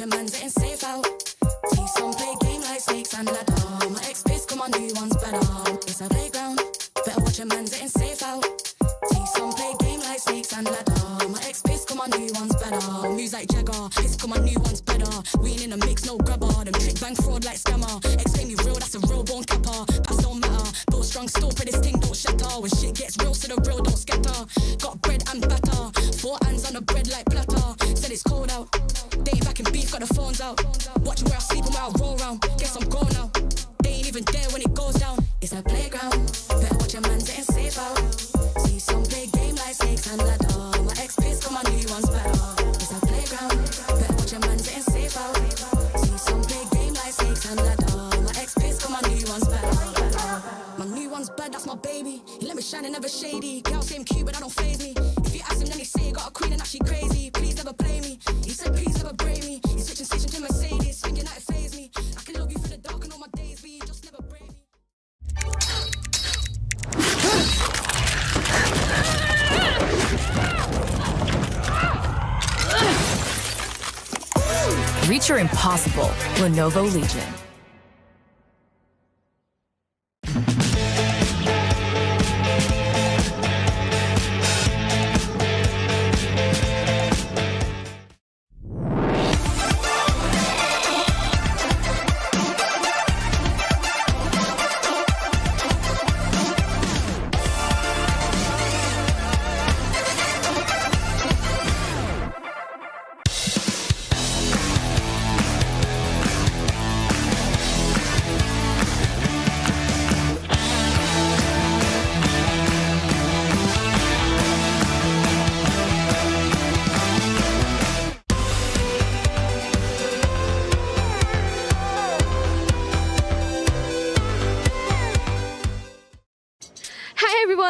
your man's getting safe out. See some play game like snakes and ladder. My ex-base, come on, new one's better. It's a playground, better watch your man's getting safe out. See some play game like snakes and ladder. My ex-base, come on, new one's better. Moves like Jagger, his come on, new one's better. We ain't in the mix, no grabber. Them trick bang fraud like scammer. Explain me real, that's a real born capper. Pass don't matter, build strong, still pray this thing don't shatter. When shit gets real, so the real don't scatter. Got bread and batter, 4 hands on the bread like platter. Said it's cold out, they ain't back in beef, got the phones out. Watching where I sleep and where I roll round. Guess I'm gone now, they ain't even there when it goes down. It's a playground, better watch your man's getting safe out. See some play game like snakes and ladder. My ex-base, come on, new one's better. It's a playground, better watch your man's getting safe out. See some play game like snakes and ladder. My ex-base, come on, new one's better. My new one's bad, that's my baby. He let me shine and never shady. Girl same cute, but that don't faze me. If you ask him, then he say he got a queen and that she crazy. Please never play me. He said please never break me. He's switching station to Mercedes, thinking that it faze me. I can love you for the dark and all my days, but you just never break me. Reach your impossible, Lenovo Legion.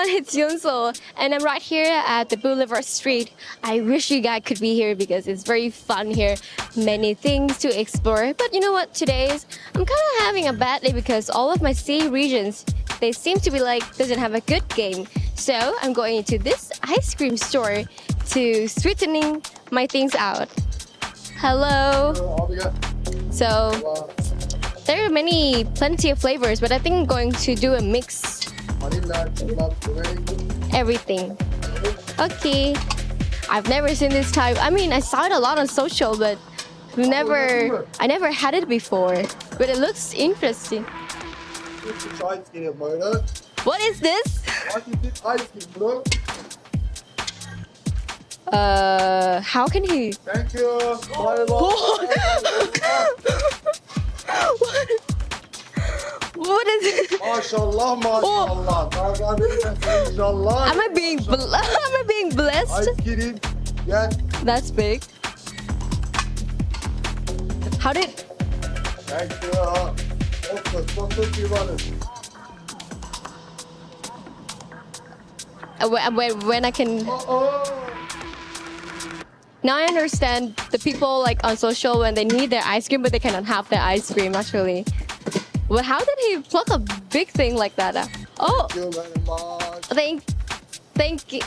It's Yuno, and I'm right here at the Boulevard Street. I wish you guys could be here because it's very fun here. Many things to explore. But you know what? I'm kind of having a bad day because all of my C regions, they seem to be doesn't have a good game. So I'm going into this ice cream store to sweetening my things out. Hello. So there are plenty of flavors, but I think I'm going to do a mix. Everything. Okay. I've never seen this type. I mean, I saw it a lot on social, but I never had it before. But it looks interesting. What is this? How can he? Thank you. What is it? Mashallah, mashallah. Inshallah. Am I being blessed? Ice cream. Yeah. That's big. How did? Thank you. When I can. Now I understand the people on social when they need their ice cream, but they cannot have their ice cream actually. Well, how did he pluck a big thing like that? Oh, Thank you very much. Thank you.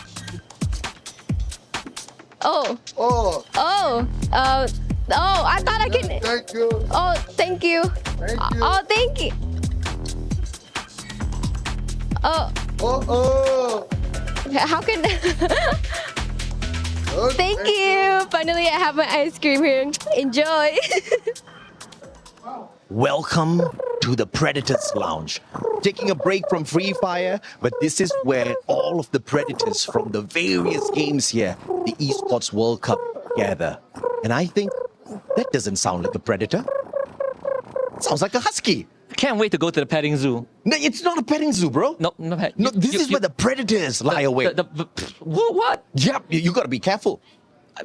Oh, I thought I can. Thank you. Oh, thank you. Thank you. Oh, thank you. Oh, how can? Thank you. Finally, I have my ice cream here. Enjoy. Welcome to the Predators Lounge. Taking a break from Free Fire, but this is where all of the Predators from the various games here, the Esports World Cup, gather. And I think that doesn't sound like a Predator. It sounds like a Husky. Can't wait to go to the petting zoo. No, it's not a petting zoo, bro. No, no pet. No, this is where the Predators lie away. What? Yeah, you gotta be careful.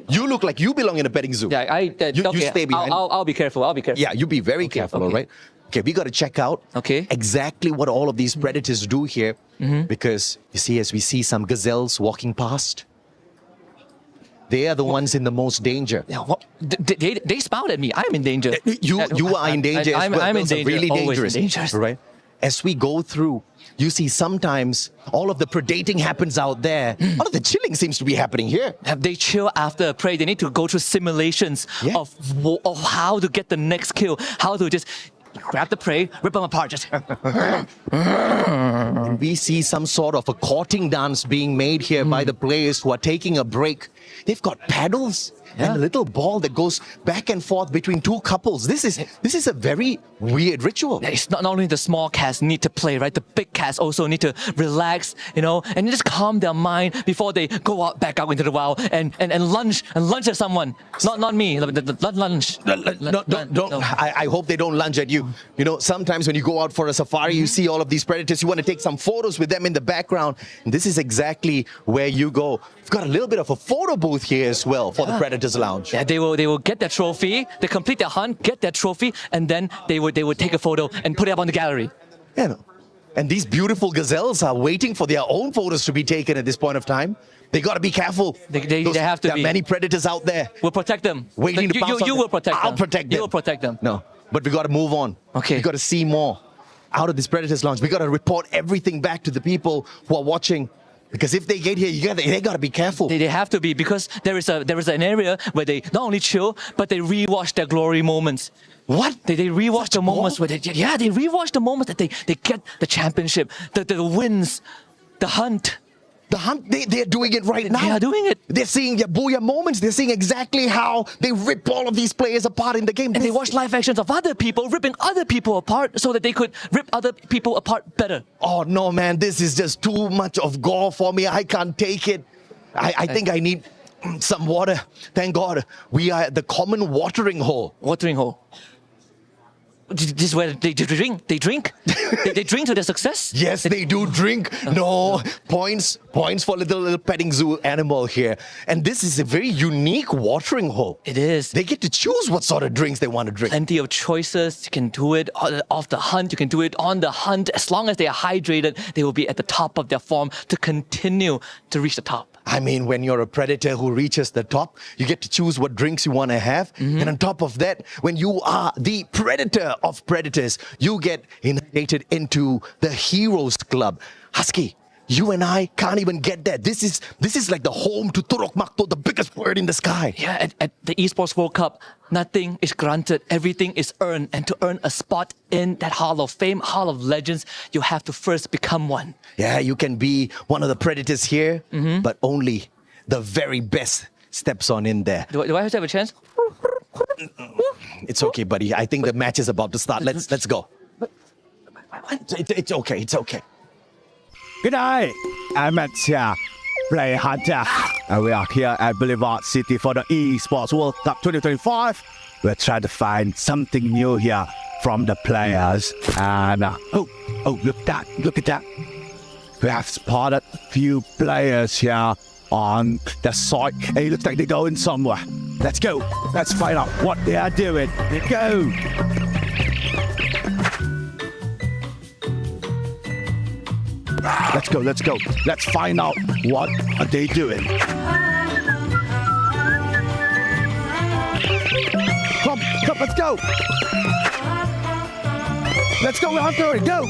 You look like you belong in a petting zoo. Yeah, You stay behind. I'll be careful. Yeah, you be very careful, all right? Okay, we got to check out exactly what all of these predators do here. Because, you see, as we see some gazelles walking past, they are the ones in the most danger. Yeah, what? They smiled at me. I'm in danger. You are in danger as well. I'm in Those are danger. really Always dangerous. dangerous. Right? as we go through, you see sometimes all of the predating happens out there. All of the chilling seems to be happening here. They chill after a prey. They need to go through simulations Yeah. of how to get the next kill, how to just grab the prey, rip them apart, just And we see some sort of a courting dance being made here by the players who are taking a break. They've got paddles and a little ball that goes back and forth between two couples. This is a very weird ritual. it's not only the small cats need to play, right? The big cats also need to relax, and just calm their mind before they go out back out into the wild and lunge at someone. Not me. Lunge. No, don't. I hope they don't lunge at you. You know, sometimes when you go out for a safari, you see all of these predators. You want to take some photos with them in the background. And this is exactly where you go. We've got a little bit of a photo booth here as well for the Predators Lounge. Yeah, they will get their trophy. They complete their hunt, get their trophy, and then they would take a photo and put it up on the gallery. Yeah, no. And these beautiful gazelles are waiting for their own photos to be taken at this point of time. They got to be careful. They have to there be. are many predators out there. We'll protect them. Waiting to pounce on you them. will protect them. I'll protect them. You will protect them. No, but we got to move on. Okay. We got to see more out of this Predators Lounge. We got to report everything back to the people who are watching. Because if they get here, they got to be careful. They have to be, because there is an area where they not only chill, but they rewatch their glory moments. What? They rewatch Such a the moments ball? where they rewatch the moments that they get the championship, the wins, the hunt. The hunt, they're doing it right now. They are doing it. They're seeing their booyah moments. They're seeing exactly how they rip all of these players apart in the game. And they watch live actions of other people ripping other people apart so that they could rip other people apart better. Oh, no, man. This is just too much of gore for me. I can't take it. I think I need some water. Thank God. We are at the common watering hole. Watering hole. This is where they drink. They drink. they drink to their success. Yes, they do drink. No, points for little petting zoo animal here. And this is a very unique watering hole. It is. They get to choose what sort of drinks they want to drink. Plenty of choices. You can do it off the hunt. You can do it on the hunt. As long as they are hydrated, they will be at the top of their form to continue to reach the top. I mean, when you're a predator who reaches the top, you get to choose what drinks you want to have. And on top of that, when you are the predator of predators, you get initiated into the Heroes Club. Husky, you and I can't even get that. This is like the home to Turok Makto, the biggest bird in the sky. Yeah, at the Esports World Cup, nothing is granted. Everything is earned. And to earn a spot in that Hall of Fame, Hall of Legends, you have to first become one. Yeah, you can be one of the predators here, but only the very best steps on in there. Do I have to have a chance? It's okay, buddy. I think the match is about to start. Let's go. It's okay. It's okay. Good day, Admat here, Play Hunter, and we are here at Boulevard City for the Esports World Cup 2025. We're trying to find something new here from the players, and look at that. We have spotted a few players here on the site. Hey, looks like they're going somewhere. Let's go. Let's find out what they are doing. Let's go. Let's go. Let's find out what are they doing. Come, let's go. Let's go after it. Go.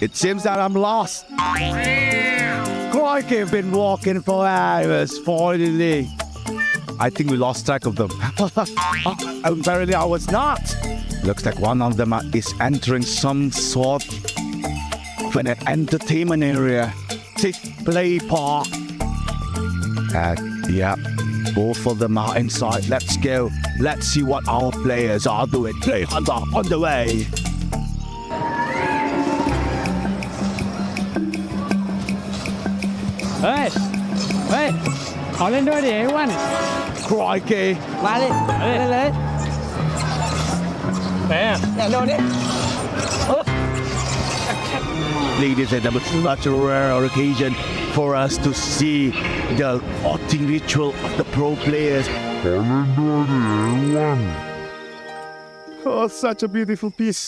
It seems that I'm lost. Crikey, I've been walking for hours, finally. I think we lost track of them. Apparently I was not. Looks like one of them is entering some sort of an entertainment area. Play park. Yeah, both of them are inside. Let's go. Let's see what our players are doing. Play Hunter on the way. Hey, ขอเล่นด้วยดิไอ้อ้วน Crikey. มาเลยเลยไหนอ่ะอยากโดนดิ Ladies and gentlemen, such a rare occasion for us to see the outing ritual of the pro players. Oh, such a beautiful piece.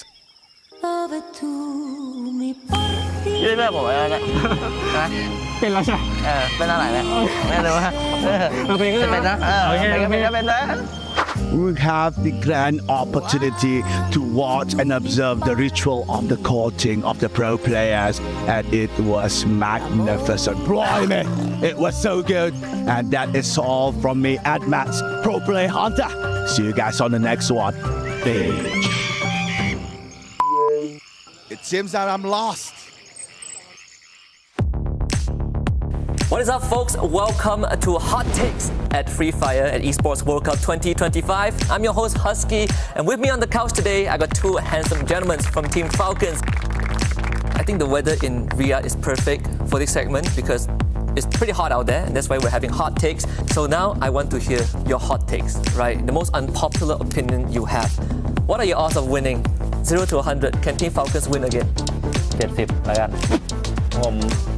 ยืนแบบผมอะไรนะ เป็นแล้วใช่ เป็นอะไรเนี่ยไม่รู้ฮะ เป็นก็ จะเป็นนะ โอเค เป็นนะ We have the grand opportunity to watch and observe the ritual of the courting of the pro players, and it was magnificent. Blimey, it was so good. And that is all from me, Admat, Pro Play Hunter. See you guys on the next one. Bitch. It seems that I'm lost. What is up, folks? Welcome to Hot Takes at Free Fire at Esports World Cup 2025. I'm your host, Husky, and with me on the couch today, I got two handsome gentlemen from Team Falcons. I think the weather in Riyadh is perfect for this segment because it's pretty hot out there, and that's why we're having hot takes. So now I want to hear your hot takes, right? The most unpopular opinion you have. What are your odds of winning? 0 to 100. Can Team Falcons win again? 70แล้วกันผม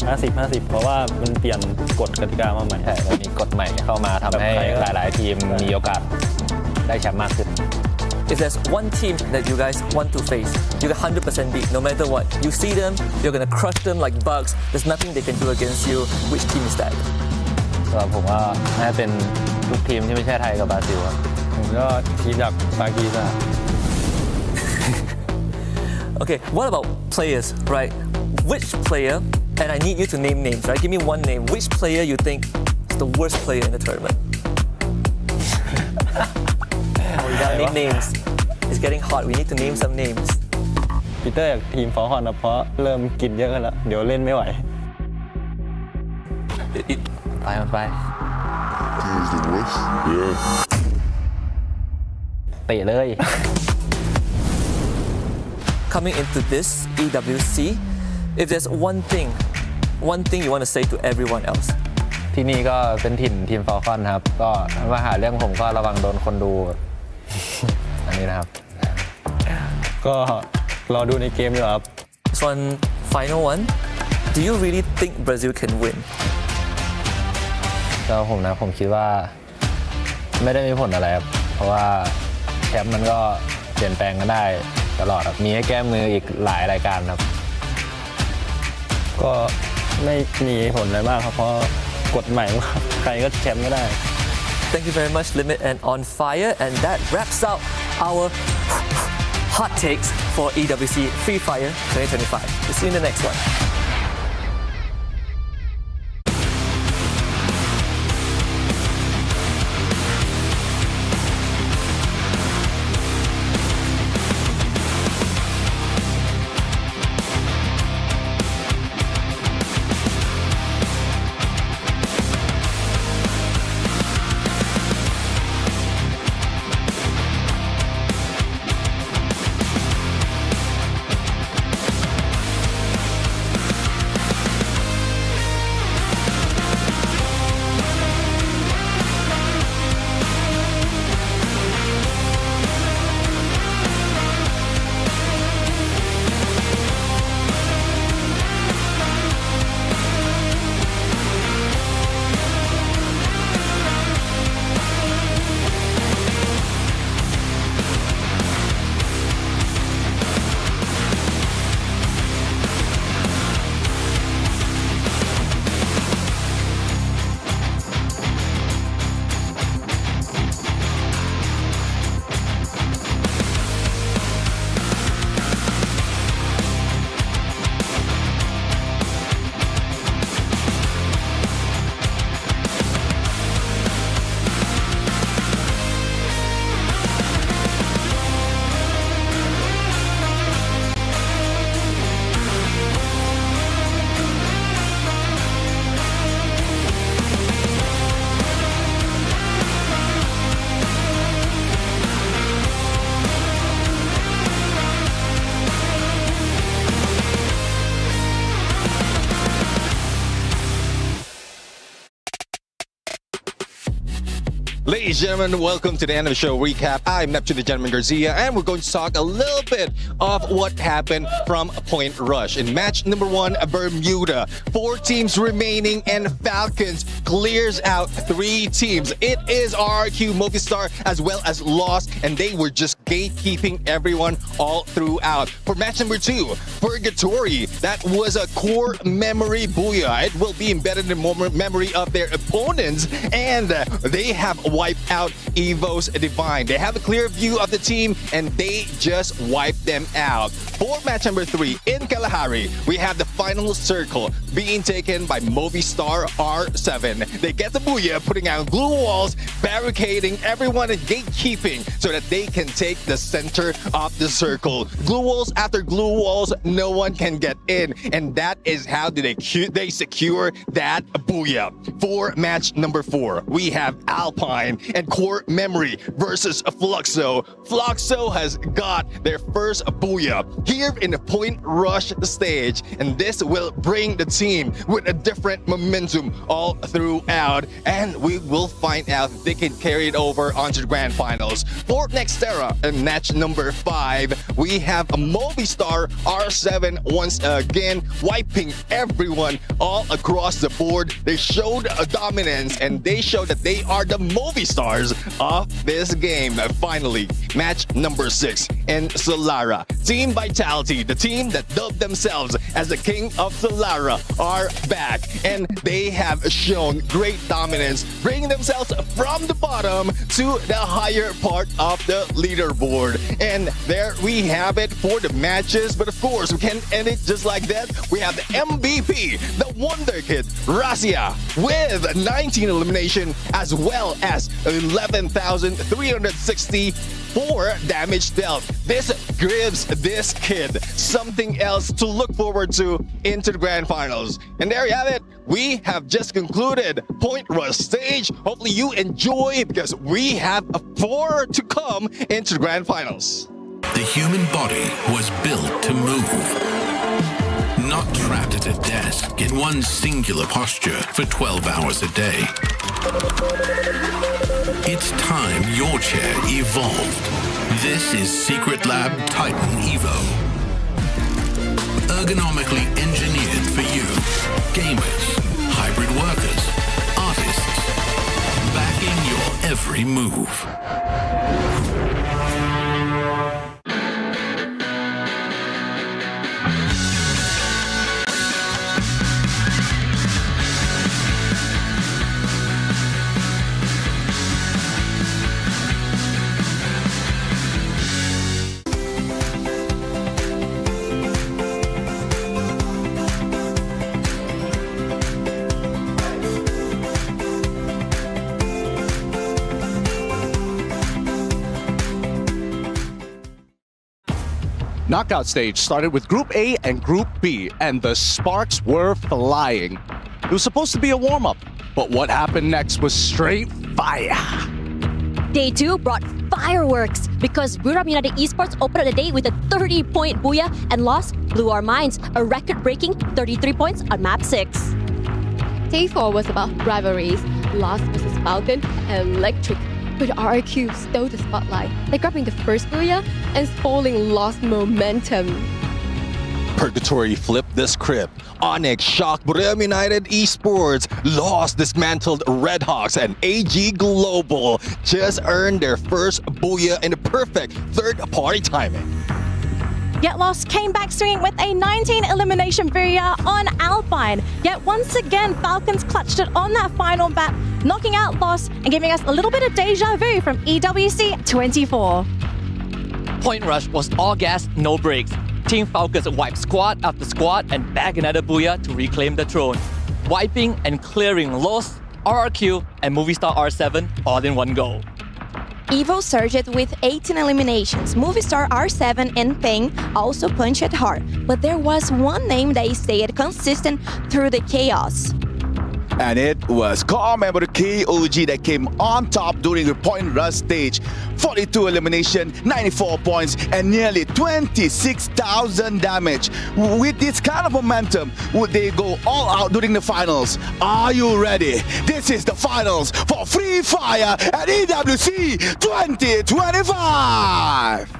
50-50 เพราะว่ามันเปลี่ยนกฎกติกามาใหม่ใช่มันมีกฎใหม่เข้ามาทำให้หลายๆทีมมีโอกาสได้แชมป์มากขึ้น If there's one team that you guys want to face, you can 100% beat no matter what. You see them, you're gonna crush them like bugs. There's nothing they can do against you. Which team is that? สำหรับผมว่าน่าจะเป็นทุกทีมที่ไม่ใช่ไทยกับบราซิลครับผมก็ทีมจากปากีสถาน Okay, what about players, right? Which player, and I need you to name names, right? Give me one name. Which player you think is the worst player in the tournament? We gotta name names. It's getting hot. We need to name some names. ปีเตอร์จากทีมฟอลคอนนะเพราะเริ่มกินเยอะกันแล้วเดี๋ยวเล่นไม่ไหวไปมันไปเตะเลย Coming into this EWC, if there's one thing you want to say to everyone else. ที่นี่ก็เป็นถิ่นทีมฟอลคอนครับก็มาหาเรื่องผมก็ระวังโดนคนดู อันนี้นะครับก็รอดูในเกมอยู่ครับ This one, final one. Do you really think Brazil can win? ก็ผมคิดว่าไม่ได้มีผลอะไรครับเพราะว่าแชมป์มันก็เปลี่ยนแปลงกันได้ตลอดครับมีให้แก้มืออีกหลายรายการครับก็ไม่มีผลอะไรมากครับเพราะกฎใหม่ว่าใครก็แชมป์ก็ได้ Thank you very much, Limit and On Fire, and that wraps up our hot takes for EWC Free Fire 2025. We'll see you in the next one. Ladies and gentlemen, welcome to the end of the show recap. I'm Neptune the Gentleman Garcia, and we're going to talk a little bit of what happened from Point Rush. In match number 1, Bermuda, 4 teams remaining, and Falcons clears out 3 teams. It is RRQ, Movistar, as well as Lost, and they were just gatekeeping everyone all throughout. For match number 2, Purgatory, that was a core memory booyah. It will be embedded in the memory of their opponents, and they have wiped out Evo's Divine. They have a clear view of the team, and they just wiped them out. For match number 3, in Kalahari, we have the final circle being taken by Movistar R7. They get the booyah, putting out glue walls, barricading everyone and gatekeeping so that they can take the center of the circle. Glue walls after glue walls, no one can get in, and that is how they secure that booyah. For match number 4, we have Alpine and Core Memory versus Fluxo. Fluxo has got their first booyah here in the point rush stage, and this will bring the team with a different momentum all throughout, and we will find out if they can carry it over onto the grand finals. For Nextera in match number 5, we have a Movistar R7 once again wiping everyone all across the board. They showed a dominance, and they showed that they are the Movistars of this game. Finally, match number 6 in Solara. Team Vitality, the team that dubbed themselves as the King of Solara, are back, and they have shown great dominance, bringing themselves from the bottom to the higher part of the leaderboard. And there we have it for the matches, but of course we can't end it just like that. We have the MVP, the Wonder Kid, Razia, with 19 elimination as well as 11,364 damage dealt. This gives this kid something else to look forward to into the grand finals. And there you have it. We have just concluded Point Rush stage. Hopefully you enjoy, because we have 4 to come into the grand finals. The human body was built to move, not trapped at a desk in one singular posture for 12 hours a day. It's time your chair evolved. This is Secret Lab Titan Evo. Ergonomically engineered for you, gamers, hybrid workers, artists, backing your every move. Knockout stage started with Group A and Group B, and the sparks were flying. It was supposed to be a warm-up, but what happened next was straight fire. Day 2 brought fireworks because Bermuda Esports opened the day with a 30-point booyah, and lost blew our minds, a record-breaking 33 points on map 6. Day 4 was about rivalries, Lost versus Falcon and Electric, with RRQ stole the spotlight. They grabbing the first booyah and spoiling Lost momentum. Purgatory flipped the script. Onyx shocked Boulevard United Esports. Lost dismantled Red Hawks, and AG Global just earned their first booyah in the perfect third-party timing. Yet Lost came back swinging with a 19 elimination booyah on Alpine. Yet once again, Falcons clutched it on that final map, knocking out Lost and giving us a little bit of deja vu from EWC 24. Point Rush was all gas, no brakes. Team Falcons wiped squad after squad and bagged another booyah to reclaim the throne, wiping and clearing Lost, RRQ, and Movistar R7 all in one go. Evo surged with 18 eliminations. Movistar R7 and Ping also punched hard, but there was one name that stayed consistent through the chaos. And it was core member KOG that came on top during the point rush stage. 42 elimination, 94 points, and nearly 26,000 damage. With this kind of momentum, would they go all out during the finals? Are you ready? This is the finals for Free Fire at EWC 2025!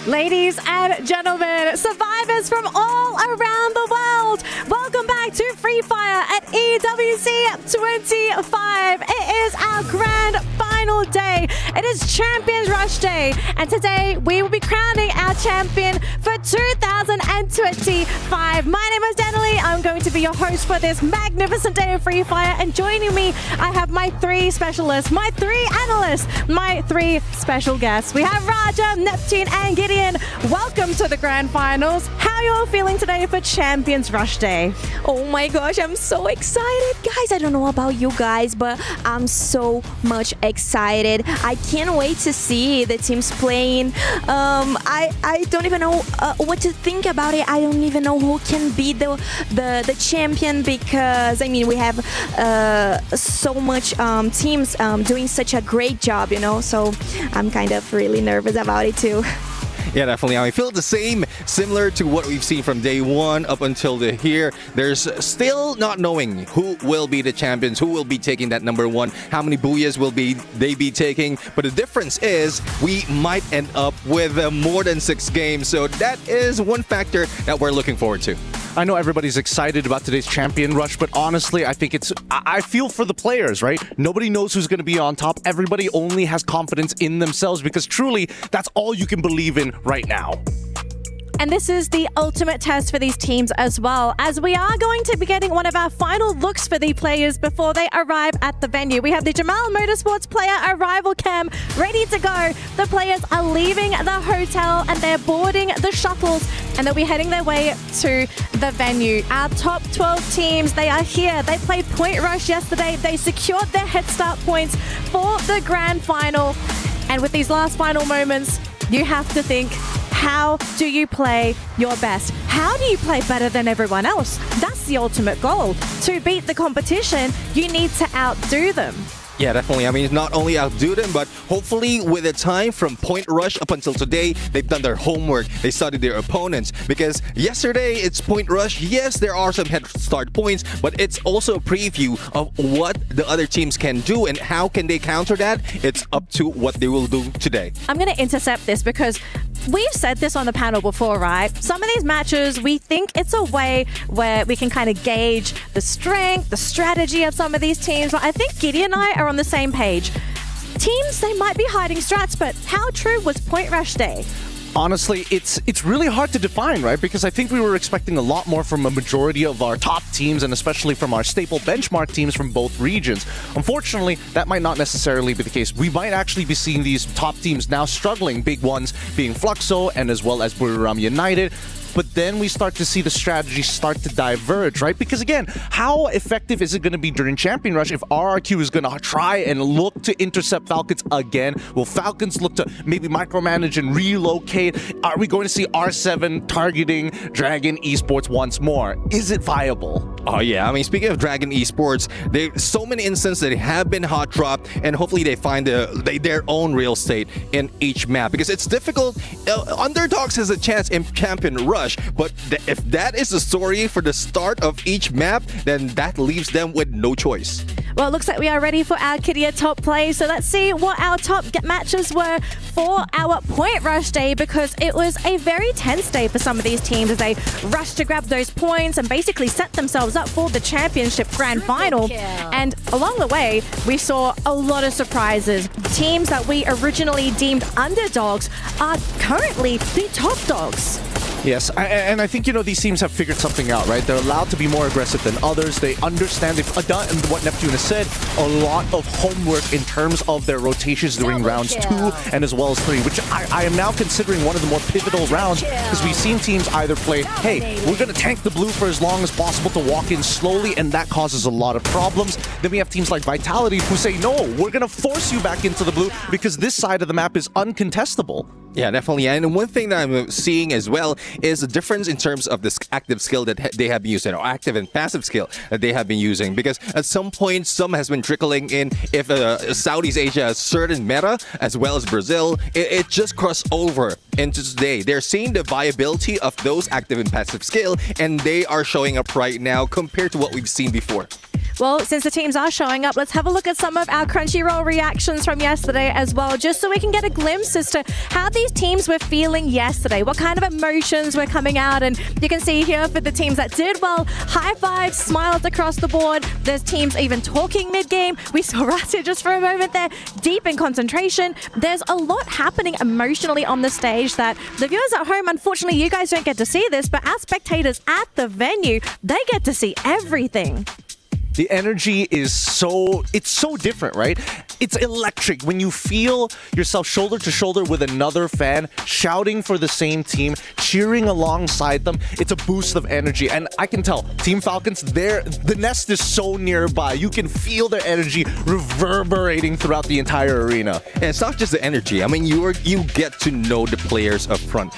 Ladies and gentlemen, survivors from all around the world, welcome back to Free Fire at EWC 25. It is our grand final day. It is Champions Rush Day, and today we will be crowning our champion for 2025. My name is Danielle. I'm going to be your host for this magnificent day of Free Fire, and joining me, I have my 3 specialists, my 3 analysts, my 3 special guests. We have Raja, Neptune, and Gideon. Welcome to the grand finals. How are you all feeling today for Champions Rush Day? Oh my gosh, I'm so excited. Guys, I don't know about you guys, but I'm so much excited. I can't wait to see the teams playing. I don't even know what to think about it. I don't even know who can be the champion, because I mean we have so much teams doing such a great job, you know, so I'm kind of really nervous about it too. Yeah, definitely. I feel the same, similar to what we've seen from day one up until here. There's still not knowing who will be the champions, who will be taking that number 1, how many booyahs will they be taking. But the difference is we might end up with more than 6 games. So that is one factor that we're looking forward to. I know everybody's excited about today's champion rush, but honestly, I think I feel for the players, right? Nobody knows who's going to be on top. Everybody only has confidence in themselves, because truly, that's all you can believe in right now. And this is the ultimate test for these teams as well, as we are going to be getting one of our final looks for the players before they arrive at the venue. We have the Jamal Motorsports player arrival cam ready to go. The players are leaving the hotel and they're boarding the shuttles, and they'll be heading their way to the venue. Our top 12 teams, they are here. They played Point Rush yesterday. They secured their head start points for the grand final. And with these last final moments, you have to think, how do you play your best? How do you play better than everyone else? That's the ultimate goal. To beat the competition, you need to outdo them. Yeah, definitely. I mean, not only outdo them, but hopefully with the time from Point Rush up until today, they've done their homework. They studied their opponents, because yesterday it's Point Rush. Yes, there are some head start points, but it's also a preview of what the other teams can do and how can they counter that. It's up to what they will do today. I'm going to intercept this, because we've said this on the panel before, right? Some of these matches, we think it's a way where we can kind of gauge the strength, the strategy of some of these teams. I think Gideon and I are on the same page. Teams, they might be hiding strats, but how true was Point Rush Day? Honestly, it's really hard to define, right? Because I think we were expecting a lot more from a majority of our top teams, and especially from our staple benchmark teams from both regions. Unfortunately, that might not necessarily be the case. We might actually be seeing these top teams now struggling, big ones being Fluxo and as well as Bermuda United. But then we start to see the strategy start to diverge, right? Because again, how effective is it going to be during Champion Rush if RRQ is going to try and look to intercept Falcons again? Will Falcons look to maybe micromanage and relocate? Are we going to see R7 targeting Dragon Esports once more? Is it viable? Oh yeah, I mean, speaking of Dragon Esports, there's so many instances that have been hot dropped, and hopefully they find their own real estate in each map, because it's difficult. Underdogs has a chance in Champion Rush, but if that is the story for the start of each map, then that leaves them with no choice. Well, it looks like we are ready for our Kidia top play. So let's see what our top matches were for our Point Rush Day, because it was a very tense day for some of these teams as they rushed to grab those points and basically set themselves up for the championship grand final. And along the way, we saw a lot of surprises. Teams that we originally deemed underdogs are currently the top dogs. Yes, and I think, you know, these teams have figured something out, right? They're allowed to be more aggressive than others. They understand, they've done what Neptune has said, a lot of homework in terms of their rotations during rounds 2 and as well as 3, which I am now considering one of the more pivotal rounds, because we've seen teams either play, hey, we're going to tank the blue for as long as possible to walk in slowly, and that causes a lot of problems. Then we have teams like Vitality who say, no, we're going to force you back into the blue because this side of the map is uncontestable. Yeah, definitely. And one thing that I'm seeing as well is the difference in terms of this active skill that they have been using, or active and passive skill that they have been using. Because at some point, some has been trickling in. If Southeast Asia has certain meta, as well as Brazil, it just crossed over into today. They're seeing the viability of those active and passive skill, and they are showing up right now compared to what we've seen before. Well, since the teams are showing up, let's have a look at some of our Crunchyroll reactions from yesterday as well, just so we can get a glimpse as to how these teams were feeling yesterday, what kind of emotions were coming out. And you can see here for the teams that did well, high fives, smiles across the board. There's teams even talking mid-game. We saw Rasia just for a moment there, deep in concentration. There's a lot happening emotionally on the stage that the viewers at home, unfortunately, you guys don't get to see this, but our spectators at the venue, they get to see everything. The energy is so different, right? It's electric when you feel yourself shoulder to shoulder with another fan, shouting for the same team, cheering alongside them. It's a boost of energy. And I can tell, Team Falcons, the nest is so nearby. You can feel their energy reverberating throughout the entire arena. And it's not just the energy. I mean, you get to know the players up front.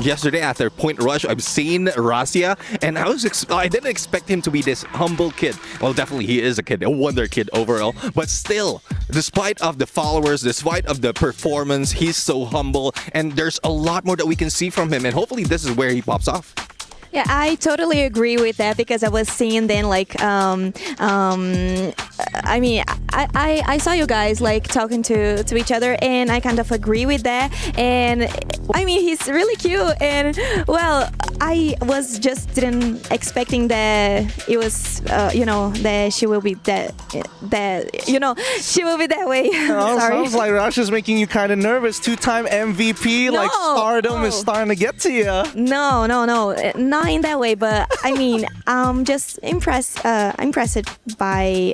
Yesterday after Point Rush, I've seen Rasia, and I didn't expect him to be this humble kid. Well, definitely he is a kid, a wonder kid overall. But still, despite of the followers, despite of the performance, he's so humble. And there's a lot more that we can see from him. And hopefully this is where he pops off. Yeah, I totally agree with that because I was seeing then like I mean I saw you guys like talking to each other, and I kind of agree with that. And I mean, he's really cute, and well, I was just didn't expecting that it was that she will be that she will be that way. Sorry. Sounds like Rasha's making you kind of nervous. 2-time MVP, like stardom is starting to get to you. No, not in that way. But I mean, I'm just impressed by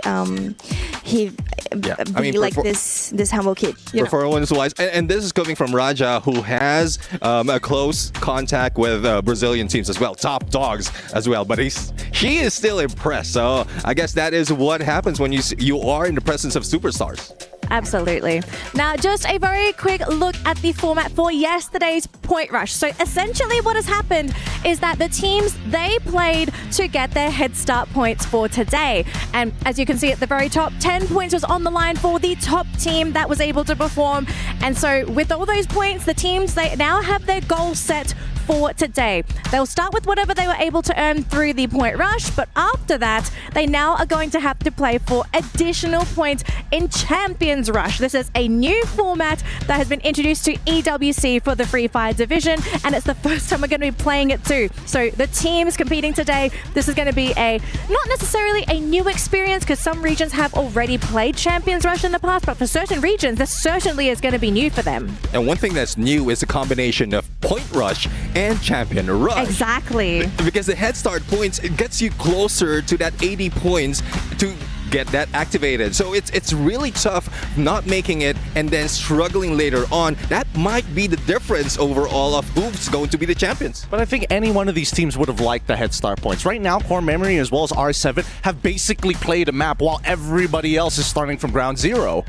this humble kid. Performance-wise, and this is coming from Raja, who has a close contact with Brazilian teams as well, top dogs as well. But he is still impressed. So I guess that is what happens when you are in the presence of superstars. Absolutely. Now, just a very quick look at the format for yesterday's Point Rush. So essentially what has happened is that the teams, they played to get their head start points for today. And as you can see at the very top, 10 points was on the line for the top team that was able to perform. And so with all those points, the teams, they now have their goal set for today. They'll start with whatever they were able to earn through the Point Rush, but after that, they now are going to have to play for additional points in Champions Rush. This is a new format that has been introduced to EWC for the Free Fire division, and it's the first time we're going to be playing it too. So the teams competing today, this is going to be not necessarily a new experience, because some regions have already played Champions Rush in the past, but for certain regions, this certainly is going to be new for them. And one thing that's new is a combination of Point Rush and Champion Rush. Exactly. Because the head start points, it gets you closer to that 80 points to get that activated. So it's really tough not making it and then struggling later on. That might be the difference overall of who's going to be the champions. But I think any one of these teams would have liked the head start points. Right now, Core Memory as well as R7 have basically played a map while everybody else is starting from ground zero.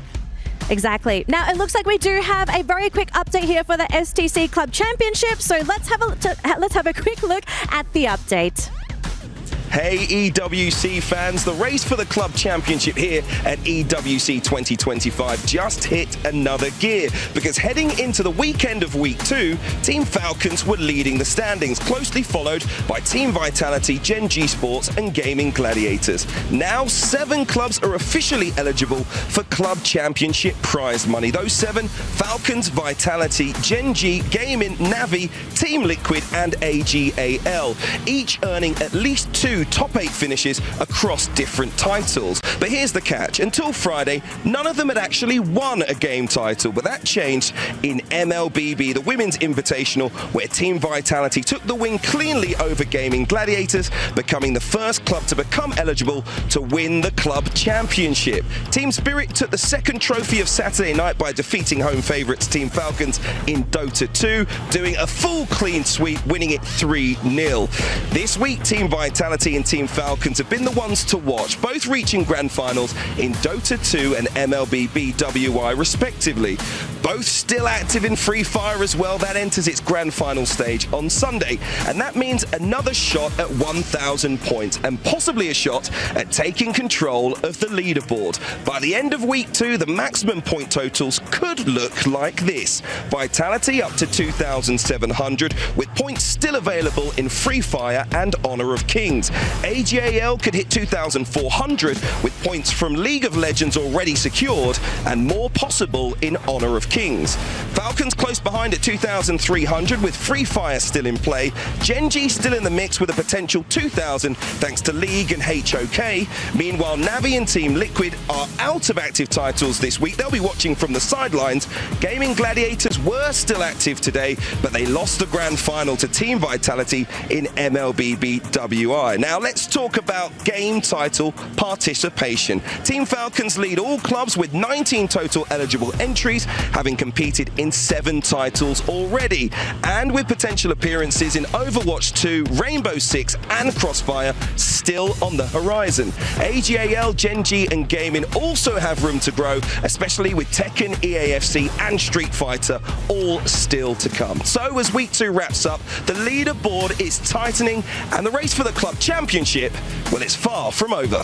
Exactly. Now, it looks like we do have a very quick update here for the STC Club Championship. So let's have a quick look at the update. Hey EWC fans, the race for the club championship here at EWC 2025 just hit another gear, because heading into the weekend of week 2, Team Falcons were leading the standings, closely followed by Team Vitality, Gen G Sports and Gaming Gladiators. Now 7 clubs are officially eligible for club championship prize money. Those 7: Falcons, Vitality, Gen G, Gaming, Navi, Team Liquid and AGAL, each earning at least 2 top 8 finishes across different titles. But here's the catch: until Friday, none of them had actually won a game title, but that changed in MLBB, the Women's Invitational, where Team Vitality took the win cleanly over Gaming Gladiators, becoming the first club to become eligible to win the club championship. Team Spirit took the second trophy of Saturday night by defeating home favourites Team Falcons in Dota 2, doing a full clean sweep, winning it 3-0. This week, Team Vitality and Team Falcons have been the ones to watch, both reaching grand finals in Dota 2 and MLB BWI respectively. Both still active in Free Fire as well. That enters its grand final stage on Sunday, and that means another shot at 1,000 points and possibly a shot at taking control of the leaderboard. By the end of week 2, the maximum point totals could look like this: Vitality up to 2,700, with points still available in Free Fire and Honor of Kings. AGAL could hit 2,400 with points from League of Legends already secured and more possible in Honor of Kings. Falcons close behind at 2,300 with Free Fire still in play. Gen G still in the mix with a potential 2,000 thanks to League and HOK. Meanwhile, Navi and Team Liquid are out of active titles this week. They'll be watching from the sidelines. Gaming Gladiators were still active today, but they lost the grand final to Team Vitality in MLB BWI. Now let's talk about game title participation. Team Falcons lead all clubs with 19 total eligible entries, having competed in 7 titles already. And with potential appearances in Overwatch 2, Rainbow Six and Crossfire still on the horizon. AGAL, Gen G and Gaming also have room to grow, especially with Tekken, EAFC and Street Fighter all still to come. So as week 2 wraps up, the leaderboard is tightening and the race for the club championship, well, it's far from over.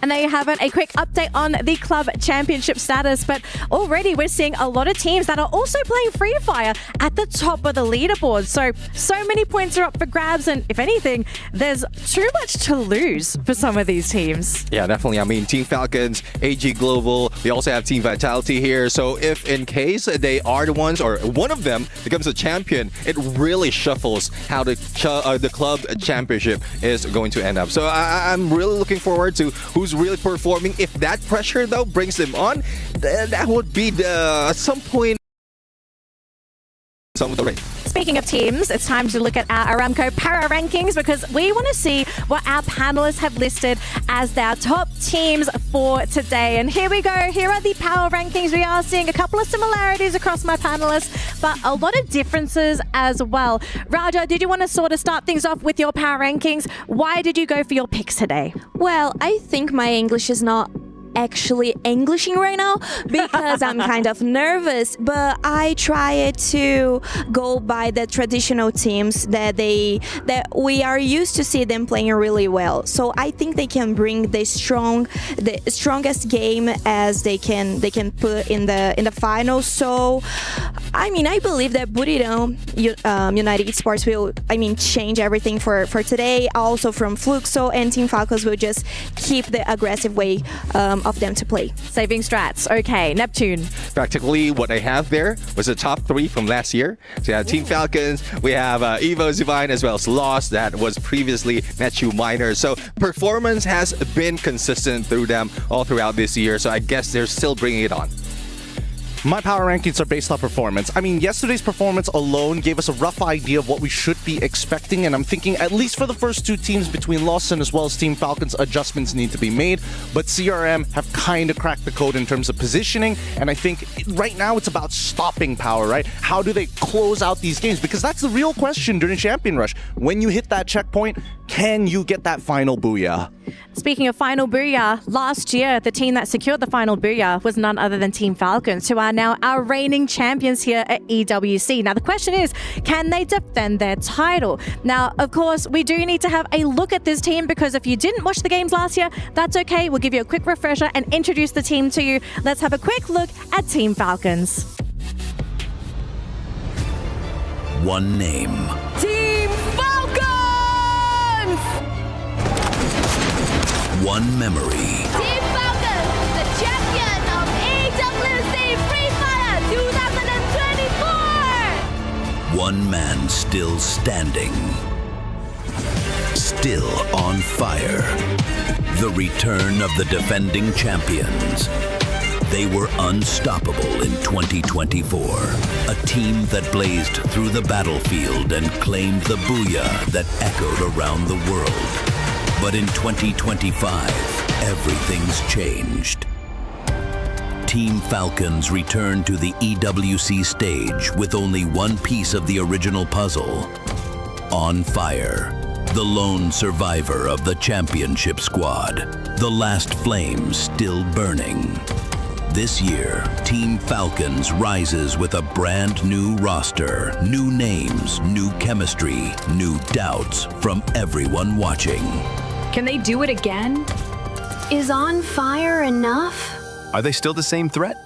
And there you have it, a quick update on the club championship status. But already we're seeing a lot of teams that are also playing Free Fire at the top of the leaderboard. So many points are up for grabs. And if anything, there's too much to lose for some of these teams. Yeah, definitely. I mean, Team Falcons, AG Global, we also have Team Vitality here. So if in case they are the ones or one of them becomes a champion, it really shuffles how the club championship is going to end up. So I'm really looking forward to who's really performing. If that pressure though brings them on, that would be at some point some of the race. Speaking of teams, it's time to look at our Aramco Para Rankings because we want to see what our panelists have listed as their top teams for today. And here we go. Here are the Power Rankings. We are seeing a couple of similarities across my panelists, but a lot of differences as well. Raja, did you want to sort of start things off with your Power Rankings? Why did you go for your picks today? Well, I think my English is not actually Englishing right now because I'm kind of nervous, but I try to go by the traditional teams that we are used to see them playing really well. So I think they can bring the strongest game as they can put in the finals. So I mean, I believe that Burito United Esports will change everything for today. Also from Fluxo and Team Falcons will just keep the aggressive way of them to play. Saving strats. Okay, Neptune. Practically what I have there was the top 3 from last year. So we have Team Falcons, we have Evo Divine as well as Lost that was previously Netu Miners. So performance has been consistent through them all throughout this year. So I guess they're still bringing it on. My power rankings are based on performance. I mean, yesterday's performance alone gave us a rough idea of what we should be expecting, and I'm thinking at least for the first 2 teams between Lawson as well as Team Falcons, adjustments need to be made, but CRM have kind of cracked the code in terms of positioning, and I think right now it's about stopping power, right? How do they close out these games? Because that's the real question during Champion Rush. When you hit that checkpoint, can you get that final booyah? Speaking of final booyah, last year the team that secured the final booyah was none other than Team Falcons, who are now our reigning champions here at EWC. Now the question is, can they defend their title? Now, of course, we do need to have a look at this team because if you didn't watch the games last year, that's okay. We'll give you a quick refresher and introduce the team to you. Let's have a quick look at Team Falcons. One name. Team Falcons! One memory. Team Falcons, the champion of EWC Free Fire 2024! One man still standing. Still on fire. The return of the defending champions. They were unstoppable in 2024. A team that blazed through the battlefield and claimed the booyah that echoed around the world. But in 2025, everything's changed. Team Falcons returned to the EWC stage with only one piece of the original puzzle. On fire. The lone survivor of the championship squad. The last flame still burning. This year, Team Falcons rises with a brand new roster, new names, new chemistry, new doubts from everyone watching. Can they do it again? Is on fire enough? Are they still the same threat?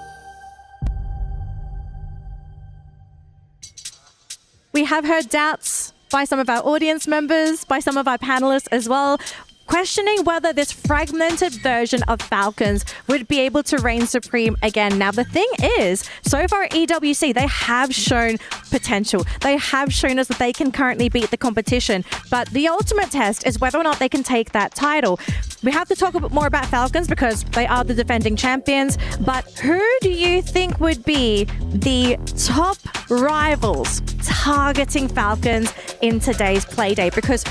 We have heard doubts, by some of our audience members, by some of our panelists as well, questioning whether this fragmented version of Falcons would be able to reign supreme again. Now, the thing is, so far at EWC, they have shown potential. They have shown us that they can currently beat the competition. But the ultimate test is whether or not they can take that title. We have to talk a bit more about Falcons because they are the defending champions. But who do you think would be the top rivals targeting Falcons in today's playdate? Because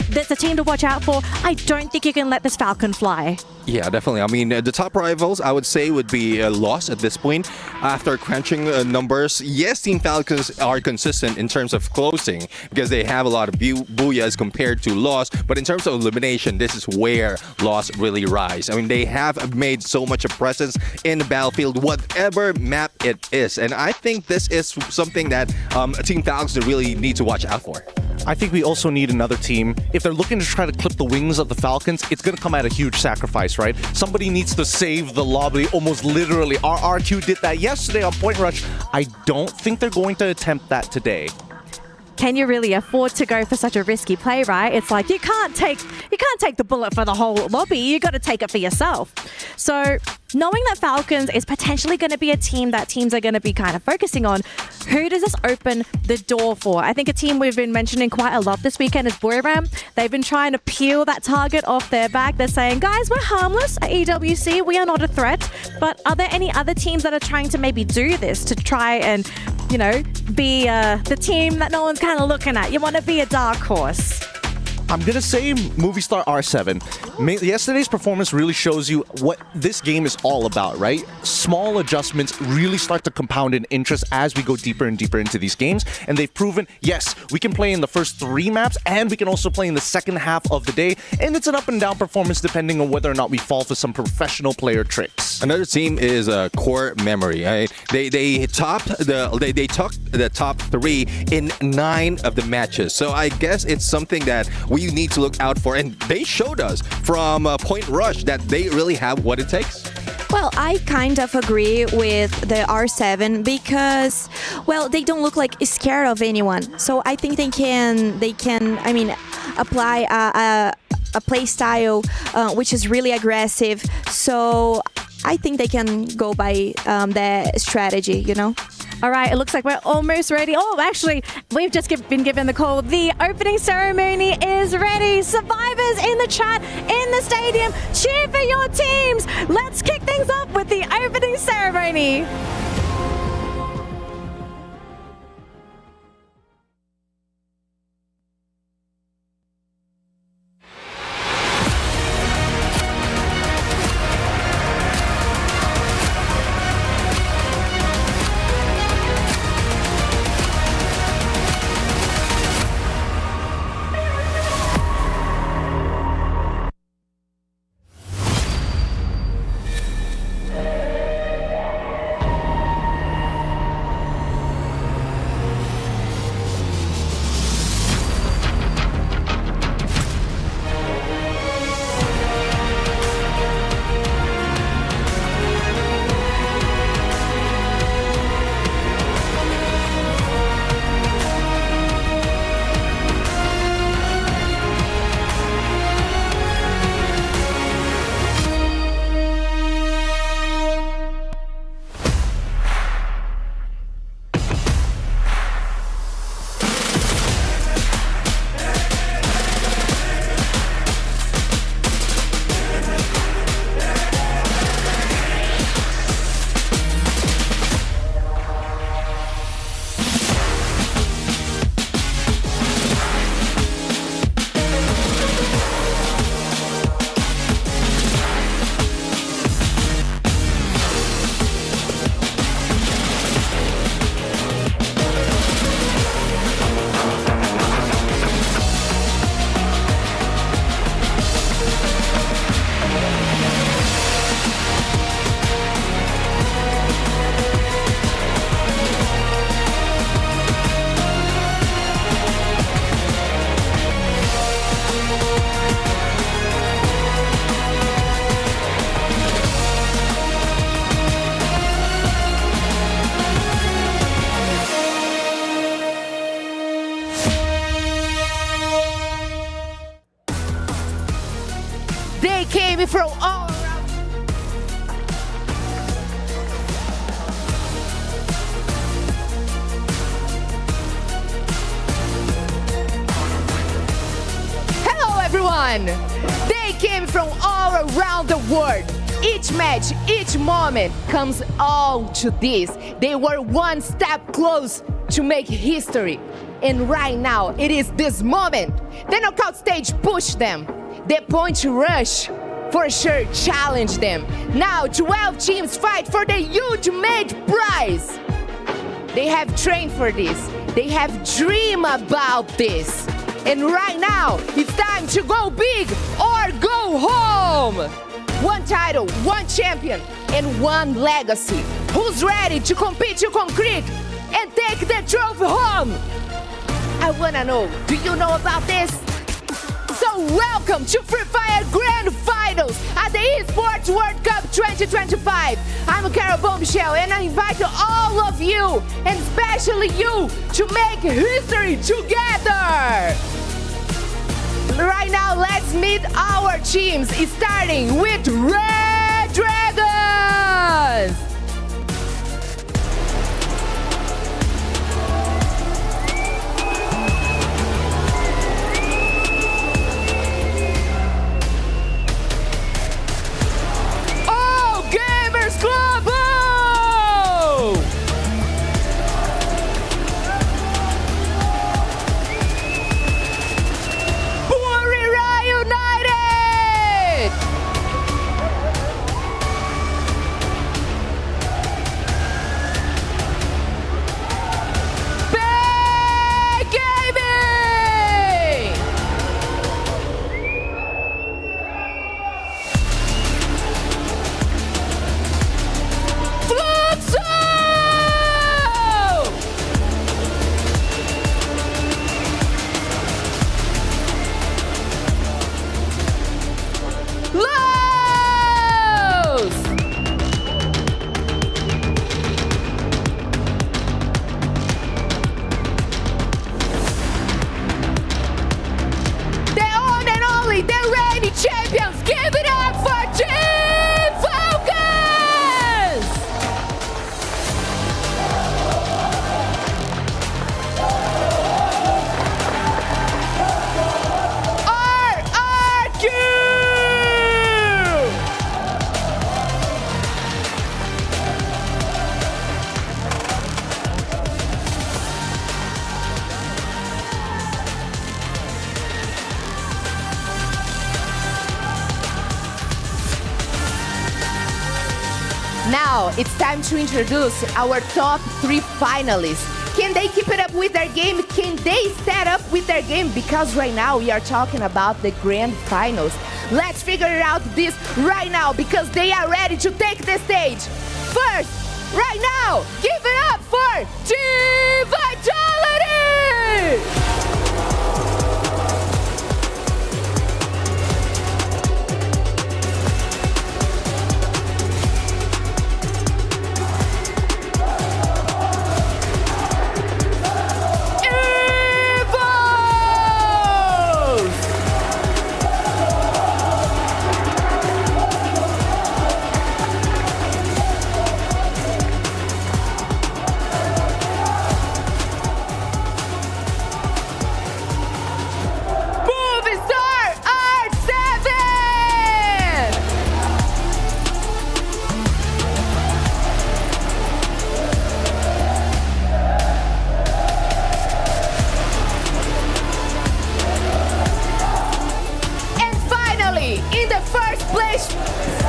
that's a team to watch out for. I don't think you can let this Falcon fly. Yeah, definitely. I mean, the top rivals, I would say, would be Lost at this point. After crunching numbers, yes, Team Falcons are consistent in terms of closing because they have a lot of booyahs compared to Lost. But in terms of elimination, this is where Lost really rise. I mean, they have made so much a presence in the battlefield, whatever map it is. And I think this is something that Team Falcons really need to watch out for. I think we also need another team. If they're looking to try to clip the wings of the Falcons, it's going to come at a huge sacrifice, right? Somebody needs to save the lobby, almost literally. RRQ did that yesterday on Point Rush. I don't think they're going to attempt that today. Can you really afford to go for such a risky play, right? It's like you can't take the bullet for the whole lobby. You got to take it for yourself. So knowing that Falcons is potentially going to be a team that teams are going to be kind of focusing on, who does this open the door for? I think a team we've been mentioning quite a lot this weekend is Boulevard. They've been trying to peel that target off their back. They're saying, guys, we're harmless at EWC. We are not a threat. But are there any other teams that are trying to maybe do this to try and, you know, be the team that no one's kind of looking at? You want to be a dark horse. I'm going to say Movie Star R7. Yesterday's performance really shows you what this game is all about, right? Small adjustments really start to compound in interest as we go deeper and deeper into these games. And they've proven, yes, we can play in the first 3 maps and we can also play in the second half of the day. And it's an up and down performance depending on whether or not we fall for some professional player tricks. Another team is Core Memory. Right? They took the top 3 in 9 of the matches. So I guess it's something that we need to look out for. And they showed us from Point Rush that they really have what it takes. Well, I kind of agree with the R7 because, well, they don't look like scared of anyone. So I think they can, I mean, apply a play style which is really aggressive. So I think they can go by their strategy, you know? All right, it looks like we're almost ready. Oh, actually, we've just been given the call. The opening ceremony is ready. Survivors in the chat, in the stadium, cheer for your teams. Let's kick things off with the opening ceremony. won. They came from all around the world. Each match, each moment comes all to this. They were one step close to make history. And right now, it is this moment. The knockout stage pushed them. The point rush for sure challenged them. Now 12 teams fight for the ultimate prize. They have trained for this. They have dreamed about this. And right now, it's time to go big or go home. One title, one champion, and one legacy. Who's ready to compete to concrete and take the trophy home? I wanna know, do you know about this? So welcome to Free Fire Grand Finals at the Esports World Cup 2025. I'm Carol Bombshell and I invite all of you, and especially you, to make history together. Right now, let's meet our teams, starting with Red Dragons. Champions, give it up for Team Falcons! RRQ! Now, it's time to introduce our top 3 finalists. Can they keep it up with their game? Can they step up with their game? Because right now we are talking about the grand finals. Let's figure out this right now because they are ready to take the stage. First, right now, give it up for Team Vitality!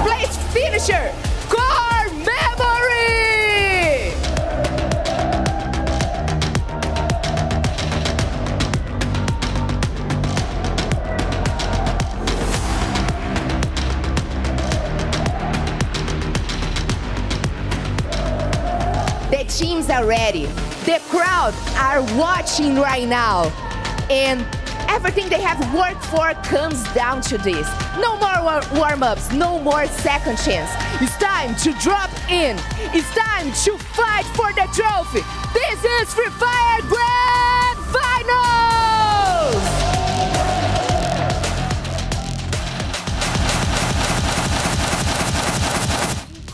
Place finisher, Core Memory! The teams are ready. The crowd are watching right now. And everything they have worked for comes down to this. No more warm-ups, no more second chance. It's time to drop in. It's time to fight for the trophy. This is Free Fire Grand Finals!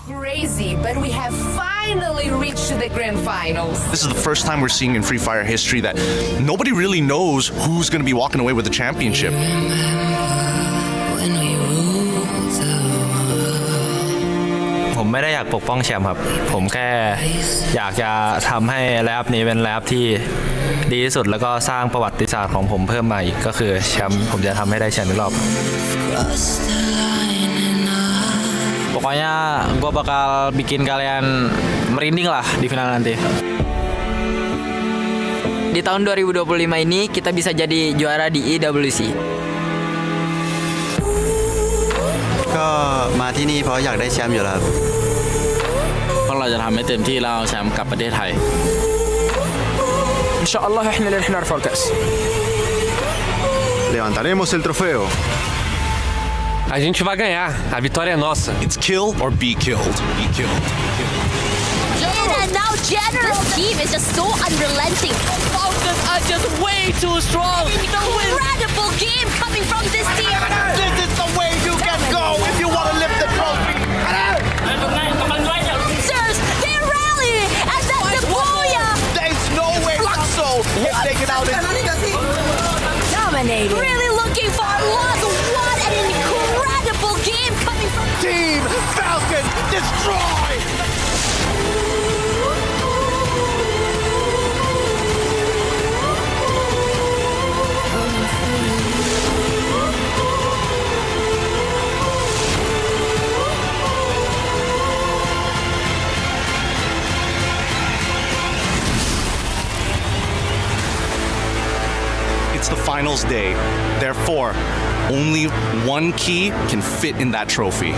Crazy, but we have finally reached the Grand Finals. This is the first time we're seeing in Free Fire history that nobody really knows who's going to be walking away with the championship. ผมไม่ได้อยากปกป้องแชมป์ครับผมแค่อยากจะทำให้แลบนี้เป็นแลบที่ดีที่สุดแล้วก็สร้างประวัติศาสตร์ของผมเพิ่มมาอีกก็คือแชมป์ผมจะทำให้ได้แชมป์อีกรอบ Pokoknya gue bakal bikin kalian merinding lah di final nanti. Di tahun 2025 ini kita bisa jadi juara di EWC. ก็มาที่นี่เพราะอยากได้แชมป์อยู่แล้วเพราะเราจะทำให้เต็มที่แล้วเอาแชมป์กลับประเทศไทย إن شاء الله إحنا اللي رح نرفع الكأس. Levantaremos el trofeo. A gente vai ganhar. A vitória é nossa. It's kill or be killed. Be killed. And now General's team is just so unrelenting. Falcons are just way too strong. Incredible game coming from this team. This is the way you can go if you want to lift the trophy. Sirs, they rally, and that's the booyah. There's no way Fluxo is taken out. Dominated. Really looking for a loss. What an incredible game coming from Team Falcon destroy. It's the finals day. Therefore, only one key can fit in that trophy.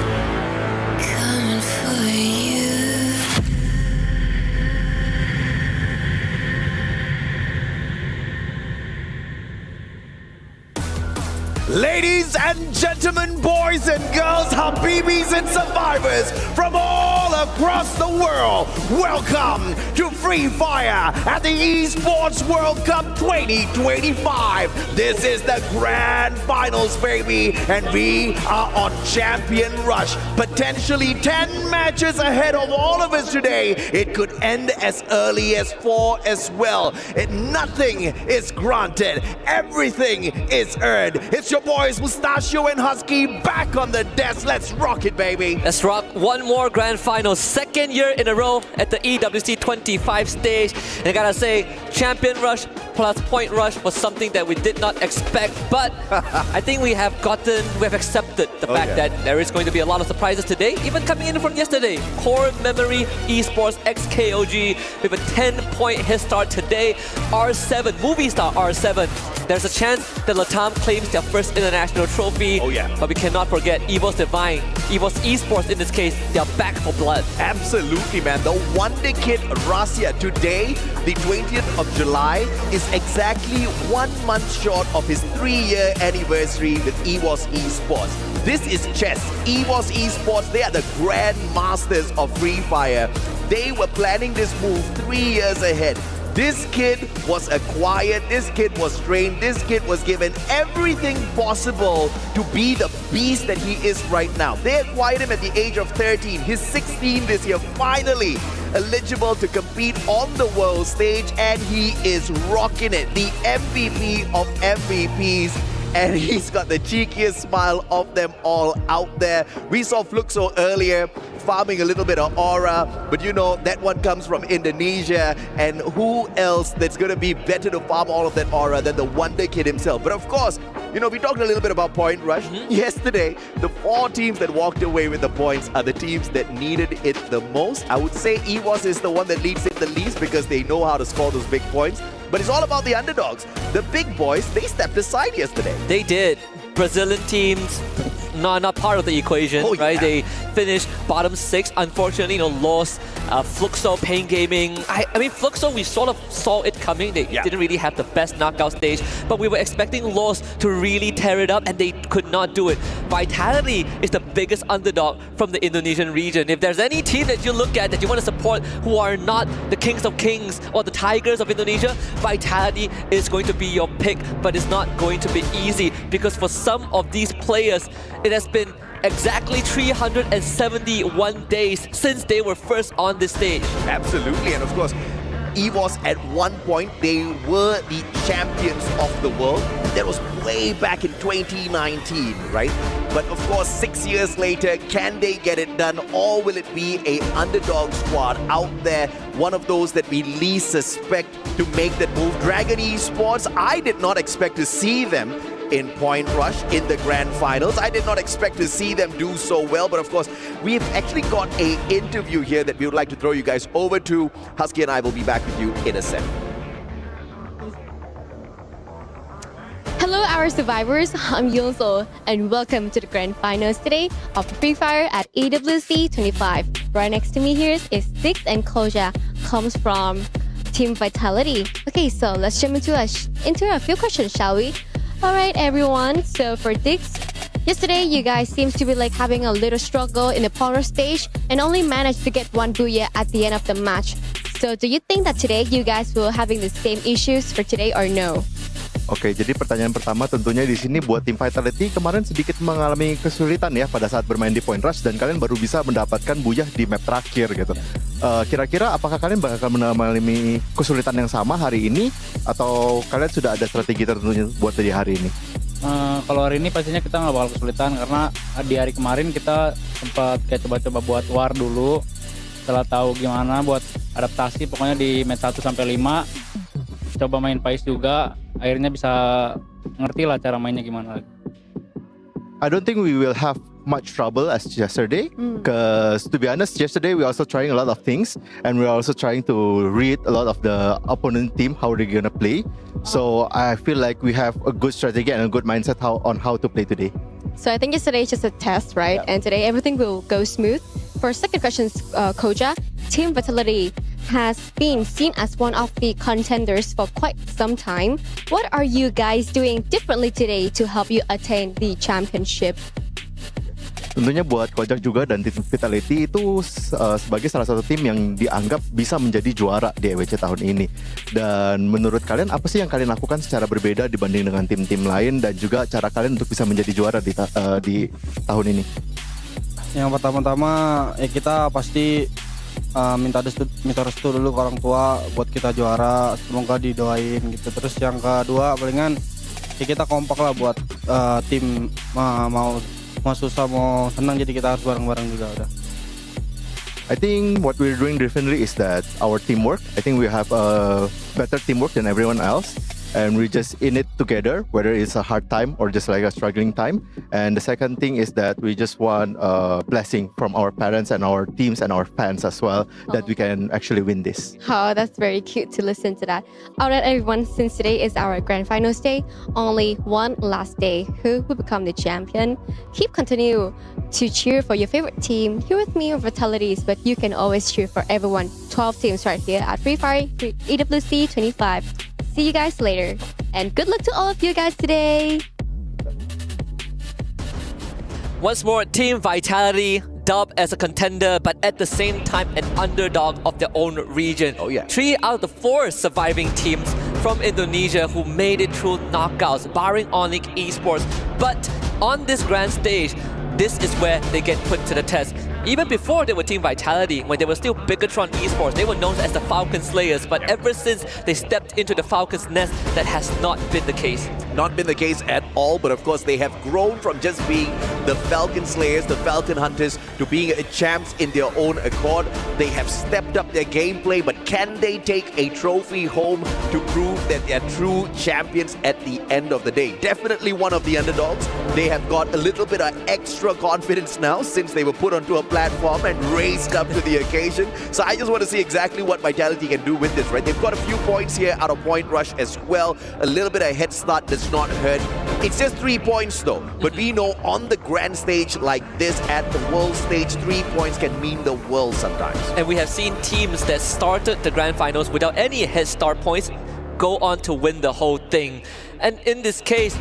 Ladies and gentlemen, boys and girls, Habibis and survivors from all across the world, welcome to Free Fire at the Esports World Cup 2025. This is the grand finals, baby, and we are on champion rush. Potentially 10 matches ahead of all of us today. It could end as early as 4 as well. Nothing is granted. Everything is earned. It's your boys Mustachio and Husky back on the desk. Let's rock it, baby. Let's rock one more grand final, second year in a row at the EWC 25 stage. And I gotta say, champion rush plus point rush was something that we did not expect, but I think we have accepted the fact that there is going to be a lot of surprises today, even coming in from yesterday. Core Memory Esports XKOG with a 10-point head start today. R7, movie star R7. There's a chance that Latam claims their first international trophy. Oh yeah. But we cannot forget EVOS Divine, EVOS Esports in this case, they are back for blood. Absolutely, man. The Wonder Kid Rasya today, the 20th of July, is exactly 1 month short of his 3-year anniversary with EVOS Esports. This is chess. EVOS Esports, they are the grand masters of Free Fire. They were planning this move 3 years ahead. This kid was acquired, this kid was trained, this kid was given everything possible to be the beast that he is right now. They acquired him at the age of 13. He's 16 this year, finally eligible to compete on the world stage, and he is rocking it. The MVP of MVPs. And he's got the cheekiest smile of them all out there. We saw Fluxo earlier farming a little bit of aura, but you know, that one comes from Indonesia, and who else that's going to be better to farm all of that aura than the Wonder Kid himself. But of course, you know, we talked a little bit about point rush. Yesterday, the 4 teams that walked away with the points are the teams that needed it the most. I would say EVOS is the one that leads it the least because they know how to score those big points. But it's all about the underdogs. The big boys, they stepped aside yesterday. They did. Brazilian teams, not part of the equation, right? They finished bottom 6. Unfortunately, lost Fluxo, Pain Gaming. I mean, Fluxo, we sort of saw it coming. They didn't really have the best knockout stage, but we were expecting Lost to really tear it up, and they could not do it. Vitality is the biggest underdog from the Indonesian region. If there's any team that you look at that you want to support who are not the Kings of Kings or the Tigers of Indonesia, Vitality is going to be your pick, but it's not going to be easy because for some of these players, it has been exactly 371 days since they were first on this stage. Absolutely, and of course, EWOS at one point, they were the champions of the world. That was way back in 2019, right? But of course, 6 years later, can they get it done, or will it be a underdog squad out there, one of those that we least suspect to make that move? Dragon Esports, I did not expect to see them in Point Rush in the grand finals. I did not expect to see them do so well, but of course, we've actually got an interview here that we would like to throw you guys over to. Husky and I will be back with you in a sec. Hello, our survivors. I'm Yuno, and welcome to the grand finals today of Free Fire at EWC 25. Right next to me here is Dix and Koja, comes from Team Vitality. Okay, so let's jump into a few questions, shall we? All right, everyone. So for Dix, yesterday you guys seems to be like having a little struggle in the power stage and only managed to get one booyah at the end of the match. So do you think that today you guys will having the same issues for today or no? Oke, jadi pertanyaan pertama tentunya di sini buat tim Vitality kemarin sedikit mengalami kesulitan ya pada saat bermain di Point Rush dan kalian baru bisa mendapatkan booyah di map terakhir gitu. Kira-kira apakah kalian bakal mengalami kesulitan yang sama hari ini atau kalian sudah ada strategi tertentu buat di hari ini? Kalau hari ini pastinya kita nggak bakal kesulitan karena di hari kemarin kita sempat kayak coba-coba buat war dulu. Setelah tahu gimana buat adaptasi, pokoknya di match 1 sampai 5 coba main Pais juga, akhirnya bisa ngerti lah cara mainnya gimana. I don't think we will have much trouble as yesterday because to be honest, yesterday we also trying a lot of things and we're also trying to read a lot of the opponent team, how they're gonna play. So I feel like we have a good strategy and a good mindset on how to play today. So I think yesterday is just a test, right? Yeah. And today everything will go smooth. For second question, Koja, Team Vitality has been seen as one of the contenders for quite some time. What are you guys doing differently today to help you attain the championship? Tentunya buat Kojak juga dan tim Vitality itu sebagai salah satu tim yang dianggap bisa menjadi juara di EWC tahun ini. Dan menurut kalian apa sih yang kalian lakukan secara berbeda dibanding dengan tim-tim lain dan juga cara kalian untuk bisa menjadi juara di tahun ini? Yang pertama-tama ya kita pasti minta restu dulu ke orang tua buat kita juara, semoga didoain gitu. Terus yang kedua palingan ya kita kompak lah buat tim mau susah mau senang, jadi kita harus bareng-bareng juga udah. I think what we're doing differently is that our teamwork. I think we have a better teamwork than everyone else. And we're just in it together, whether it's a hard time or just like a struggling time. And the second thing is that we just want a blessing from our parents and our teams and our fans as well, that we can actually win this. Oh, that's very cute to listen to that. All right, everyone, since today is our grand finals day, only one last day. Who will become the champion? Keep continue to cheer for your favorite team. Here with me are Vitalities, but you can always cheer for everyone. 12 teams right here at Free Fire EWC 25. See you guys later, and good luck to all of you guys today. Once more, Team Vitality dubbed as a contender, but at the same time an underdog of their own region. Oh yeah. 3 out of the 4 surviving teams from Indonesia who made it through knockouts, barring Onyx Esports. But on this grand stage, this is where they get put to the test. Even before they were Team Vitality, when they were still Bigatron Esports, they were known as the Falcon Slayers. But ever since they stepped into the Falcon's nest, that has not been the case. Not been the case at all, but of course they have grown from just being the Falcon Slayers, the Falcon Hunters, to being champs in their own accord. They have stepped up their gameplay, but can they take a trophy home to prove that they're true champions at the end of the day? Definitely one of the underdogs. They have got a little bit of extra confidence now since they were put onto a platform and raised up to the occasion. So I just want to see exactly what Vitality can do with this, right? They've got a few points here out of Point Rush as well. A little bit of head start does not hurt. It's just 3 points though. But we know on the grand stage like this, at the world stage, 3 points can mean the world sometimes. And we have seen teams that started the grand finals without any head start points go on to win the whole thing. And in this case,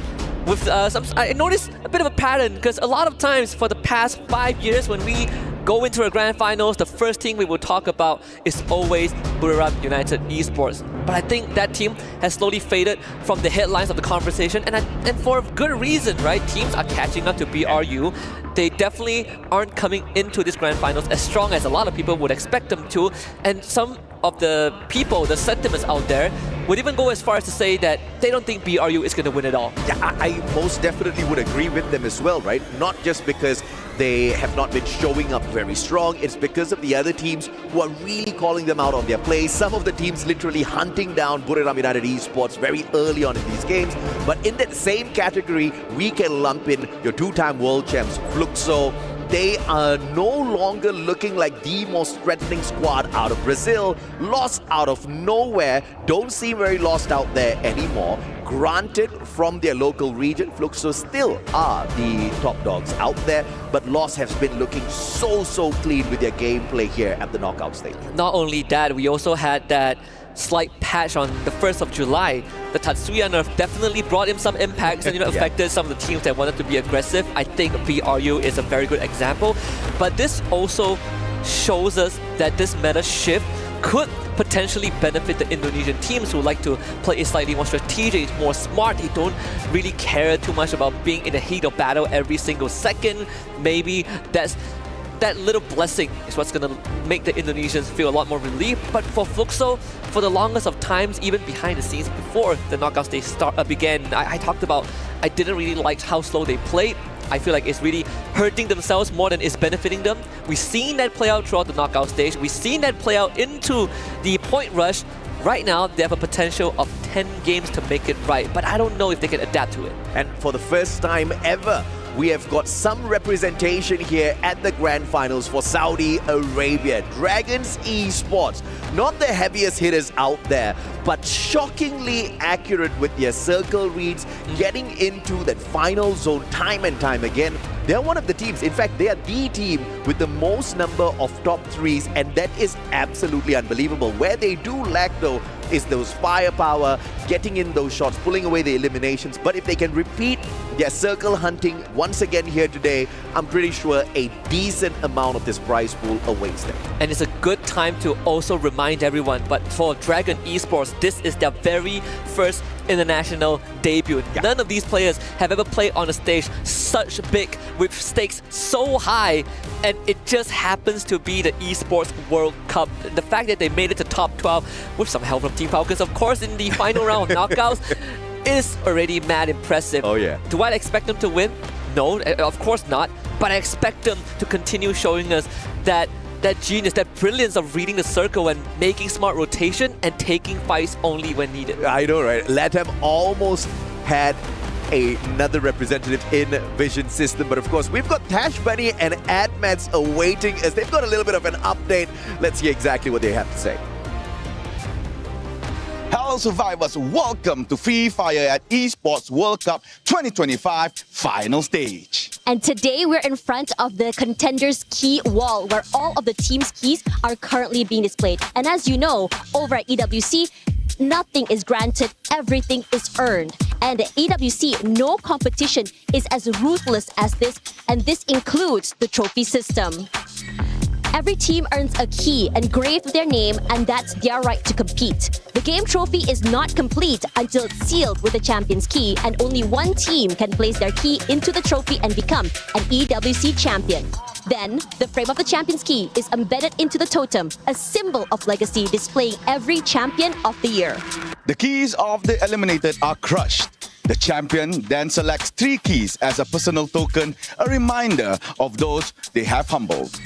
with I noticed a bit of a pattern, because a lot of times for the past 5 years when we go into the grand finals, the first thing we will talk about is always Boulevard United Esports. But I think that team has slowly faded from the headlines of the conversation, and for good reason, right? Teams are catching up to BRU. They definitely aren't coming into this grand finals as strong as a lot of people would expect them to, and some of the people, the sentiments out there, would even go as far as to say that they don't think BRU is going to win it all. Yeah, I most definitely would agree with them as well, right? Not just because they have not been showing up very strong, it's because of the other teams who are really calling them out on their play. Some of the teams literally hunting down Boulevard United Esports very early on in these games. But in that same category, we can lump in your two-time world champs, Fluxo. They are no longer looking like the most threatening squad out of Brazil. Lost out of nowhere. Don't seem very lost out there anymore. Granted, from their local region, Fluxo still are the top dogs out there, but Lost has been looking so clean with their gameplay here at the knockout stage. Not only that, we also had that slight patch on the 1st of July. The Tatsuya nerf definitely brought in some impacts and affected some of the teams that wanted to be aggressive. I think BRU is a very good example. But this also shows us that this meta shift could potentially benefit the Indonesian teams who like to play it slightly more strategic, more smart. They don't really care too much about being in the heat of battle every single second. Maybe that little blessing is what's going to make the Indonesians feel a lot more relieved. But for Fluxo, for the longest of times, even behind the scenes before the knockout stage began, I talked about I didn't really like how slow they played. I feel like it's really hurting themselves more than it's benefiting them. We've seen that play out throughout the knockout stage. We've seen that play out into the point rush. Right now, they have a potential of 10 games to make it right, but I don't know if they can adapt to it. And for the first time ever, we have got some representation here at the grand finals for Saudi Arabia. Dragons Esports, not the heaviest hitters out there, but shockingly accurate with their circle reads, getting into that final zone time and time again. They're one of the teams, in fact, they are the team with the most number of top threes, and that is absolutely unbelievable. Where they do lack, though, is those firepower, getting in those shots, pulling away the eliminations. But if they can repeat their circle hunting once again here today, I'm pretty sure a decent amount of this prize pool awaits them. And it's a good time to also remind everyone, but for Dragon Esports, this is their very first international debut. None of these players have ever played on a stage such big, with stakes so high, and it just happens to be the Esports World Cup. The fact that they made it to top 12 with some help from Team Falcons, of course, in the final round of knockouts, is already mad impressive. Oh yeah. Do I expect them to win? No, of course not. But I expect them to continue showing us that genius, that brilliance of reading the circle and making smart rotation and taking fights only when needed. I know, right? Latam almost had another representative in Vision System, but of course we've got Tash Bunny and Admats awaiting us. They've got a little bit of an update. Let's see exactly what they have to say. Hello survivors, welcome to Free Fire at Esports World Cup 2025 final stage. And today we're in front of the contenders key wall where all of the team's keys are currently being displayed. And as you know, over at EWC, nothing is granted, everything is earned. And at EWC, no competition is as ruthless as this, and this includes the trophy system. Every team earns a key engraved with their name, and that's their right to compete. The game trophy is not complete until it's sealed with the champion's key, and only one team can place their key into the trophy and become an EWC champion. Then, the frame of the champion's key is embedded into the totem, a symbol of legacy displaying every champion of the year. The keys of the eliminated are crushed. The champion then selects 3 keys as a personal token, a reminder of those they have humbled.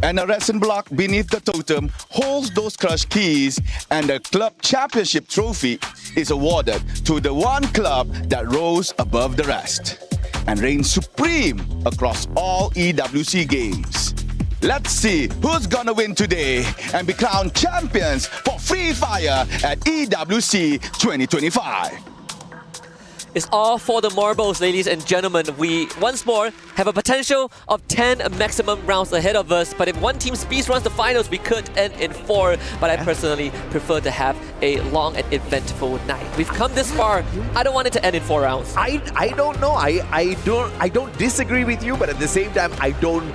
And a resin block beneath the totem holds those crushed keys, and the club championship trophy is awarded to the one club that rose above the rest and reigns supreme across all EWC games. Let's see who's gonna win today and be crowned champions for Free Fire at EWC 2025. It's all for the marbles, ladies and gentlemen. We, once more, have a potential of 10 maximum rounds ahead of us. But if one team speedruns the finals, we could end in 4. But I personally prefer to have a long and eventful night. We've come this far. I don't want it to end in 4 rounds. I don't know. I don't disagree with you, but at the same time, I don't,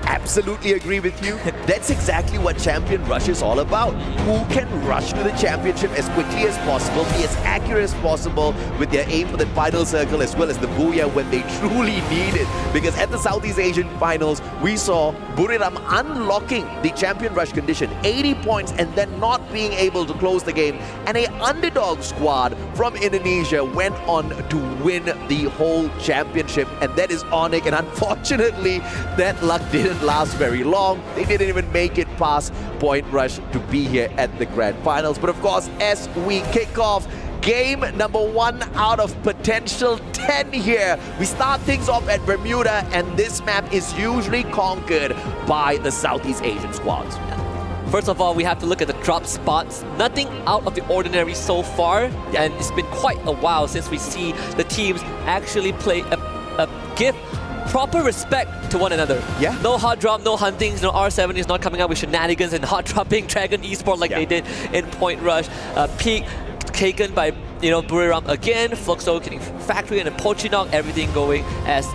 Absolutely agree with you. That's exactly what Champion Rush is all about. Who can rush to the championship as quickly as possible, be as accurate as possible with their aim for the final circle as well as the Booyah when they truly need it. Because at the Southeast Asian Finals, we saw Buriram unlocking the Champion Rush condition, 80 points, and then not being able to close the game. And a underdog squad from Indonesia went on to win the whole championship, and that is Onyx. And unfortunately, that luck didn't last very long. They didn't even make it past Point Rush to be here at the Grand Finals. But of course, as we kick off game number 1 out of potential 10 here, we start things off at Bermuda, and this map is usually conquered by the Southeast Asian squads. First of all, we have to look at the drop spots. Nothing out of the ordinary so far, and it's been quite a while since we see the teams actually play give proper respect to one another. Yeah. No hot drop, no huntings, no R7 is not coming out with shenanigans and hot dropping Dragon Esport like they did in Point Rush. Peak taken by Buriram again. Fluxo getting Factory and a Pochinok, everything going as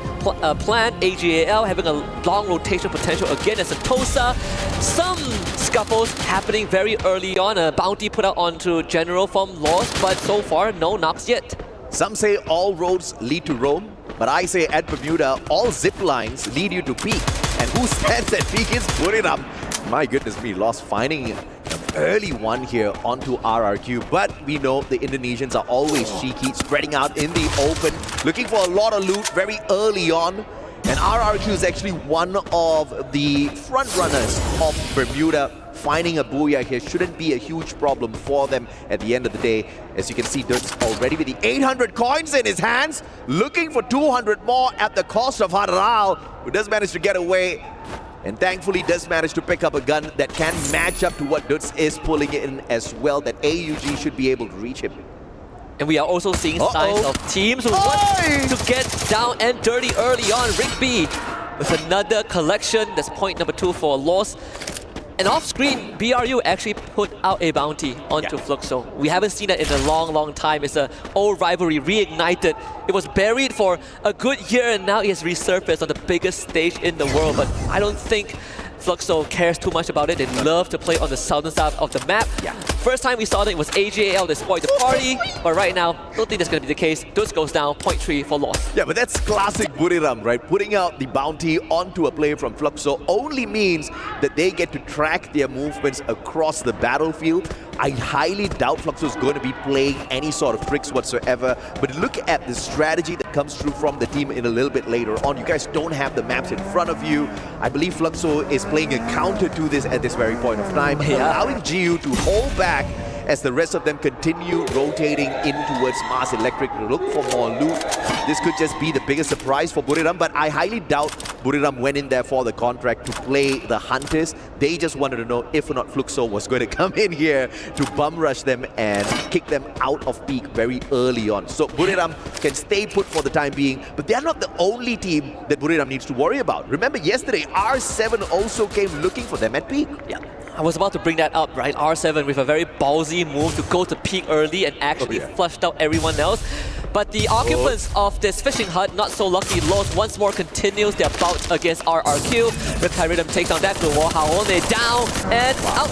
planned. AGAL having a long rotation potential again as Sentosa. Some scuffles happening very early on. A bounty put out onto General from Lost, but so far no knocks yet. Some say all roads lead to Rome, but I say at Bermuda, all zip lines lead you to Peak. And who stands at Peak is Buriram. My goodness me, Lost finding an early one here onto RRQ. But we know the Indonesians are always cheeky, spreading out in the open, looking for a lot of loot very early on. And RRQ is actually one of the front runners of Bermuda. Finding a Booyah here shouldn't be a huge problem for them at the end of the day. As you can see, Dirt's already with the 800 coins in his hands, looking for 200 more at the cost of Haral, who does manage to get away. And thankfully does manage to pick up a gun that can match up to what Duts is pulling in as well, that AUG should be able to reach him. And we are also seeing signs of teams who want to get down and dirty early on. Rigby with another collection. That's point number 2 for a loss. And off-screen, BRU actually put out a bounty onto Fluxo. We haven't seen that in a long, long time. It's an old rivalry reignited. It was buried for a good year, and now it has resurfaced on the biggest stage in the world. But I don't think Fluxo cares too much about it. They love to play on the southern side of the map. First time we saw that it was AGAL that spoiled the party, but right now, don't think that's going to be the case. Dutch goes down, point 3 for loss. Yeah, but that's classic Buriram, right? Putting out the bounty onto a player from Fluxo only means that they get to track their movements across the battlefield. I highly doubt Fluxo is going to be playing any sort of tricks whatsoever, but look at the strategy that comes through from the team in a little bit later on. You guys don't have the maps in front of you. I believe Fluxo is playing a counter to this at this very point of time, allowing GU to hold back as the rest of them continue rotating in towards Mars Electric to look for more loot. This could just be the biggest surprise for Buriram, but I highly doubt Buriram went in there for the contract to play the Hunters. They just wanted to know if or not Fluxo was going to come in here to bum rush them and kick them out of Peak very early on. So Buriram can stay put for the time being, but they are not the only team that Buriram needs to worry about. Remember yesterday, R7 also came looking for them at Peak. Yeah. I was about to bring that up, right? R7 with a very ballsy move to go to Peak early and actually flushed out everyone else. But the occupants of this fishing hut, not so lucky, Lost once more continues their bout against RRQ. With Kyridum takes down that blue wall, Haone down and out.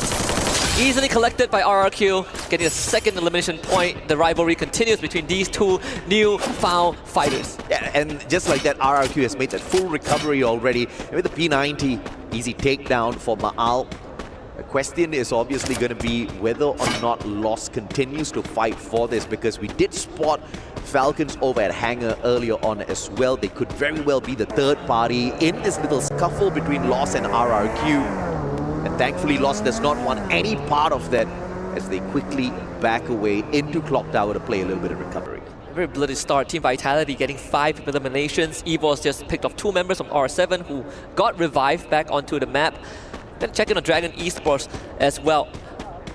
Easily collected by RRQ, getting a second elimination point. The rivalry continues between these two new-found fighters. Yeah, and just like that, RRQ has made that full recovery already. And with the P90, easy takedown for Ma'al. The question is obviously going to be whether or not Lost continues to fight for this, because we did spot Falcons over at Hangar earlier on as well. They could very well be the third party in this little scuffle between Lost and RRQ. And thankfully Lost does not want any part of that as they quickly back away into Clock Tower to play a little bit of recovery. Very bloody start. Team Vitality getting 5 eliminations. EVOS just picked off 2 members from R7 who got revived back onto the map. Then checking on Dragon Esports as well.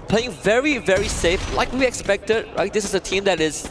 Playing very, very safe, like we expected, right? This is a team that is,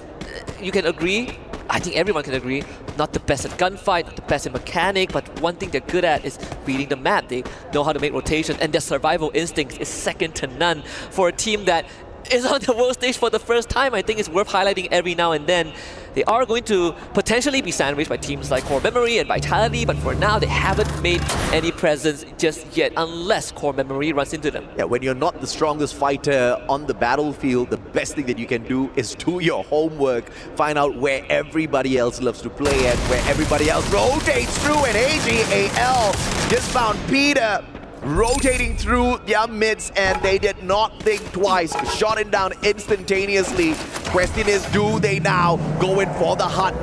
you can agree, I think everyone can agree, not the best at gunfight, not the best in mechanic, but one thing they're good at is reading the map. They know how to make rotation, and their survival instinct is second to none. For a team that is on the world stage for the first time, I think it's worth highlighting every now and then. they are going to potentially be sandwiched by teams like Core Memory and Vitality, but for now they haven't made any presence just yet unless Core Memory runs into them. Yeah, when you're not the strongest fighter on the battlefield, the best thing that you can do is do your homework, find out where everybody else loves to play and where everybody else rotates through, and AGAL just found Peter rotating through their mids, and they did not think twice. Shot it down instantaneously. Question is, do they now go in for the hunt?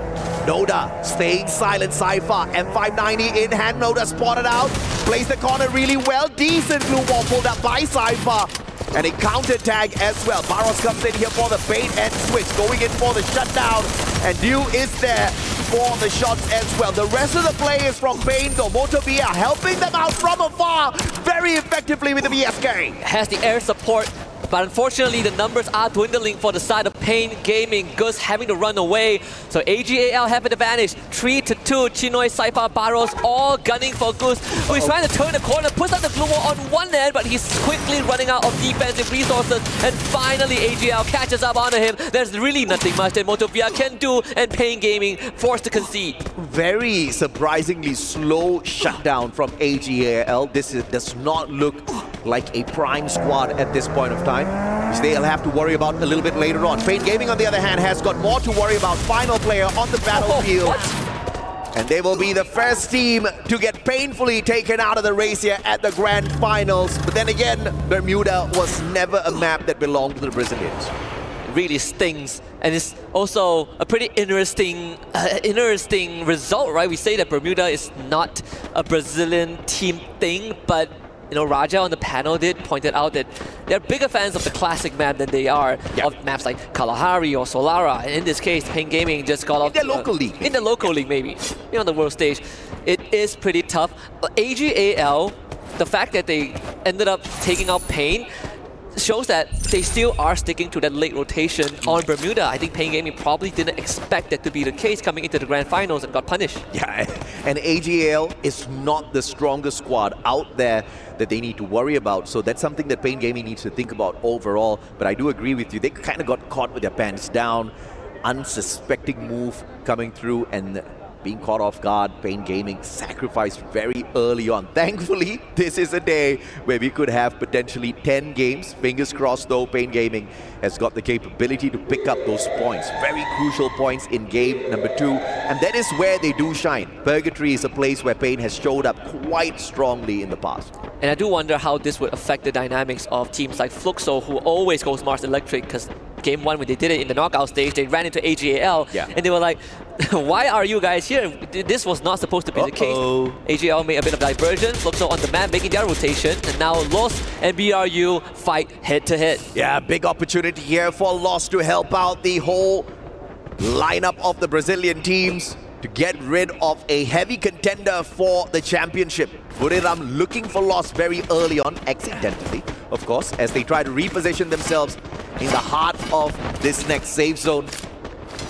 Noda staying silent. Cypher, M590 in hand. Noda spotted out. Plays the corner really well. Decent blue wall pulled up by Cypher. And a counter tag as well. Barros comes in here for the bait and switch. Going in for the shutdown. And Dew is there for the shots as well. The rest of the players from Pain, though, Motovia helping them out from afar very effectively with the BSK. Has the air support, but unfortunately the numbers are dwindling for the side of Pain Gaming. Gus having to run away. So AGAL have an advantage. 3-2. Chinoy, Cypher, Barros all gunning for Gus, who is trying to turn the corner, puts out the blue wall on one end, but he's quickly running out of defensive resources. And finally AGAL catches up onto him. There's really nothing much that Motovia can do, and Pain Gaming forced to concede. Very surprisingly slow shutdown from AGAL. This does not look like a prime squad at this point of time, which they'll have to worry about a little bit later on. Pain Gaming, on the other hand, has got more to worry about. Final player on the battlefield. And they will be the first team to get painfully taken out of the race here at the Grand Finals. But then again, Bermuda was never a map that belonged to the Brazilians. It really stings. And it's also a pretty interesting result, right? We say that Bermuda is not a Brazilian team thing, but you know, Raja on the panel did pointed out that they're bigger fans of the classic map than they are of maps like Kalahari or Solara. And in this case, Pain Gaming just got off in the local league. In the local league, maybe. On the world stage. It is pretty tough. AGAL, the fact that they ended up taking out Pain shows that they still are sticking to that late rotation on Bermuda. I think Pain Gaming probably didn't expect that to be the case coming into the Grand Finals and got punished. Yeah, and AGAL is not the strongest squad out there that they need to worry about. So that's something that Pain Gaming needs to think about overall. But I do agree with you. They kind of got caught with their pants down. Unsuspecting move coming through and being caught off guard. Pain Gaming sacrificed very early on. Thankfully, this is a day where we could have potentially 10 games. Fingers crossed though, Pain Gaming has got the capability to pick up those points. Very crucial points in game number 2. And that is where they do shine. Purgatory is a place where Pain has showed up quite strongly in the past. And I do wonder how this would affect the dynamics of teams like Fluxo, who always goes Mars Electric, because game 1, when they did it in the knockout stage, they ran into AGAL, and they were like, why are you guys here? This was not supposed to be the case. AGAL made a bit of diversion, Fluxo on the map, making their rotation, and now Lost and BRU fight head-to-head. Yeah, big opportunity here for Lost to help out the whole lineup of the Brazilian teams to get rid of a heavy contender for the championship. Buriram looking for Lost very early on, accidentally, of course, as they try to reposition themselves in the heart of this next safe zone.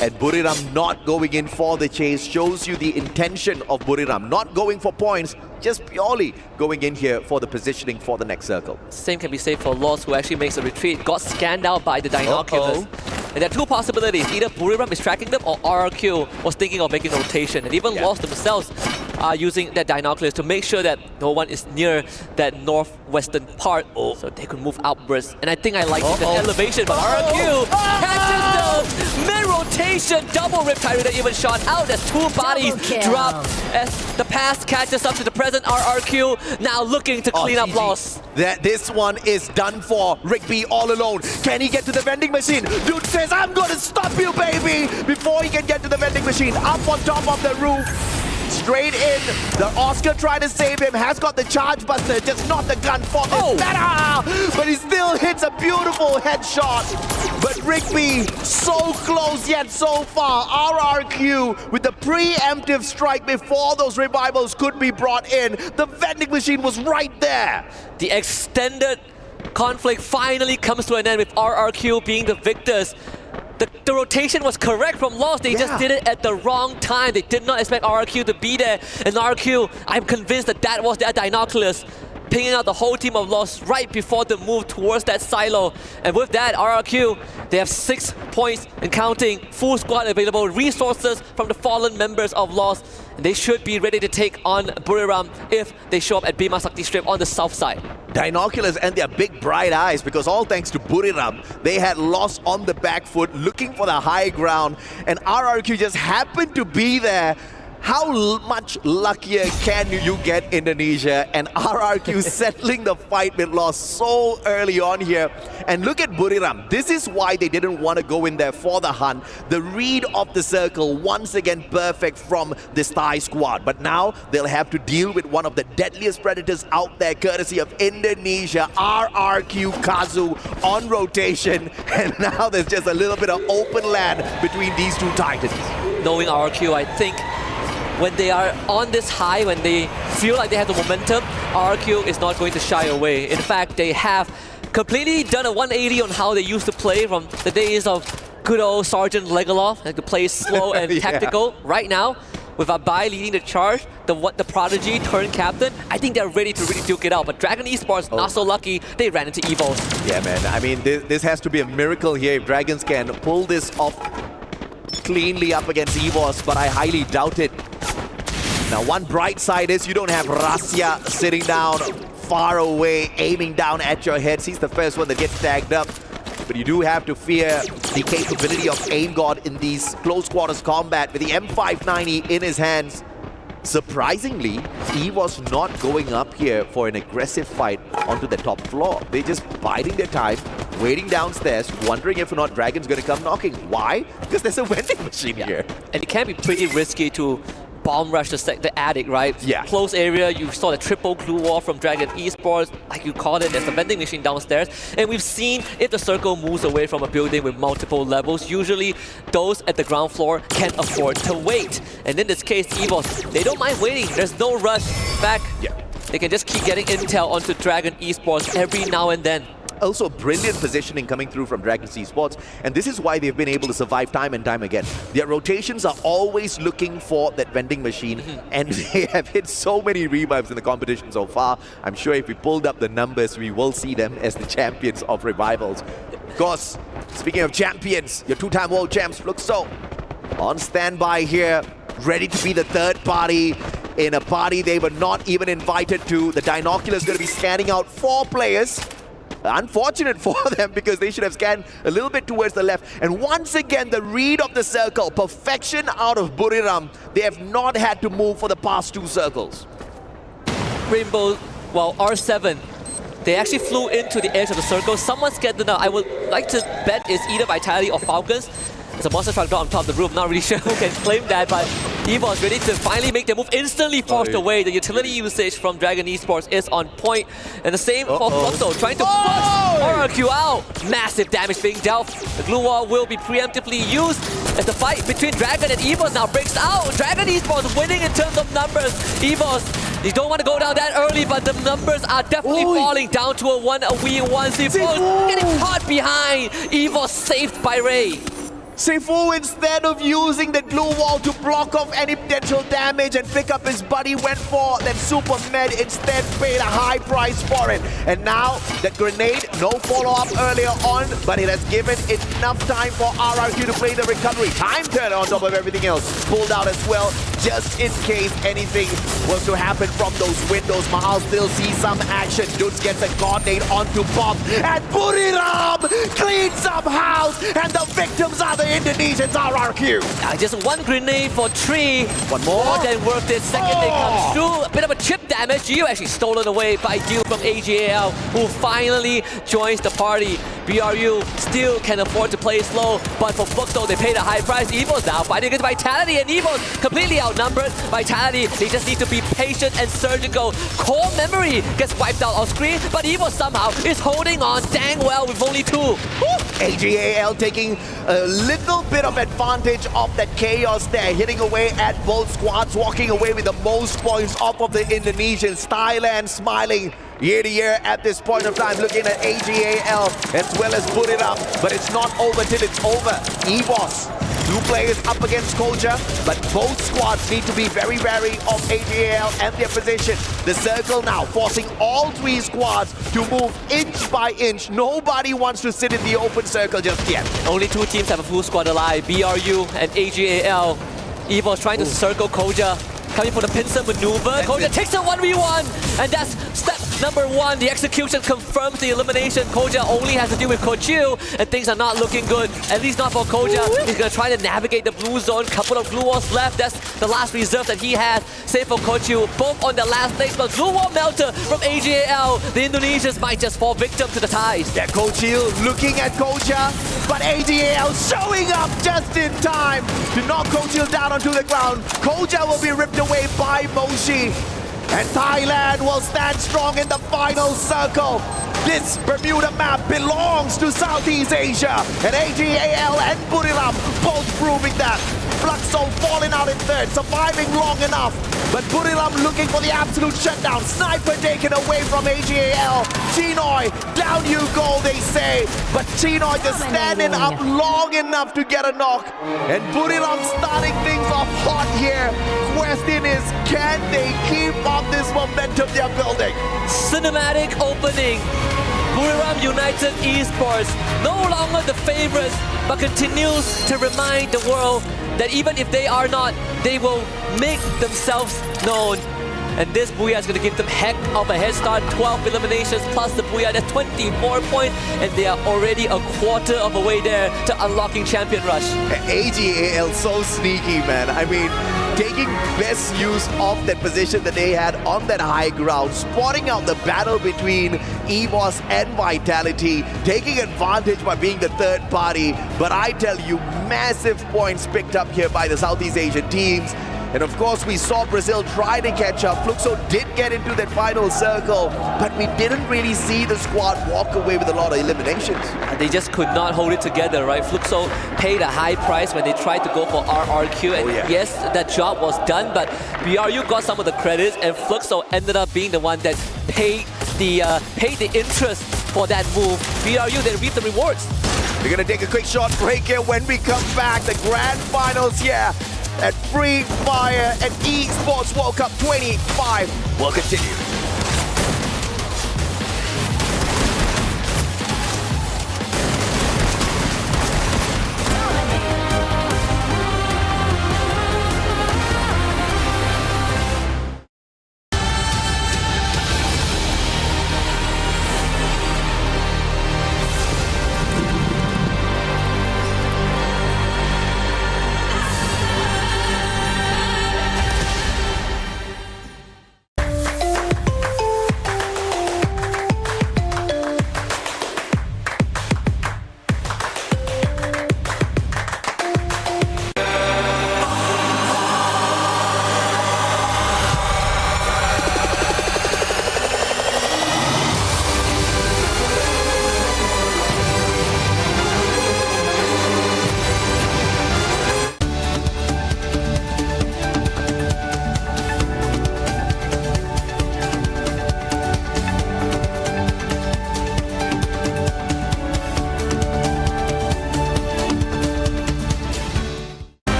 And Buriram not going in for the chase shows you the intention of Buriram, not going for points, just purely going in here for the positioning for the next circle. Same can be said for Lost, who actually makes a retreat, got scanned out by the Dinoculus. And there are two possibilities. Either Buriram is tracking them, or RRQ was thinking of making a rotation. And even Lost themselves are using that Dinoculus to make sure that no one is near that northwestern part, so they could move outwards. And I think I like the elevation, but RRQ catches them mid-rotation. Double Riptide that even shot out as two bodies drop as the past catches up to the present. RRQ now looking to clean up loss. This one is done for. Rigby all alone. Can he get to the vending machine? Dude says, I'm going to stop you, baby! Before he can get to the vending machine. Up on top of the roof. Straight in. The Oscar trying to save him. Has got the charge buster. Just not the gun for this better. But he still hits a beautiful headshot. But Rigby so close yet so far. RRQ with the preemptive strike before those revivals could be brought in. The vending machine was right there. The extended conflict finally comes to an end with RRQ being the victors. The rotation was correct from Lost. They just did it at the wrong time. They did not expect RRQ to be there. And RRQ, I'm convinced that that was their Dinoculus. pinging out the whole team of Lost right before the move towards that silo. And with that, RRQ, they have 6 points and counting, full squad available, resources from the fallen members of Lost. And they should be ready to take on Buriram if they show up at Bima Sakti Strip on the south side. Dinoculars and their big bright eyes, because all thanks to Buriram, they had Lost on the back foot looking for the high ground, and RRQ just happened to be there. How much luckier can you get, Indonesia? And RRQ settling the fight with Lost so early on here. And look at Buriram. This is why they didn't want to go in there for the hunt. The read of the circle, once again perfect from this Thai squad. But now they'll have to deal with one of the deadliest predators out there, courtesy of Indonesia. RRQ Kazu on rotation. And now there's just a little bit of open land between these two titans. Knowing RRQ, I think when they are on this high, when they feel like they have the momentum, RRQ is not going to shy away. In fact, they have completely done a 180 on how they used to play from the days of good old Sergeant Legolas, that could play slow and tactical. Right now, with Abai leading the charge, the prodigy turned captain, I think they're ready to really duke it out. But Dragon Esports, not so lucky, they ran into Evos. Yeah, man. I mean, this has to be a miracle here if Dragons can pull this off cleanly up against EVOS, but I highly doubt it. Now, one bright side is you don't have Rasya sitting down far away, aiming down at your head. He's the first one that gets tagged up. But you do have to fear the capability of Aim God in these close quarters combat with the M590 in his hands. Surprisingly, he was not going up here for an aggressive fight onto the top floor. They're just biding their time, waiting downstairs, wondering if or not Dragon's going to come knocking. Why? Because there's a vending machine here. And it can be pretty risky to bomb rush the attic, right? Yeah. Close area, you saw the triple glue wall from Dragon Esports, like you called it, there's a vending machine downstairs. And we've seen if the circle moves away from a building with multiple levels, usually those at the ground floor can afford to wait. And in this case, EVOS, they don't mind waiting. There's no rush. In fact, they can just keep getting intel onto Dragon Esports every now and then. Also, brilliant positioning coming through from Dragon Esports, and this is why they've been able to survive time and time again. Their rotations are always looking for that vending machine, and they have hit so many revives in the competition so far. I'm sure if we pulled up the numbers, we will see them as the champions of revivals. Of course, speaking of champions, your two-time world champs, Fluxo, on standby here, ready to be the third party in a party they were not even invited to. The Dinocular is going to be scanning out 4 players. Unfortunate for them because they should have scanned a little bit towards the left. And once again, the read of the circle, perfection out of Buriram. They have not had to move for the past 2 circles. Rainbow, well, R7, they actually flew into the edge of the circle. Someone scared them out. I would like to bet it's either Vitality or Falcons. There's a monster truck on top of the roof. Not really sure who can claim that, but EVOS ready to finally make their move, instantly forced away. The utility usage from Dragon Esports is on point. And the same for Fluxo, trying to push RRQ out. Massive damage being dealt. The glue wall will be preemptively used as the fight between Dragon and EVOS now breaks out. Dragon Esports winning in terms of numbers. EVOS, you don't want to go down that early, but the numbers are definitely falling down to a 1v1. C4 getting caught behind. EVOS saved by Ray. Seifu, instead of using the glue wall to block off any potential damage and pick up his buddy, went for that super med, instead paid a high price for it. And now, that grenade, no follow-up earlier on, but it has given enough time for RRQ to play the recovery. Time turner on top of everything else, pulled out as well, just in case anything was to happen from those windows. Mahal still sees some action. Dudes gets a grenade onto Bob, and Buriram cleans up house, and the victims are the Indonesians, RRQ. Just one grenade for 3. One more than worth it. Second they come through. A bit of a chip damage. You actually stolen away by Gil from AGAL, who finally joins the party. BRU still can afford to play slow, but for Fluxo, they paid a high price. EVO's now fighting against Vitality, and EVO's completely outnumbered. Vitality, they just need to be patient and surgical. Core memory gets wiped out off screen, but EVO somehow is holding on dang well with only 2. AGAL taking a little bit of advantage of that chaos there, hitting away at both squads, walking away with the most points off of the Indonesians. Thailand smiling year to year at this point of time, looking at AGAL as well as put it up. But it's not over till it's over. EBOS, 2 players up against Koja, but both squads need to be very wary of AGAL and their position. The circle now forcing all 3 squads to move inch by inch. Nobody wants to sit in the open circle just yet. Only 2 teams have a full squad alive, BRU and AGAL. EVO's trying to circle Koja, coming for the pincer maneuver. Koja takes a 1v1, and that's step number 1. The execution confirms the elimination. Koja only has to deal with Kochiu, and things are not looking good. At least not for Koja. He's going to try to navigate the blue zone. Couple of blue walls left. That's the last reserve that he has. Same for Kochiu. Both on the last legs, but blue wall melter from AGAL. The Indonesians might just fall victim to the ties. Yeah, Kochiu looking at Koja, but AGAL showing up just in time to knock Kochiu down onto the ground. Koja will be ripped away by Moshi. And Thailand will stand strong in the final circle. This Bermuda map belongs to Southeast Asia. And AGAL and Buriram both proving that. Fluxo falling out in third, surviving long enough. But Buriram looking for the absolute shutdown. Sniper taken away from AGAL. Chinoy, down you go, they say. But Chinoy just standing up long enough to get a knock. And Buriram starting things off hot here. Question is, can they keep up this momentum they're building? Cinematic opening. Buriram United Esports, no longer the favorites, but continues to remind the world that even if they are not, they will make themselves known. And this Booyah is going to give them heck of a head start. 12 eliminations plus the Booyah, that's 24 points, and they are already a quarter of a way there to unlocking Champion Rush. AGAL so sneaky, man. I mean, taking best use of that position that they had on that high ground, spotting out the battle between EVOS and Vitality, taking advantage by being the third party. But I tell you, massive points picked up here by the Southeast Asian teams. And of course, we saw Brazil try to catch up. Fluxo did get into that final circle, but we didn't really see the squad walk away with a lot of eliminations. They just could not hold it together, right? Fluxo paid a high price when they tried to go for RRQ, and yes, that job was done, but BRU got some of the credits, and Fluxo ended up being the one that paid the interest for that move. BRU, they reaped the rewards. We're gonna take a quick short break here. When we come back, the grand finals here at Free Fire and Esports World Cup 25 will continue.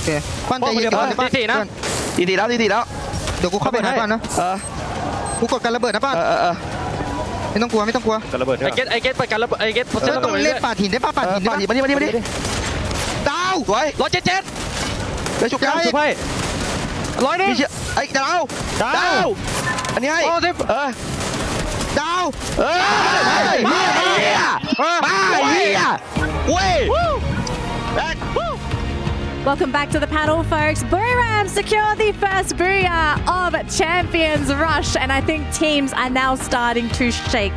เคปั้นใจเย็นก่อนตีนะตีแล้วเดี๋ยวกูเข้าไปหาปั้นนะกูกดการระเบิดนะปั้นไม่ต้องกลัวการระเบิดไอเกตเปิดการระเบิดไอเกตต้องเล่นป่าหินได้ป่ะป่าหินมาดิดาวสวย177ไปฉุกใจสุดไป100นี่ไอ้ดาวอันนี้ให้ดาวมาเฮียเว้ยWelcome back to the panel, folks. Buriram secure the first Booyah of Champions Rush, and I think teams are now starting to shake.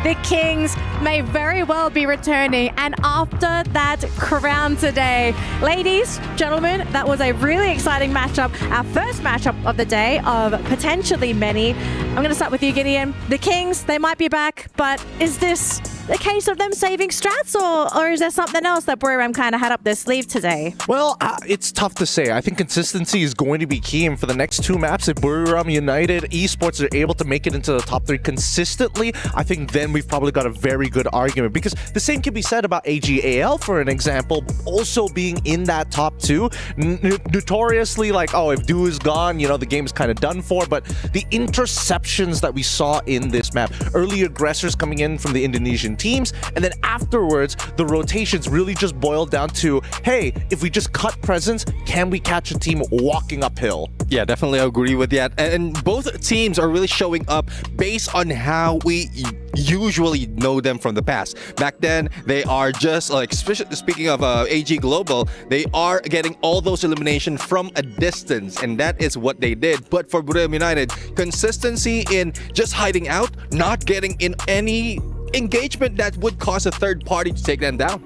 The Kings may very well be returning, and after that crown today, ladies, gentlemen, that was a really exciting matchup. Our first matchup of the day of potentially many. I'm going to start with you, Gideon. The Kings, they might be back, but is this a case of them saving strats, or is there something else that Buriram kind of had up their sleeve today? Well, it's tough to say. I think consistency is going to be key, and for the next two maps, if Buriram United Esports are able to make it into the top 3 consistently, I think then we've probably got a very good argument, because the same can be said about AGAL, for an example, also being in that top 2. Notoriously, like, oh, if Du is gone, you know, the game's kind of done for, but the interceptions that we saw in this map, early aggressors coming in from the Indonesian teams, and then afterwards, the rotations really just boiled down to, hey, if we just cut presence, can we catch a team walking uphill? Yeah, definitely agree with that. And both teams are really showing up based on how we usually know them from the past. Back then, they are just like, speaking of AG Global, they are getting all those eliminations from a distance, and that is what they did. But for Buriram United, consistency in just hiding out, not getting in any engagement that would cause a third party to take them down.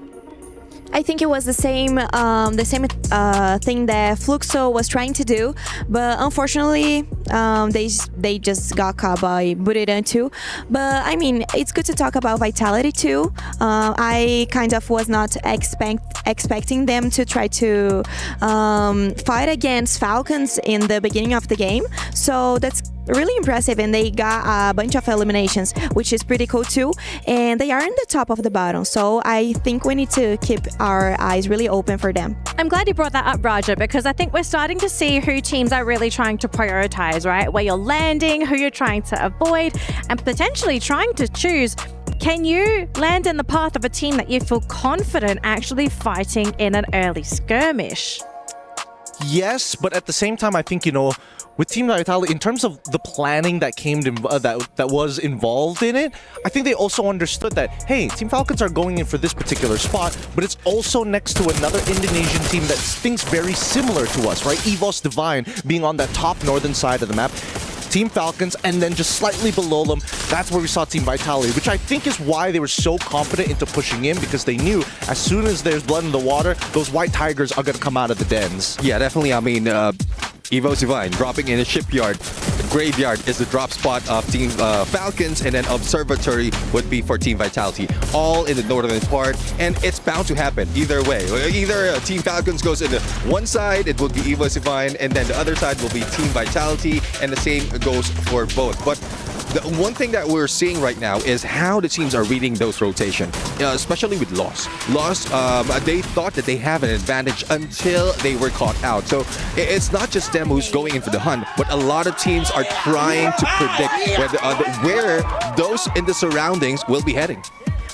I think it was the same thing that Fluxo was trying to do, but unfortunately, they just got caught by Buriram too. But I mean, it's good to talk about Vitality too. I kind of was not expecting them to try to fight against Falcons in the beginning of the game. So that's really impressive, and they got a bunch of eliminations, which is pretty cool too, and they are in the top of the bottom, so I think we need to keep our eyes really open for them. I'm glad you brought that up, Raja, because I think we're starting to see who teams are really trying to prioritize, right? Where you're landing, who you're trying to avoid, and potentially trying to choose, can you land in the path of a team that you feel confident actually fighting in an early skirmish? Yes, but at the same time, I think, you know, with Team Vitality, in terms of the planning that came to, that was involved in it, I think they also understood that, hey, Team Falcons are going in for this particular spot, but it's also next to another Indonesian team that thinks very similar to us, right? EVOS Divine being on that top northern side of the map. Team Falcons, and then just slightly below them, that's where we saw Team Vitality, which I think is why they were so confident into pushing in, because they knew as soon as there's blood in the water, those white tigers are going to come out of the dens. Yeah, definitely. I mean, EVOS Divine dropping in a shipyard. The graveyard is the drop spot of Team Falcons, and then Observatory would be for Team Vitality. All in the northern part, and it's bound to happen either way. Either Team Falcons goes into one side, it will be EVOS Divine, and then the other side will be Team Vitality, and the same goes for both. But the one thing that we're seeing right now is how the teams are reading those rotation, especially with Lost. They thought that they have an advantage until they were caught out. So it's not just them who's going in for the hunt, but a lot of teams are trying to predict where those in the surroundings will be heading.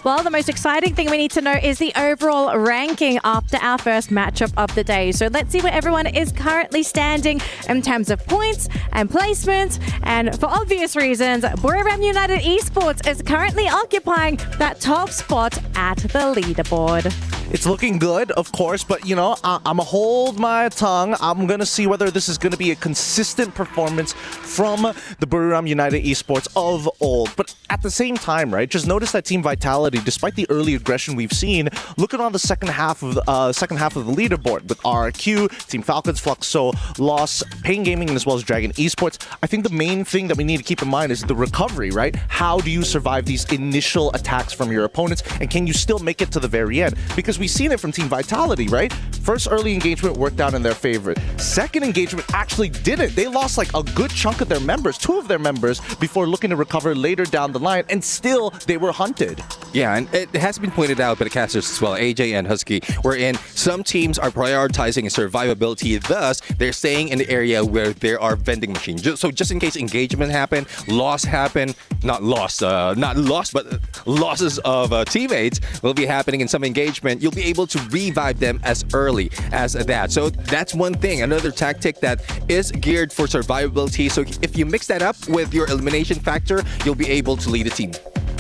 Well, the most exciting thing we need to know is the overall ranking after our first matchup of the day. So let's see where everyone is currently standing in terms of points and placement. And for obvious reasons, Buriram United Esports is currently occupying that top spot at the leaderboard. It's looking good, of course, but, you know, I'm going to hold my tongue. I'm going to see whether this is going to be a consistent performance from the Buriram United Esports of old. But at the same time, right, just notice that Team Vitality, despite the early aggression we've seen, looking on the second half of the leaderboard with RRQ, Team Falcons, Fluxo, Lost, Pain Gaming, and as well as Dragon Esports. I think the main thing that we need to keep in mind is the recovery, right? How do you survive these initial attacks from your opponents, and can you still make it to the very end? Because we've seen it from Team Vitality, right? First early engagement worked out in their favor. Second engagement actually didn't. They lost like a good chunk of their members, 2 of their members, before looking to recover later down the line, and still they were hunted. Yeah, and it has been pointed out by the casters as well, AJ and Husky, wherein some teams are prioritizing survivability, thus they're staying in the area where there are vending machines. So just in case engagement happen, loss happen, not lost, but losses of teammates will be happening in some engagement, you'll be able to revive them as early as that. So that's one thing, another tactic that is geared for survivability. So if you mix that up with your elimination factor, you'll be able to lead a team.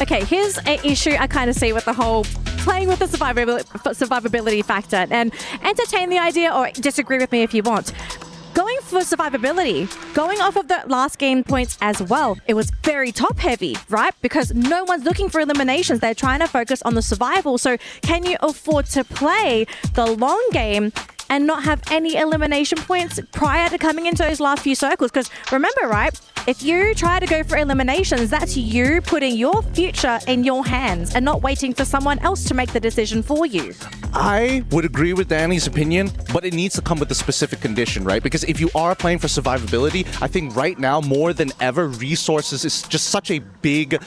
Okay, here's an issue I kind of see with the whole playing with the survivability factor, and entertain the idea or disagree with me if you want. Going for survivability, going off of the last game points as well, it was very top heavy, right? Because no one's looking for eliminations. They're trying to focus on the survival. So can you afford to play the long game and not have any elimination points prior to coming into those last few circles? Because remember, right, if you try to go for eliminations, that's you putting your future in your hands and not waiting for someone else to make the decision for you. I would agree with Danny's opinion, but it needs to come with a specific condition, right? Because if you are playing for survivability, I think right now more than ever, resources is just such a big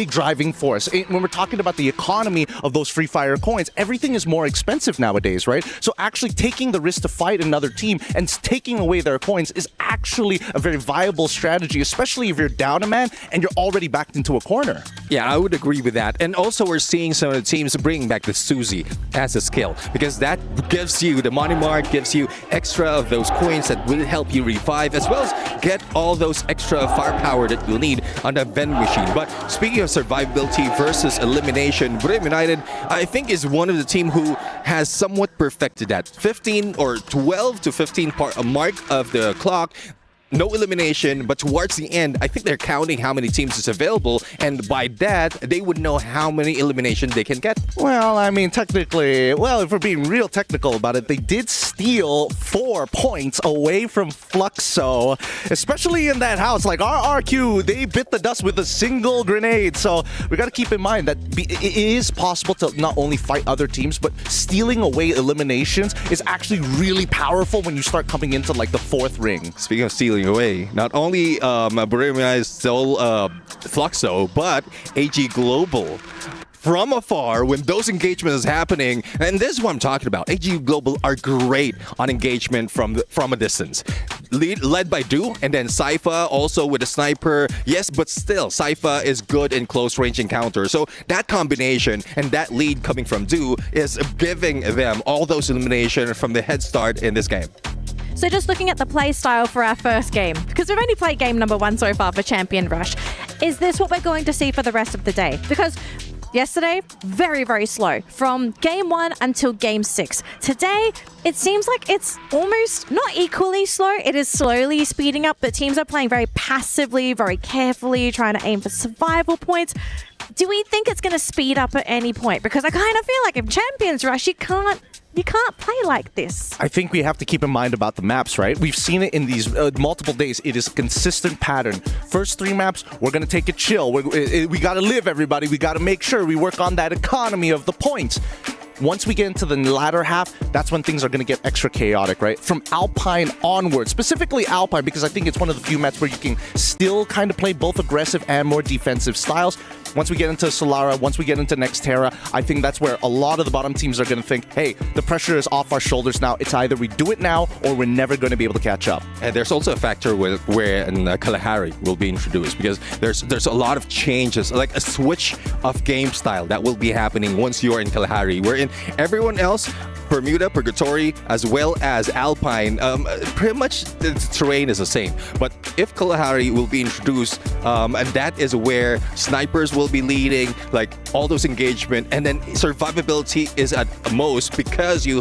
driving force. When we're talking about the economy of those free fire coins, everything is more expensive nowadays, right? So actually taking the risk to fight another team and taking away their coins is actually a very viable strategy, especially if you're down a man and you're already backed into a corner. Yeah, I would agree with that. And also we're seeing some of the teams bringing back the Suzy as a skill, because that gives you the money mark, gives you extra of those coins that will help you revive, as well as get all those extra firepower that you'll need on the vending machine. But speaking of survivability versus elimination, Boulevard United, I think, is one of the team who has somewhat perfected that. 15 or 12 to 15 mark of the clock. No elimination, but towards the end, I think they're counting how many teams is available, and by that, they would know how many eliminations they can get. Well, I mean, technically, if we're being real technical about it, they did steal 4 points away from Fluxo, especially in that house. Like, our RQ, they bit the dust with a single grenade, so we got to keep in mind that it is possible to not only fight other teams, but stealing away eliminations is actually really powerful when you start coming into, like, the 4th ring. Speaking of stealing away, not only Boulevard stole Fluxo, but AG Global. From afar, when those engagements is happening, and this is what I'm talking about. AG Global are great on engagement from a distance. Led by Du, and then Sypha also with a sniper. Yes, but still, Sypha is good in close range encounters. So that combination and that lead coming from Du is giving them all those eliminations from the head start in this game. So just looking at the play style for our first game, because we've only played game number 1 so far for Champion Rush, is this what we're going to see for the rest of the day? Because yesterday, very, very slow. From game 1 until game 6. Today, it seems like it's almost not equally slow. It is slowly speeding up, but teams are playing very passively, very carefully, trying to aim for survival points. Do we think it's going to speed up at any point? Because I kind of feel like if Champions Rush, you can't play like this. I think we have to keep in mind about the maps, right? We've seen it in these multiple days. It is a consistent pattern. First 3 maps, we're going to take it chill. We got to live, everybody. We got to make sure we work on that economy of the points. Once we get into the latter half, that's when things are going to get extra chaotic, right? From Alpine onward, specifically Alpine, because I think it's one of the few maps where you can still kind of play both aggressive and more defensive styles. Once we get into Solara, once we get into Nextera, I think that's where a lot of the bottom teams are going to think, hey, the pressure is off our shoulders now. It's either we do it now or we're never going to be able to catch up. And there's also a factor where Kalahari will be introduced, because there's a lot of changes, like a switch of game style that will be happening once you're in Kalahari, wherein everyone else, Bermuda, Purgatory, as well as Alpine, pretty much the terrain is the same. But if Kalahari will be introduced, and that is where snipers will be leading, like all those engagement, and then survivability is at most, because you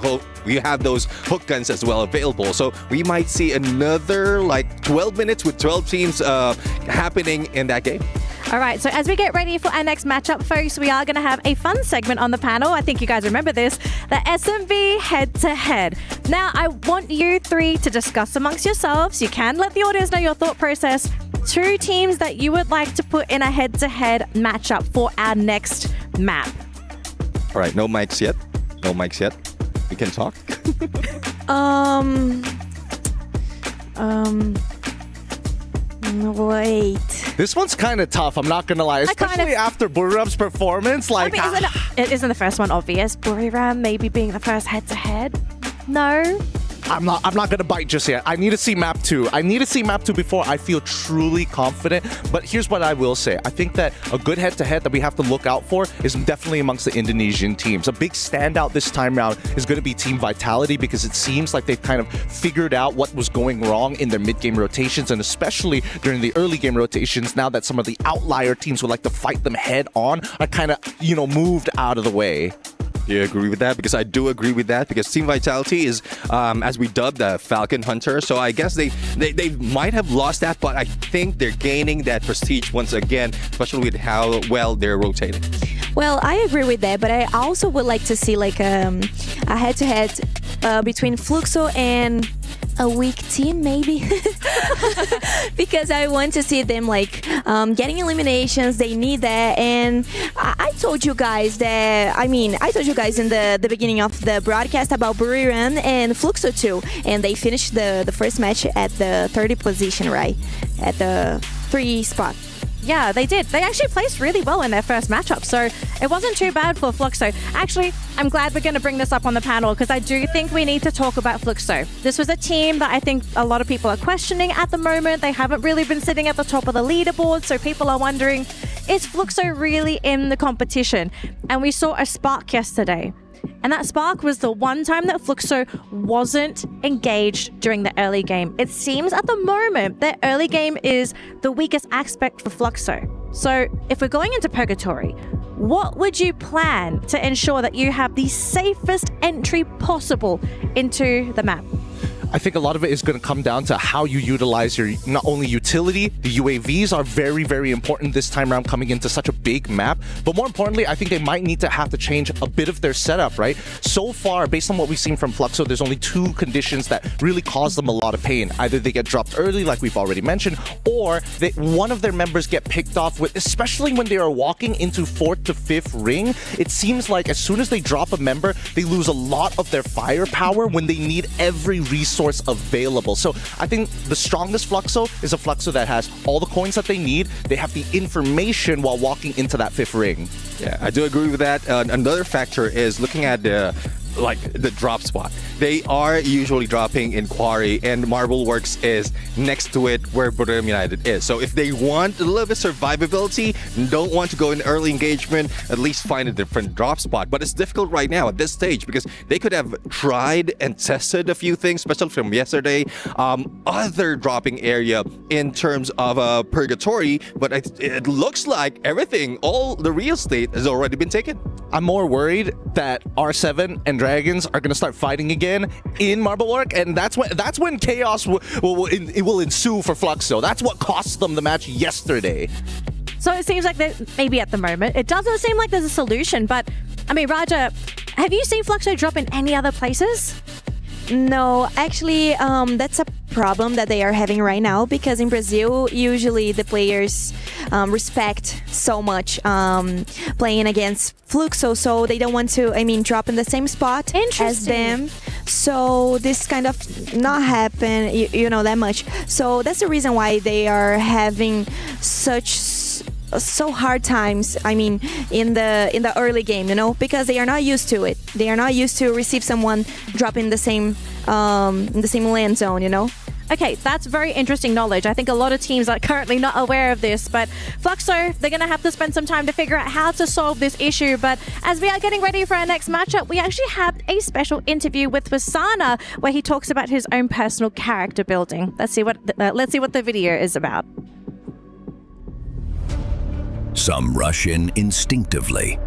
have those hook guns as well available. So we might see another like 12 minutes with 12 teams happening in that game. All right, so as we get ready for our next matchup, folks, we are going to have a fun segment on the panel. I think you guys remember this, the SMB head-to-head. Now, I want you 3 to discuss amongst yourselves. You can let the audience know your thought process. 2 teams that you would like to put in a head-to-head matchup for our next map. All right, no mics yet. No mics yet. We can talk. Wait. This one's kind of tough, I'm not gonna lie, especially after Buriram's performance. Like, I mean, isn't the first one obvious? Buriram maybe being the first head-to-head? No? I'm not gonna bite just yet. I need to see map 2. I need to see map 2 before I feel truly confident. But here's what I will say. I think that a good head-to-head that we have to look out for is definitely amongst the Indonesian teams. A big standout this time around is going to be Team Vitality, because it seems like they've kind of figured out what was going wrong in their mid-game rotations, and especially during the early game rotations, now that some of the outlier teams would like to fight them head on, are kind of, moved out of the way. Do you agree with that? Because I do agree with that, because Team Vitality is, as we dubbed, the Falcon Hunter. So I guess they might have lost that, but I think they're gaining that prestige once again, especially with how well they're rotating. Well, I agree with that, but I also would like to see like a head-to-head between Fluxo and a weak team maybe because I want to see them like getting eliminations. They need that, and I told you guys that I told you guys in the beginning of the broadcast about Buriram and Fluxo too, and they finished the first match at the 30th position, right, at the 3 spot. Yeah, they did. They actually placed really well in their first matchup, so it wasn't too bad for Fluxo. Actually, I'm glad we're going to bring this up on the panel because I do think we need to talk about Fluxo. This was a team that I think a lot of people are questioning at the moment. They haven't really been sitting at the top of the leaderboard, so people are wondering, is Fluxo really in the competition? And we saw a spark yesterday. And that spark was the one time that Fluxo wasn't engaged during the early game. It seems at the moment that early game is the weakest aspect for Fluxo. So if we're going into Purgatory, what would you plan to ensure that you have the safest entry possible into the map? I think a lot of it is going to come down to how you utilize your not only utility, the UAVs are very, very important this time around coming into such a big map, but more importantly, I think they might need to have to change a bit of their setup, right? So far, based on what we've seen from Fluxo, there's only 2 conditions that really cause them a lot of pain. Either they get dropped early, like we've already mentioned, or one of their members get picked off with, especially when they are walking into 4th to 5th ring. It seems like as soon as they drop a member, they lose a lot of their firepower when they need every resource available. So I think the strongest Fluxo is a Fluxo that has all the coins that they need. They have the information while walking into that 5th ring. Yeah, I do agree with that. Another factor is looking at the drop spot. They are usually dropping in Quarry, and Marble Works is next to it where Buriram United is. So if they want a little bit of survivability, don't want to go in early engagement, at least find a different drop spot. But it's difficult right now at this stage because they could have tried and tested a few things, especially from yesterday, other dropping area in terms of Purgatory, but it looks like everything, all the real estate has already been taken. I'm more worried that R7 and Dragons are going to start fighting again in Marblework, and that's when chaos will ensue for Fluxo. That's what cost them the match yesterday. So it seems like that maybe at the moment, it doesn't seem like there's a solution, but I mean, Raja, have you seen Fluxo drop in any other places? No, actually, that's a problem that they are having right now because in Brazil, usually the players respect so much playing against Fluxo, so they don't want to, drop in the same spot as them. So this kind of not happen, you know, that much. So that's the reason why they are having so hard times, in the early game, you know, because they are not used to it. They are not used to receive someone drop in the same land zone, you know. Okay, that's very interesting knowledge. I think a lot of teams are currently not aware of this, but Fluxo, they're going to have to spend some time to figure out how to solve this issue. But as we are getting ready for our next matchup, we actually have a special interview with Wasana where he talks about his own personal character building. Let's see what the video is about. Some rush in instinctively.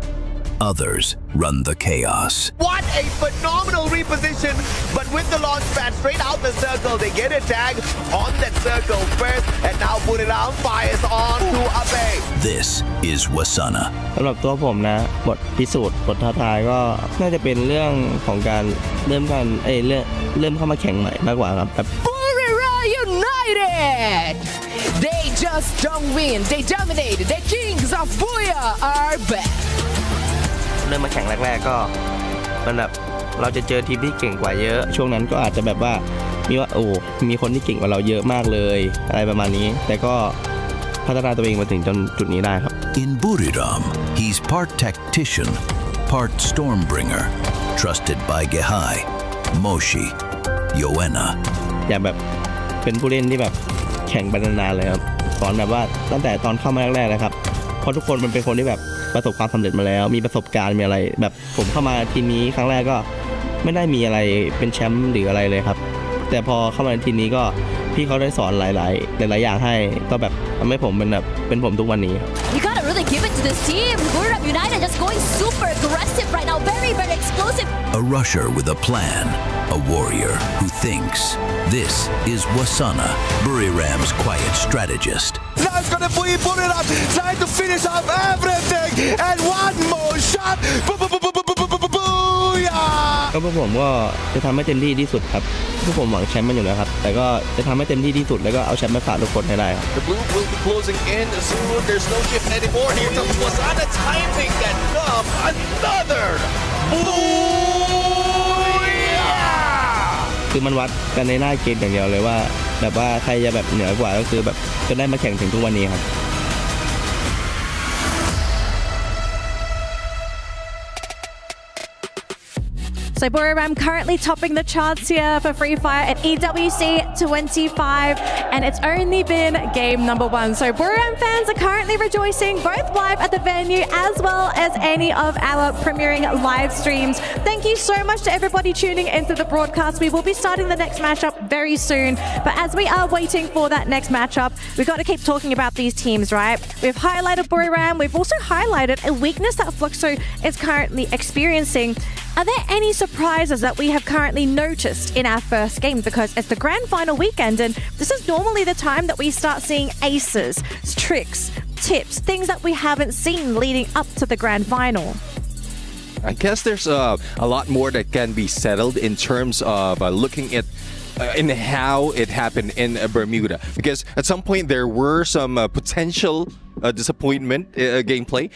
Others run the chaos. What a phenomenal reposition, but with the launch pad straight out the circle, they get a tag on that circle first, and now put it out, fires on to Abe. This is Wasana. สำหรับตัวผมนะบทพิสูจน์บทท้าทายก็น่าจะเป็นเรื่องของการเริ่มเข้ามาแข่งใหม่มากกว่าครับแบบ Boulevard United! They just don't win, they dominate, the kings of Booyah are back! เริ่มมาแข่งแรกๆก็มันแบบเราจะเจอทีมที่เก่งกว่าเยอะช่วงนั้นก็อาจจะแบบว่ามีคนที่เก่งกว่าเราเยอะมากเลยอะไรประมาณนี้แต่ก็พัฒนาตัวเองมาถึงจนจุดนี้ได้ครับ In Buriram, he's part tactician, part stormbringer, trusted by Gehai, Moshi, Yoena. อยากแบบเป็นผู้เล่นที่แบบแข่งไปนานๆเลยครับสอนแบบว่าตั้งแต่ตอนเข้ามาแรกๆเลยครับเพราะทุกคนมันเป็นคนที่แบบประสบความสำเร็จมาแล้วมีประสบการณ์มีอะไรแบบผมเข้ามาทีมนี้ครั้งแรกก็ไม่ได้มีอะไรเป็นแชมป์หรืออะไรเลยครับแต่พอเข้ามาในทีมนี้ก็พี่เขาได้สอนหลายอย่างให้ก็แบบทำให้ผมเป็นผมทุกวันนี้ You gotta really give it to this team. Buriram United just going super aggressive right now, very explosive. A rusher with a plan, a warrior who thinks. This is Wasana, Buriram's quiet strategist. Now it's gonna be Buriram trying to finish off everything, and one more shot. Booyah! ก็พวกผมก็จะทำให้เต็มที่ที่สุดครับพวกผมหวังแชมป์มันอยู่แล้วครับแต่ก็จะทำให้เต็มที่ที่สุดแล้วก็เอาแชมป์มาฝากทุกคนให้ได้ครับ The blue will be closing in soon. There's no shift anymore. Here comes Wasana timing that up. Another booyah! คือมันวัดกันในหน้าเกมอย่างเดียวเลยว่าแบบว่าใครจะแบบเหนือกว่าก็คือแบบจนได้มาแข่งถึงทุกวันนี้ครับ So Buriram currently topping the charts here for Free Fire at EWC 25, and it's only been game number 1. So Buriram fans are currently rejoicing both live at the venue as well as any of our premiering live streams. Thank you so much to everybody tuning into the broadcast. We will be starting the next matchup very soon, but as we are waiting for that next matchup, we've got to keep talking about these teams, right? We've highlighted Buriram. We've also highlighted a weakness that Fluxo is currently experiencing. Are there any surprises that we have currently noticed in our first game? Because it's the grand final weekend, and this is normally the time that we start seeing aces, tricks, tips, things that we haven't seen leading up to the grand final. I guess there's a lot more that can be settled in terms of looking at in how it happened in Bermuda, because at some point there were some potential disappointment gameplay.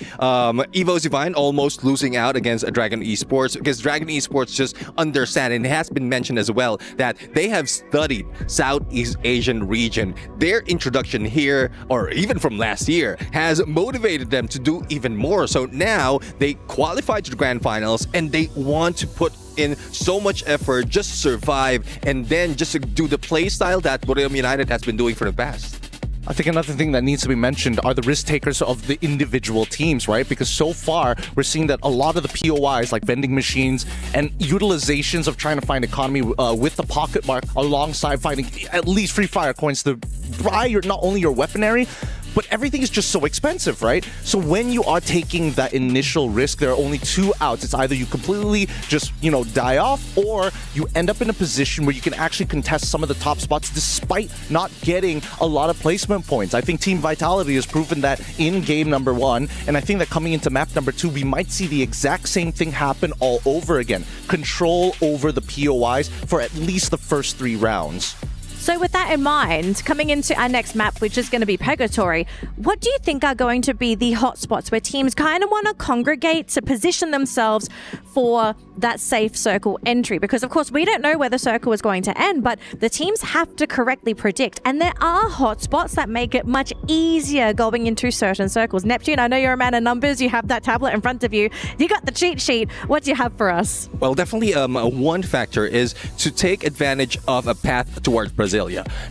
EVOC Divine almost losing out against Dragon Esports, because Dragon Esports just understand, and it has been mentioned as well, that they have studied Southeast Asian region. Their introduction here, or even from last year, has motivated them to do even more. So now they qualified to the grand finals, and they want to put in so much effort just to survive, and then just to do the play style that Buriram United has been doing for the past. I think another thing that needs to be mentioned are the risk takers of the individual teams, right? Because so far, we're seeing that a lot of the POIs, like vending machines and utilizations of trying to find economy with the pocket mark alongside finding at least free fire coins to buy not only your weaponry, but everything is just so expensive, right? So when you are taking that initial risk, there are only two outs. It's either you completely just, die off, or you end up in a position where you can actually contest some of the top spots despite not getting a lot of placement points. I think Team Vitality has proven that in game number 1, and I think that coming into map number 2, we might see the exact same thing happen all over again. Control over the POIs for at least the first 3 rounds. So with that in mind, coming into our next map, which is going to be Purgatory, what do you think are going to be the hotspots where teams kind of want to congregate to position themselves for that safe circle entry? Because of course we don't know where the circle is going to end, but the teams have to correctly predict. And there are hotspots that make it much easier going into certain circles. Neptune, I know you're a man of numbers. You have that tablet in front of you. You got the cheat sheet. What do you have for us? Well, definitely one factor is to take advantage of a path towards Brazil.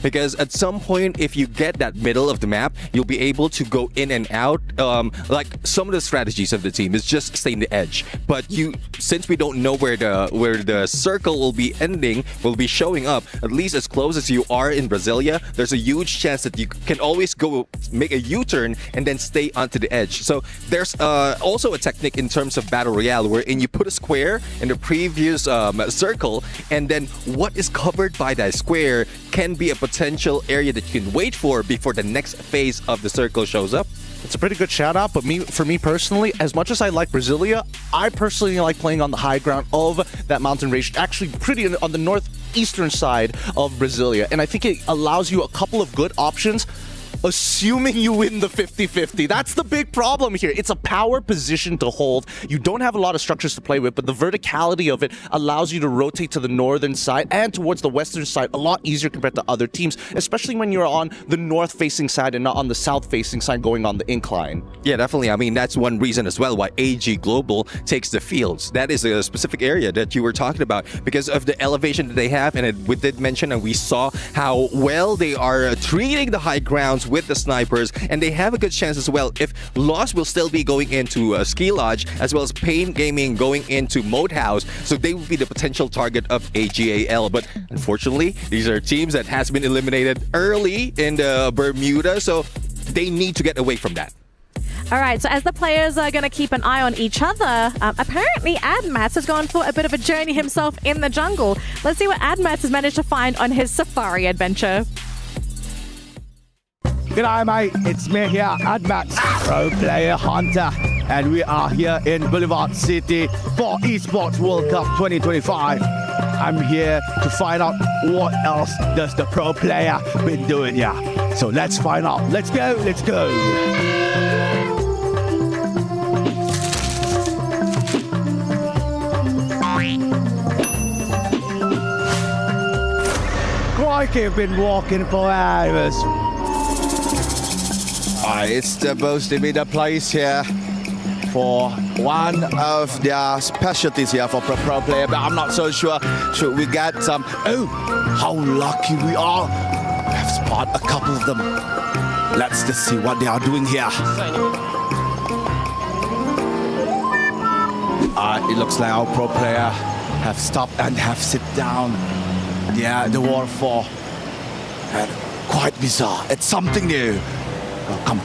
Because at some point, if you get that middle of the map, you'll be able to go in and out. Like some of the strategies of the team is just stay in the edge. But since we don't know where the circle will be ending, will be showing up, at least as close as you are in Brasilia, there's a huge chance that you can always go make a U-turn and then stay onto the edge. So there's also a technique in terms of Battle Royale wherein you put a square in the previous circle, and then what is covered by that square can be a potential area that you can wait for before the next phase of the circle shows up. It's a pretty good shout out, but for me personally, as much as I like Brasilia, I personally like playing on the high ground of that mountain range, actually pretty on the northeastern side of Brasilia. And I think it allows you a couple of good options, assuming you win the 50-50. That's the big problem here. It's a power position to hold. You don't have a lot of structures to play with, but the verticality of it allows you to rotate to the northern side and towards the western side a lot easier compared to other teams, especially when you're on the north-facing side and not on the south-facing side going on the incline. Yeah, definitely. I mean, that's one reason as well why AG Global takes the fields. That is a specific area that you were talking about because of the elevation that they have, and we did mention and we saw how well they are treating the high grounds with the snipers, and they have a good chance as well if Lost will still be going into Ski Lodge, as well as Pain Gaming going into Mode House, so they will be the potential target of AGAL. But unfortunately, these are teams that has been eliminated early in the Bermuda, so they need to get away from that. All right, so as the players are going to keep an eye on each other, apparently Admat has gone for a bit of a journey himself in the jungle. Let's see what Admat has managed to find on his safari adventure. G'day, mate. It's me here, Admat, pro player hunter. and we are here in Boulevard City for Esports World Cup 2025. I'm here to find out what else does the pro player been doing here. So let's find out. Let's go, let's go. Crikey, I've been walking for hours. It's supposed to be the place here for one of their specialties here for pro player, but I'm not so sure. Should we get some? Oh, how lucky we are. We have spotted a couple of them. Let's just see what they are doing here. It looks like our pro player have stopped and have sit down. Yeah, the waterfall. And quite bizarre. It's something new. Oh,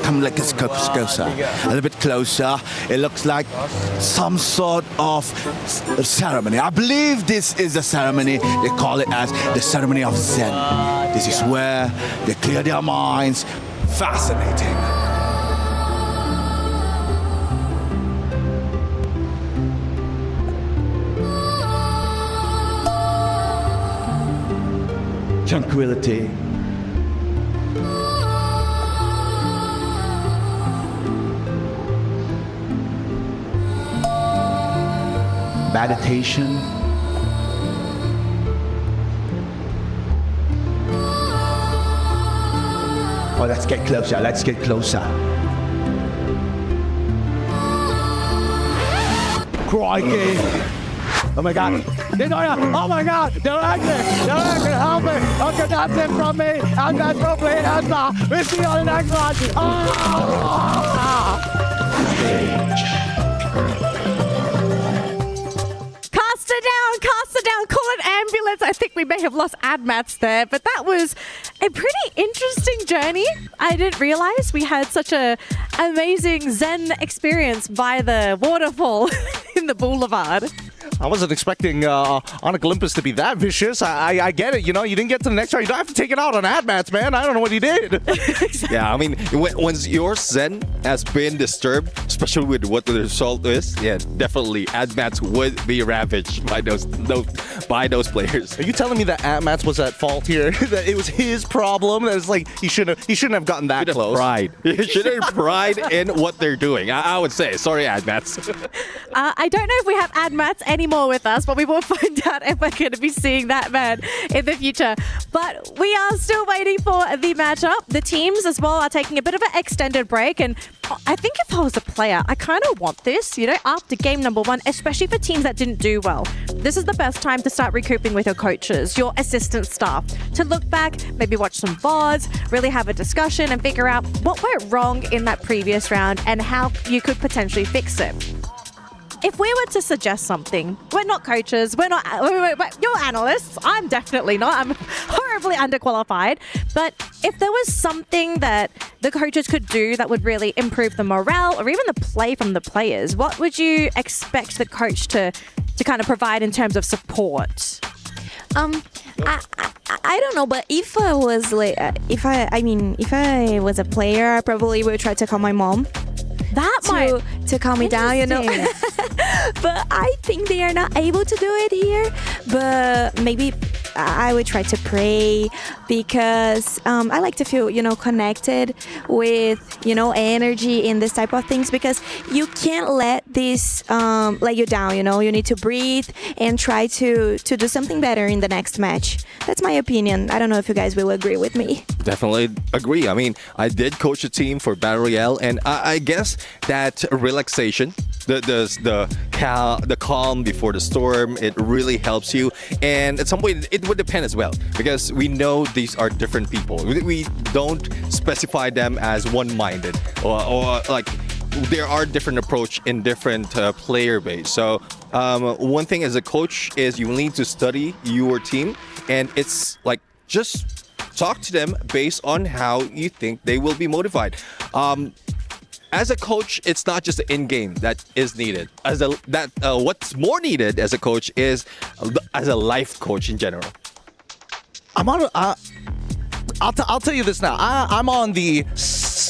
come, let's go closer. A little bit closer. It looks like some sort of ceremony. I believe this is a ceremony. They call it as the ceremony of Zen. This is where they clear their minds. Fascinating. Tranquility. Meditation. Oh, let's get closer. Let's get closer. Crikey. Oh my God. Oh my God. They're angry. Help me. Okay, that's it from me. And that's probably Admat. We'll see you on the next one. Cast her down, call an ambulance. I think we may have lost Admats there, but that was a pretty interesting journey. I didn't realize we had such a amazing Zen experience by the waterfall in the Boulevard. I wasn't expecting Onik Olympus to be that vicious. I get it. You know, you didn't get to the next round. You don't have to take it out on Admats, man. I don't know what he did. Yeah, I mean, when your Zen has been disturbed, especially with what the result is, yeah, definitely Admats would be ravaged by those players. Are you telling me that Admats was at fault here? That it was his problem? That it's like he shouldn't have gotten that close. Pride. He should have pride in what they're doing. I would say. Sorry, Admats. I don't know if we have Admats anymore with us, but we will find out if we're going to be seeing that man in the future. But we are still waiting for the matchup. The teams as well are taking a bit of an extended break, and I think if I was a player, I kind of want this, you know, after game number one, especially for teams that didn't do well. This is the best time to start recouping with your coaches, your assistant staff, to look back, maybe watch some VODs, really have a discussion and figure out what went wrong in that previous round and how you could potentially fix it. If we were to suggest something, we're not coaches, you're analysts. I'm definitely not. I'm horribly underqualified. But if there was something that the coaches could do that would really improve the morale or even the play from the players, what would you expect the coach to kind of provide in terms of support? I don't know, but if I was like, if I was a player, I probably would try to call my mom. To calm me down, you know. But I think they are not able to do it here. But maybe I would try to pray, because I like to feel, you know, connected with, you know, energy in this type of things, because you can't let this let you down, you know. You need to breathe and try to do something better in the next match. That's my opinion. I don't know if you guys will agree with me. Definitely agree. I mean, I did coach a team for Battle Royale, and I guess that relaxation, the calm before the storm, it really helps you. And at some point, it would depend as well, because we know these are different people. We don't specify them as one-minded, or like there are different approach in different player base. So one thing as a coach is you need to study your team, and it's like just talk to them based on how you think they will be motivated. As a coach, it's not just the in-game that is needed. What's more needed as a coach is as a life coach in general. I'll tell you this now. I'm on the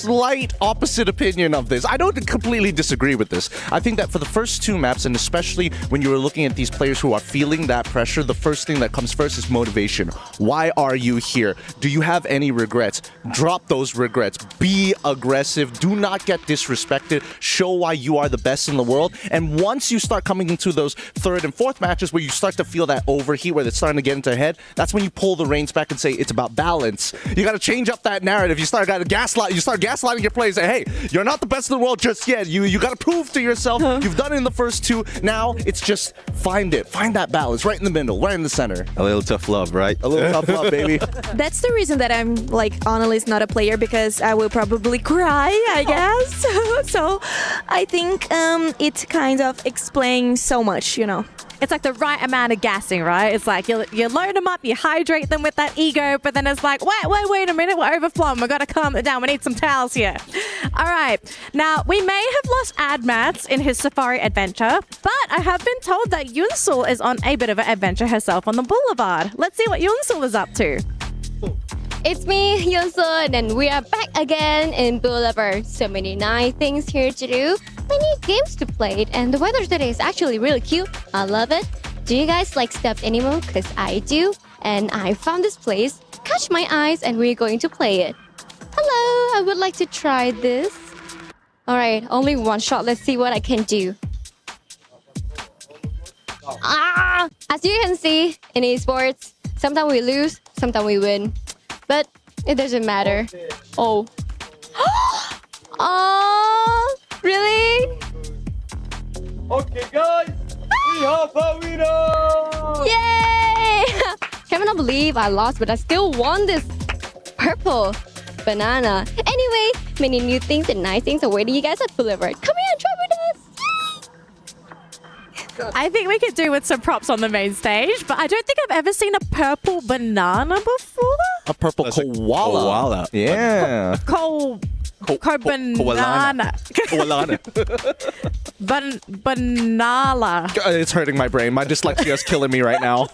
slight opposite opinion of this. I don't completely disagree with this. I think that for the first two maps, and especially when you are looking at these players who are feeling that pressure, the first thing that comes first is motivation. Why are you here? Do you have any regrets? Drop those regrets. Be aggressive. Do not get disrespected. Show why you are the best in the world. And once you start coming into those third and fourth matches where you start to feel that overheat, where it's starting to get into head, that's when you pull the reins back and say it's about balance. You got to change up that narrative. You start gaslighting your players. Say, hey, you're not the best in the world just yet. You got to prove to yourself you've done it in the first two. Now it's just find that balance right in the middle, right in the center. A little tough love, right? A little tough love, baby. That's the reason that I'm like honestly not a player, because I will probably cry, I guess. So I think it kind of explains so much, you know. It's like the right amount of gassing, right? It's like you load them up, you hydrate them with that ego, but then it's like, wait a minute, we're overflowing. We've got to calm it down. We need some towels here. All right. Now, we may have lost Admat in his safari adventure, but I have been told that Yunsul is on a bit of an adventure herself on the Boulevard. Let's see what Yunsul is up to. It's me, Yuno, and we are back again in Boulevard. So many nice things here to do, many games to play, and the weather today is actually really cute. I love it. Do you guys like stuffed animal? Because I do. And I found this place, catch my eyes, and we're going to play it. Hello, I would like to try this. Alright, only one shot. Let's see what I can do. As you can see, in esports, sometimes we lose, sometimes we win. But it doesn't matter. Oh. Oh, really? Okay, guys, we have a winner! Yay! Cannot believe I lost, but I still won this purple banana. Anyway, many new things and nice things awaiting you guys at Boulevard. Come here and try with us! I think we could do with some props on the main stage, but I don't think I've ever seen a purple banana before. A purple koala. Yeah. Banana. Banana. It's hurting my brain. My dyslexia is killing me right now.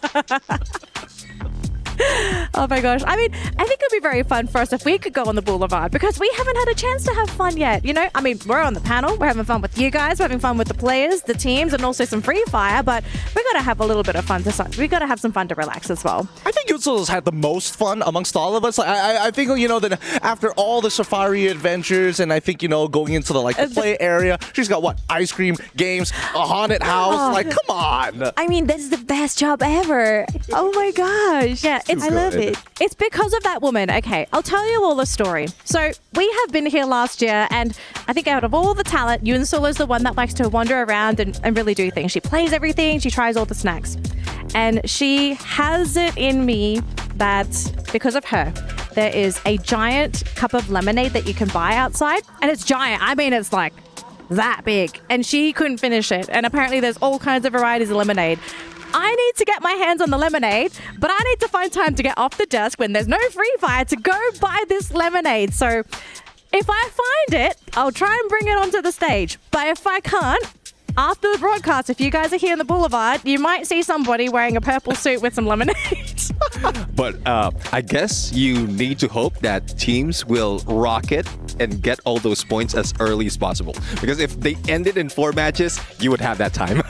Oh my gosh. I mean, I think it would be very fun for us if we could go on the Boulevard, because we haven't had a chance to have fun yet. You know, I mean, we're on the panel, we're having fun with you guys, we're having fun with the players, the teams, and also some free fire, but we got to have a little bit of fun we got to have some fun to relax as well. I think Yuno has had the most fun amongst all of us. I think, you know, that after all the safari adventures, and I think, you know, going into the play area, she's got what? Ice cream, games, a haunted house. Like, come on. I mean, this is the best job ever. Oh my gosh. Yeah, I love it. It's because of that woman. Okay, I'll tell you all the story. So we have been here last year, and I think out of all the talent, Yuno is the one that likes to wander around and really do things. She plays everything. She tries all the snacks. And she has it in me that because of her, there is a giant cup of lemonade that you can buy outside. And it's giant. I mean, it's like that big. And she couldn't finish it. And apparently there's all kinds of varieties of lemonade. I need to get my hands on the lemonade, but I need to find time to get off the desk when there's no free fire to go buy this lemonade. So if I find it, I'll try and bring it onto the stage. But if I can't, after the broadcast, if you guys are here in the Boulevard, you might see somebody wearing a purple suit with some lemonade. But I guess you need to hope that teams will rock it and get all those points as early as possible. Because if they ended in 4 matches, you would have that time.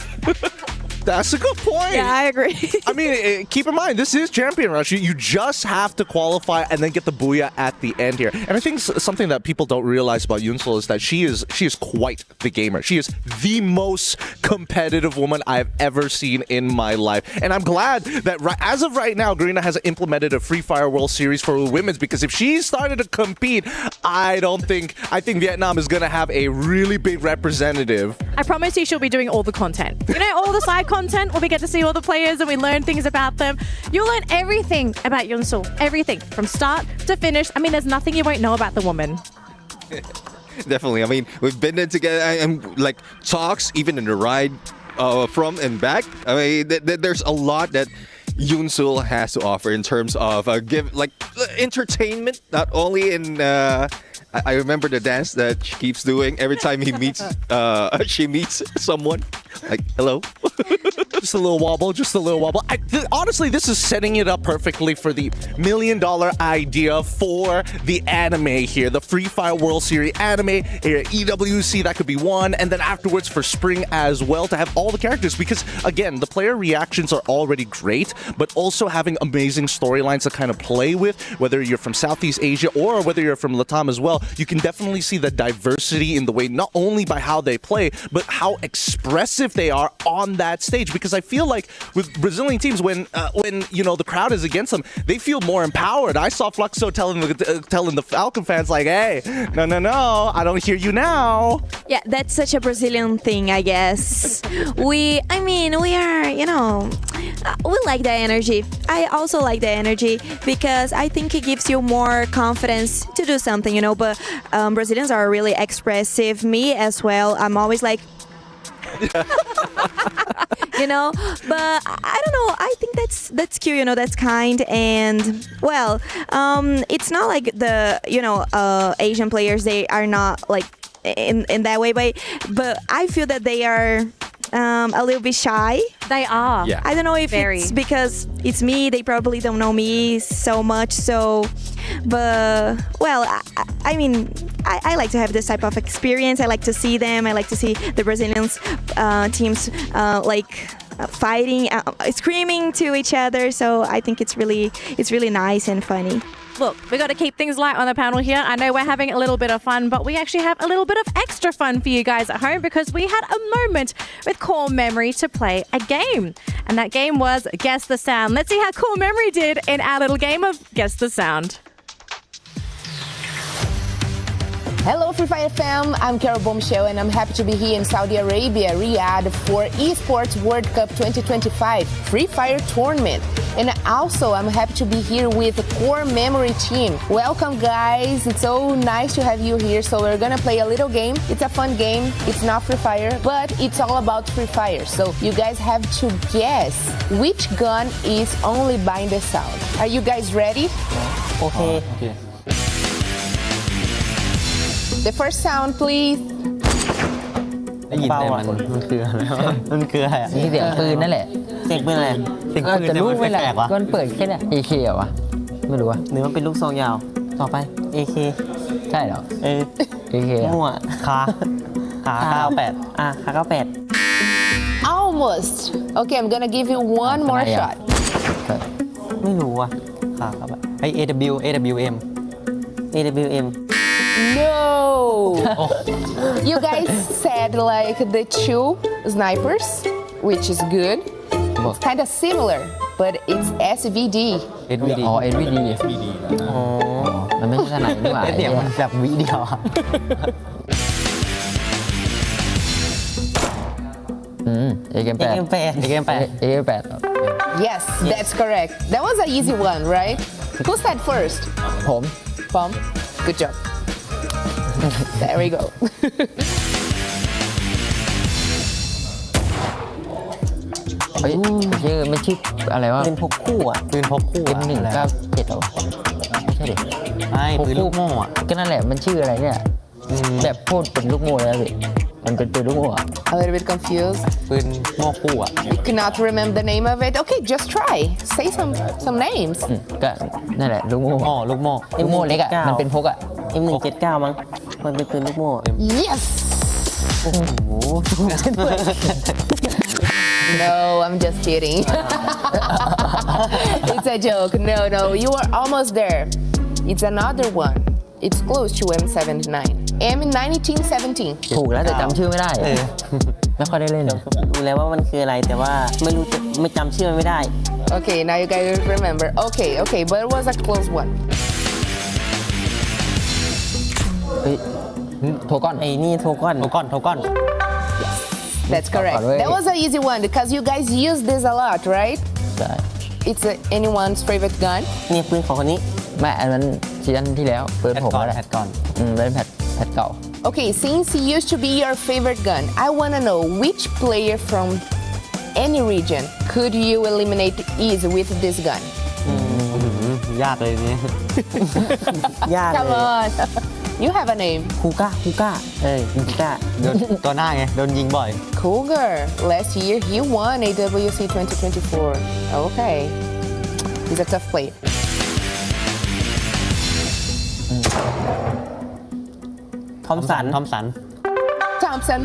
That's a good point. Yeah, I agree. I mean, keep in mind, this is Champion Rush. You just have to qualify and then get the booyah at the end here. And I think something that people don't realize about Yuno is that she is quite the gamer. She is the most competitive woman I've ever seen in my life. And I'm glad that as of right now, Garena has implemented a Free Fire World Series for women's, because if she started to compete, I think Vietnam is going to have a really big representative. I promise you she'll be doing all the content. You know, all the side content where we get to see all the players and we learn things about them. You'll learn everything about Yuno. Everything from start to finish. I mean, there's nothing you won't know about the woman. Definitely. I mean, we've been in together and like talks, even in the ride from and back. I mean, there's a lot that Yuno has to offer in terms of entertainment, not only in I remember the dance that she keeps doing every time she meets someone. Like, hello? Just a little wobble, honestly, this is setting it up perfectly for the $1 million idea for the anime here. The Free Fire World Series anime, EWC, that could be one. And then afterwards for spring as well, to have all the characters. Because, again, the player reactions are already great, but also having amazing storylines to kind of play with, whether you're from Southeast Asia or whether you're from Latam as well, you can definitely see the diversity in the way, not only by how they play, but how expressive they are on that stage. Because I feel like with Brazilian teams, when you know the crowd is against them, they feel more empowered. I saw Fluxo telling the Falcon fans like, "Hey, no, I don't hear you now." Yeah, that's such a Brazilian thing, I guess. We are, we like the energy. I also like the energy because I think it gives you more confidence to do something, But Brazilians are really expressive. Me as well. I'm always like, but I don't know. I think that's cute, that's kind, and well, it's not like the Asian players. They are not like in that way, but I feel that they are a little bit shy. They are. Yeah. I don't know if it's because it's me. They probably don't know me so much. So, but well, I like to have this type of experience. I like to see them. I like to see the Brazilians teams fighting, screaming to each other. So I think it's really nice and funny. Look, we got to keep things light on the panel here. I know we're having a little bit of fun, but we actually have a little bit of extra fun for you guys at home because we had a moment with Core Memory to play a game. And that game was Guess the Sound. Let's see how Core Memory did in our little game of Guess the Sound. Hello Free Fire fam, I'm Carol Bombshell and I'm happy to be here in Saudi Arabia, Riyadh for Esports World Cup 2025 Free Fire Tournament. And also I'm happy to be here with the Core Memory team. Welcome guys, it's so nice to have you here. So we're gonna play a little game. It's a fun game, it's not Free Fire, but it's all about Free Fire. So you guys have to guess which gun is only by the sound. Are you guys ready? Okay. The first sound, please. ได้ยินแต่มันคืออะไรมันคืออะไรอ่ะเสียงปืนนั่นแหละเสียงปืนอะไรเสียงปืนแต่รู้ไม่แหละก็เปิดแค่เนี่ย AK เหรอวะไม่รู้อ่ะหรือมันเป็นลูกซองยาวต่อไป AK ใช่เหรอAK มั่วขา98ขา98 Almost. Okay, I'm gonna give you one more shot. ไม่รู้อ่ะขาไอ้ AWM No! You guys said like the two snipers, which is good. It's kind of similar, but it's SVD. SVD อ๋อ SVD อ๋อมันไม่ใช่สไนป์นี่หว่าเสียงมันแบบวิเดียวอ่ะAK8 Yes, that's correct. That was an easy one, right? Who said first? ผม Pom. Good job. There we go. เฮ้ยชื่อไม่ชื่ออะไรวะปืนพกคู่อ่ะM197เหรอไม่ใช่ดิปืนลูกโม่อ่ะก็นั่นแหละมันชื่ออะไรเนี่ยแบบพูดเป็นลูกโม่เลยสิมันเป็นปืนลูกโม่อ่ะ A little bit confused. ปืนโม่คู่อ่ะ You cannot remember the name of it. Okay, just try. Say some names. ก็นั่นแหละลูกโม่ลูกโม่เล็กอ่ะมันเป็นพกอ่ะ M179 มั้งมันเป็นปืนลูกโม่ Yes. โอ้โห No, I'm just kidding. It's a joke. No, you are almost there. It's another one. It's close to M79. M1917. ถูกแล้วแต่จำชื่อไม่ได้ไม่ค่อยได้เล่นรู้แล้วว่ามันคืออะไรแต่ว่าไม่จำชื่อไม่ได้ Okay, now you guys remember. Okay, but it was a close one. โทก้อนไอ้นี่โทก้อน That's correct. That was an easy one because you guys use this a lot, right? It's anyone's favorite gun. นี่ปืนของคนนี้ไม่อันนั้นซีซั่นที่แล้วปืนผมก็แหละแพทก่อนเป็นแพทเก่า Okay, since it used to be your favorite gun, I want to know which player from any region could you eliminate easy with this gun? ยากเลยนี่ยากเลย Come on. You have a name. ฮูก้าฮูก้าฮูก้าตัวหน้าไงโดนยิงบ่อย Cougar. Last year he won EWC 2024. Okay. He's a tough player. Thompson Thompson.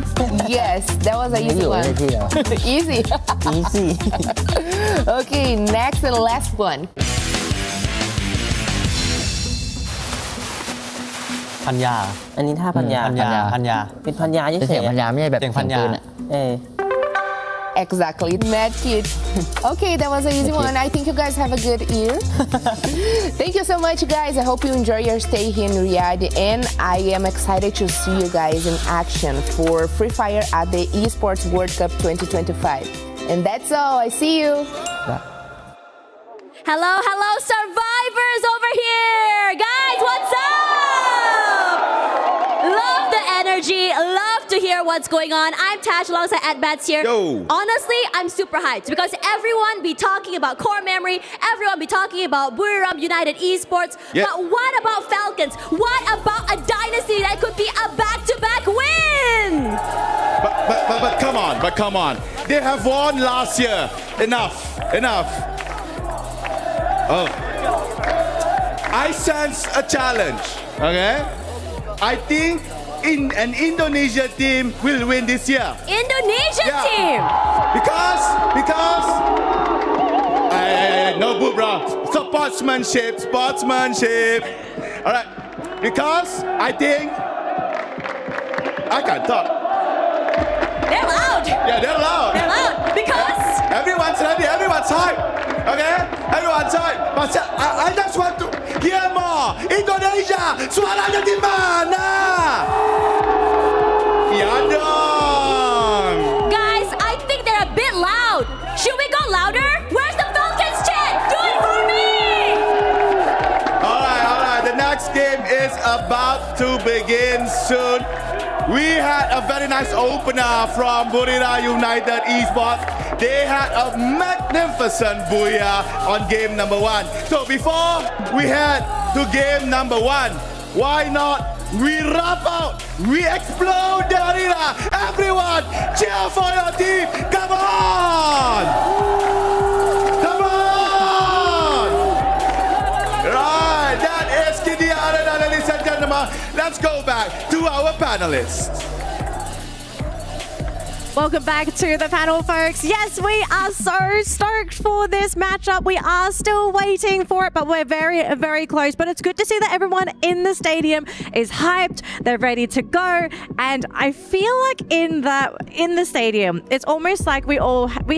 Yes, that was an easy one. Easy. Easy. Okay, next and last one. พันยาอันนี้ท่าพันยาเป็นพันยาเฉยๆพันยาไม่ใช่แบบพันยาExactly, mad kid. Okay, that was an easy one. I think you guys have a good year. Thank you so much, guys. I hope you enjoy your stay here in Riyadh, and I am excited to see you guys in action for Free Fire at the Esports World Cup 2025. And that's all. I see you. Hello, survivors over here. Guys, what's up? Love the energy. Love to hear what's going on. I'm Tash alongside Admat here. Yo. Honestly, I'm super hyped because everyone be talking about core memory. Everyone be talking about Boulevard United Esports. Yeah. But what about Falcons? What about a dynasty that could be a back-to-back win? But come on. They have won last year. Enough. Oh. I sense a challenge. Okay? I think an Indonesia team will win this year. Indonesia team. Because no boo, bro. Sportsmanship. All right. Because I think I can't talk. They're loud. Yeah, they're loud. Because everyone's ready. Everyone's hyped. Okay? Everyone's hyped. But I just want to hear more. Indonesia, suaranya di mana? Ya dong. Guys, I think they're a bit loud. Should we go louder? Where's the Falcons chant? Do it for me! All right. The next game is about to begin soon. We had a very nice opener from Boulevard United Esports. They had a magnificent booyah on game number 1. So before we head to game number 1, why not we rap out, we explode the arena. Everyone, cheer for your team. Come on! Right, that is Kiddy Arena, ladies and gentlemen. Let's go back to our panelists. Welcome back to the panel, folks. Yes, we are so stoked for this matchup. We are still waiting for it, but we're very, very close. But it's good to see that everyone in the stadium is hyped. They're ready to go. And I feel like in the stadium, it's almost like we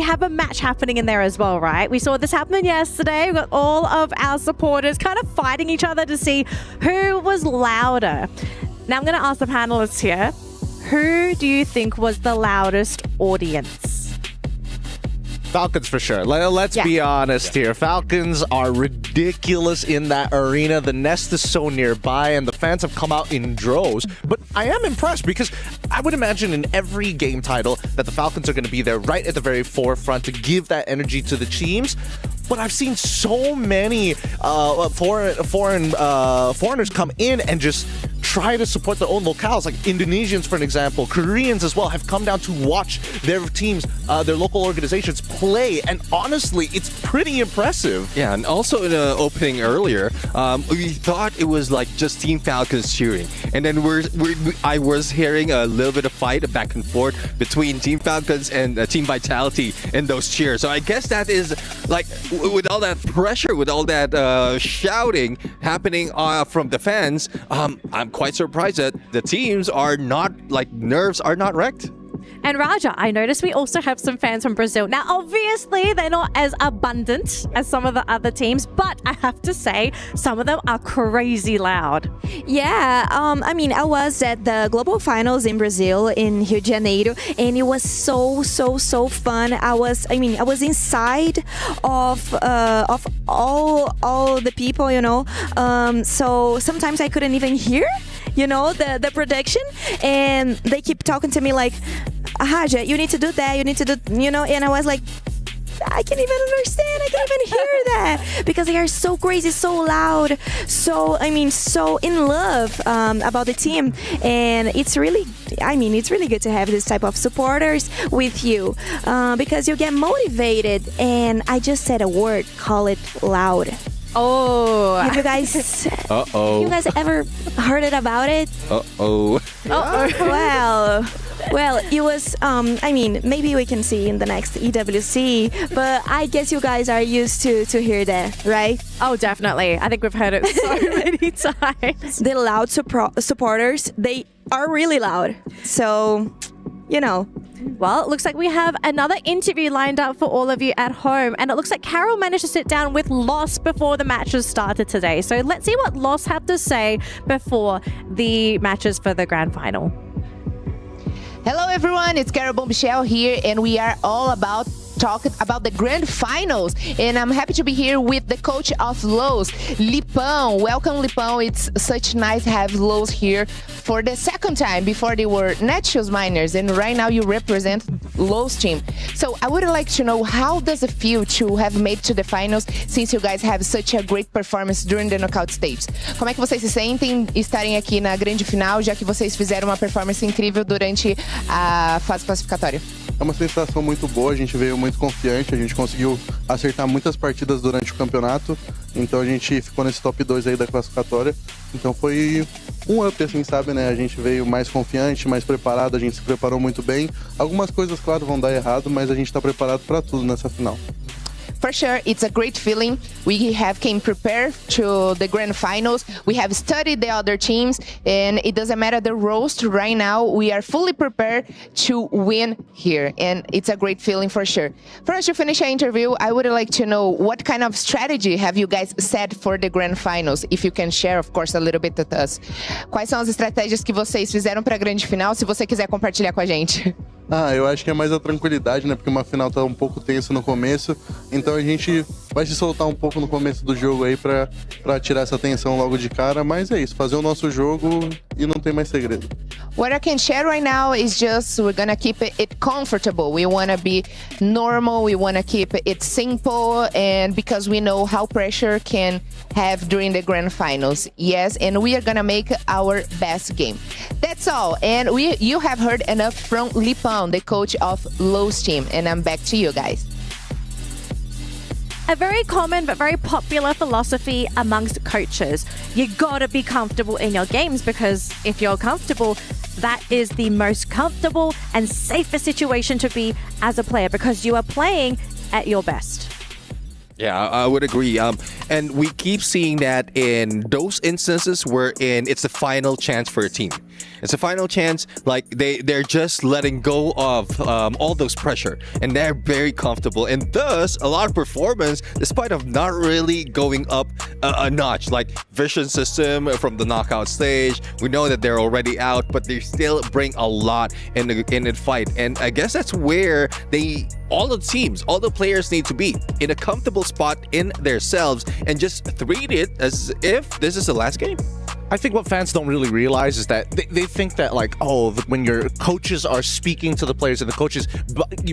have a match happening in there as well, right? We saw this happen yesterday. We got all of our supporters kind of fighting each other to see who was louder. Now I'm going to ask the panelists here. Who do you think was the loudest audience? Falcons for sure. Let's be honest here. Falcons are ridiculous in that arena. The nest is so nearby and the fans have come out in droves. But I am impressed because I would imagine in every game title that the Falcons are going to be there right at the very forefront to give that energy to the teams. But I've seen so many foreigners come in and just try to support their own locales, like Indonesians, for an example. Koreans as well have come down to watch their teams, their local organizations play. And honestly, it's pretty impressive. Yeah, and also in the opening earlier, we thought it was like just Team Falcons cheering. And then I was hearing a little bit of fight back and forth between Team Falcons and Team Vitality in those cheers. So I guess that is like, with all that pressure, with all that shouting happening from the fans, I'm quite surprised that the teams are not, like, nerves are not wrecked. And Raja, I noticed we also have some fans from Brazil. Now, obviously, they're not as abundant as some of the other teams, but I have to say, some of them are crazy loud. Yeah, I mean, I was at the Global Finals in Brazil, in Rio de Janeiro, and it was so fun. I was inside of all the people, you know. So sometimes I couldn't even hear, you know, the production, and they keep talking to me like, Haja, you need to do that, you need to do, you know, and I was like, I can't even understand. I can't even hear that because they are so crazy, so loud, so in love about the team, and it's really good to have this type of supporters with you because you get motivated. And I just said a word, call it loud. Oh, have you guys? You guys ever heard it about it? Well, it was. Maybe we can see in the next EWC, but I guess you guys are used to hear that, right? Oh, definitely. I think we've heard it so many times. The loud supporters, they are really loud. So, Well, it looks like we have another interview lined up for all of you at home. And it looks like Carol managed to sit down with Loss before the matches started today. So let's see what Loss had to say before the matches for the grand final. Hello everyone, it's Carol Bombshell here, and we are all about talking about the grand finals, and I'm happy to be here with the coach of Lowe's, Lipão. Welcome, Lipão. It's such nice to have Lowe's here for the second time. Before they were Netshoes Miners, and right now you represent Lowe's team. So I would like to know, how does it feel to have made to the finals since you guys have such a great performance during the knockout stage? Como é que vocês se sentem estarem aqui na grande final, já que vocês fizeram uma performance incrível durante a fase classificatória? É uma sensação muito boa, a gente veio muito confiante, a gente conseguiu acertar muitas partidas durante o campeonato, então a gente ficou nesse top 2 aí da classificatória, então foi um up, assim, sabe, né? A gente veio mais confiante, mais preparado, a gente se preparou muito bem. Algumas coisas, claro, vão dar errado, mas a gente está preparado para tudo nessa final. For sure, it's a great feeling. We have came prepared to the grand finals. We have studied the other teams, and it doesn't matter the roast right now. We are fully prepared to win here, and it's a great feeling for sure. For us to finish our interview, I would like to know what kind of strategy have you guys set for the grand finals? If you can share, of course, a little bit with us. Quais são as estratégias que vocês fizeram para a grande final? Se você quiser compartilhar com a gente. Eu acho que é mais a tranquilidade, né? Porque uma final tá um pouco tenso no começo, então a gente vai se soltar um pouco no começo do jogo aí pra tirar essa tensão logo de cara, mas é isso, fazer o nosso jogo e não tem mais segredo. What I can share right now is just we're gonna keep it comfortable. We wanna be normal, we wanna keep it simple, and because we know how pressure can have during the grand finals. Yes, and we are gonna make our best game. That's all, and you have heard enough from Lipão, the coach of Lowe's team, and I'm back to you guys. A very common but very popular philosophy amongst coaches. You gotta be comfortable in your games, because if you're comfortable, that is the most comfortable and safest situation to be as a player, because you are playing at your best. Yeah, I would agree. And we keep seeing that in those instances wherein it's the final chance for a team. It's a final chance, like they're just letting go of all those pressure, and they're very comfortable, and thus a lot of performance, despite of not really going up a notch. Like vision system from the knockout stage, we know that they're already out, but they still bring a lot in the fight, and I guess that's where all the teams, all the players need to be in a comfortable spot in themselves and just treat it as if this is the last game. I think what fans don't really realize is that they think that, like, when your coaches are speaking to the players, and the coaches,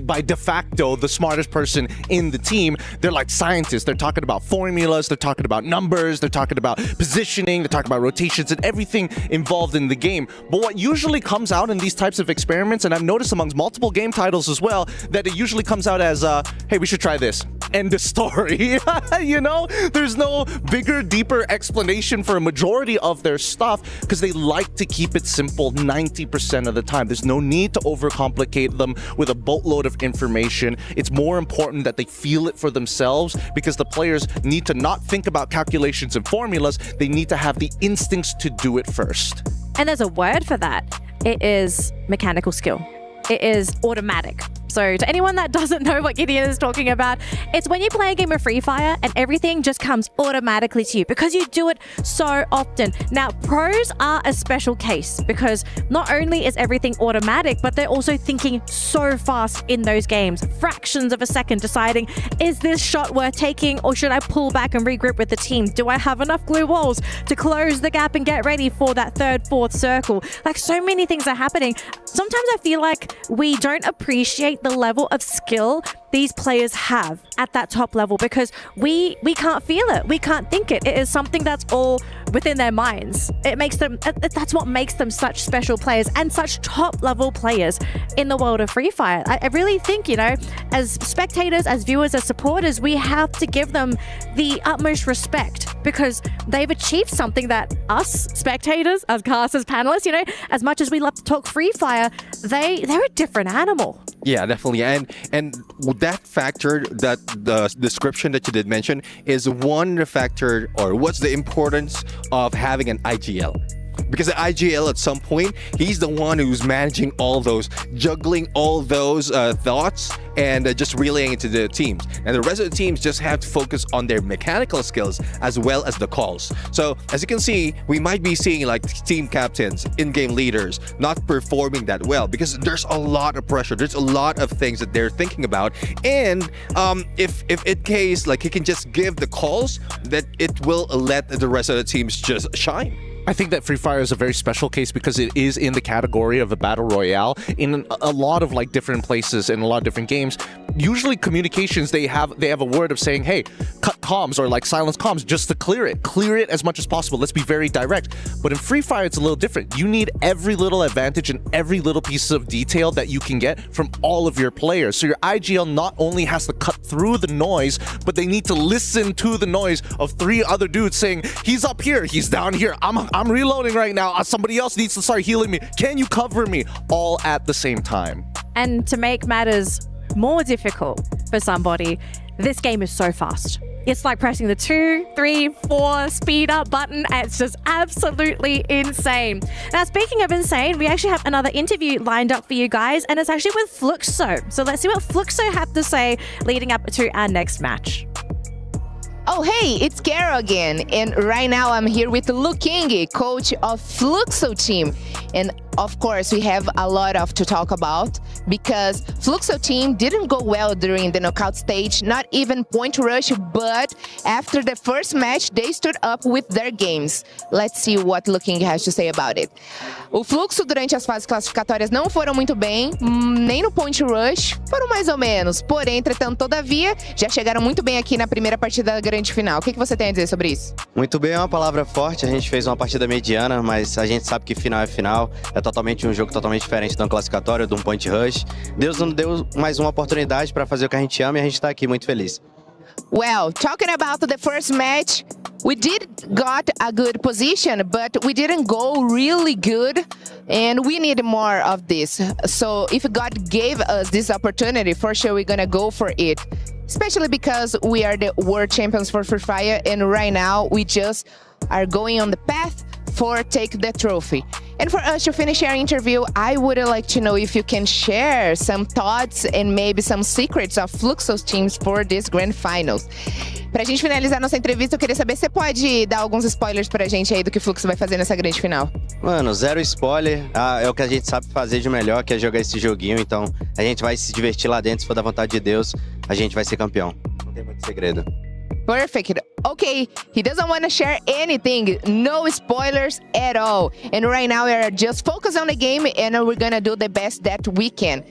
by de facto, the smartest person in the team, they're like scientists. They're talking about formulas, they're talking about numbers, they're talking about positioning, they're talking about rotations and everything involved in the game. But what usually comes out in these types of experiments, and I've noticed amongst multiple game titles as well, that it usually comes out as, hey, we should try this. End of story. You know, there's no bigger, deeper explanation for a majority of their stuff, because they like to keep it simple 90% of the time. There's no need to overcomplicate them with a boatload of information. It's more important that they feel it for themselves, because the players need to not think about calculations and formulas. They need to have the instincts to do it first. And there's a word for that. It is mechanical skill. It is automatic. So to anyone that doesn't know what Gideon is talking about, it's when you play a game of Free Fire and everything just comes automatically to you because you do it so often. Now, pros are a special case, because not only is everything automatic, but they're also thinking so fast in those games. Fractions of a second deciding, is this shot worth taking, or should I pull back and regroup with the team? Do I have enough glue walls to close the gap and get ready for that third, fourth circle? Like, so many things are happening. Sometimes I feel like we don't appreciate appreciate the level of skill these players have at that top level, because we can't feel it, we can't think it. It is something that's all within their minds. It makes them, that's what makes them such special players and such top level players in the world of Free Fire. I really think, you know, as spectators, as viewers, as supporters, we have to give them the utmost respect, because they've achieved something that us spectators, as casters, panelists, you know, as much as we love to talk Free Fire, they're a different animal. Yeah, definitely. And that factor, that the description that you did mention, is one factor, or what's the importance of having an IGL. Because the IGL at some point, he's the one who's managing all those, juggling all those thoughts and just relaying it to the teams. And the rest of the teams just have to focus on their mechanical skills as well as the calls. So as you can see, we might be seeing like team captains, in-game leaders not performing that well because there's a lot of pressure. There's a lot of things that they're thinking about. And if in case like he can just give the calls, that it will let the rest of the teams just shine. I think that Free Fire is a very special case because it is in the category of a battle royale in a lot of like different places in a lot of different games. Usually communications, they have a word of saying, hey, cut comms or like silence comms just to clear it as much as possible. Let's be very direct. But in Free Fire, it's a little different. You need every little advantage and every little piece of detail that you can get from all of your players. So your IGL not only has to cut through the noise, but they need to listen to the noise of 3 other dudes saying, he's up here, he's down here, I'm reloading right now, somebody else needs to start healing me, can you cover me, all at the same time. And to make matters more difficult for somebody, this game is so fast. It's like pressing the 2, 3, 4 speed up button, and it's just absolutely insane. Now, speaking of insane, we actually have another interview lined up for you guys, and it's actually with Fluxo. So let's see what Fluxo have to say leading up to our next match. Oh, hey, it's Carol again. And right now I'm here with Lu King, coach of Fluxo team. And of course, we have a lot to talk about because Fluxo team didn't go well during the knockout stage, not even point rush, but after the first match, they stood up with their games. Let's see what Lu King has to say about it. O Fluxo durante as fases classificatórias não foram muito bem, nem no point rush, foram mais ou menos. Porém, entretanto, todavia, já chegaram muito bem aqui na primeira partida da grande final. O que você tem a dizer sobre isso? Muito bem, é uma palavra forte. A gente fez uma partida mediana, mas a gente sabe que final é final. É totalmente um jogo totalmente diferente de um classificatório, de um point rush. Deus nos deu mais uma oportunidade para fazer o que a gente ama e a gente está aqui muito feliz. Well, talking about the first match, we did got a good position, but we didn't go really good, and we need more of this. So if God gave us this opportunity, for sure we're gonna go for it. Especially because we are the world champions for Free Fire, and right now we just are going on the path for take the trophy. And for us to finish our interview, I would like to know if you can share some thoughts and maybe some secrets of Fluxo's teams for this grand finals. Pra gente finalizar nossa entrevista, eu queria saber se você pode dar alguns spoilers pra gente aí do que o Fluxo vai fazer nessa grande final. Mano, zero spoiler. É o que a gente sabe fazer de melhor, que é jogar esse joguinho. Então, a gente vai se divertir lá dentro, se for da vontade de Deus, a gente vai ser campeão. Não tem muito segredo. Perfect. Okay, he doesn't want to share anything. No spoilers at all. And right now we are just focused on the game and we're gonna do the best that we can.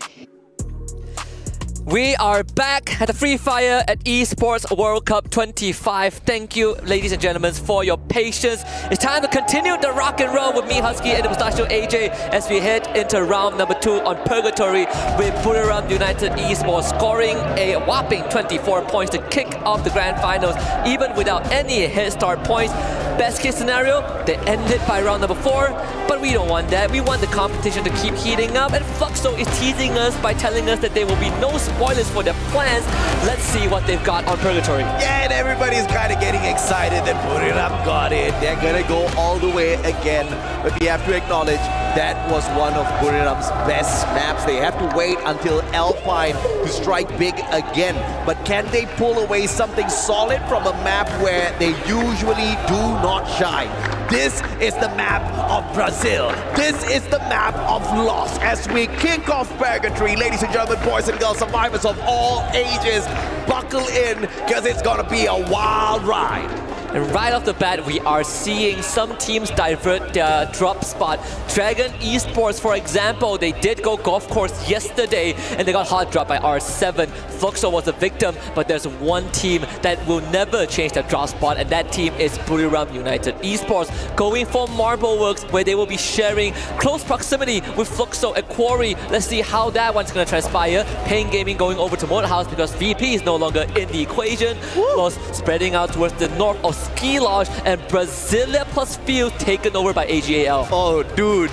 We are back at the Free Fire at Esports World Cup 25. Thank you, ladies and gentlemen, for your patience. It's time to continue the rock and roll with me, Husky, and the Mustachio AJ as we head into round number 2 on Purgatory with Boulevard United Esports scoring a whopping 24 points to kick off the grand finals, even without any head start points. Best case scenario, they ended by round number 4, but we don't want that. We want the competition to keep heating up, and Fluxo is teasing us by telling us that there will be no spoilers for their plans. Let's see what they've got on Purgatory. Yeah, and everybody's kind of getting excited that Buriram got it. They're gonna go all the way again, but we have to acknowledge that was one of Buriram's best maps. They have to wait until Alpine to strike big again, but can they pull away something solid from a map where they usually do not shine? This is the map of Brazil. This is the map of loss as we kick off Purgatory. Ladies and gentlemen, boys and girls, survivors of all ages, buckle in because it's gonna be a wild ride. And right off the bat, we are seeing some teams divert their drop spot. Dragon Esports, for example, they did go golf course yesterday and they got hot dropped by R7. Fluxo was a victim, but there's one team that will never change their drop spot, and that team is Boulevard United Esports, going for Marbleworks, where they will be sharing close proximity with Fluxo at Quarry. Let's see how that one's going to transpire. Pain Gaming going over to Motorhouse because VP is no longer in the equation. Plus spreading out towards the north of Ski Lodge, and Brasilia plus Field taken over by AGAL. Oh, dude.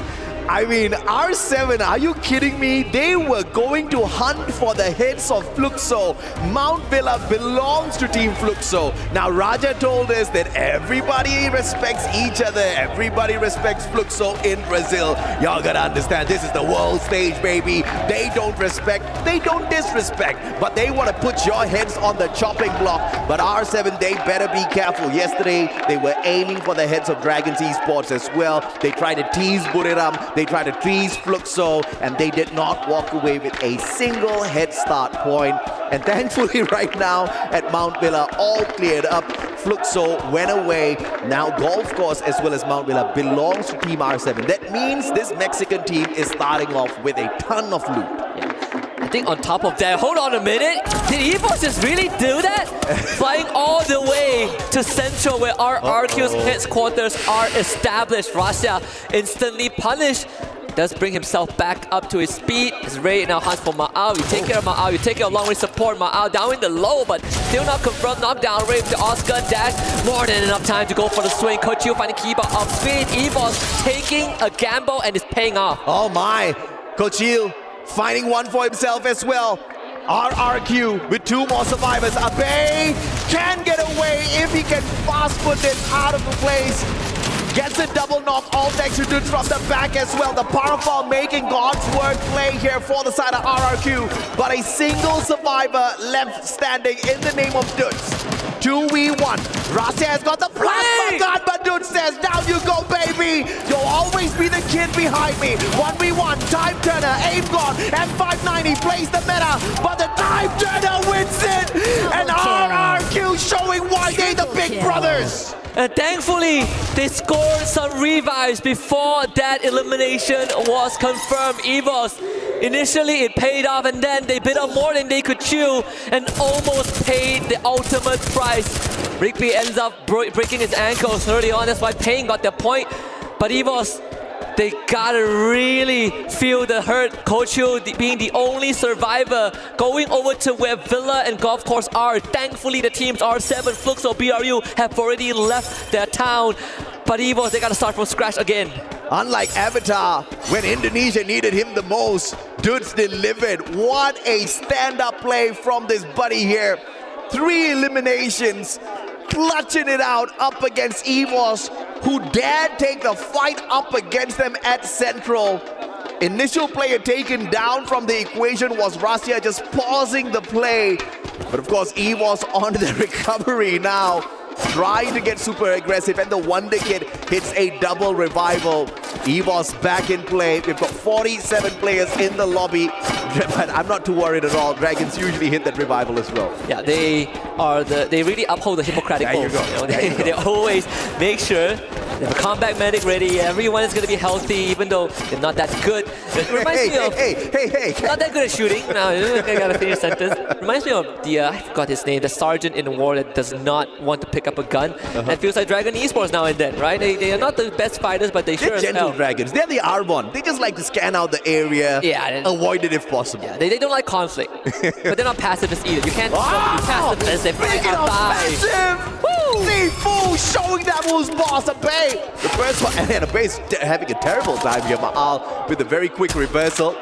I mean, R7, are you kidding me? They were going to hunt for the heads of Fluxo. Mount Villa belongs to Team Fluxo. Now, Raja told us that everybody respects each other. Everybody respects Fluxo in Brazil. Y'all gotta understand, this is the world stage, baby. They don't respect, they don't disrespect, but they want to put your heads on the chopping block. But R7, they better be careful. Yesterday, they were aiming for the heads of Dragons Esports as well. They tried to tease Buriram. They tried to tease Fluxo, and they did not walk away with a single head start point. And thankfully right now at Mount Villa, all cleared up. Fluxo went away. Now golf course as well as Mount Villa belongs to Team R7. That means this Mexican team is starting off with a ton of loot. I think on top of that, hold on a minute, did EVOS just really do that? Flying all the way to Central where our RQ's headquarters are established. Russia instantly punished. Does bring himself back up to his speed. His raid now hunts for Ma'au. You take care of Ma'au, you take care of long-range support. Ma'au down in the low, but still not confirmed. Knockdown raid to Oscar dash. More than enough time to go for the swing. Kochiu finding Kiba off speed. EVOS taking a gamble and it's paying off. Oh my, Kochiu finding one for himself as well. RRQ with two more survivors. Abe can get away if he can fast put this out of the place. Gets a double knock, all executed from the back as well. The powerful making God's word play here for the side of RRQ. But a single survivor left standing in the name of Dudes. 2v1. Rasa has got the plasma gun, but Dude says, down you go, baby. You'll always be the kid behind me. 1v1, time turner, aim gone, and 590 plays the meta, but the time turner wins it. And RRQ showing why they the big brothers. And thankfully, they scored some revives before that elimination was confirmed. EVOS, initially it paid off, and then they bit off more than they could chew and almost paid the ultimate price. Rigby ends up breaking his ankles early on, that's why Pain got their point. But EVOS, they gotta really feel the hurt. Kochiu being the only survivor, going over to where Villa and Golf Course are. Thankfully, the teams R7, Fluxo, BRU have already left their town. But EVOS, they gotta start from scratch again. Unlike Avatar, when Indonesia needed him the most, Dudes delivered. What a stand-up play from this buddy here. 3 eliminations, clutching it out up against EVOS, who dared take the fight up against them at Central. Initial player taken down from the equation was Russia, just pausing the play. But of course, EVOS on the recovery now, trying to get super aggressive, and the Wonder Kid hits a double revival. EVOS back in play. We've got 47 players in the lobby, but I'm not too worried at all. Dragons usually hit that revival as well. Yeah, they really uphold the Hippocratic oath. They always make sure they have a combat medic ready. Everyone is going to be healthy, even though they're not that good. It reminds me of not that good at shooting. No, I gotta finish sentence. Reminds me of the I forgot his name, the sergeant in the war that does not want to pick up a gun. That feels like Dragon Esports now and then, right? They are not the best fighters, but they sure as gentle hell. dragons. They're the R1. They just like to scan out the area, avoid it if possible. Yeah, they don't like conflict, but they're not pacifists either. You can't be passive if they are massive! Sifu showing that who's boss. Abe. The first one, and Abe's having a terrible time here. Ma'al with a very quick reversal.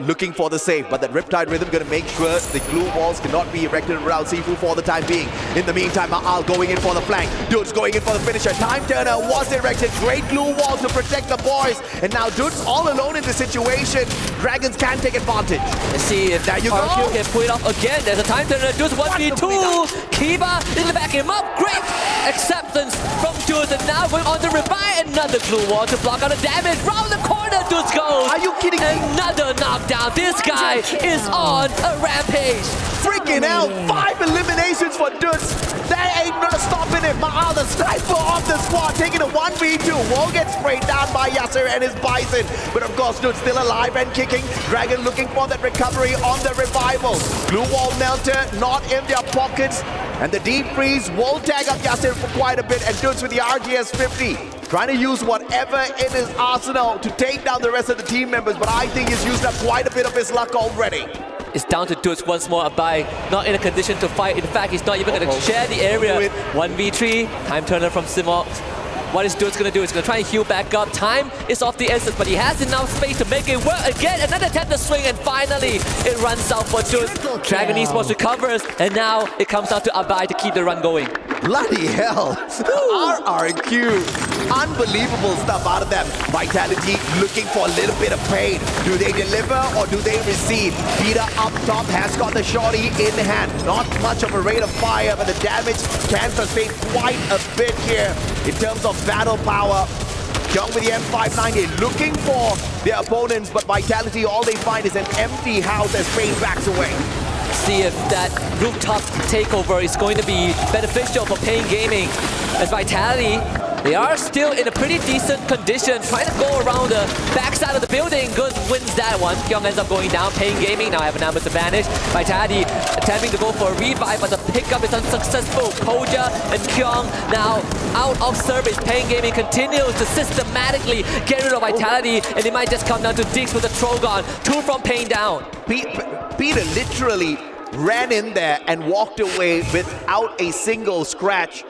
Looking for the save, but that Riptide Rhythm gonna make sure the glue walls cannot be erected around Sifu for the time being. In the meantime, Ma'al going in for the flank. Dudes going in for the finisher. Time turner was erected. Great glue wall to protect the boys. And now Dudes all alone in the situation. Dragons can take advantage. Let's see if RQ can pull it off again. There's a time turner. Dudes 1v2. Kiba in the back him up. Great acceptance from Dudes. And now going on to revive. Another glue wall to block out the damage. Round the corner, Dudes goes. Are you kidding me? Another knockdown. This guy is on a rampage. freaking out. 5 eliminations for Dudes. That ain't gonna stop in it. Ma'al, the sniper of the squad, taking a 1v2. Won't get sprayed down by Yasser and his Bison. But of course, Dudes still alive and kicking. Dragon looking for that recovery on the revival. Blue wall melter not in their pockets. And the deep freeze will tag up Yasser for quite a bit. And Dudes with the RGS 50. Trying to use whatever in his arsenal to take down the rest of the team members. But I think he's used up quite a bit of his luck already. It's down to Dudes once more. Abai not in a condition to fight. In fact, he's not even going to share the area. 1v3, time turner from Simox. What is Dudes going to do? He's going to try and heal back up. Time is of the essence, but he has enough space to make it work again. Another attempt to swing, and finally it runs out for Dudes. Dragon Esports recovers, and now it comes down to Abai to keep the run going. Bloody hell. RRQ. Unbelievable stuff out of them. Vitality looking for a little bit of pain. Do they deliver or do they receive? Peter up top has got the shorty in hand. Not much of a rate of fire, but the damage can sustain quite a bit here in terms of battle power. Young with the M590 looking for their opponents, but Vitality, all they find is an empty house as Pain backs away. See if that rooftop takeover is going to be beneficial for Pain Gaming. As Vitality, they are still in a pretty decent condition, trying to go around the backside of the building. Good wins that one. Kyung ends up going down. Pain Gaming now have a numbers advantage. Vitality attempting to go for a revive, but the pickup is unsuccessful. Koja and Kyung now out of service. Pain Gaming continues to systematically get rid of Vitality, and it might just come down to Dix with a Trogon. 2 from Pain down. Peter literally ran in there and walked away without a single scratch.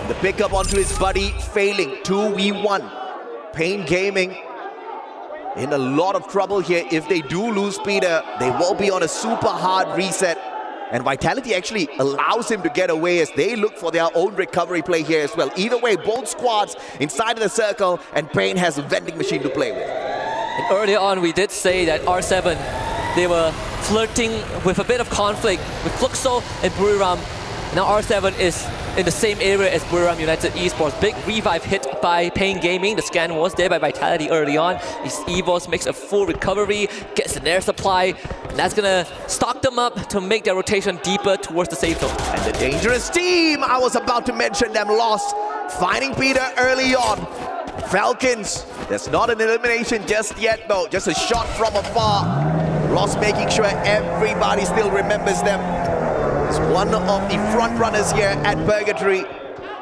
The pickup onto his buddy failing. 2v1. Pain Gaming in a lot of trouble here. If they do lose Peter, they will be on a super hard reset. And Vitality actually allows him to get away as they look for their own recovery play here as well. Either way, both squads inside of the circle, and Pain has a vending machine to play with. And earlier on, we did say that R7, they were flirting with a bit of conflict with Fluxo and Buriram. Now R7 is in the same area as Buriram United Esports. Big revive hit by Pain Gaming. The scan was there by Vitality early on. His EVOS makes a full recovery, gets an air supply, and that's gonna stock them up to make their rotation deeper towards the safe zone. And the dangerous team, I was about to mention them, lost. Finding Peter early on. Falcons, there's not an elimination just yet though, just a shot from afar. Ross making sure everybody still remembers them. It's one of the front runners here at Purgatory.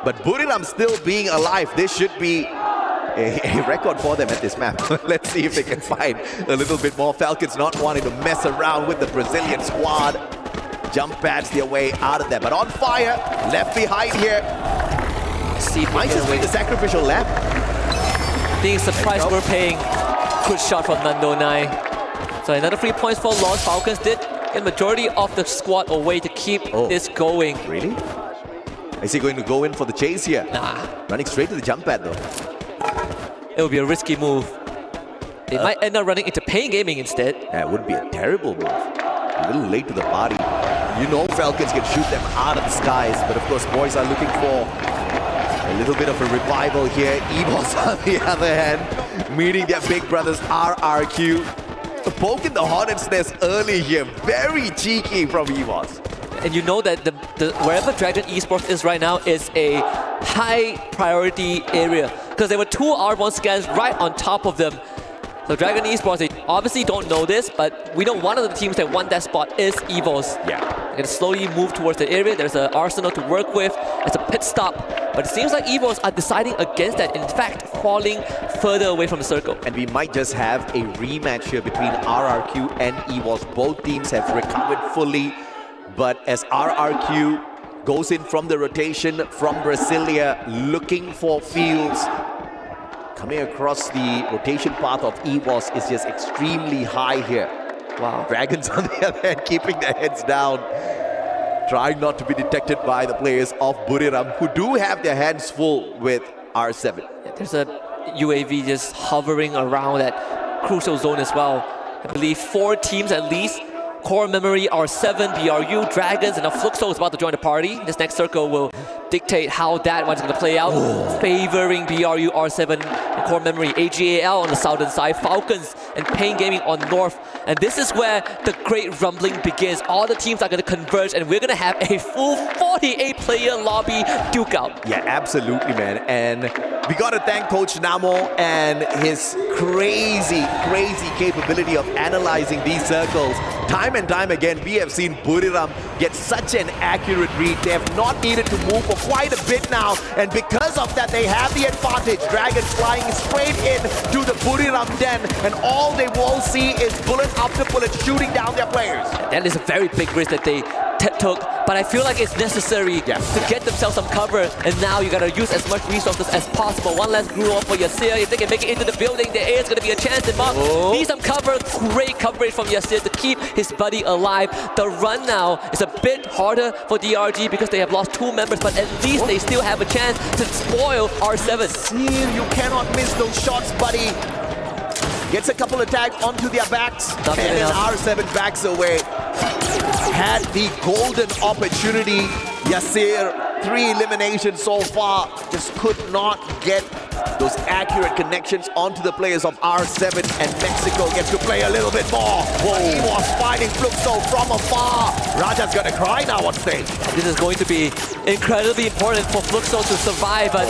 But Buriram still being alive, this should be a record for them at this map. Let's see if they can find a little bit more. Falcons not wanting to mess around with the Brazilian squad. Jump pads their way out of there, but on fire, left behind here. See if might just win the sacrificial lap. Being surprised we're paying. Good shot from Nando 9. So another 3 points for Lost. Falcons did get majority of the squad away to keep this going. Really? Is he going to go in for the chase here? Nah. Running straight to the jump pad though. It would be a risky move. They might end up running into Pain Gaming instead. Yeah, it would be a terrible move. A little late to the party. You know Falcons can shoot them out of the skies, but of course boys are looking for a little bit of a revival here. EVOS on the other hand, meeting their big brothers RRQ. Poking the Hornet's Nest early here. Very cheeky from EVOS. And you know that wherever Dragon Esports is right now is a high priority area, because there were 2 R1 scans right on top of them. So Dragon Esports, they obviously don't know this, but we know one of the teams that won that spot is EVOS. Yeah. They're going to slowly move towards the area. There's an arsenal to work with. It's a pit stop. But it seems like EVOS are deciding against that. In fact, falling further away from the circle. And we might just have a rematch here between RRQ and EVOS. Both teams have recovered fully. But as RRQ goes in from the rotation from Brasilia, looking for fields, coming across the rotation path of EVOS is just extremely high here. Wow. Dragons on the other hand keeping their heads down, trying not to be detected by the players of Buriram, who do have their hands full with R7. Yeah, there's a UAV just hovering around that crucial zone as well. I believe 4 teams at least. Core Memory, R7, BRU, Dragons, and now Fluxo is about to join the party. This next circle will dictate how that one's going to play out. Favoring BRU, R7, and core memory, AGAL on the southern side, Falcons and Pain Gaming on north. And this is where the great rumbling begins. All the teams are going to converge and we're going to have a full 48-player lobby duke out. Yeah, absolutely, man. And we got to thank Coach Namo and his crazy capability of analyzing these circles. Time and time again, we have seen Buriram get such an accurate read. They have not needed to move for quite a bit now. And because of that, they have the advantage. Dragons flying straight in to the Buriram den. And all they will see is bullet after bullet shooting down their players. That is a very big risk that they took, but I feel like it's necessary to get themselves some cover, and now you gotta use as much resources as possible. One last glue off for Yasir. If they can make it into the building, there is gonna be a chance. And Mark needs some cover. Great coverage from Yasir to keep his buddy alive. The run now is a bit harder for DRG because they have lost 2 members, but at least they still have a chance to spoil R7. Yasir, you cannot miss those shots, buddy. Gets a couple of tags onto their backs, and then R7 backs away. Had the golden opportunity. Yasir, 3 eliminations so far, just could not get those accurate connections onto the players of R7, and Mexico gets to play a little bit more. He was fighting Fluxo from afar. Raja's gonna cry now on stage. This is going to be incredibly important for Fluxo to survive, but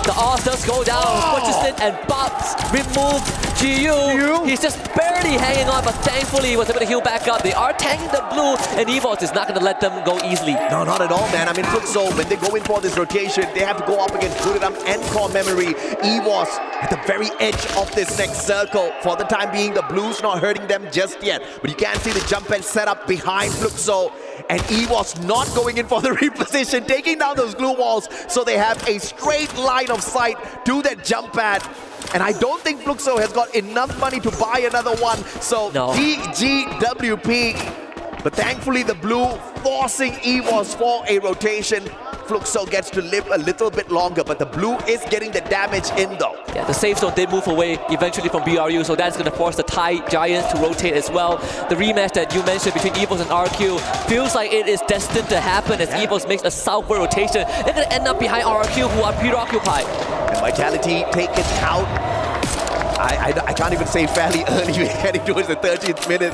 the odds does go down. Hutchison and Bobs removed GU. He's just barely hanging on, but thankfully he was able to heal back up. They are tanking the blue, and EVOS is not going to let them go easily. No, not at all, man. I mean, Fluxo, when they go in for this rotation, they have to go up against Buriram and core memory. EVOS at the very edge of this next circle. For the time being, the blues not hurting them just yet, but you can see the jump pad set up behind Fluxo, and EVOS not going in for the reposition, taking down those glue walls, so they have a straight line of sight to that jump pad. And I don't think Fluxo has got enough money to buy another one, so DGWP. But thankfully the blue forcing EVOS for a rotation. Fluxo gets to live a little bit longer, but the blue is getting the damage in though. Yeah, the safe zone did move away eventually from BRU, so that's going to force the Thai Giants to rotate as well. The rematch that you mentioned between EVOS and RQ feels like it is destined to happen as EVOS makes a southward rotation. They're going to end up behind RQ, who are preoccupied. And Vitality taken out. I can't even say fairly early. We're heading towards the 13th minute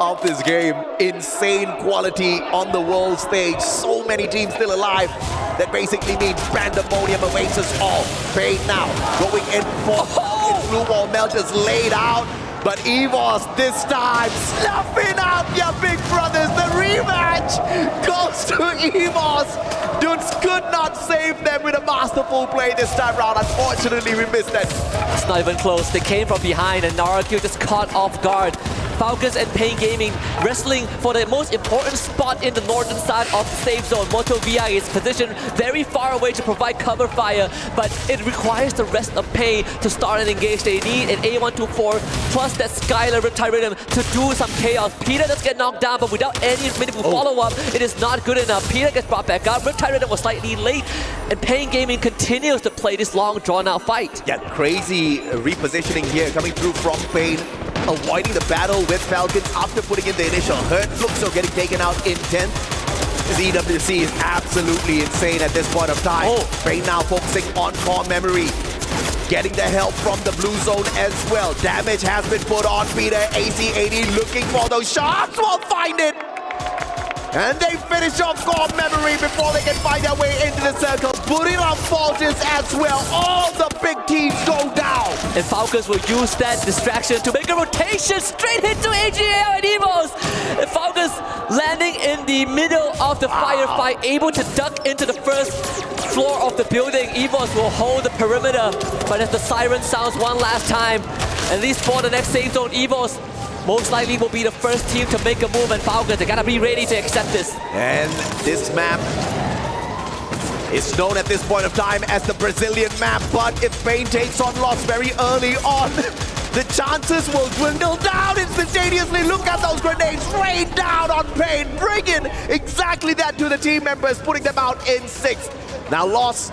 of this game. Insane quality on the world stage. So many teams still alive. That basically means Pandemonium awaits us all. Pain now going in for blue wall melters laid out. But EVOS this time snuffing out your big brothers. The rematch goes to EVOS. Dudes could not save them with a masterful play this time round. Unfortunately, we missed that. It's not even close. They came from behind and RQ just caught off guard. Falcons and Pain Gaming wrestling for the most important spot in the northern side of the safe zone. Moto VI is positioned very far away to provide cover fire, but it requires the rest of Pain to start and engage. They need an A124 plus that Skylar Riptide Rhythm to do some chaos. Peter does get knocked down, but without any meaningful follow-up, it is not good enough. Peter gets brought back up. Riptide Rhythm was slightly late, and Pain Gaming continues to play this long, drawn-out fight. Yeah, crazy repositioning here coming through from Pain. Avoiding the battle with Falcons after putting in the initial hurt. Fluxo getting taken out in 10th. The EWC is absolutely insane at this point of time. Pain now focusing on core memory. Getting the help from the blue zone as well. Damage has been put on Peter. AC80 looking for those shots. Won't find it. And they finish off core memory before they can find their way into the circle. Buriram falters as well. All the big teams go down. And Falcons will use that distraction to make a rotation straight into AGL and EVOS. And Falcons landing in the middle of the firefight, able to duck into the first floor of the building. EVOS will hold the perimeter, but as the siren sounds one last time, at least for the next safe zone, EVOS most likely will be the first team to make a move, and Falcons, they gotta be ready to accept this. And this map is known at this point of time as the Brazilian map, but if Pain takes on loss very early on, the chances will dwindle down instantaneously. Look at those grenades rain down on Pain, bringing exactly that to the team members, putting them out in 6th. Now loss,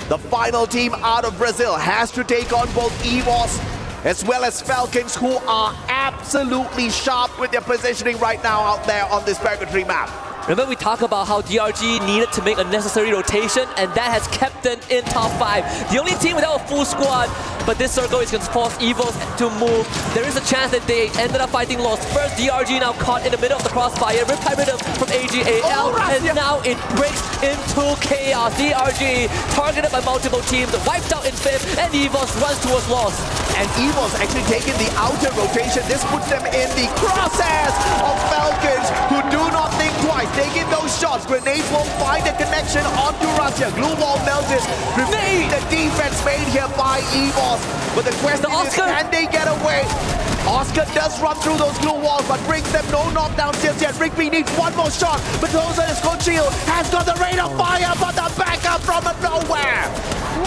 the final team out of Brazil, has to take on both EVOS as well as Falcons, who are absolutely sharp with their positioning right now out there on this Purgatory map. Remember we talked about how DRG needed to make a necessary rotation, and that has kept them in top 5. The only team without a full squad, but this circle is going to force Evils to move. There is a chance that they ended up fighting lost. First, DRG now caught in the middle of the crossfire. Riptide Rhythm from AGAL, and now it breaks into chaos. DRG targeted by multiple teams, wiped out in 5th, and Evils runs towards lost. And Evils actually taking the outer rotation. This puts them in the crosshairs of Falcons, who do not think twice. Taking those shots, grenades won't find a connection onto Russia. Glue wall melted, remain the defense made here by Evils. But the question is, can they get away? Oscar does run through those glue walls, but brings them no knockdowns just yet. Rigby needs one more shot, but Rosa's Shield has got the rate of fire, but the backup from nowhere.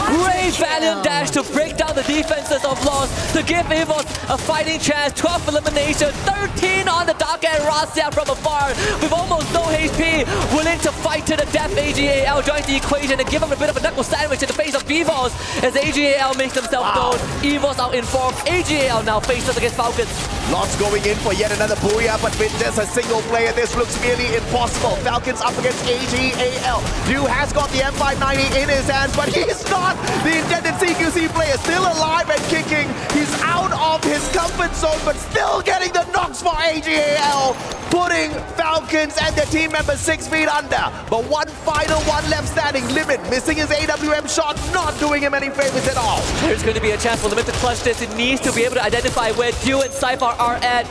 Great valiant dash to break down the defenses of Lost, to give Evos a fighting chance. 12 elimination, 13 on the dock, and Razia from afar with almost no HP, willing to fight to the death. AGAL joins the equation and give him a bit of a knuckle sandwich in the face of Evos as AGAL makes themselves known. Evos out in form. AGAL now faces against Falcons. Lots going in for yet another booyah, but with just a single player, this looks nearly impossible. Falcons up against AGAL. Yu has got the M590 in his hands, but he's not the intended CQC player. Still alive and kicking. He's out of his comfort zone, but still getting the knocks for AGAL, putting Falcons and their team members 6 feet under. But one final one left standing. Limit missing his AWM shot, not doing him any favors at all. There's going to be a chance for Limit to clutch this. It needs to be able to identify where Yu and Cypher are at.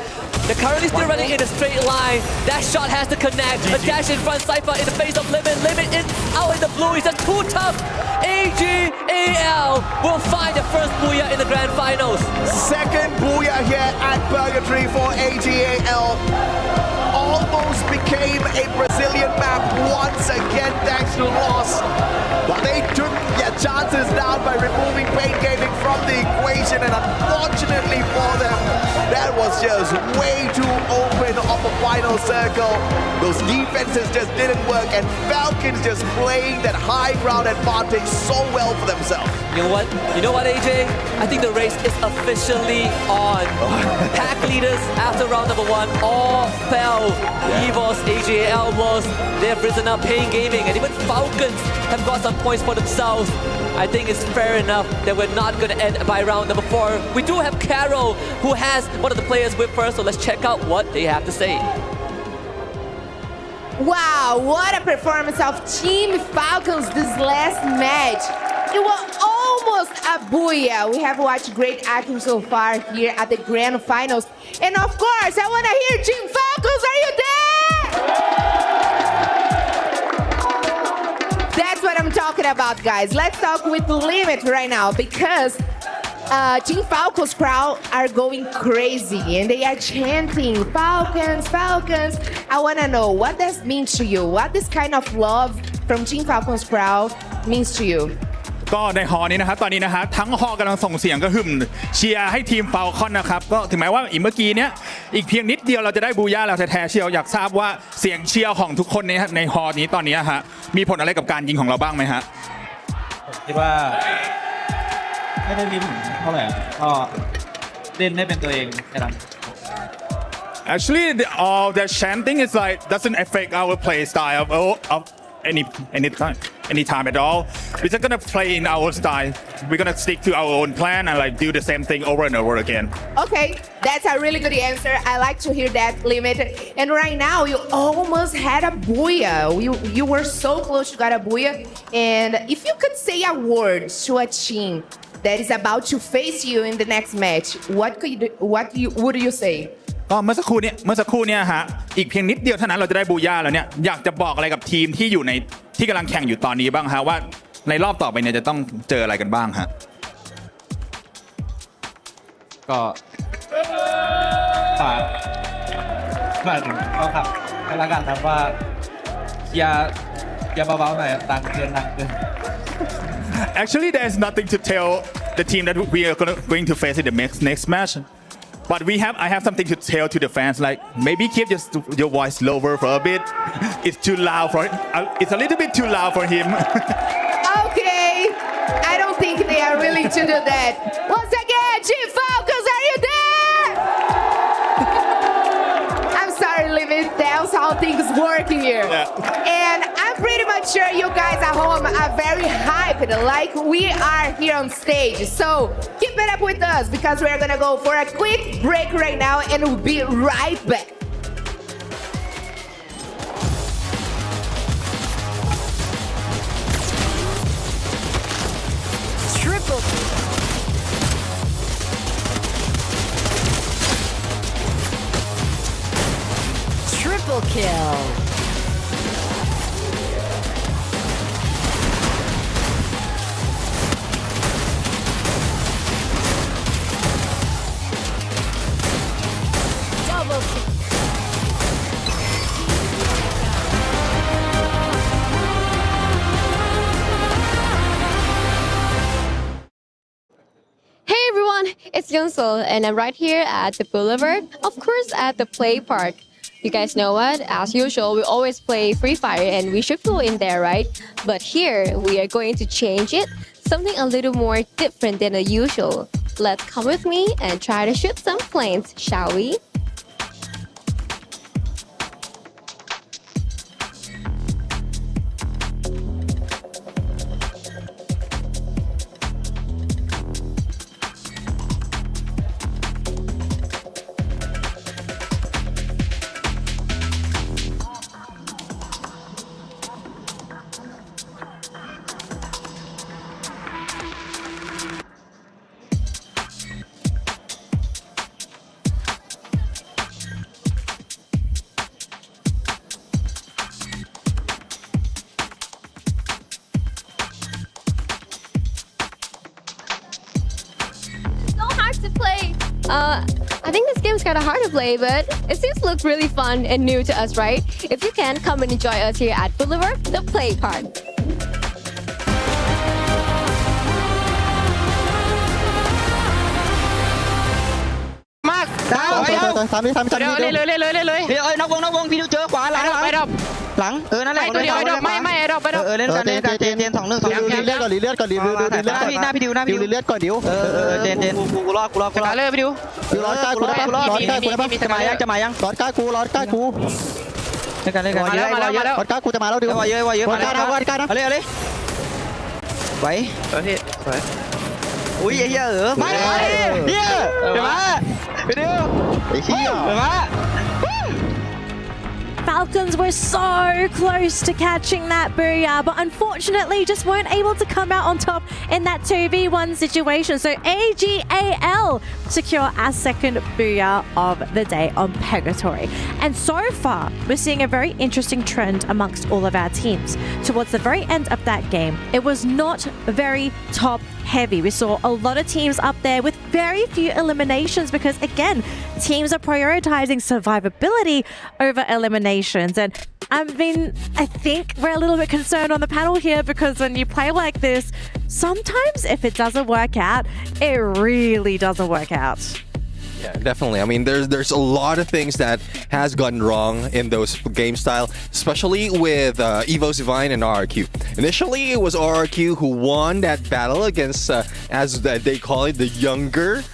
They're currently still running in a straight line. That shot has to connect. A dash in front, Cypher in the face of Limit. Limit in, out in the blue. He's just too tough. AGAL will find the first booyah in the grand finals. Second booyah here at Purgatory for AGAL. Almost became a Brazilian map once again thanks to loss. But they took their chances down by removing Pain Gaming from the equation, and unfortunately for them, that was just way too open of a final circle. Those defenses just didn't work, and Falcons just playing that high ground advantage so well for themselves. You know what? You know what, AJ? I think the race is officially on. Pack leaders after round number 1 all fell. Evos, AGAL lost. They have risen up. Pain Gaming and even Falcons have got some points for themselves. I think it's fair enough that we're not going to end by round number 4. We do have Carol, who has one of the players with first, so let's check out what they have to say. Wow, what a performance of Team Falcons this last match. It was almost a booyah. We have watched great acting so far here at the grand finals. And of course, I want to hear Team Falcons, are you there? That's what I'm talking about, guys. Let's talk with Limit right now, because Team Falcons crowd are going crazy and they are chanting Falcons, Falcons. I want to know, what does that mean to you? What this kind of love from Team Falcons crowd means to you? ก็ในฮอนี้นะครับตอนนี้นะฮะทั้งฮอกำลังส่งเสียงกระหึ่มเชียร์ให้ทีมฟาลคอนนะครับก็ถึงแม้ว่าอีกเมื่อกี้เนี้ยอีกเพียงนิดเดียวเราจะได้บูย่าแล้วแท้ๆเชียวอยากทราบว่าเสียงเชียร์ของทุกคนในฮอนี้ตอนนี้ฮะมีผลอะไรกับการยิงของเราบ้างไหมฮะผมคิดว่าไม่ได้มีผลเท่าไหร่ก็เล่นได้เป็นตัวเองแค่นั้น Actually, all the chanting is like doesn't affect our play style of any time at all. We're just gonna play in our style. We're gonna stick to our own plan and like do the same thing over and over again. Okay, that's a really good answer. I like to hear that, Limit. And right now, you almost had a booyah. You were so close to get a booyah. And if you could say a word to a team that is about to face you in the next match, would you say? ก็เมื่อสักครู่เนี่ยฮะอีกเพียงนิดเดียวเท่านั้นเราจะได้บูย่าแล้วเนี่ยอยากจะบอกอะไรกับทีมที่อยู่ในที่กำลังแข่งอยู่ตอนนี้บ้างฮะว่าในรอบต่อไปเนี่ยจะต้องเจออะไรกันบ้างฮะก็ฝากถึงเขาขับกันละกันครับว่าอย่าเบาๆหน่อยดังเกิน Actually, there's nothing to tell the team that we are going to face in the next match. But I have something to tell to the fans, like maybe keep your voice lower for a bit. It's too loud for it's a little bit too loud for him. Okay, I don't think they are willing to do that. Once again, Team Falcons, are you there? I'm sorry, Limit. That's how things work in here. And I'm pretty much sure you guys at home are very hyped like we are here on stage. So keep it up with us because we're gonna go for a quick break right now and we'll be right back. Triple kill. Double kill. Hey everyone, it's Yuno and I'm right here at the Boulevard, of course at the play park. You guys know what? As usual, we always play Free Fire and we should go in there, right? But here, we are going to change it. Something a little more different than the usual. Let's come with me and try to shoot some planes, shall we? To play. I think this game's kind of hard to play, but it seems to look really fun and new to us, right? If you can, come and enjoy us here at Boulevard, the play park. Mark, down. เอ้ยนอกวงพี่ดูเจอขวาหลังนั่นแหละเล่นกันเจน2-1หน้าพี่ดิวเจนกูรอเลยพี่ดิวรอใกล้กูได้ปะจะมายังรอใกล้กูเล่นกันรอใกล้กูจะมาแล้วดิวเยอะมาแล้วเอาเลยไหวพี่อุ้ยเหี้ยมาเดี๋ยวมาพี่ดิวไอ้เหี้ยมา Falcons were so close to catching that booyah, but unfortunately just weren't able to come out on top in that 2v1 situation. So AGAL secure our second booyah of the day on Purgatory. And so far, we're seeing a very interesting trend amongst all of our teams. Towards the very end of that game, it was not very top heavy. We saw a lot of teams up there with very few eliminations because, again, teams are prioritizing survivability over eliminations. And I think we're a little bit concerned on the panel here because when you play like this, sometimes if it doesn't work out, it really doesn't work out. Yeah, definitely. I mean, there's a lot of things that has gone wrong in those game style, especially with EWC and RRQ. Initially, it was RRQ who won that battle against, as they call it, the younger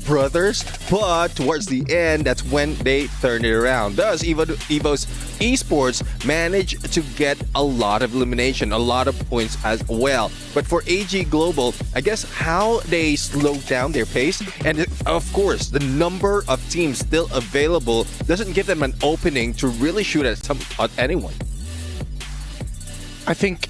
brothers. But towards the end, that's when they turned it around. Thus, EWC Esports managed to get a lot of elimination, a lot of points as well. But for AG Global, I guess how they slowed down their pace, and of course, the number of teams still available doesn't give them an opening to really shoot at anyone. I think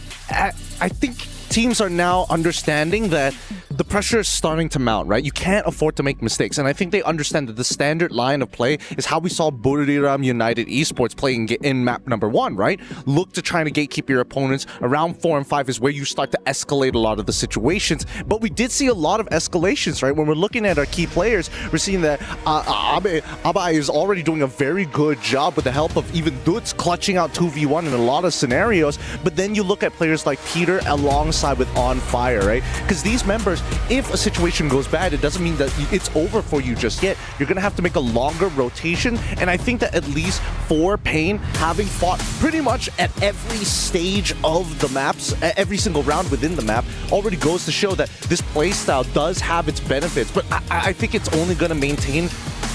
teams are now understanding that the pressure is starting to mount, right? You can't afford to make mistakes. And I think they understand that the standard line of play is how we saw Boulevard United Esports playing in map number 1, right? Look to try to gatekeep your opponents. Around 4 and 5 is where you start to escalate a lot of the situations. But we did see a lot of escalations, right? When we're looking at our key players, we're seeing that Abai is already doing a very good job with the help of even Dutz clutching out 2v1 in a lot of scenarios. But then you look at players like Peter alongside with On Fire, right? Because these members, if a situation goes bad, it doesn't mean that it's over for you just yet. You're going to have to make a longer rotation. And I think that at least for Pain, having fought pretty much at every stage of the maps, every single round within the map, already goes to show that this playstyle does have its benefits. But I think it's only going to maintain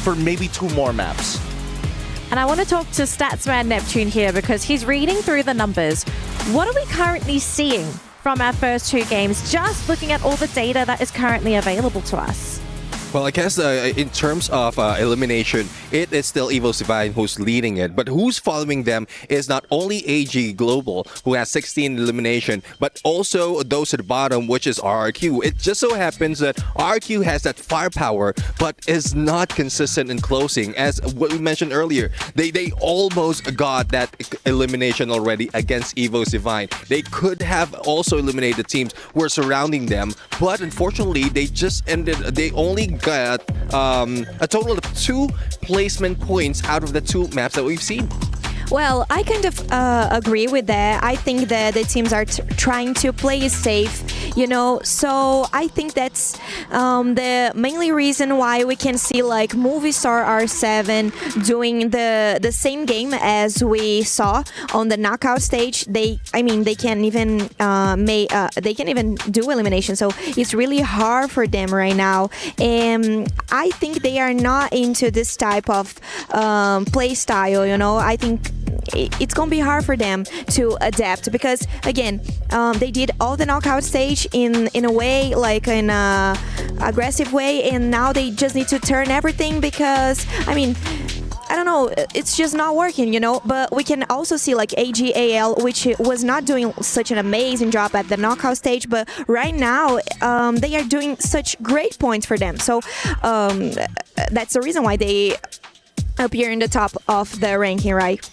for maybe 2 more maps. And I want to talk to Statsman Neptune here because he's reading through the numbers. What are we currently seeing from our first 2 games, just looking at all the data that is currently available to us? Well, I guess in terms of elimination, it is still EWC who's leading it. But who's following them is not only AG Global, who has 16 elimination, but also those at the bottom, which is RRQ. It just so happens that RRQ has that firepower, but is not consistent in closing. As what we mentioned earlier, they almost got that elimination already against EWC. They could have also eliminated the teams who are surrounding them, but unfortunately, they only got a total of 2 placement points out of the 2 maps that we've seen. Well, I kind of agree with that. I think that the teams are trying to play safe, you know. So I think that's the mainly reason why we can see like Movistar R7 doing the same game as we saw on the knockout stage. They can even do elimination. So it's really hard for them right now. And I think they are not into this type of play style, you know. I think it's gonna be hard for them to adapt because again they did all the knockout stage in a way, like in a aggressive way, and now they just need to turn everything because I don't know, it's just not working, you know. But we can also see like AGAL, which was not doing such an amazing job at the knockout stage, but right now they are doing such great points for them. So that's the reason why they appear in the top of the ranking, right?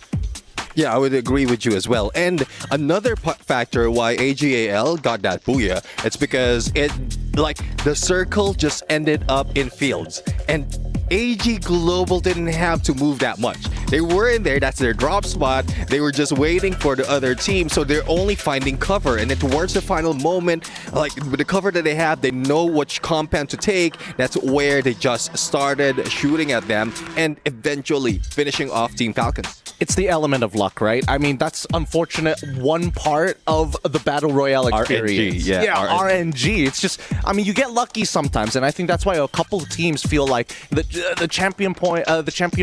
Yeah, I would agree with you as well. And another factor why AGAL got that booyah, it's because the circle just ended up in fields. And AG Global didn't have to move that much. They were in there, that's their drop spot. They were just waiting for the other team, so they're only finding cover. And then towards the final moment, like with the cover that they have, they know which compound to take. That's where they just started shooting at them and eventually finishing off Team Falcons. It's the element of luck, right? I mean, that's unfortunate one part of the Battle Royale experience. RNG, yeah, RNG. It's just, I mean, you get lucky sometimes, and I think that's why a couple of teams feel like the champion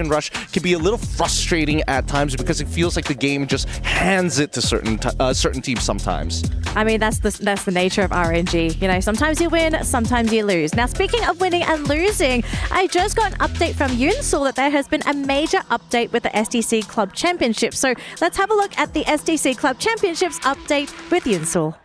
rush can be a little frustrating at times because it feels like the game just hands it to certain teams sometimes. I mean, that's the nature of RNG. You know, sometimes you win, sometimes you lose. Now, speaking of winning and losing, I just got an update from Yuno that there has been a major update with the SDC Club Championship. So let's have a look at the SDC Club Championships update with Yuno.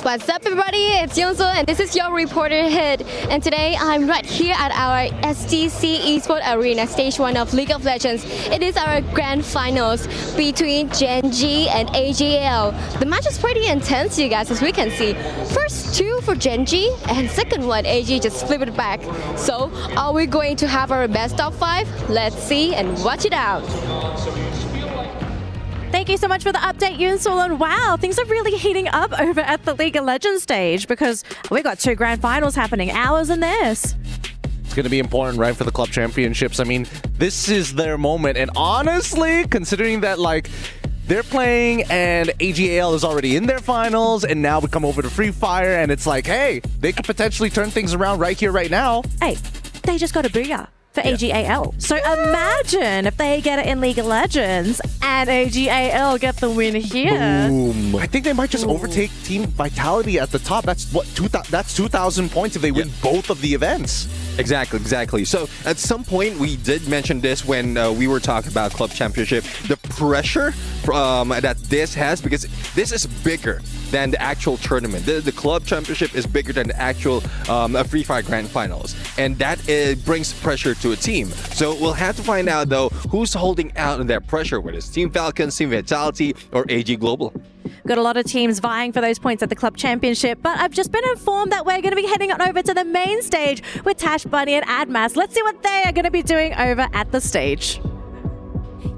What's up, everybody? It's Yuno, and this is your reporter Hit. And today I'm right here at our SDC Esports Arena, Stage 1 of League of Legends. It is our grand finals between Gen G and AGL. The match is pretty intense, you guys, as we can see. First 2 for Gen G, and second one, AG just flipped it back. So, are we going to have our best of 5? Let's see and watch it out. Thank you so much for the update, Yuno. And wow, things are really heating up over at the League of Legends stage because we got 2 grand finals happening, ours and theirs. It's going to be important, right, for the club championships. I mean, this is their moment. And honestly, considering that, like, they're playing and AGAL is already in their finals, and now we come over to Free Fire, and it's like, hey, they could potentially turn things around right here, right now. Hey, they just got a booyah for AGAL. So imagine if they get it in League of Legends and AGAL get the win here. Boom. I think they might just overtake Team Vitality at the top. That's what that's 2,000 points if they win both of the events. Exactly. So at some point we did mention this when we were talking about Club Championship. The pressure that this has, because this is bigger than the actual tournament. The Club Championship is bigger than the actual Free Fire Grand Finals. And that brings pressure to a team. So we'll have to find out, though, who's holding out on that pressure, whether it's Team Falcons, Team Vitality, or AG Global. Got a lot of teams vying for those points at the Club Championship, but I've just been informed that we're going to be heading on over to the main stage with Tash Bunny and Admat. Let's see what they are going to be doing over at the stage.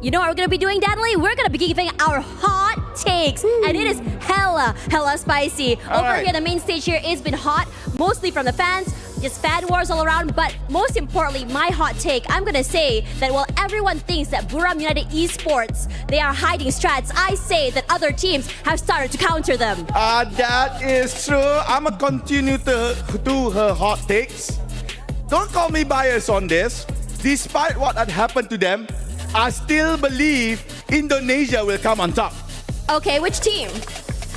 You know what we're going to be doing, Danley? We're going to be giving our hot takes, and it is hella spicy. Over here, the main stage here has been hot, mostly from the fans, just fan wars all around, but most importantly, my hot take, I'm going to say that while everyone thinks that Buram United Esports, they are hiding strats, I say that other teams have started to counter them. That is true. I'm going to continue to do her hot takes. Don't call me biased on this. despite what had happened to them, I still believe Indonesia will come on top. Okay, which team?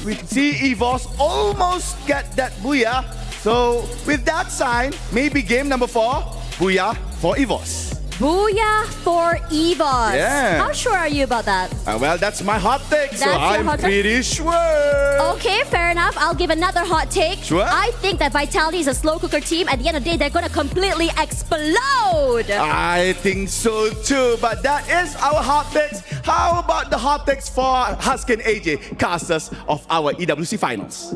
We see EVOS almost get that booyah. So with that sign, maybe game number 4, booyah for EVOS. Booyah for EVOS. Yeah. How sure are you about that? Well, that's my hot take, so That's your I'm hot take? pretty sure. Okay, fair enough. I'll give another hot take. Sure. I think that Vitality is a slow cooker team. At the end of the day, they're going to completely explode. I think so too, but that is our hot takes. How about the hot takes for Husky and AJ, casters of our EWC finals?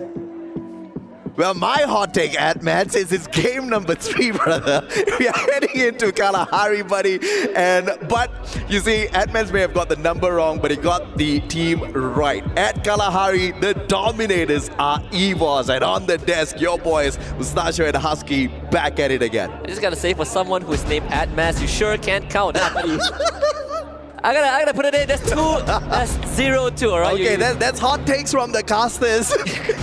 Well, my hot take, Admat, says it's game number 3, brother. We are heading into Kalahari, buddy. But you see, Admat may have got the number wrong, but he got the team right. At Kalahari, the dominators are EVOS. And on the desk, your boys, Mustacho and Husky, back at it again. I just gotta say, for someone who is named Admat, you sure can't count, huh, buddy? I gotta put it in. That's 0-2, all right? Okay, that's hot takes from the casters.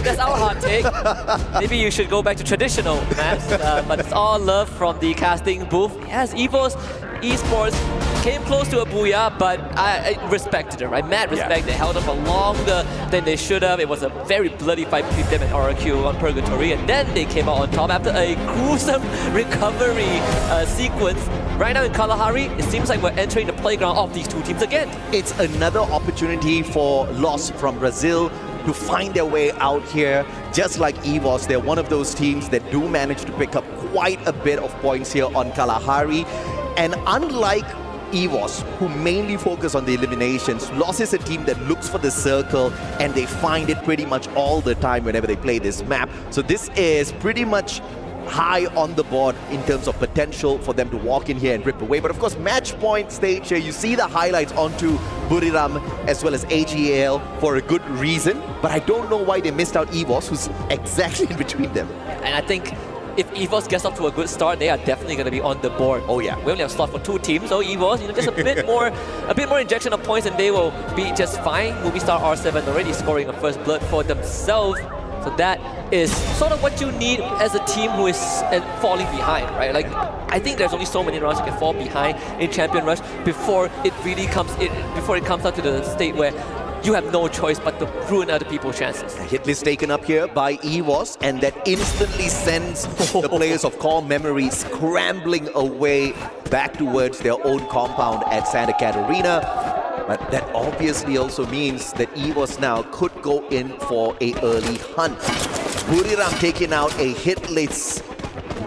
That's our hot take. Maybe you should go back to traditional maps, but it's all love from the casting booth. Yes, EVOS Esports came close to a booyah, but I respected it, right? Mad respect. They held up for longer than they should have. It was a very bloody fight between them and RQ on Purgatory, and then they came out on top after a gruesome recovery sequence. Right now in Kalahari, it seems like we're entering the playground of these two teams again. It's another opportunity for Lost from Brazil to find their way out here. Just like EVOS, they're one of those teams that do manage to pick up quite a bit of points here on Kalahari. And unlike EVOS, who mainly focus on the eliminations, Lost is a team that looks for the circle, and they find it pretty much all the time whenever they play this map. So this is pretty much high on the board in terms of potential for them to walk in here and rip away. But of course, match point stage here, you see the highlights onto Buriram as well as AGL for a good reason. But I don't know why they missed out EVOS, who's exactly in between them. And I think if EVOS gets off to a good start, they are definitely going to be on the board. Oh yeah. We only have slot for 2 teams, so EVOS, just a bit more injection of points and they will be just fine. Movistar R7 already scoring a first blood for themselves. So that is sort of what you need as a team who is falling behind, right? Like, I think there's only so many rounds you can fall behind in Champion Rush before it really comes out to the state where you have no choice but to ruin other people's chances. A hit list taken up here by EVOS, and that instantly sends the players of Core Memory scrambling away back towards their own compound at Santa Catarina. But that obviously also means that EVOS now could go in for an early hunt. Buriram taking out a hit list,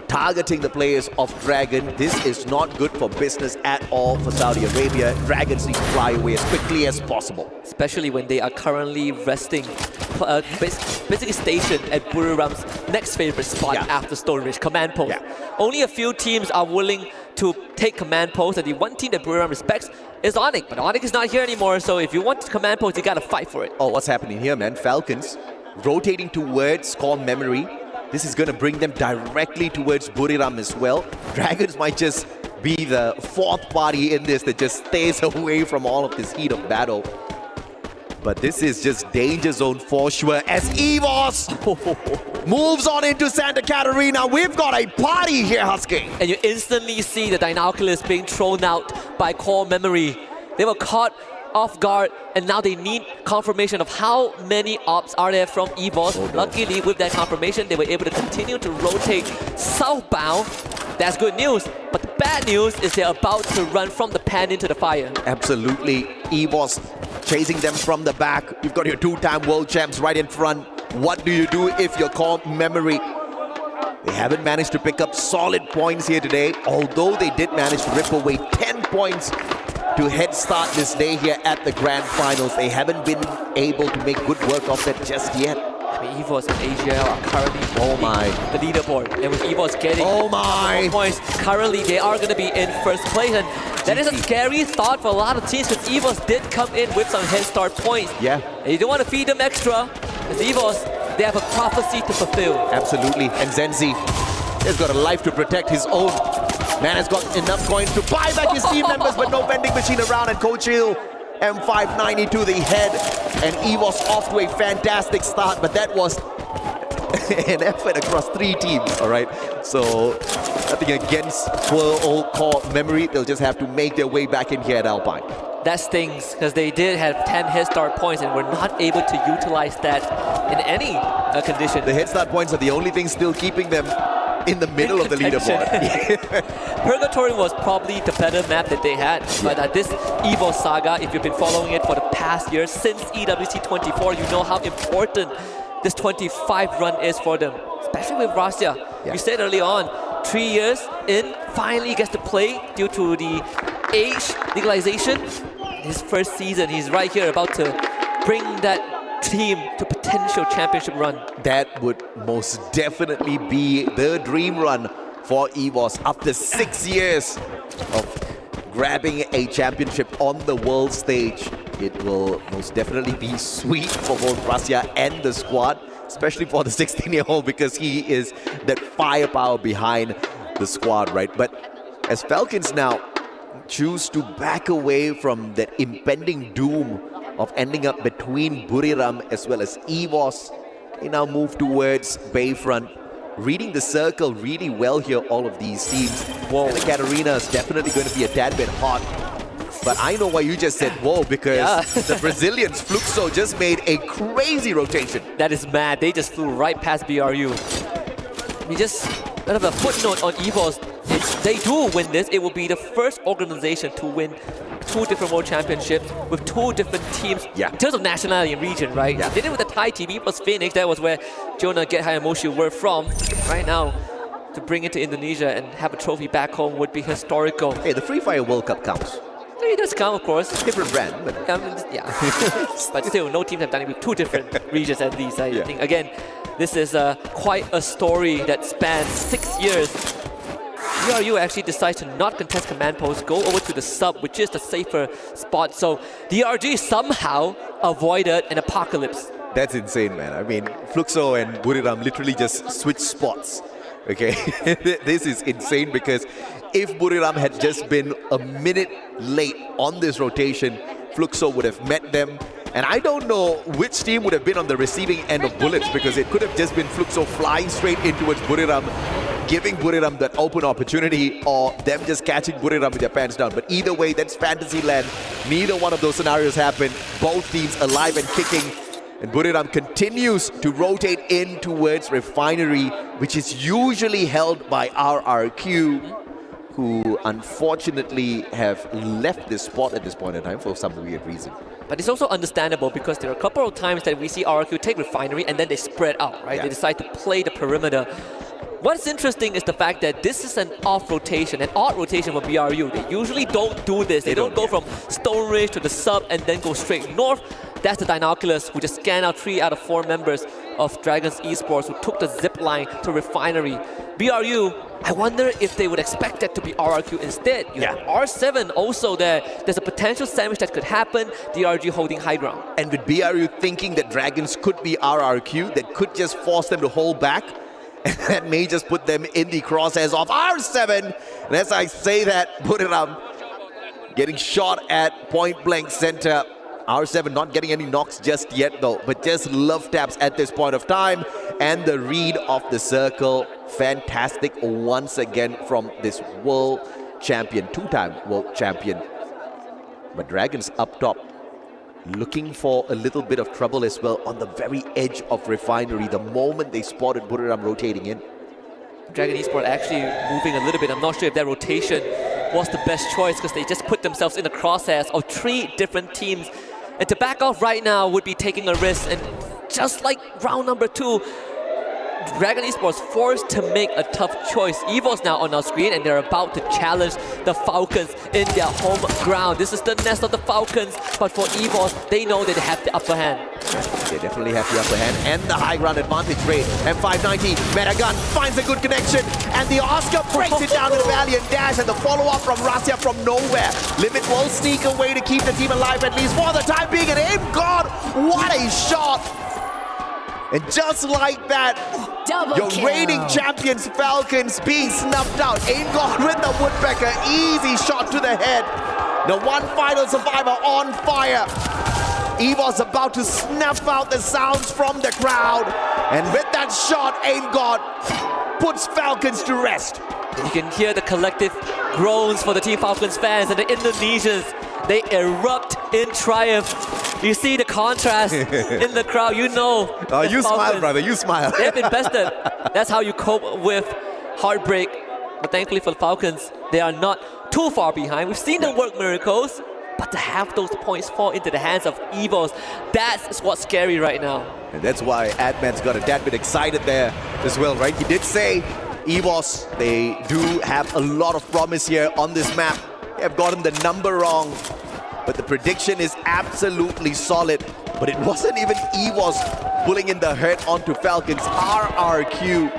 targeting the players of Dragon. This is not good for business at all for Saudi Arabia. Dragons need to fly away as quickly as possible. Especially when they are currently resting, basically stationed at Buriram's next favorite spot after Stone Ridge, Command Post. Only a few teams are willing to take Command Post, and the one team that Buriram respects is Onyx. But Onyx is not here anymore, so if you want Command Post, you gotta fight for it. Oh, what's happening here, man? Falcons rotating towards Core Memory. This is going to bring them directly towards Buriram as well. Dragons might just be the 4th party in this that just stays away from all of this heat of battle. But this is just danger zone for sure as EVOS moves on into Santa Catarina. We've got a party here, Husky. And you instantly see the Dinoculus being thrown out by Core Memory. They were caught off guard, and now they need confirmation of how many ops are there from EVOS. Luckily, with that confirmation, they were able to continue to rotate southbound. That's good news, but the bad news is they're about to run from the pan into the fire. Absolutely. EVOS chasing them from the back. You've got your 2-time world champs right in front. What do you do if you're Core Memory? They haven't managed to pick up solid points here today, although they did manage to rip away 10 points to head start this day here at the Grand Finals. They haven't been able to make good work of that just yet. I mean, EVOS and AGL are currently the leaderboard. And with EVOS getting more points, currently they are going to be in first place. And that is a scary thought for a lot of teams, because EVOS did come in with some head start points. Yeah. And you don't want to feed them extra, because EVOS, they have a prophecy to fulfill. Absolutely. And Zenzi has got a life to protect his own. Man has got enough coins to buy back his team members, but no vending machine around, and Coach Hill, M590 to the head, and EVOS off to a fantastic start, but that was an effort across 3 teams, all right? So nothing against poor old core memory. They'll just have to make their way back in here at Alpine. That stings because they did have 10 head start points and were not able to utilize that in any condition. The head start points are the only thing still keeping them in the middle of the leaderboard. Purgatory was probably the better map that they had, but this Evo saga, if you've been following it for the past years, since EWC 24, you know how important this 25 run is for them, especially with Russia. You said early on, 3 years in, finally gets to play due to the age legalization. His first season, he's right here about to bring that team to potential championship run. That would most definitely be the dream run for EVOS after 6 years of grabbing a championship on the world stage. It will most definitely be sweet for both Russia and the squad, especially for the 16-year-old, because he is that firepower behind the squad, right? But as Falcons now choose to back away from that impending doom of ending up between Buriram as well as EVOS, they now move towards Bayfront, reading the circle really well here, all of these teams. Whoa, and the Katarina is definitely going to be a tad bit hot. But I know why you just said whoa, because the Brazilians, Fluxo, just made a crazy rotation. That is mad. They just flew right past BRU. We just, kind of a footnote on EVOS, if they do win this, it will be the first organization to win 2 different world championships with 2 different teams in terms of nationality and region, right? They did it with the Thai TV plus Phoenix. That was where Jonah, Get High, and Moshi were from. Right now, to bring it to Indonesia and have a trophy back home would be historical. Hey, the Free Fire World Cup counts. It does count, of course. Different brand, but but still, no teams have done it with 2 different regions at least. I think, again, this is quite a story that spans 6 years. BRU actually decides to not contest command post, go over to the sub, which is the safer spot. So DRG somehow avoided an apocalypse. That's insane, man. I mean, Fluxo and Buriram literally just switched spots. Okay, this is insane because if Buriram had just been a minute late on this rotation, Fluxo would have met them. And I don't know which team would have been on the receiving end of bullets, because it could have just been Fluxo flying straight in towards Buriram, giving Buriram that open opportunity, or them just catching Buriram with their pants down. But either way, that's fantasy land. Neither one of those scenarios happened. Both teams alive and kicking. And Buriram continues to rotate in towards Refinery, which is usually held by RRQ, who unfortunately have left this spot at this point in time for some weird reason. But it's also understandable because there are a couple of times that we see RRQ take Refinery and then they spread out, right? They decide to play the perimeter. What's interesting is the fact that this is an off rotation, an odd rotation for BRU. They usually don't do this. They don't go from Stone Ridge to the sub and then go straight north. That's the Dinoculus, who just scanned out 3 out of 4 members of Dragons Esports, who took the zip line to Refinery. BRU, I wonder if they would expect that to be RRQ instead. You have R7 also there. There's a potential sandwich that could happen. DRG holding high ground. And with BRU thinking that Dragons could be RRQ, that could just force them to hold back, and that may just put them in the crosshairs of R7. And as I say that, Buriram getting shot at point blank center. R7 not getting any knocks just yet though, but just love taps at this point of time. And the read of the circle, fantastic once again from this world champion, 2-time world champion. But Dragons up top, looking for a little bit of trouble as well on the very edge of Refinery the moment they spotted Buriram rotating in. Dragon Esports actually moving a little bit. I'm not sure if that rotation was the best choice because they just put themselves in the crosshairs of 3 different teams. And to back off right now would be taking a risk. And just like round number 2, Dragon Esports forced to make a tough choice. EVO's now on our screen and they're about to challenge the Falcons in their home ground. This is the nest of the Falcons, but for EVO's, they know that they have the upper hand. They definitely have the upper hand and the high ground advantage rate. M590, Metagun finds a good connection, and the Oscar breaks it down to the Valiant Dash, and the follow-up from Russia from nowhere. Limit will sneak away to keep the team alive at least for the time being, and aim God, what a shot! And just like that, your reigning champions Falcons being snuffed out. Aim God with the Woodpecker, easy shot to the head. The one final survivor on fire. EVO's about to snuff out the sounds from the crowd. And with that shot, Ain't God puts Falcons to rest. You can hear the collective groans for the Team Falcons fans, and the Indonesians, they erupt in triumph. You see the contrast in the crowd, you know. Oh, you Falcons, smile, brother, you smile. They've invested. That's how you cope with heartbreak. But thankfully for the Falcons, they are not too far behind. We've seen them work miracles, but to have those points fall into the hands of EVOs, that's what's scary right now. And that's why Admat's got a tad bit excited there as well, right? He did say EVOS, they do have a lot of promise here on this map. They have gotten the number wrong, but the prediction is absolutely solid. But it wasn't even EVOS pulling in the hurt onto Falcons. RRQ,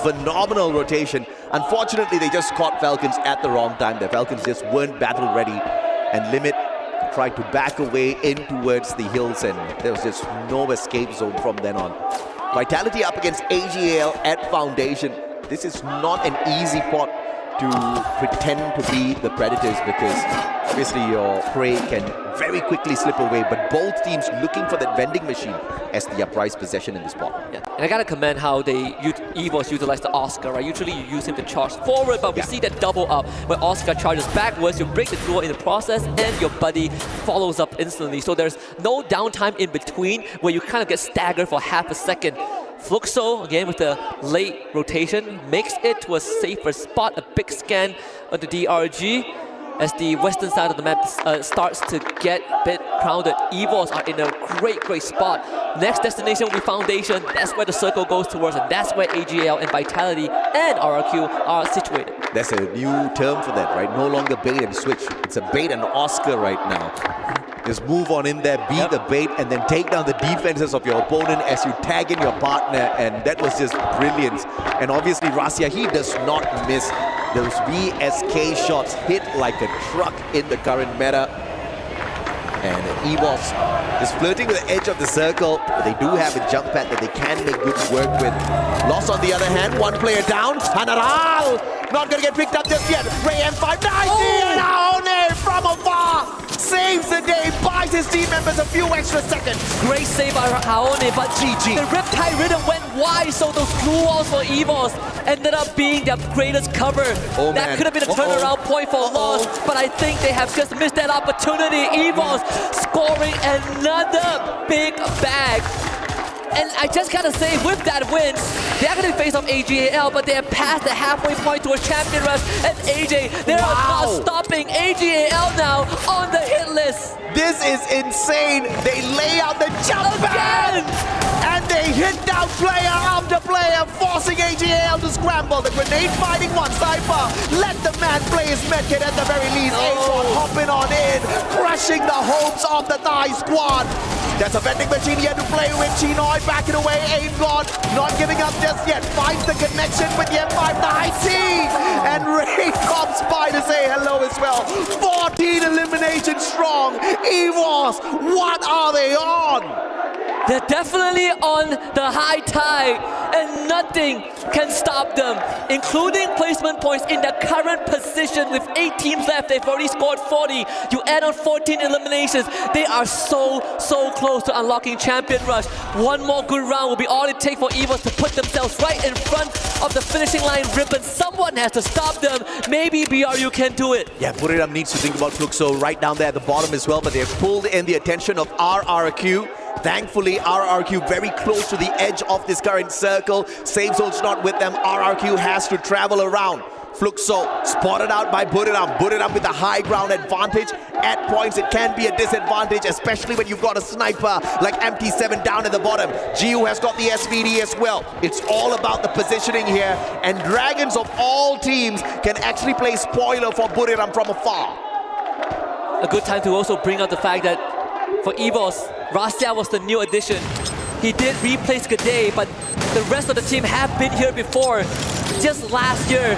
phenomenal rotation. Unfortunately, they just caught Falcons at the wrong time. The Falcons just weren't battle ready, and Limit tried to back away in towards the hills, and there was just no escape zone from then on. Vitality up against AGL at Foundation. This is not an easy pot to pretend to be the Predators, because obviously your prey can very quickly slip away, but both teams looking for that vending machine as the prized possession in this pot. Yeah. And I gotta commend how EVOS utilize the Oscar, right? Usually you use him to charge forward, but we see that double up where Oscar charges backwards, you break the duel in the process, and your buddy follows up instantly. So there's no downtime in between where you kind of get staggered for half a second. Fluxo, again with the late rotation, makes it to a safer spot, a big scan of the DRG. As the western side of the map starts to get a bit crowded, EVOS are in a great spot. Next destination will be Foundation. That's where the circle goes towards, and that's where AGL and Vitality and RRQ are situated. That's a new term for that, right? No longer bait and switch. It's a bait and Oscar right now. Just move on in there, be the bait, and then take down the defenses of your opponent as you tag in your partner, and that was just brilliant. And obviously Rasya, he does not miss. Those VSK shots hit like a truck in the current meta. And EVOS is flirting with the edge of the circle, but they do have a jump pad that they can make good work with. Loss on the other hand, one player down. Hanaral not gonna get picked up just yet. Ray M5, nice! From afar! Saves the day, buys his team members a few extra seconds. Great save by Haone, but GG. The Riptide Rhythm went wide, so those glue walls for EVOS ended up being their greatest cover. Oh, that could have been a turnaround point for loss, but I think they have just missed that opportunity. EVOS scoring another big bag. And I just gotta say, with that win, they're gonna face off AGAL, but they're past the halfway point to a champion rush. And AJ, they're not stopping AGAL now on the hit list. This is insane. They lay out the jump pad, and they hit down player after player, forcing AGAL to scramble. The grenade fighting one, Cypher. Let the man play his medkit at the very least. A1 hopping on in, crushing the hopes of the Thai squad. There's a vending machine here to play with. Chinoy backing away. Ain't God not giving up just yet. Finds the connection with the M5, the high T. And Ray comes by to say hello as well. 14 eliminations strong. EVOS, what are they on? They're definitely on the high tide, and nothing can stop them, including placement points in their current position with 8 teams left. They've already scored 40. You add on 14 eliminations. They are so close to unlocking Champion Rush. One more good round will be all it takes for EVOS to put themselves right in front of the finishing line ribbon. Someone has to stop them. Maybe BRU can do it. Yeah, Buriram needs to think about Fluxo right down there at the bottom as well, but they've pulled in the attention of RRQ. Thankfully, RRQ very close to the edge of this current circle. Safe zone's not with them. RRQ has to travel around. Fluxo spotted out by Buriram. Buriram with the high ground advantage. At points, it can be a disadvantage, especially when you've got a sniper like MT7 down at the bottom. GU has got the SVD as well. It's all about the positioning here, and Dragons of all teams can actually play spoiler for Buriram from afar. A good time to also bring up the fact that for EVOS, Rasya was the new addition. He did replace Gade, but the rest of the team have been here before, just last year.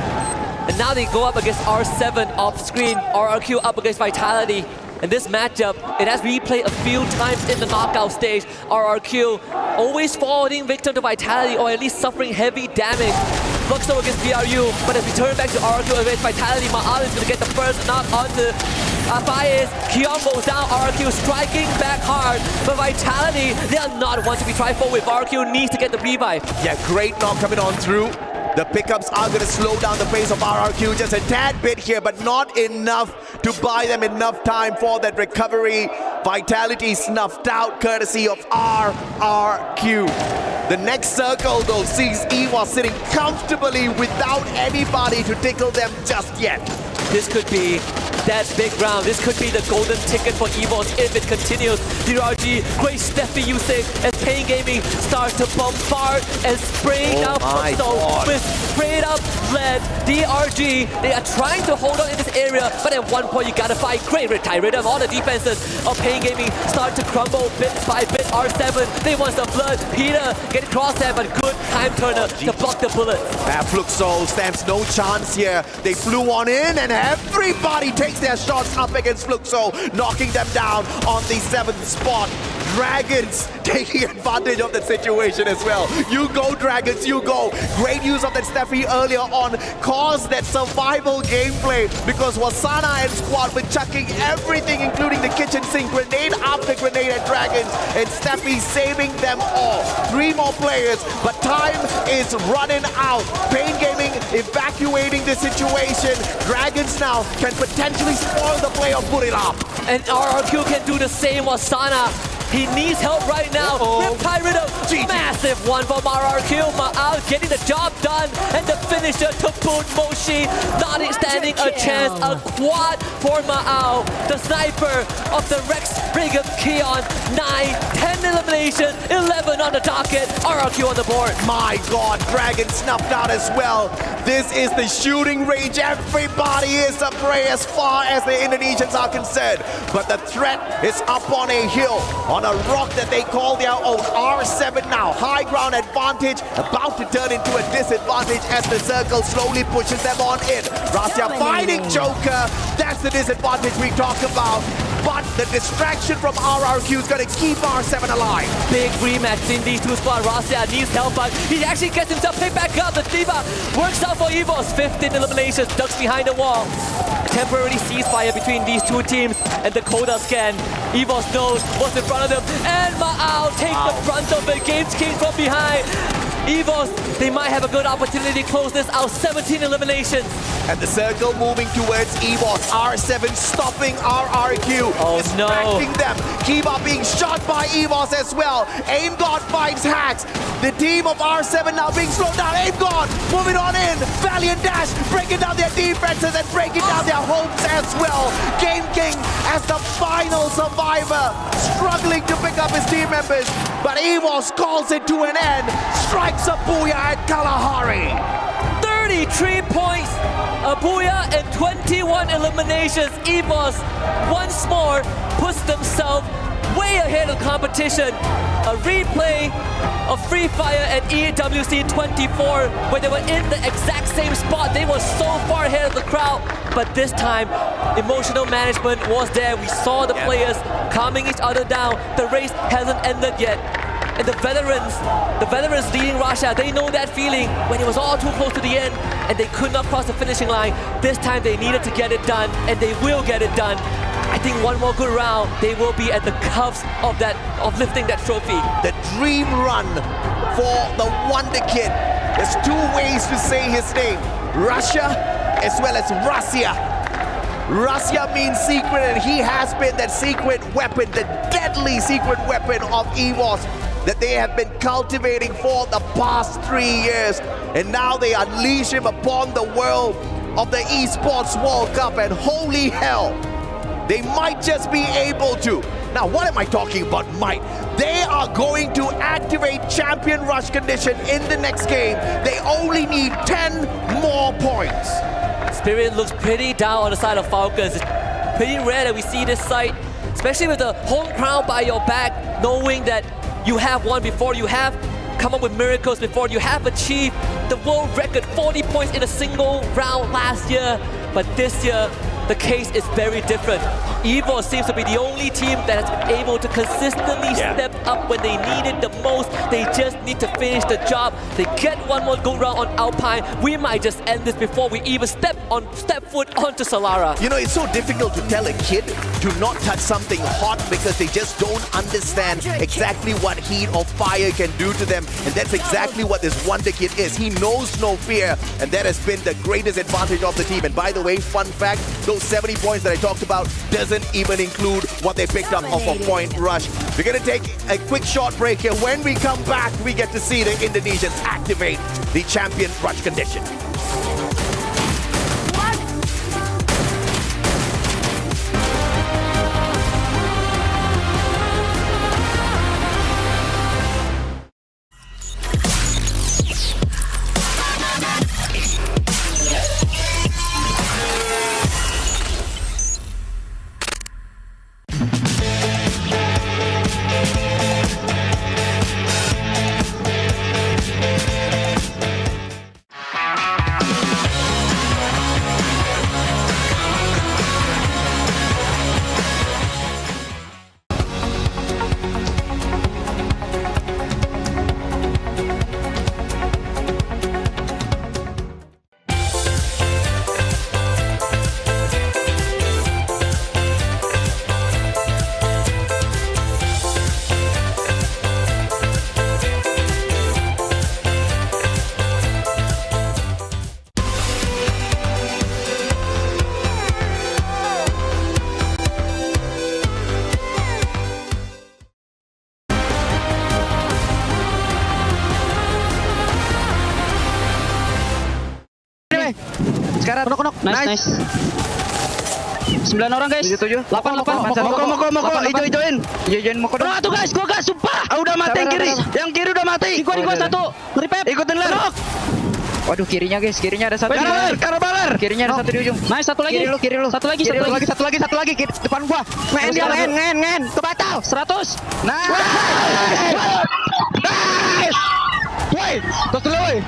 And now they go up against R7 off screen, RRQ up against Vitality. And this matchup, it has replayed a few times in the knockout stage. RRQ always falling victim to Vitality or at least suffering heavy damage. Fluxo against BRU, but as we turn back to RRQ against Vitality, Ma'al is going to get the first knock onto Faiz. Keon goes down, RRQ striking back hard, but Vitality, they are not one to be tried for with. RRQ needs to get the revive. Yeah, great knock coming on through. The pickups are going to slow down the pace of RRQ just a tad bit here, but not enough to buy them enough time for that recovery. Vitality snuffed out courtesy of RRQ. The next circle, though, sees EWC sitting comfortably without anybody to tickle them just yet. This could be that big round. This could be the golden ticket for EWC if it continues. DRG, great Steffi usage as Pain Gaming starts to bombard and spray down Fluxo with straight up lead. DRG, they are trying to hold on in this area, but at one point you gotta fight. Great retire rhythm. All the defenses of Pain Gaming start to crumble bit by bit. R7, they want some blood. Peter get across there, but good time turner to block the bullet. Fluxo stands no chance here. They flew on in and everybody takes their shots up against Fluxo, knocking them down on the 7th spot. Dragons taking advantage of that situation as well. You go, Dragons, you go. Great use of that Steffi earlier on caused that survival gameplay because Wasana and squad were chucking everything, including the kitchen sink, grenade after grenade at Dragons, and Steffi saving them all. 3 more players, but time is running out. Pain Gaming evacuating the situation. Dragons now can potentially spoil the play of Burila. And RRQ can do the same. Wasana, he needs help right now. Riptide Rhythm, massive one from RRQ. Ma'al getting the job done, and the finisher to boot. Moshi not standing a chance. A quad for Ma'al. The sniper of the Rex Brigham Keon. 9, 10 eliminations, 11 on the docket. RRQ on the board. My God, Dragon snuffed out as well. This is the shooting range. Everybody is a prey as far as the Indonesians are concerned. But the threat is up on a hill, on a rock that they call their own. R7 now, high ground advantage, about to turn into a disadvantage as the circle slowly pushes them on in. Rasia fighting Joker, that's the disadvantage we talk about. But the distraction from RRQ is going to keep R7 alive. Big rematch in these two squads. Rasia needs help, but he actually gets himself picked back up. The Diva works out for EWC. 15 eliminations, ducks behind the wall. Temporary ceasefire between these two teams, and the Coda scan. EWC knows what's in front of them, and Ma'al takes the front of the Games King from behind. EWC, they might have a good opportunity to close this out. 17 eliminations. And the circle moving towards EWC. R7 stopping RRQ. Distracting them. Kiba being shot by EWC as well. Aim God finds hacks. The team of R7 now being slowed down. Aim God moving on in. Valiant Dash breaking down their defenses and breaking down their hopes as well. Game King as the final survivor, struggling to pick up his team members. But EWC calls it to an end. Strikes a booyah at Kalahari. 33 points, a booyah, and 21 eliminations. EWC once more puts themselves way ahead of competition. A replay of Free Fire at EWC 24 where they were in the exact same spot. They were so far ahead of the crowd, but this time emotional management was there. We saw the players calming each other down. The race hasn't ended yet. And the veterans leading Russia, they know that feeling when it was all too close to the end and they could not cross the finishing line. This time they needed to get it done, and they will get it done. I think one more good round, they will be at the cuffs of lifting that trophy. The dream run for the Wonder Kid. There's 2 ways to say his name. Russia as well as Russia. Russia means secret, and he has been that secret weapon, the deadly secret weapon of EWC that they have been cultivating for the past 3 years. And now they unleash him upon the world of the Esports World Cup, and holy hell, they might just be able to. Now, what am I talking about, might? They are going to activate Champion Rush condition in the next game. They only need 10 more points. Spirit looks pretty down on the side of Falcons. It's pretty rare that we see this sight, especially with the home crowd by your back, knowing that you have won before, you have come up with miracles before, you have achieved the world record 40 points in a single round last year. But this year, the case is very different. EVOS seems to be the only team that is able to consistently step up when they need it the most. They just need to finish the job. They get one more go round on Alpine. We might just end this before we even step foot onto Solara. You know, it's so difficult to tell a kid to not touch something hot because they just don't understand exactly what heat or fire can do to them. And that's exactly what this Wonder Kid is. He knows no fear, and that has been the greatest advantage of the team. And by the way, fun fact, those 70 points that I talked about doesn't even include what they picked up off a point rush. We're going to take a quick short break here. When we come back, we get to see the Indonesians activate the champion rush condition. Sekarang nice. 9 orang guys. 8 Moko hijauin Moko dong. Tuh guys, gua gas sumpah. Udah mati yang kiri. Yang kiri udah mati. Di gua satu. Repep. Ikutin ler. Waduh, kirinya guys, kirinya ada satu. Baler. Kirinya ada satu di ujung. Nice, satu lagi. Kiri lu. Satu lagi. Depan gua. Ngen. Kebatal. 100. Nice. Woi, tos dulu woi.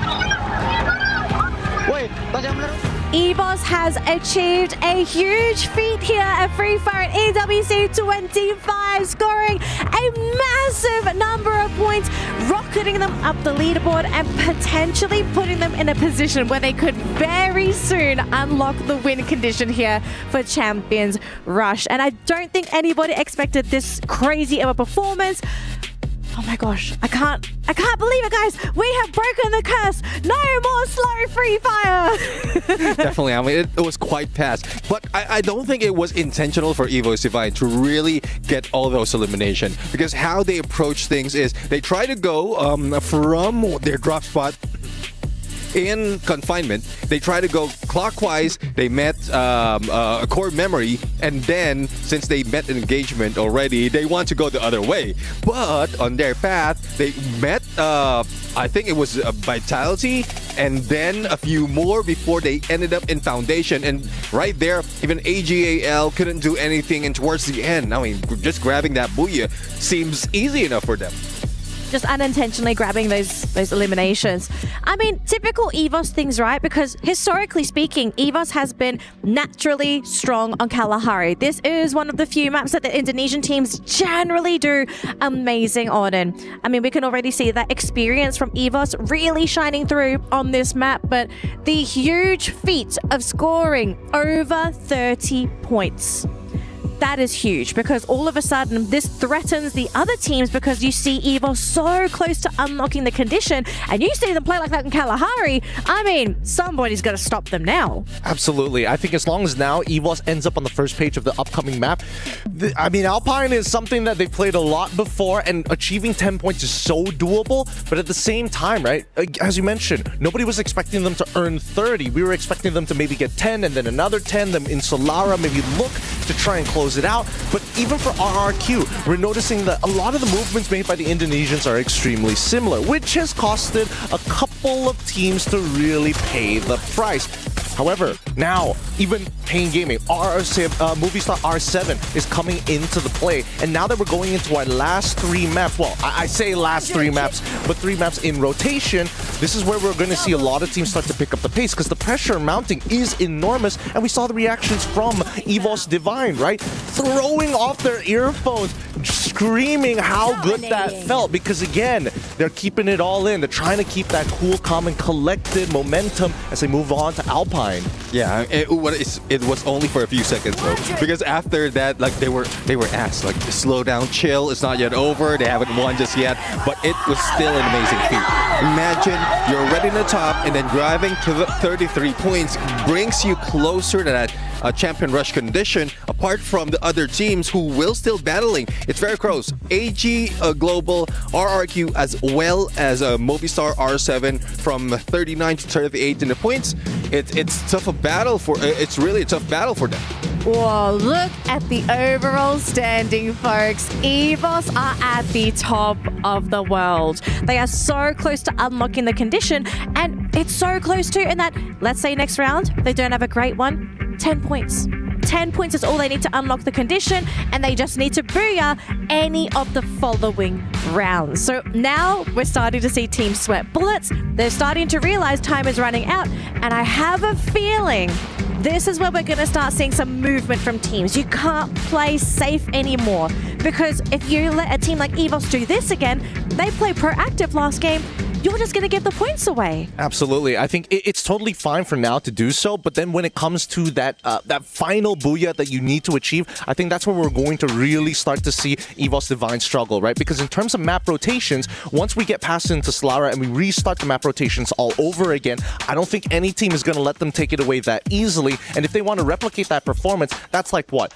Woi, tos yang bener. EVOS has achieved a huge feat here at Free Fire EWC 25, scoring a massive number of points, rocketing them up the leaderboard and potentially putting them in a position where they could very soon unlock the win condition here for Champions Rush. And I don't think anybody expected this crazy of a performance. Oh my gosh, I can't believe it, guys. We have broken the curse. No more slow Free Fire. Definitely, I mean, it was quite fast. But I don't think it was intentional for EVOS Divine to really get all those elimination. Because how they approach things is they try to go from their drop spot in confinement. They try to go clockwise. They met a core memory, and then since they met an engagement already, they want to go the other way. But on their path, they met I think it was Vitality, and then a few more before they ended up in Foundation. And right there, even AGAL couldn't do anything. And towards the end, I mean, just grabbing that Booyah seems easy enough for them. Just unintentionally grabbing those eliminations. I mean, typical EVOS things, right? Because historically speaking, EVOS has been naturally strong on Kalahari. This is one of the few maps that the Indonesian teams generally do amazing on. And I mean, we can already see that experience from EVOS really shining through on this map. But the huge feat of scoring over 30 points. That is huge, because all of a sudden this threatens the other teams, because you see EVOS so close to unlocking the condition, and you see them play like that in Kalahari. I mean, somebody's got to stop them now. Absolutely. I think as long as now EVOS ends up on the first page of the upcoming map, I mean, Alpine is something that they've played a lot before, and achieving 10 points is so doable. But at the same time, right, as you mentioned, nobody was expecting them to earn 30. We were expecting them to maybe get 10 and then another 10, them in Solara, maybe look to try and close it out. But even for RRQ, we're noticing that a lot of the movements made by the Indonesians are extremely similar, which has costed a couple of teams to really pay the price. However, now, even Pain Gaming, Movistar R7 is coming into the play. And now that we're going into our last 3 maps, well, I say last 3 maps, but 3 maps in rotation, this is where we're going to see a lot of teams start to pick up the pace, because the pressure mounting is enormous. And we saw the reactions from EVOS Divine, right? throwing off their earphones, screaming how good that felt, because again, they're keeping it all in. They're trying to keep that cool, calm, and collected momentum as they move on to Alpine. Yeah, it was only for a few seconds though, because after that, like they were asked like slow down, chill. It's not yet over. They haven't won just yet, but it was still an amazing feat. Imagine you're already in the top, and then driving to the 33 points brings you closer to that champion rush condition. Apart from the other teams who will still battling, it's very close. AG Global, RRQ, as well as Movistar R7 from 39 to 38 in the points. It's tough a battle for. It's really a tough battle for them. Whoa, look at the overall standing, folks. EVOS are at the top of the world. They are so close to unlocking the condition, and it's so close to in that, let's say next round, they don't have a great one, 10 points. 10 points is all they need to unlock the condition, and they just need to booyah any of the following rounds. So now we're starting to see teams sweat bullets. They're starting to realize time is running out, and I have a feeling this is where we're going to start seeing some movement from teams. You can't play safe anymore, because if you let a team like EVOS do this again, they play proactive last game, you're just going to give the points away. Absolutely. I think it's totally fine for now to do so, but then when it comes to that final booyah that you need to achieve, I think that's where we're going to really start to see EVOS Divine struggle, right? Because in terms of map rotations, once we get past into Solara and we restart the map rotations all over again, I don't think any team is going to let them take it away that easily. And if they want to replicate that performance, that's like what?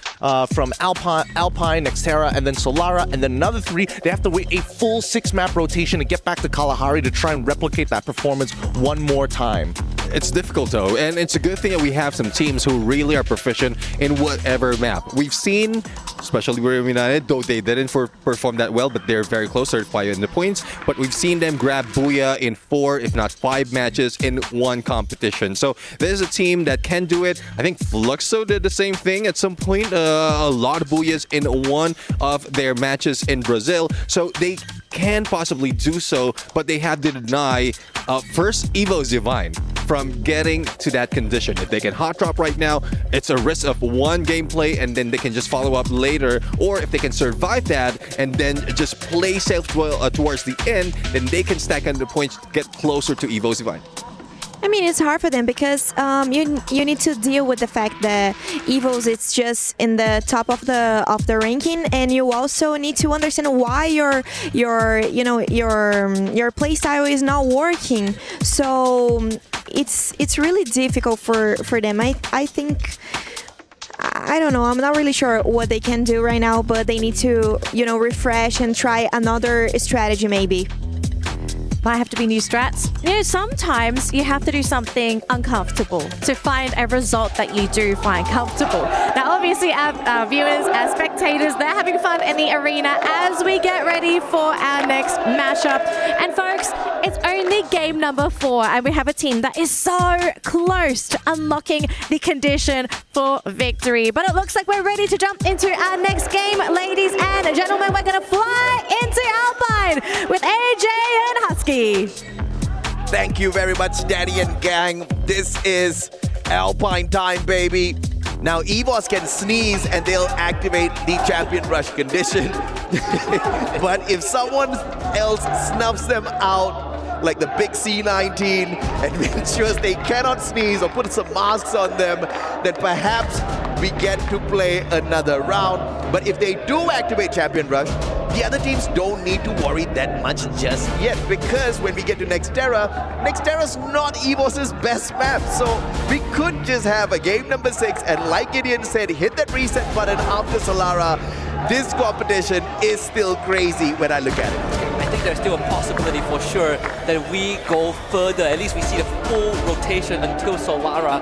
From Alpine, Nextera, and then Solara, and then another 3, they have to wait a full 6 map rotation to get back to Kalahari to try and replicate that performance one more time. It's difficult though, and it's a good thing that we have some teams who really are proficient in whatever map. We've seen, especially Rivalry United, though they didn't perform that well, but they're very close, 35 in the points. But we've seen them grab booyah in 4, if not 5 matches in one competition. So there's a team that can do it. I think Fluxo did the same thing at some point. A lot of booyahs in one of their matches in Brazil. So they can possibly do so, but they have to deny first EVOS Divine from getting to that condition. If they can hot drop right now, it's a risk of one gameplay and then they can just follow up later. Or if they can survive that and then just play safe towards the end, then they can stack on the points to get closer to EVOS Divine. I mean, it's hard for them because you need to deal with the fact that EVOS it's just in the top of the ranking, and you also need to understand why your play style is not working. So it's really difficult for them. I think. I don't know. I'm not really sure what they can do right now, but they need to, refresh and try another strategy maybe. Might have to be new strats. Sometimes you have to do something uncomfortable to find a result that you do find comfortable. Now, obviously, our viewers, our spectators, they're having fun in the arena as we get ready for our next matchup. And folks, it's only game number 4, and we have a team that is so close to unlocking the condition for victory. But it looks like we're ready to jump into our next game, ladies and gentlemen. We're going to fly into Alpine with AJ and Husky. Thank you very much, Daddy and gang. This is Alpine time, baby. Now, EVOS can sneeze and they'll activate the champion rush condition. But if someone else snuffs them out, like the big C19, and ensures they cannot sneeze or put some masks on them, then perhaps we get to play another round. But if they do activate champion rush, the other teams don't need to worry that much just yet, because when we get to Nextera's not EVOS's best map. So we could just have a game number 6, and like Gideon said, hit that reset button after Solara. This competition is still crazy when I look at it. I think there's still a possibility for sure that we go further. At least we see the full rotation until Solara.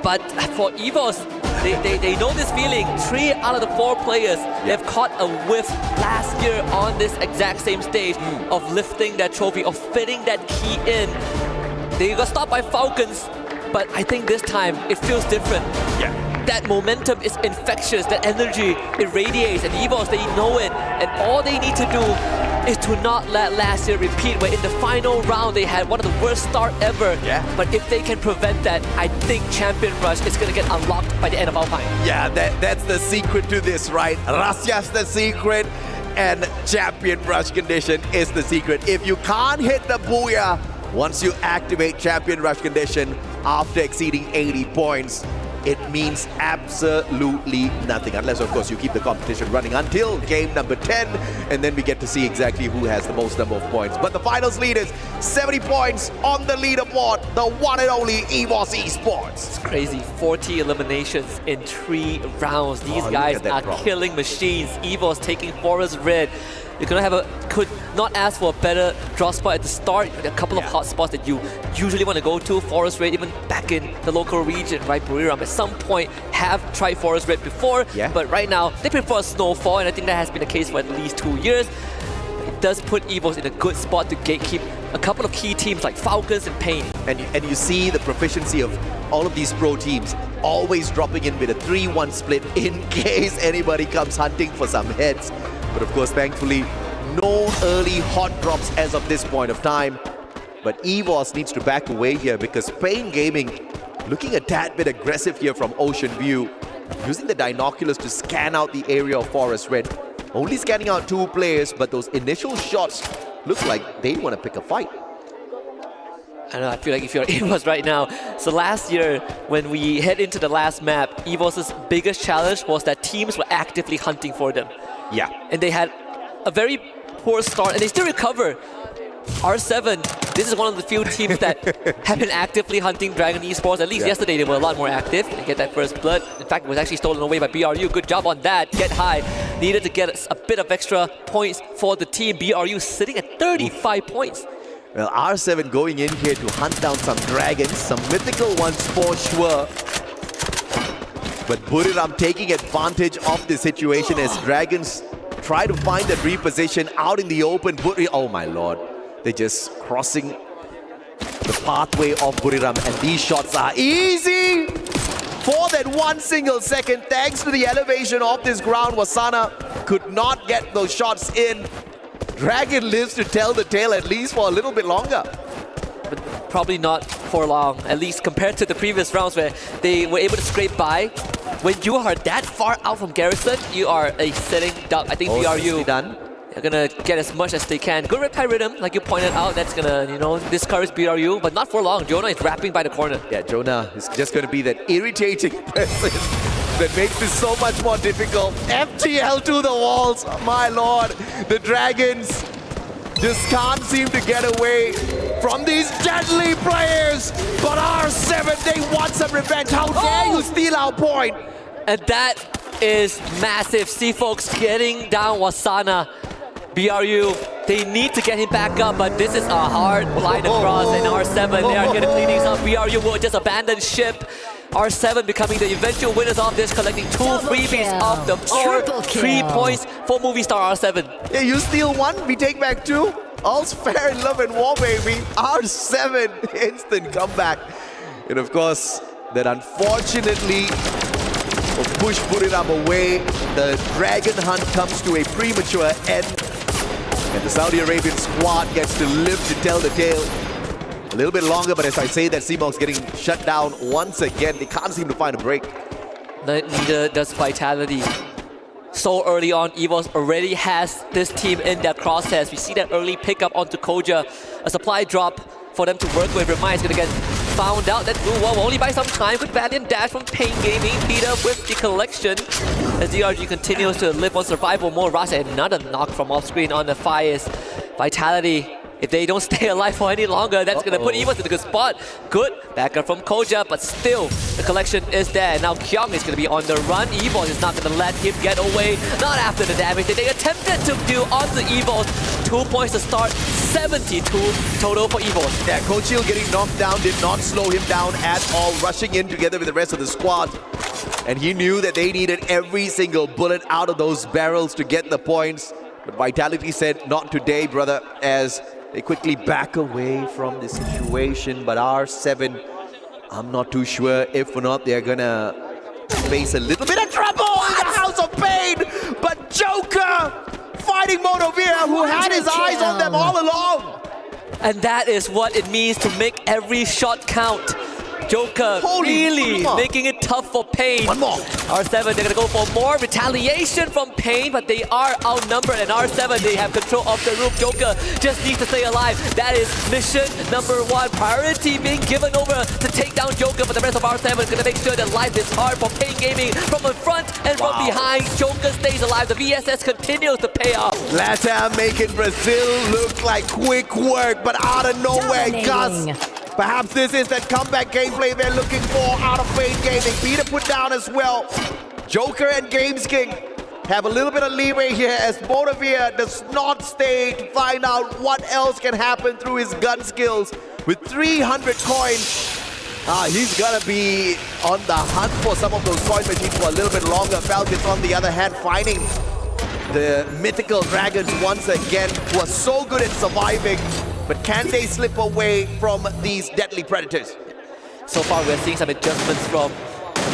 But for EVOS, they know this feeling. 3 out of the 4 players, they've caught a whiff last year on this exact same stage of lifting that trophy, of fitting that key in. They got stopped by Falcons, but I think this time it feels different. Yeah. That momentum is infectious, that energy, it radiates, and EVOS, they know it, and all they need to do is to not let last year repeat, where in the final round they had one of the worst start ever. Yeah. But if they can prevent that, I think Champion Rush is going to get unlocked by the end of Alpine. Yeah, that's the secret to this, right? Rasya's the secret, and Champion Rush condition is the secret. If you can't hit the Booyah once you activate Champion Rush condition after exceeding 80 points, it means absolutely nothing, unless of course you keep the competition running until game number 10, and then we get to see exactly who has the most number of points. But the finals lead is 70 points on the leaderboard, the one and only EWC Esports. It's crazy, 40 eliminations in 3 rounds. These guys are killing machines. EVO's taking Forest Red. You're gonna could not ask for a better draw spot at the start. A couple of hot spots that you usually want to go to. Forest Red, even back in the local region, right? Buriram at some point have tried Forest Red before, but right now they prefer Snowfall, and I think that has been the case for at least 2 years. It does put EVOs in a good spot to gatekeep a couple of key teams like Falcons and Pain. And you see the proficiency of all of these pro teams always dropping in with a 3-1 split in case anybody comes hunting for some heads. But of course, thankfully, no early hot drops as of this point of time. But EVOS needs to back away here because Pain Gaming looking a tad bit aggressive here from Ocean View, using the binoculars to scan out the area of Forest Red. Only scanning out 2 players, but those initial shots look like they want to pick a fight. I don't know, I feel like if you're EVOS right now. So last year, when we head into the last map, EVOS' biggest challenge was that teams were actively hunting for them. Yeah. And they had a very poor start, and they still recover. R7, this is one of the few teams that have been actively hunting Dragon Esports. At least yesterday they were a lot more active. They get that first blood. In fact, it was actually stolen away by BRU. Good job on that. Get high. Needed to get a bit of extra points for the team. BRU sitting at 35 points. Well, R7 going in here to hunt down some dragons, some mythical ones for sure. But Buriram taking advantage of the situation as dragons try to find that reposition out in the open. Oh my lord. They're just crossing the pathway of Buriram, and these shots are easy for that 1 single second. Thanks to the elevation of this ground, Wasana could not get those shots in. Dragon lives to tell the tale at least for a little bit longer. But probably not for long, at least compared to the previous rounds where they were able to scrape by. When you are that far out from Garrison, you are a sitting duck. I think BRU done. They're gonna get as much as they can. Good Reptile Rhythm, like you pointed out, that's gonna, discourage BRU, but not for long. Jonah is wrapping by the corner. Yeah, Jonah is just gonna be that irritating person that makes this so much more difficult. FTL to the walls, my lord. The Dragons just can't seem to get away from these deadly players. But R7, they want some revenge. How dare you steal our point? And that is massive. See folks getting down Wasana. BRU, they need to get him back up, but this is a hard line across, and R7, they are going to clean things up. BRU will just abandon ship. R7 becoming the eventual winners of this, collecting 2 freebies off the board. 3 points for Movie Star R7. Yeah, you steal 1, we take back 2. All's fair in love and war, baby. R7, instant comeback. And of course, that unfortunately will push Buriram away. The Dragon Hunt comes to a premature end. And the Saudi Arabian squad gets to live to tell the tale. A little bit longer, but as I say that, CMOG's getting shut down once again. They can't seem to find a break. Neither does Vitality. So early on, EVOS already has this team in their crosshairs. We see that early pickup onto Koja. A supply drop for them to work with. Remind is going to get found out. That Blue Wall will only buy some time. Good valiant dash from Pain Gaming. Peter with the collection. As DRG continues to live on survival mode. Rasa, another knock from off screen on the Fires. Vitality, if they don't stay alive for any longer, that's going to put EVOS in a good spot. Good backup from Koja, but still, the collection is there. Now Kyung is going to be on the run. EVOS is not going to let him get away. Not after the damage that they attempted to do onto EVOS. 2 points to start, 72 total for EVOS. Yeah, Kochil getting knocked down did not slow him down at all. Rushing in together with the rest of the squad. And he knew that they needed every single bullet out of those barrels to get the points. But Vitality said, not today, brother, as they quickly back away from the situation. But R7, I'm not too sure if or not they're gonna face a little bit of trouble in the House of Pain. But Joker finding Motovia, who had his eyes on them all along. And that is what it means to make every shot count. Joker really making it tough for Pain. One more. R7, they're gonna go for more retaliation from Pain, but they are outnumbered, and R7, they have control of the roof. Joker just needs to stay alive. That is mission number 1. Priority being given over to take down Joker, but the rest of R7 is gonna make sure that life is hard for Pain Gaming from in front and from behind. Joker stays alive. The VSS continues to pay off. Latam making Brazil look like quick work, but out of nowhere, Gus. Perhaps this is that comeback gameplay they're looking for out of Pain Gaming. Peter put down as well. Joker and Games King have a little bit of leeway here as Motovia does not stay to find out what else can happen through his gun skills. With 300 coins, he's gonna be on the hunt for some of those coin machines for a little bit longer. Falcons, on the other hand, finding the mythical dragons once again, who are so good at surviving. But can they slip away from these deadly predators? So far, we're seeing some adjustments from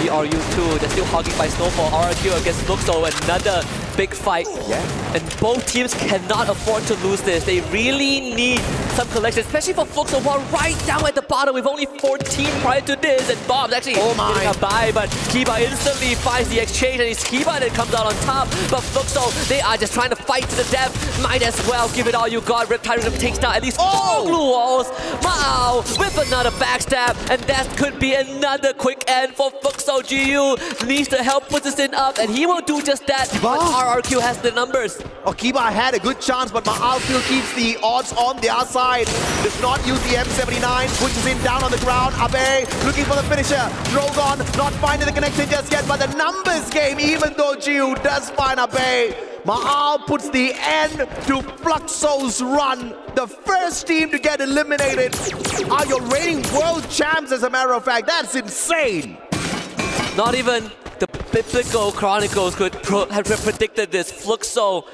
the RU2. They're still hogging by Snowfall. RRQ against Fluxo, another big fight. Yeah. And both teams cannot afford to lose this. They really need some collection, especially for Fluxo, who are right down at the bottom with only 14 prior to this. And Bob's actually getting a buy, but Kiba instantly finds the exchange, and it's Kiba that comes out on top. But Fluxo, they are just trying to fight to the death. Might as well give it all you got. Riptide Rhythm takes down at least 4 glue walls. Mao with another backstab, and that could be another quick end for Fluxo. GU needs to help put this in up, and he will do just that. But RRQ has the numbers. Kiba had a good chance, but Ma'al still keeps the odds on their side. Does not use the M79, pushes him down on the ground. Abe looking for the finisher. Drogon not finding the connection just yet, but the numbers game, even though GU does find Abe. Ma'al puts the end to Fluxo's run. The first team to get eliminated are your reigning world champs, as a matter of fact. That's insane. Not even the Biblical Chronicles could have predicted this. Fluxo,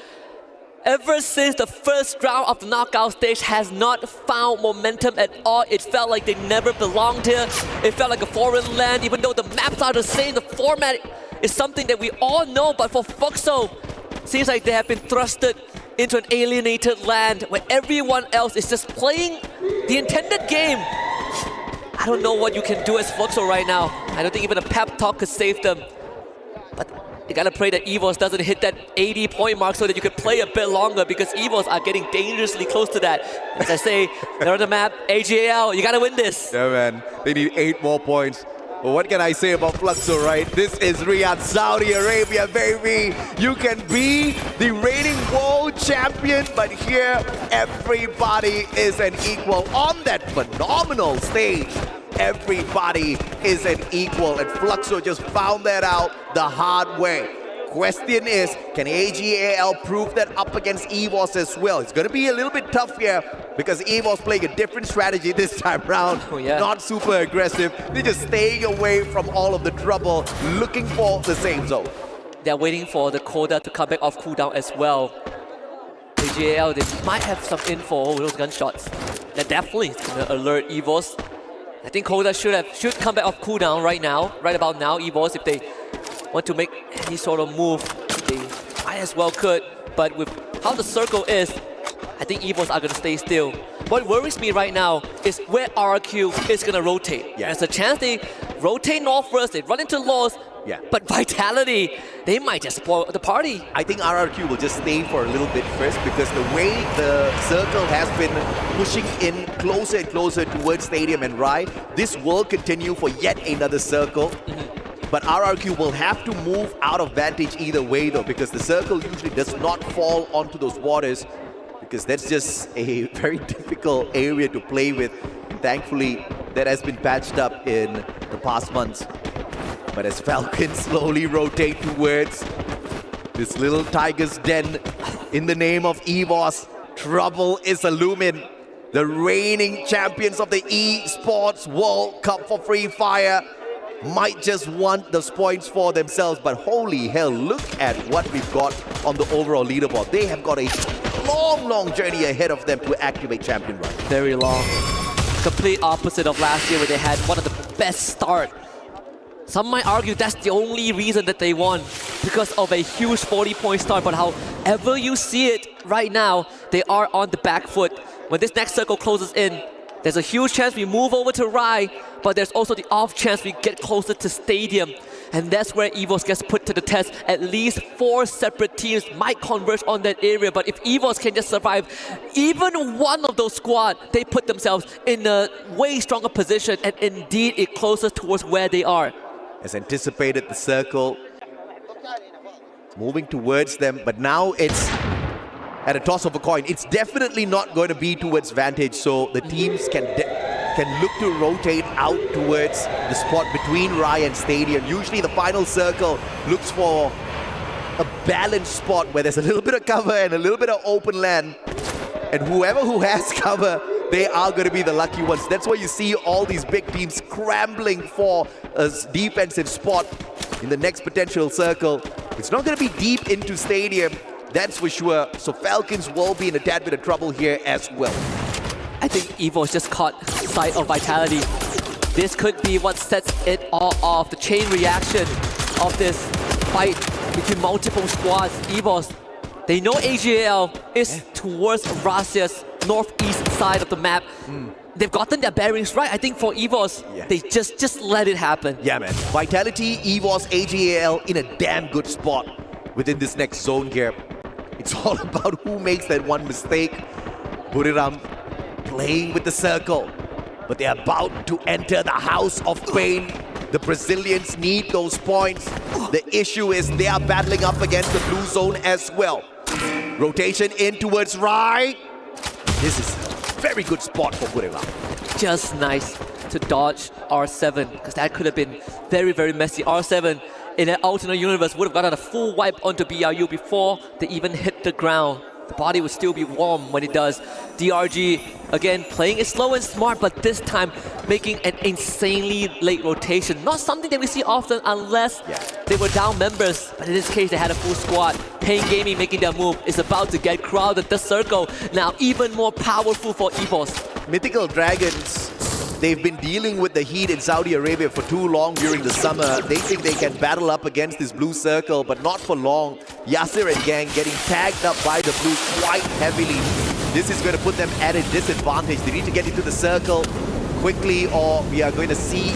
ever since the first round of the knockout stage, has not found momentum at all. It felt like they never belonged here. It felt like a foreign land, even though the maps are the same. The format is something that we all know, but for Fluxo, seems like they have been thrusted into an alienated land where everyone else is just playing the intended game. I don't know what you can do as Fluxo right now. I don't think even a pep talk could save them. But you gotta pray that EVOS doesn't hit that 80-point mark so that you could play a bit longer, because EVOS are getting dangerously close to that. As I say, they're on the map. AGAL, you gotta win this. Yeah, man. They need 8 more points. But what can I say about Fluxo, right? This is Riyadh, Saudi Arabia, baby. You can be the reigning world champion, but here everybody is an equal. On that phenomenal stage, everybody is an equal. And Fluxo just found that out the hard way. Question is, can AGAL prove that up against EVOS as well? It's going to be a little bit tough here because EVOS playing a different strategy this time around. Not super aggressive. They're just staying away from all of the trouble, looking for the same zone. They're waiting for the Coda to come back off cooldown as well. AGAL, they might have some info with those gunshots. That definitely is going to alert EVOS. I think Coda should come back off cooldown right now, right about now. EVOS, if they want to make any sort of move, they might as well could. But with how the circle is, I think EVOS are going to stay still. What worries me right now is where RRQ is going to rotate. There's a chance they rotate north first, they run into Lost, but Vitality, they might just spoil the party. I think RRQ will just stay for a little bit first, because the way the circle has been pushing in closer and closer towards Stadium and Rai, this will continue for yet another circle. But RRQ will have to move out of vantage either way though, because the circle usually does not fall onto those waters, because that's just a very difficult area to play with. Thankfully, that has been patched up in the past months. But as Falcons slowly rotate towards this little tiger's den in the name of EVOS, trouble is looming. The reigning champions of the eSports World Cup for Free Fire might just want those points for themselves, but holy hell, look at what we've got on the overall leaderboard. They have got a long journey ahead of them to activate champion run. Very long. Complete opposite of last year, where they had one of the best start Some might argue that's the only reason that they won, because of a huge 40-point start. But however you see it right now, they are on the back foot. When this next circle closes in, there's a huge chance we move over to Rai, but there's also the off chance we get closer to Stadium. And that's where EVOS gets put to the test. At least 4 separate teams might converge on that area, but if EVOS can just survive even one of those squads, they put themselves in a way stronger position, and indeed it closes towards where they are. As anticipated, the circle moving towards them, but now it's at a toss of a coin. It's definitely not going to be towards Vantage, so the teams can look to rotate out towards the spot between Rai and Stadium. Usually the final circle looks for a balanced spot where there's a little bit of cover and a little bit of open land, and who has cover, they are going to be the lucky ones. That's why you see all these big teams scrambling for a defensive spot in the next potential circle. It's not going to be deep into Stadium, that's for sure. So Falcons will be in a tad bit of trouble here as well. I think EVO's just caught sight of Vitality. This could be what sets it all off. The chain reaction of this fight between multiple squads. EVO's, they know AGL is towards Russia's northeast side of the map. They've gotten their bearings right. I think for EVOS, they just let it happen. Yeah, man. Vitality, EVOS, AGL in a damn good spot within this next zone here. It's all about who makes that one mistake. Buriram playing with the circle, but they're about to enter the house of pain. The Brazilians need those points. The issue is they are battling up against the blue zone as well. Rotation in towards Rai. This is a very good spot for Buriram. Just nice to dodge R7, because that could have been very, very messy. R7 in an alternate universe would have gotten a full wipe onto BRU before they even hit the ground. The body would still be warm when it does. DRG, again, playing it slow and smart, but this time making an insanely late rotation. Not something that we see often unless they were down members, but in this case, they had a full squad. Pain Gaming making their move is about to get crowded. The circle now even more powerful for EVOS. Mythical Dragons, they've been dealing with the heat in Saudi Arabia for too long during the summer. They think they can battle up against this blue circle, but not for long. Yasir and gang getting tagged up by the blue quite heavily. This is going to put them at a disadvantage. They need to get into the circle quickly, or we are going to see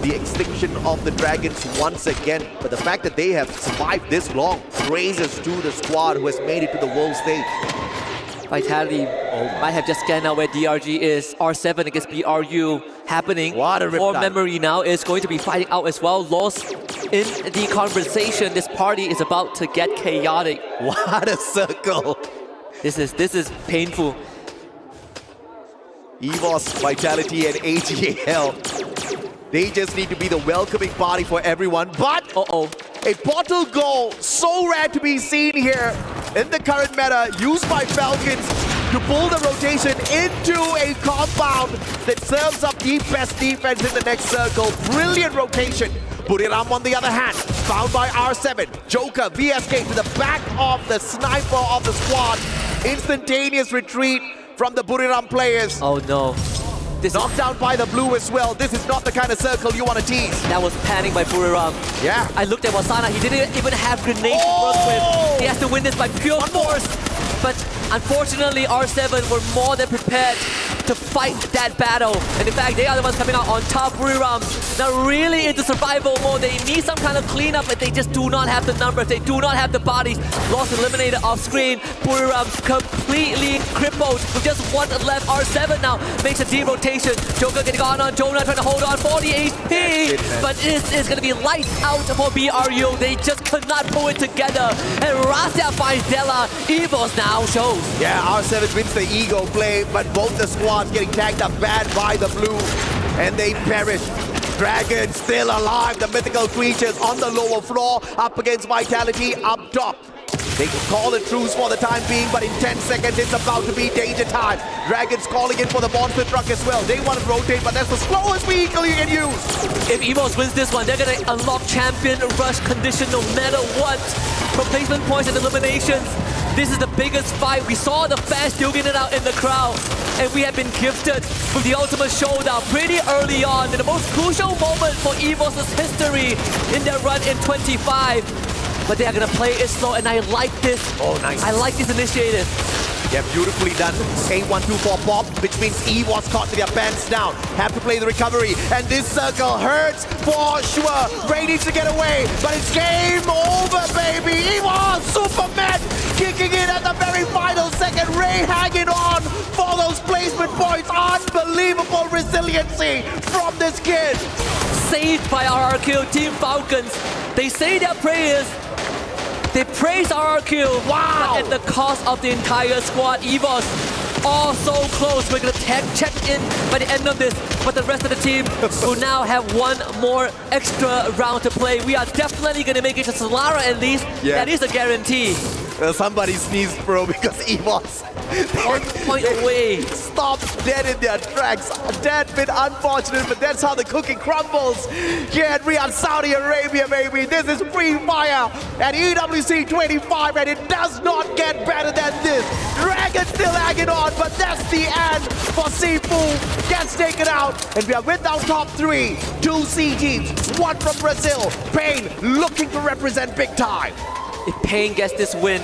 the extinction of the Dragons once again. But the fact that they have survived this long praises to the squad who has made it to the world stage. Vitality might have just scanned out where DRG is. R7 against BRU happening. What a More riptide. Memory now is going to be fighting out as well. Lost in the conversation. This party is about to get chaotic. What a circle. This is painful. EVOS, Vitality, and AGL. They just need to be the welcoming party for everyone. But a portal goal, so rare to be seen here in the current meta, used by Falcons to pull the rotation into a compound that serves up the best defense in the next circle. Brilliant rotation. Buriram on the other hand, found by R7. Joker, VSK to the back of the sniper of the squad. Instantaneous retreat from the Buriram players. Oh no. Knocked down by the blue as well. This is not the kind of circle you want to tease. That was panic by Buriram. Yeah. I looked at Wasana. He didn't even have grenades to work with. He has to win this by pure force. But unfortunately, R7 were more than prepared to fight that battle. And in fact, they are the ones coming out on top. Buriram now really into survival mode. They need some kind of cleanup, but they just do not have the numbers. They do not have the bodies. Lost eliminated off screen. Buriram completely crippled with just one left. R7 now makes a D-rotation. Joker getting on Jonah, trying to hold on 40 HP. But this is going to be lights out for BRU. They just could not pull it together. And Rasia finds Della. EVOS now shows. Yeah, R7 wins the ego play, but both the squads getting tagged up bad by the blue, and they perish. Dragon still alive, the mythical creatures on the lower floor, up against Vitality up top. They can call it truce for the time being, but in 10 seconds it's about to be danger time. Dragons calling in for the monster truck as well. They want to rotate, but that's the slowest vehicle you can use. If EVOS wins this one, they're going to unlock champion rush condition no matter what. Replacement points and eliminations. This is the biggest fight. We saw the fans duking it out in the crowd, and we have been gifted with the ultimate showdown pretty early on in the most crucial moment for EVOS' history in their run in 25. But they are gonna play it slow, and I like this. Oh, nice. I like this initiative. Yeah, beautifully done. A124 pop, which means EVOS caught with their pants down. Have to play the recovery, and this circle hurts for sure. Ray needs to get away, but it's game over, baby. EVOS, Superman, kicking in at the very final second. Ray hanging on for those placement points. Unbelievable resiliency from this kid. Saved by RRQ, Team Falcons. They say their prayers. They praise RRQ. Wow! But at the cost of the entire squad. EVOS all so close. We're gonna check in by the end of this. But the rest of the team will now have one more extra round to play. We are definitely gonna make it to Solara at least. Yeah. That is a guarantee. Somebody sneezed, bro, because EVOS 1 point away. Stopped dead in their tracks. Dead bit unfortunate, but that's how the cookie crumbles here at Riyadh, Saudi Arabia, baby. This is Free Fire at EWC 25, and it does not get better than this. Dragon still hanging on, but that's the end for Sifu. Gets taken out, and we are with our top three. 2 C teams, 1 from Brazil. Pain looking to represent big time. If Pain gets this win,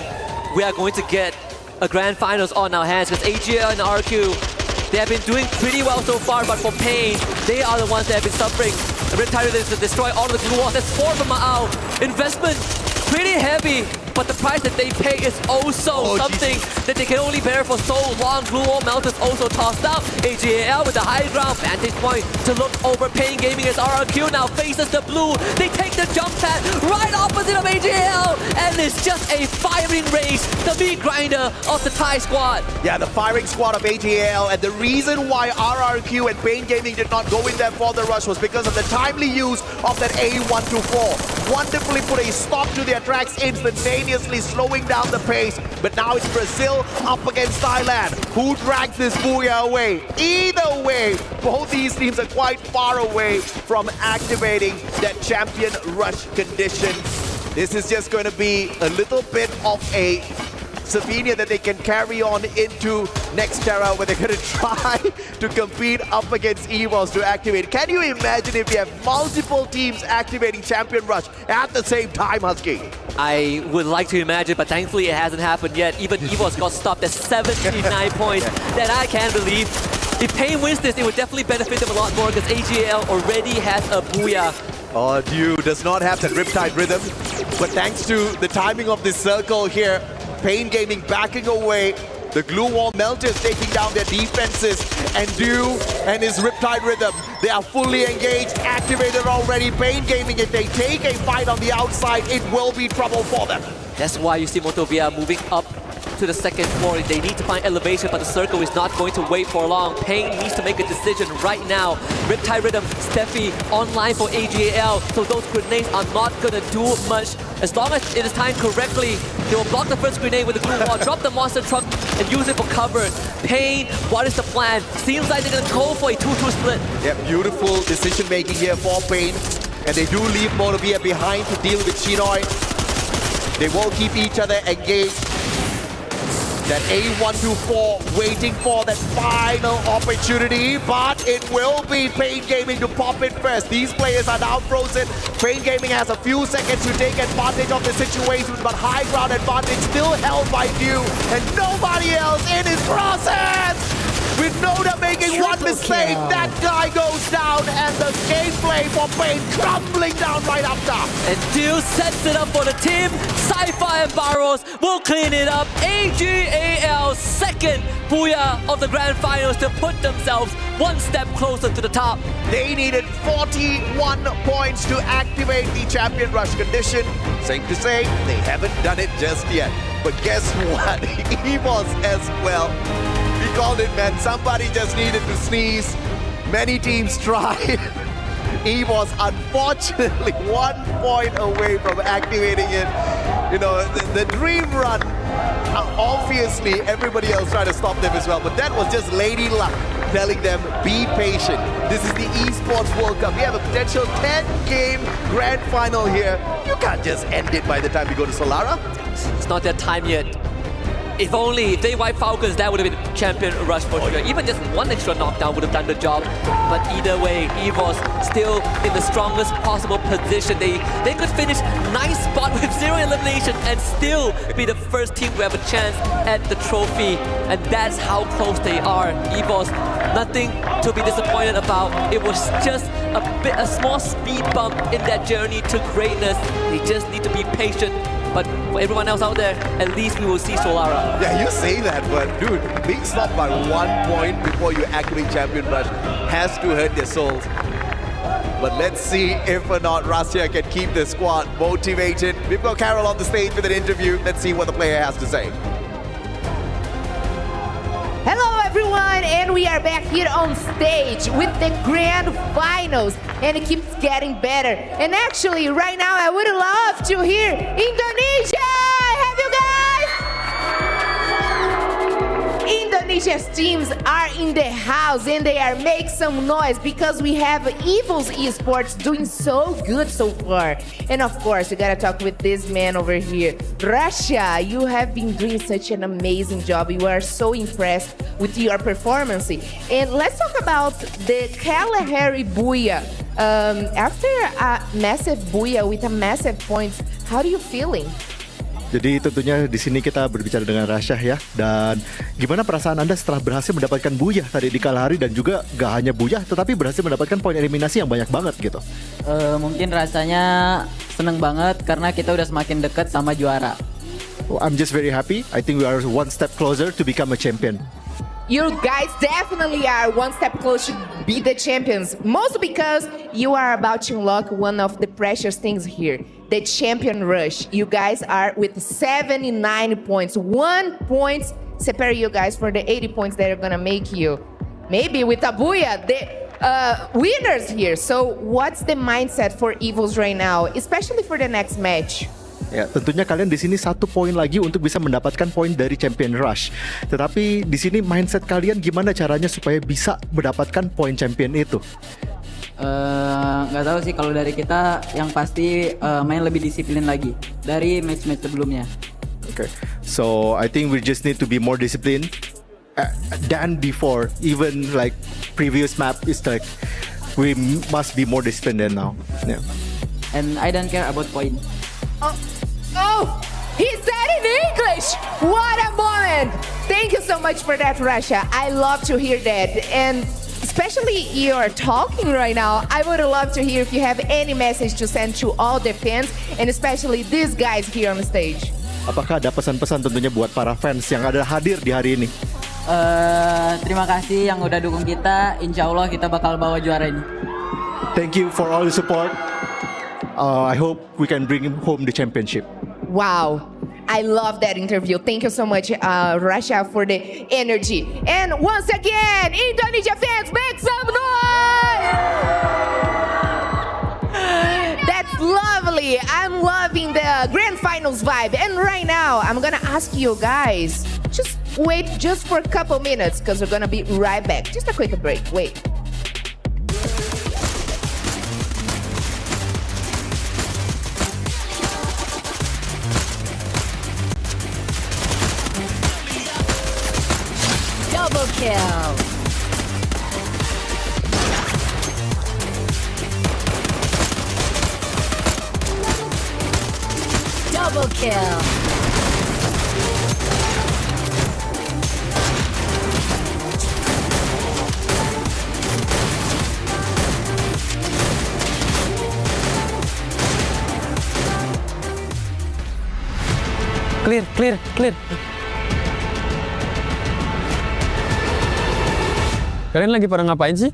we are going to get a grand finals on our hands, because AGL and RQ, they have been doing pretty well so far, but for Pain, they are the ones that have been suffering. The Riptide is to destroy all of the glue walls. That's 4 from Ma'au. Investment, pretty heavy, but the price that they pay is also something that they can only bear for so long. Glue wall melters also tossed out. AGL with the high ground vantage point to look over Pain Gaming as RRQ now faces the blue. They take the jump pad right opposite of AGL, and it's just a firing race. The meat grinder of the Thai squad. Yeah, the firing squad of AGL, and the reason why RRQ and Pain Gaming did not go in there for the rush was because of the timely use of that A124. Wonderfully put a stop to their tracks instantaneously, slowing down the pace. But now it's Brazil up against Thailand. Who drags this Booyah away? Either way, both these teams are quite far away from activating that champion rush condition. This is just going to be a little bit of a souvenir that they can carry on into next Terra, where they're going to try to compete up against EVOS to activate. Can you imagine if we have multiple teams activating Champion Rush at the same time, Husky? I would like to imagine, but thankfully it hasn't happened yet. Even EVOS got stopped at 79 points. That I can't believe. If Pain wins this, it would definitely benefit them a lot more, because AGL already has a Booyah. Oh, dude, does not have that Riptide rhythm. But thanks to the timing of this circle here, Pain Gaming backing away. The glue wall melters taking down their defenses, and Dew and his Riptide rhythm, they are fully engaged, activated already. Pain Gaming, if they take a fight on the outside, it will be trouble for them. That's why you see Motovia moving up to the second floor. They need to find elevation, but the circle is not going to wait for long. Pain needs to make a decision right now. Riptide Rhythm, Steffi online for AGL, so those grenades are not going to do much. As long as it is timed correctly, they will block the first grenade with the glue wall, drop the monster truck, and use it for cover. Pain, what is the plan? Seems like they're going to go for a 2-2 split. Yeah, beautiful decision making here for Pain. And they do leave Motovia behind to deal with Shinoy. They will keep each other engaged. That A124 waiting for that final opportunity, but it will be Pain Gaming to pop it first. These players are now frozen. Pain Gaming has a few seconds to take advantage of the situation, but high ground advantage still held by Dew, and nobody else in his process. With Noda making one mistake, that guy goes down, and the gameplay for Pain crumbling down right after. And Dew sets it up for the team. Sci-Fi and Barros will clean it up. AGAL second Booyah of the Grand Finals to put themselves one step closer to the top. They needed 41 points to activate the Champion Rush condition. Safe to say, they haven't done it just yet. But guess what? EVOS as well. We called it, man. Somebody just needed to sneeze. Many teams tried. EVOS, unfortunately, 1 point away from activating it. You know, the dream run, obviously, everybody else tried to stop them as well. But that was just lady luck telling them, be patient. This is the Esports World Cup. We have a potential 10-game grand final here. You can't just end it by the time we go to Solara. It's not that time yet. If only, if they wipe Falcons, that would have been champion rush for sure. Even just one extra knockdown would have done the job. But either way, EVOS still in the strongest possible position. They could finish 9th spot with 0 elimination and still be the first team to have a chance at the trophy. And that's how close they are. EVOS, nothing to be disappointed about. It was just a small speed bump in that journey to greatness. They just need to be patient. But for everyone else out there, at least we will see Solara. Yeah, you say that, but dude, being stopped by 1 point before you activate Champion Rush has to hurt their souls. But let's see if or not Russia can keep the squad motivated. We've got Carol on the stage with an interview. Let's see what the player has to say. Hello everyone, and we are back here on stage with the grand finals, and it keeps getting better. And actually, right now I would love to hear Indonesia! Have you guys? Indonesia's teams are in the house and they are making some noise because we have Evil's Esports doing so good so far. And of course, we gotta talk with this man over here. Russia, you have been doing such an amazing job. You are so impressed with your performance. And let's talk about the Kalahari Booyah. After a massive Booyah with a massive points, how are you feeling? Jadi tentunya di sini kita berbicara dengan Rasya ya. Dan gimana perasaan Anda setelah berhasil mendapatkan Booyah tadi di Kalahari dan juga gak hanya Booyah tetapi berhasil mendapatkan poin eliminasi yang banyak banget gitu. Mungkin rasanya seneng banget karena kita udah semakin dekat sama juara. I'm just very happy. I think we are one step closer to become a champion. You guys definitely are one step closer to be the champions. Mostly because you are about to unlock one of the precious things here. The champion rush. You guys are with 79 points. 1 point separate you guys for the 80 points that are gonna make you. Maybe with a Booyah, the winners here. So what's the mindset for Evils right now? Especially for the next match. Ya, tentunya kalian di sini 1 poin lagi untuk bisa mendapatkan poin dari Champion Rush. Tetapi di sini mindset kalian gimana caranya supaya bisa mendapatkan poin champion itu? Nggak tahu sih, kalau dari kita yang pasti main lebih disiplin lagi dari match-match sebelumnya. Okay, so I think we just need to be more disciplined than before. Even like previous map is like we must be more disciplined than now. Yeah. And I don't care about point. Oh, he said in English! What a moment! Thank you so much for that, Russia. I love to hear that. And especially you're talking right now, I would love to hear if you have any message to send to all the fans, and especially these guys here on the stage. Apakah ada pesan-pesan tentunya buat para fans yang ada hadir di hari ini? Terima kasih yang udah dukung kita. Insya Allah kita bakal bawa juara ini. Thank you for all the support. I hope we can bring home the championship. Wow, I love that interview. Thank you so much, Russia, for the energy. And once again, Indonesia fans, make some noise! That's lovely. I'm loving the grand finals vibe. And right now, I'm gonna ask you guys, just wait just for a couple minutes because we're gonna be right back. Just a quick break, wait. Double kill. Double kill. Clear. Kalian lagi pada ngapain sih?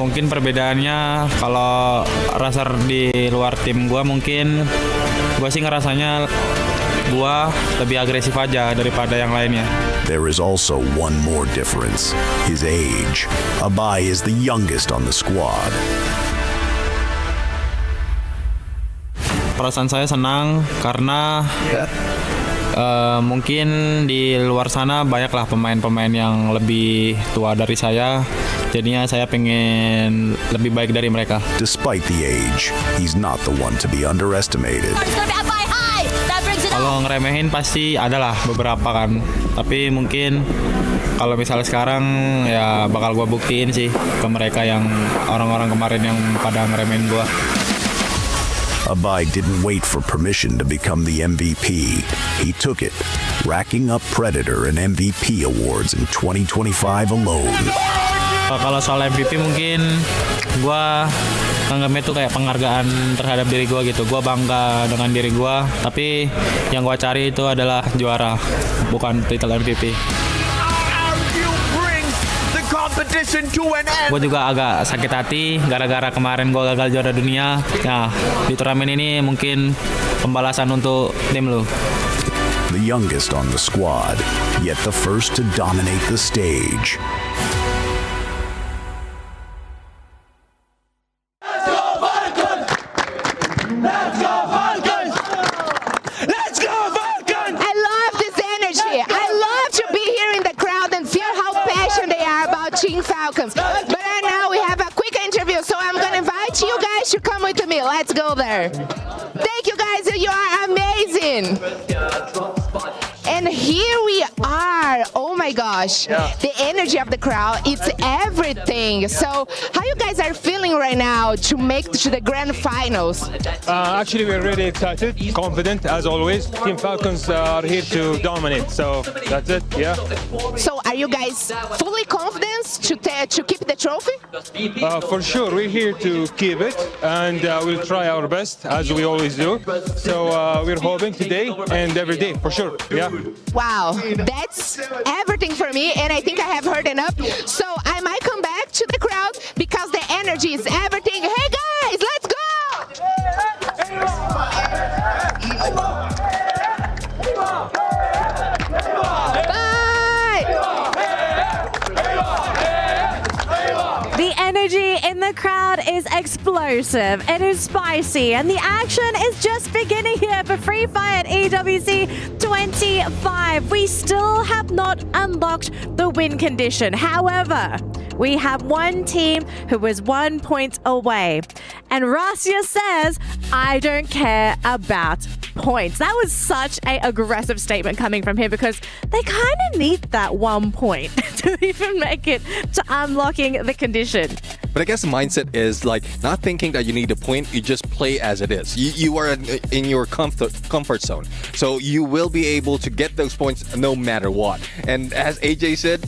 Mungkin perbedaannya kalau Raser di luar tim gua, mungkin gua sih ngerasanya gua lebih agresif aja daripada yang lainnya. There is also one more difference, his age. Abai is the youngest on the squad. Perasaan saya senang karena Mungkin di luar sana banyaklah pemain-pemain yang lebih tua dari saya. Jadinya saya pengen lebih baik dari mereka. Despite the age, he's not the one to be underestimated. Kalau ngeremehin pasti adalah beberapa kan. Tapi mungkin kalau misalnya sekarang ya bakal gua buktiin sih ke mereka yang orang-orang kemarin yang pada ngeremehin gua. Abai didn't wait for permission to become the MVP. He took it, racking up Predator and MVP awards in 2025 alone. Kalau soal MVP mungkin gua anggapnya itu kayak penghargaan terhadap diri gua gitu. Gua bangga dengan diri gua, tapi yang gua cari itu adalah juara, bukan title MVP. Gue juga agak sakit hati gara-gara kemarin gue gagal juara dunia. Nah, di turnamen ini mungkin pembalasan untuk tim lu. The youngest on the squad, yet the first to dominate the stage. Falcons. But right now we have a quick interview, so I'm gonna invite you guys to come with me. Let's go there. Thank you guys, you are amazing. And here we are. Oh my gosh, the energy of the crowd, it's everything. So how you guys are feeling right now to make to the grand finals? Actually, we're really excited, confident as always. Team Falcons are here to dominate, so that's it, yeah. So are you guys fully confident to keep the trophy? For sure, we're here to keep it, and we'll try our best, as we always do. So we're hoping today and every day, for sure, yeah. Wow, that's everything for me, and I think I have heard enough. So I might come back to the crowd because the energy is everything. Hey guys, let's go! The energy in the crowd is explosive, it is spicy, and the action is just beginning here for Free Fire at EWC 25. We still have not unlocked the win condition. However, we have one team who is 1 point away. And Rasya says, I don't care about points. That was such an aggressive statement coming from him because they kind of need that 1 point to even make it to unlocking the condition. But I guess the mindset is like not thinking that you need a point, you just play as it is. You are in your comfort zone. So you will be able to get those points no matter what. And as AJ said,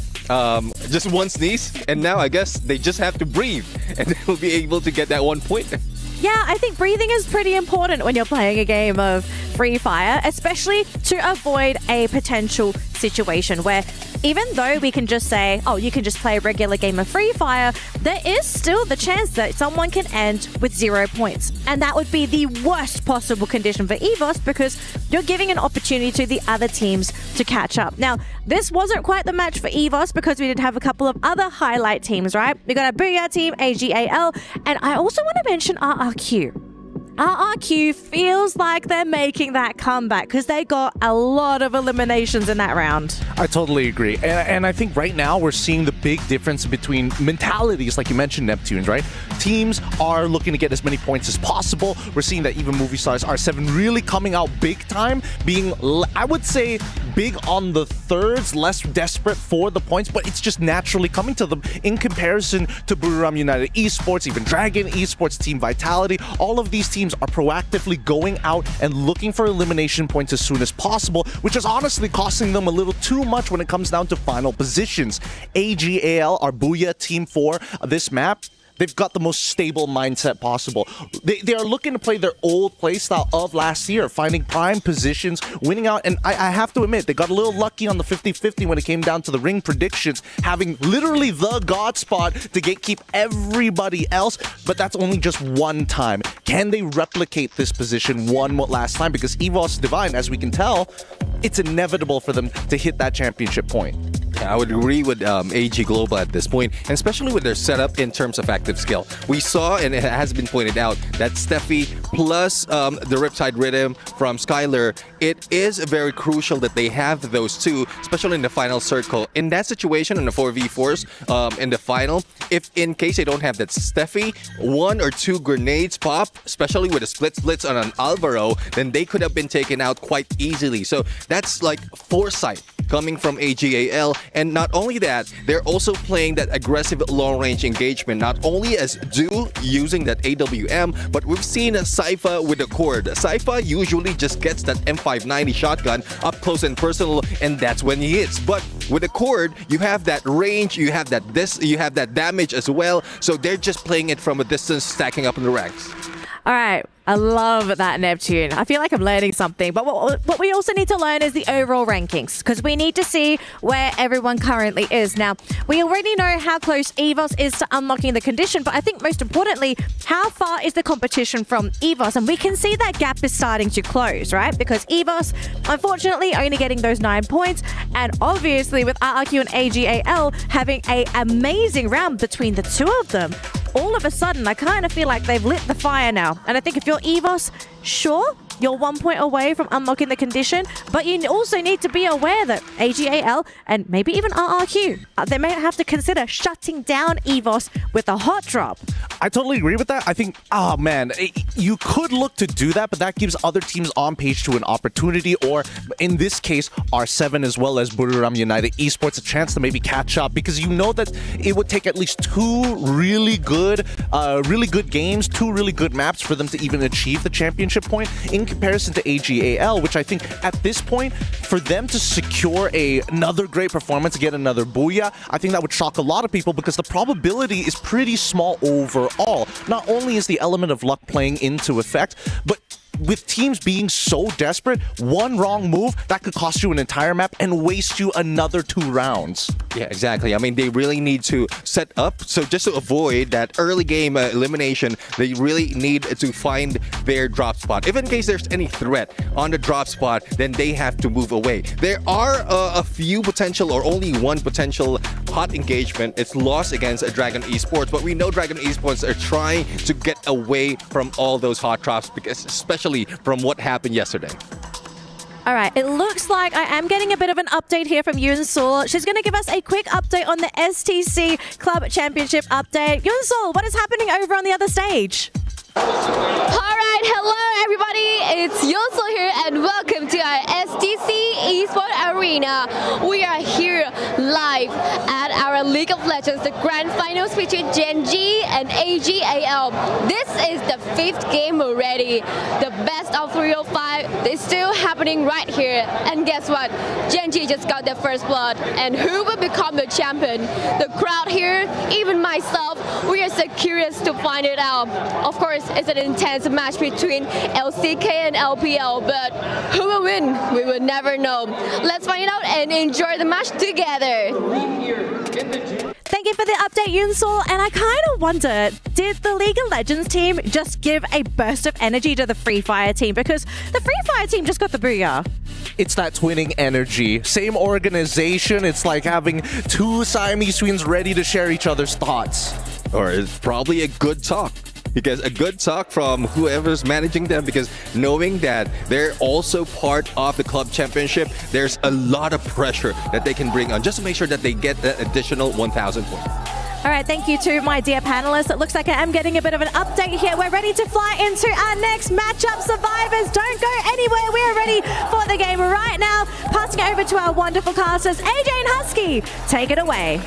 just one sneeze, and now I guess they just have to breathe, and they will be able to get that 1 point. Yeah, I think breathing is pretty important when you're playing a game of Free Fire, especially to avoid a potential situation where even though we can just say, oh, you can just play a regular game of Free Fire, there is still the chance that someone can end with 0 points. And that would be the worst possible condition for EVOS because you're giving an opportunity to the other teams to catch up. Now, this wasn't quite the match for EVOS because we did have a couple of other highlight teams, right? We got a Booyah team, AGAL, and I also want to mention RRQ. RRQ feels like they're making that comeback because they got a lot of eliminations in that round. I totally agree. And I think right now we're seeing the big difference between mentalities, like you mentioned, Neptunes, right? Teams are looking to get as many points as possible. We're seeing that even Movie Stars R7 really coming out big time, being, I would say, big on the thirds, less desperate for the points, but it's just naturally coming to them in comparison to Bururam United Esports, even Dragon Esports, Team Vitality. All of these teams are proactively going out and looking for elimination points as soon as possible, which is honestly costing them a little too much when it comes down to final positions. AGAL, our Booyah Team 4, this map, they've got the most stable mindset possible. They are looking to play their old playstyle of last year, finding prime positions, winning out. And I have to admit, they got a little lucky on the 50-50 when it came down to the ring predictions, having literally the god spot to gatekeep everybody else. But that's only just one time. Can they replicate this position one last time? Because EVOS Divine, as we can tell, it's inevitable for them to hit that championship point. Yeah, I would agree with AG Global at this point, and especially with their setup in terms of active skill. We saw, and it has been pointed out, that Steffi plus the Riptide Rhythm from Skylar, it is very crucial that they have those two, especially in the final circle. In that situation, in the 4v4s in the final, if in case they don't have that Steffi, 1 or 2 grenades pop, especially with a splits on an Alvaro, then they could have been taken out quite easily. So that's like foresight coming from AGAL. And not only that, they're also playing that aggressive long-range engagement, not only as Do using that AWM, but we've seen Saifa with the Cord. Saifa usually just gets that M590 shotgun up close and personal, and that's when he hits. But with the Cord, you have that range, you have that damage as well, so they're just playing it from a distance, stacking up in the ranks. All right. I love that, Neptune. I feel like I'm learning something. But what we also need to learn is the overall rankings, because we need to see where everyone currently is. Now, we already know how close EVOS is to unlocking the condition, but I think most importantly, how far is the competition from EVOS? And we can see that gap is starting to close, right? Because EVOS, unfortunately, only getting those 9 points. And obviously, with RRQ and AGAL having an amazing round between the two of them, all of a sudden, I kind of feel like they've lit the fire now. And I think if you're EVOS, sure, you're 1 point away from unlocking the condition, but you also need to be aware that AGAL and maybe even RRQ, they may have to consider shutting down EVOS with a hot drop. I totally agree with that. I think, oh man, you could look to do that, but that gives other teams on page 2 an opportunity, or in this case, R7 as well as Buriram United Esports a chance to maybe catch up, because you know that it would take at least 2 really good games, 2 really good maps for them to even achieve the championship point in comparison to AGAL, which I think at this point, for them to secure another great performance, get another booyah, I think that would shock a lot of people, because the probability is pretty small overall. Not only is the element of luck playing into effect, but with teams being so desperate, one wrong move, that could cost you an entire map and waste you another 2 rounds. Yeah, exactly. I mean, they really need to set up. So just to avoid that early game elimination, they really need to find their drop spot. If in case there's any threat on the drop spot, then they have to move away. There are a few potential, or only one potential hot engagement. It's lost against Dragon Esports, but we know Dragon Esports are trying to get away from all those hot drops, because especially from what happened yesterday. All right, it looks like I am getting a bit of an update here from Yunsol. She's going to give us a quick update on the STC Club Championship update. Yunsol, what is happening over on the other stage? All right, hello everybody, it's Yunsol here and welcome to our STC Esports Arena. We are here live at our League of Legends, the grand finals between Gen G and AGAL. This is the 5th game already. The best of 305 is still happening right here. And guess what? Gen G just got their first blood. And who will become the champion? The crowd here, even myself, we are so curious to find it out. Of course, it's an intense match between LCK and LPL, but who will win? We will never know. Let's find out and enjoy the match together. Thank you for the update, Yunsol. And I kind of wonder, did the League of Legends team just give a burst of energy to the Free Fire team? Because the Free Fire team just got the booyah. It's that twinning energy. Same organization. It's like having 2 Siamese twins ready to share each other's thoughts. Or it's probably a good talk. Because a good talk from whoever's managing them, because knowing that they're also part of the club championship, there's a lot of pressure that they can bring on just to make sure that they get that additional 1,000 points. All right, thank you to my dear panelists. It looks like I am getting a bit of an update here. We're ready to fly into our next matchup. Survivors, don't go anywhere. We're ready for the game right now. Passing it over to our wonderful casters, AJ and Husky. Take it away.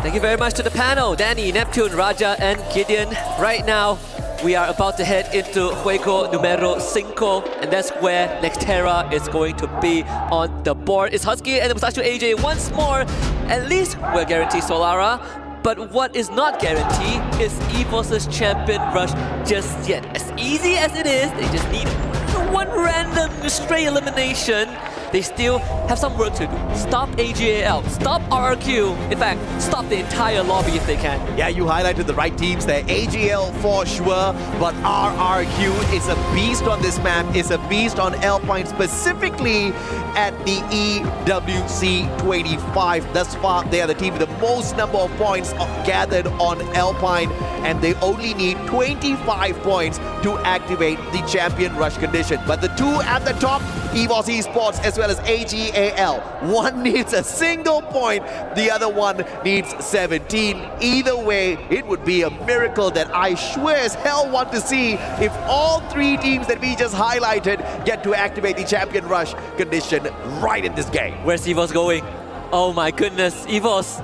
Thank you very much to the panel, Danny, Neptune, Raja, and Gideon. Right now, we are about to head into Juego Numero 5, and that's where Nextera is going to be on the board. It's Husky and Musashi AJ once more. At least we're guaranteed Solara. But what is not guaranteed is EVOS's champion rush just yet. As easy as it is, they just need one random stray elimination. they still have some work to do. Stop AGAL, stop RRQ, in fact, stop the entire lobby if they can. Yeah, you highlighted the right teams there. AGL for sure, but RRQ is a beast on this map, is a beast on Alpine, specifically at the EWC 25. Thus far, they are the team with the most number of points gathered on Alpine, and they only need 25 points to activate the champion rush condition. But the two at the top, EVOS Esports as well as AGAL, one needs a single point, the other one needs 17. Either way, it would be a miracle that I sure as hell want to see if all three teams that we just highlighted get to activate the champion rush condition right in this game. Where's EVOS going? Oh my goodness, EVOS,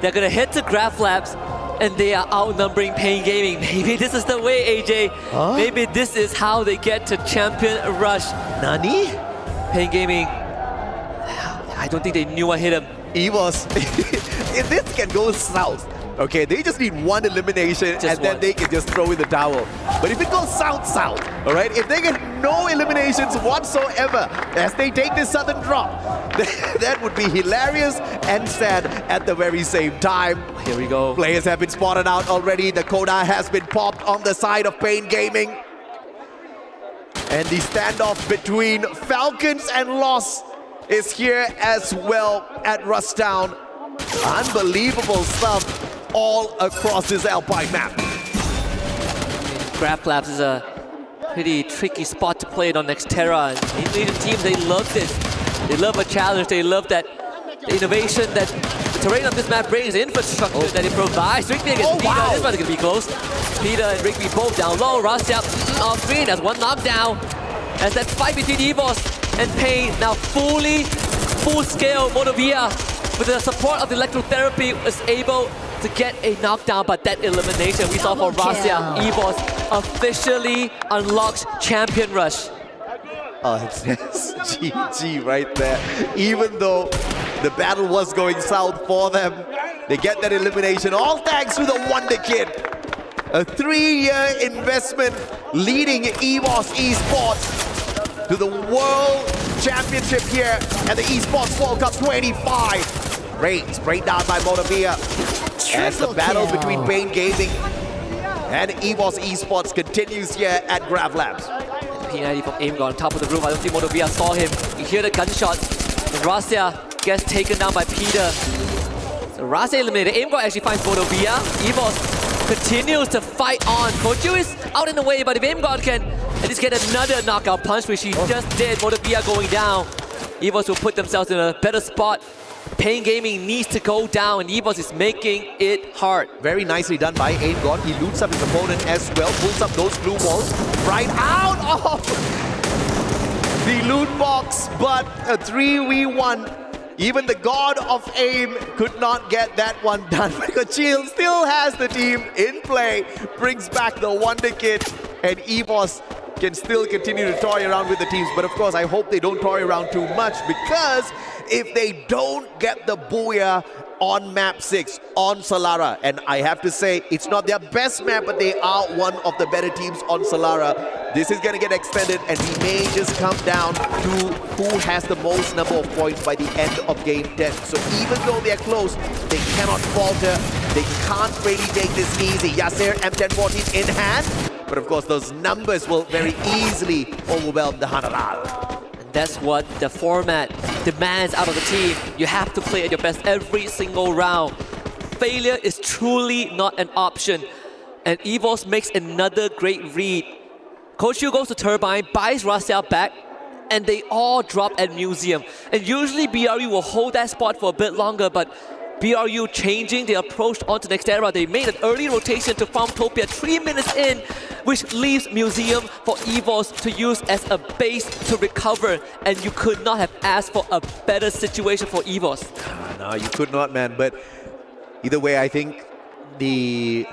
they're gonna head to Graph Labs and they are outnumbering Pain Gaming. Maybe this is the way, AJ. Huh? Maybe this is how they get to champion rush. Nani? Pain Gaming, I don't think they knew I hit him. EVOS, if this can go south, okay, they just need one elimination then they can just throw in the towel. But if it goes south, all right, if they get no eliminations whatsoever as they take this southern drop, that would be hilarious and sad at the very same time. Here we go. Players have been spotted out already. The Coda has been popped on the side of Pain Gaming. And the standoff between Falcons and Lost is here as well at Rustown. Unbelievable stuff all across this Alpine map. Graph Labs is a pretty tricky spot to play it on Nexterra. And Indonesian teams, they love this. They love a challenge. They love that the innovation that the terrain of this map brings, the infrastructure that it provides. Rigby against Peter. This one's gonna be close. Peter and Rigby both down low. Rustyap off screen. That's one knockdown. As that fight between EVOS and Pain now full-scale Motovia with the support of the electrotherapy is able to get a knockdown, but that elimination we saw for Russia, EVOS officially unlocks champion rush. Oh, it's GG right there. Even though the battle was going south for them, they get that elimination, all thanks to the Wonder Kid. A 3-year investment leading EVOS Esports to the World Championship here at the Esports World Cup 25. Reigns sprayed down by Motovia as the battle between Pain Gaming and EVOS Esports continues here at Graph Labs. P90 from Aim got on top of the roof. I don't think Motovia saw him. You hear the gunshots. Rasya gets taken down by Peter. So Rasya eliminated. Aim God actually finds Motovia. EVOS continues to fight on. Koju is out in the way, but if Aim God can at least get another knockout punch, which he just did, Motovia going down, EVOS will put themselves in a better spot. Pain Gaming needs to go down, and EVOS is making it hard. Very nicely done by Aim God. He loots up his opponent as well, pulls up those blue walls right out of the loot box, but a 3v1. Even the god of aim could not get that one done because Chill still has the team in play, brings back the Wonder Kid, and EVOS can still continue to toy around with the teams. But of course, I hope they don't toy around too much, because if they don't get the booyah on map 6 on Solara, and I have to say it's not their best map, but they are one of the better teams on Solara, this is going to get extended, and we may just come down to who has the most number of points by the end of game 10. So even though they're close, they cannot falter. They can't really take this easy. Yasser M1014 in hand, but of course those numbers will very easily overwhelm the Hanaral. That's what the format demands out of the team. You have to play at your best every single round. Failure is truly not an option. And EVOS makes another great read. Coach Yu goes to Turbine, buys Russell back, and they all drop at Museum. And usually BRU will hold that spot for a bit longer, but BRU changing their approach onto Nexterra. They made an early rotation to Farmtopia 3 minutes in, which leaves Museum for EVOS to use as a base to recover. And you could not have asked for a better situation for EVOS. No, you could not, man. But either way, I think the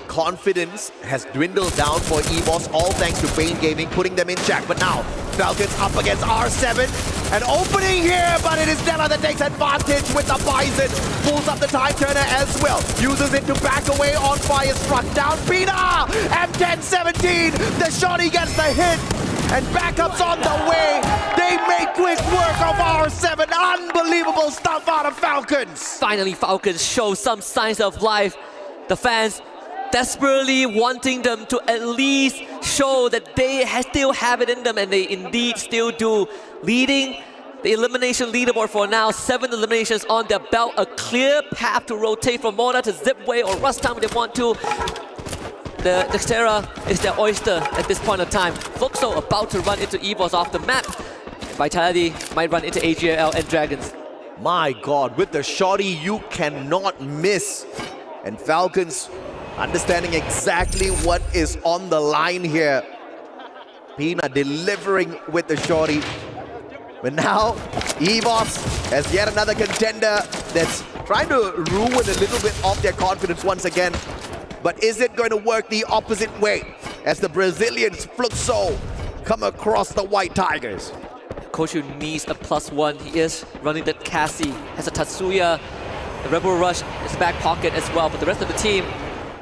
confidence has dwindled down for EVOS, all thanks to Pain Gaming putting them in check. But now, Falcons up against R7. An opening here, but it is Della that takes advantage with the Bison. Pulls up the Time Turner as well. Uses it to back away on fire. Struck down Peter! M1017! The shot, he gets the hit. and backups on the way. They make quick work of R7. Unbelievable stuff out of Falcons. Finally, Falcons show some signs of life. The fans desperately wanting them to at least show that they still have it in them, and they indeed still do. Leading the elimination leaderboard for now, 7 eliminations on their belt, a clear path to rotate from Mona to Zipway or Rust Time if they want to. The Dextera is their oyster at this point of time. Fluxo about to run into EVOS off the map. Vitality might run into AGL and Dragons. My God, with the shorty, you cannot miss. And Falcons understanding exactly what is on the line here. Pina delivering with the shorty. But now, EVOS as yet another contender that's trying to ruin a little bit of their confidence once again. But is it going to work the opposite way as the Brazilians Fluxo come across the White Tigers? Coach Yu needs a +1. He is running the Cassie, has a Tatsuya, the Rebel Rush, his back pocket as well. But the rest of the team,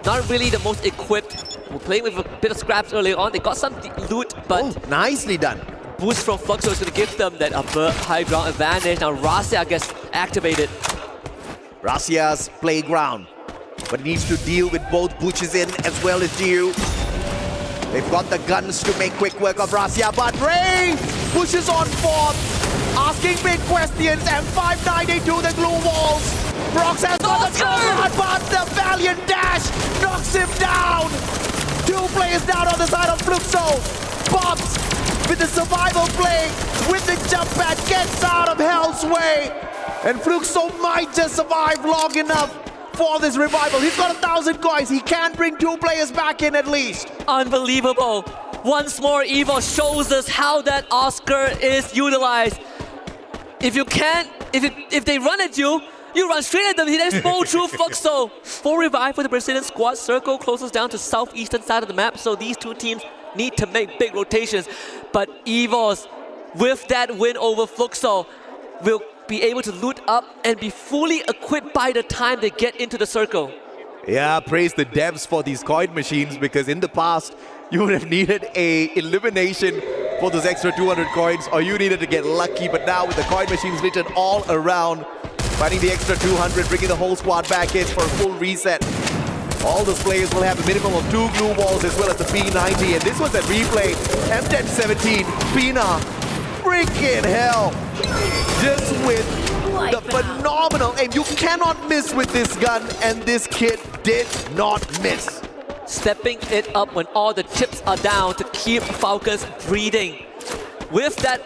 not really the most equipped. We're playing with a bit of scraps earlier on. They got some loot, but nicely done. Boost from Fluxo is going to give them that upper high ground advantage. Now Rasia gets activated. Rasia's playground, but needs to deal with both Butches in as well as Jiu. They've got the guns to make quick work of Rasia, but Ray pushes on forth, asking big questions, and 592 the glue walls. Brox has got the shot, but the valiant dash knocks him down. 2 players down on the side of Fluxo. Bobs with the survival play, with the jump pad, gets out of hell's way. And Fluxo might just survive long enough for this revival. He's got 1,000 coins. He can bring 2 players back in at least. Unbelievable. Once more, Evo shows us how that Oscar is utilized. If you can't, if they run at you, you run straight at them. There's no true Fluxo. 4 revive for the Brazilian squad. Circle closes down to southeastern side of the map, so these 2 teams need to make big rotations. But EVOS, with that win over Fluxo, will be able to loot up and be fully equipped by the time they get into the circle. Yeah, praise the devs for these coin machines, because in the past, you would have needed a elimination for those extra 200 coins, or you needed to get lucky. But now with the coin machines written all around, finding the extra 200, bringing the whole squad back in for a full reset. All those players will have a minimum of 2 glue walls as well as the P90. And this was a replay. M1017, Pina, freaking hell. Just with the phenomenal aim. You cannot miss with this gun, and this kid did not miss. Stepping it up when all the chips are down to keep Falcons breathing. With that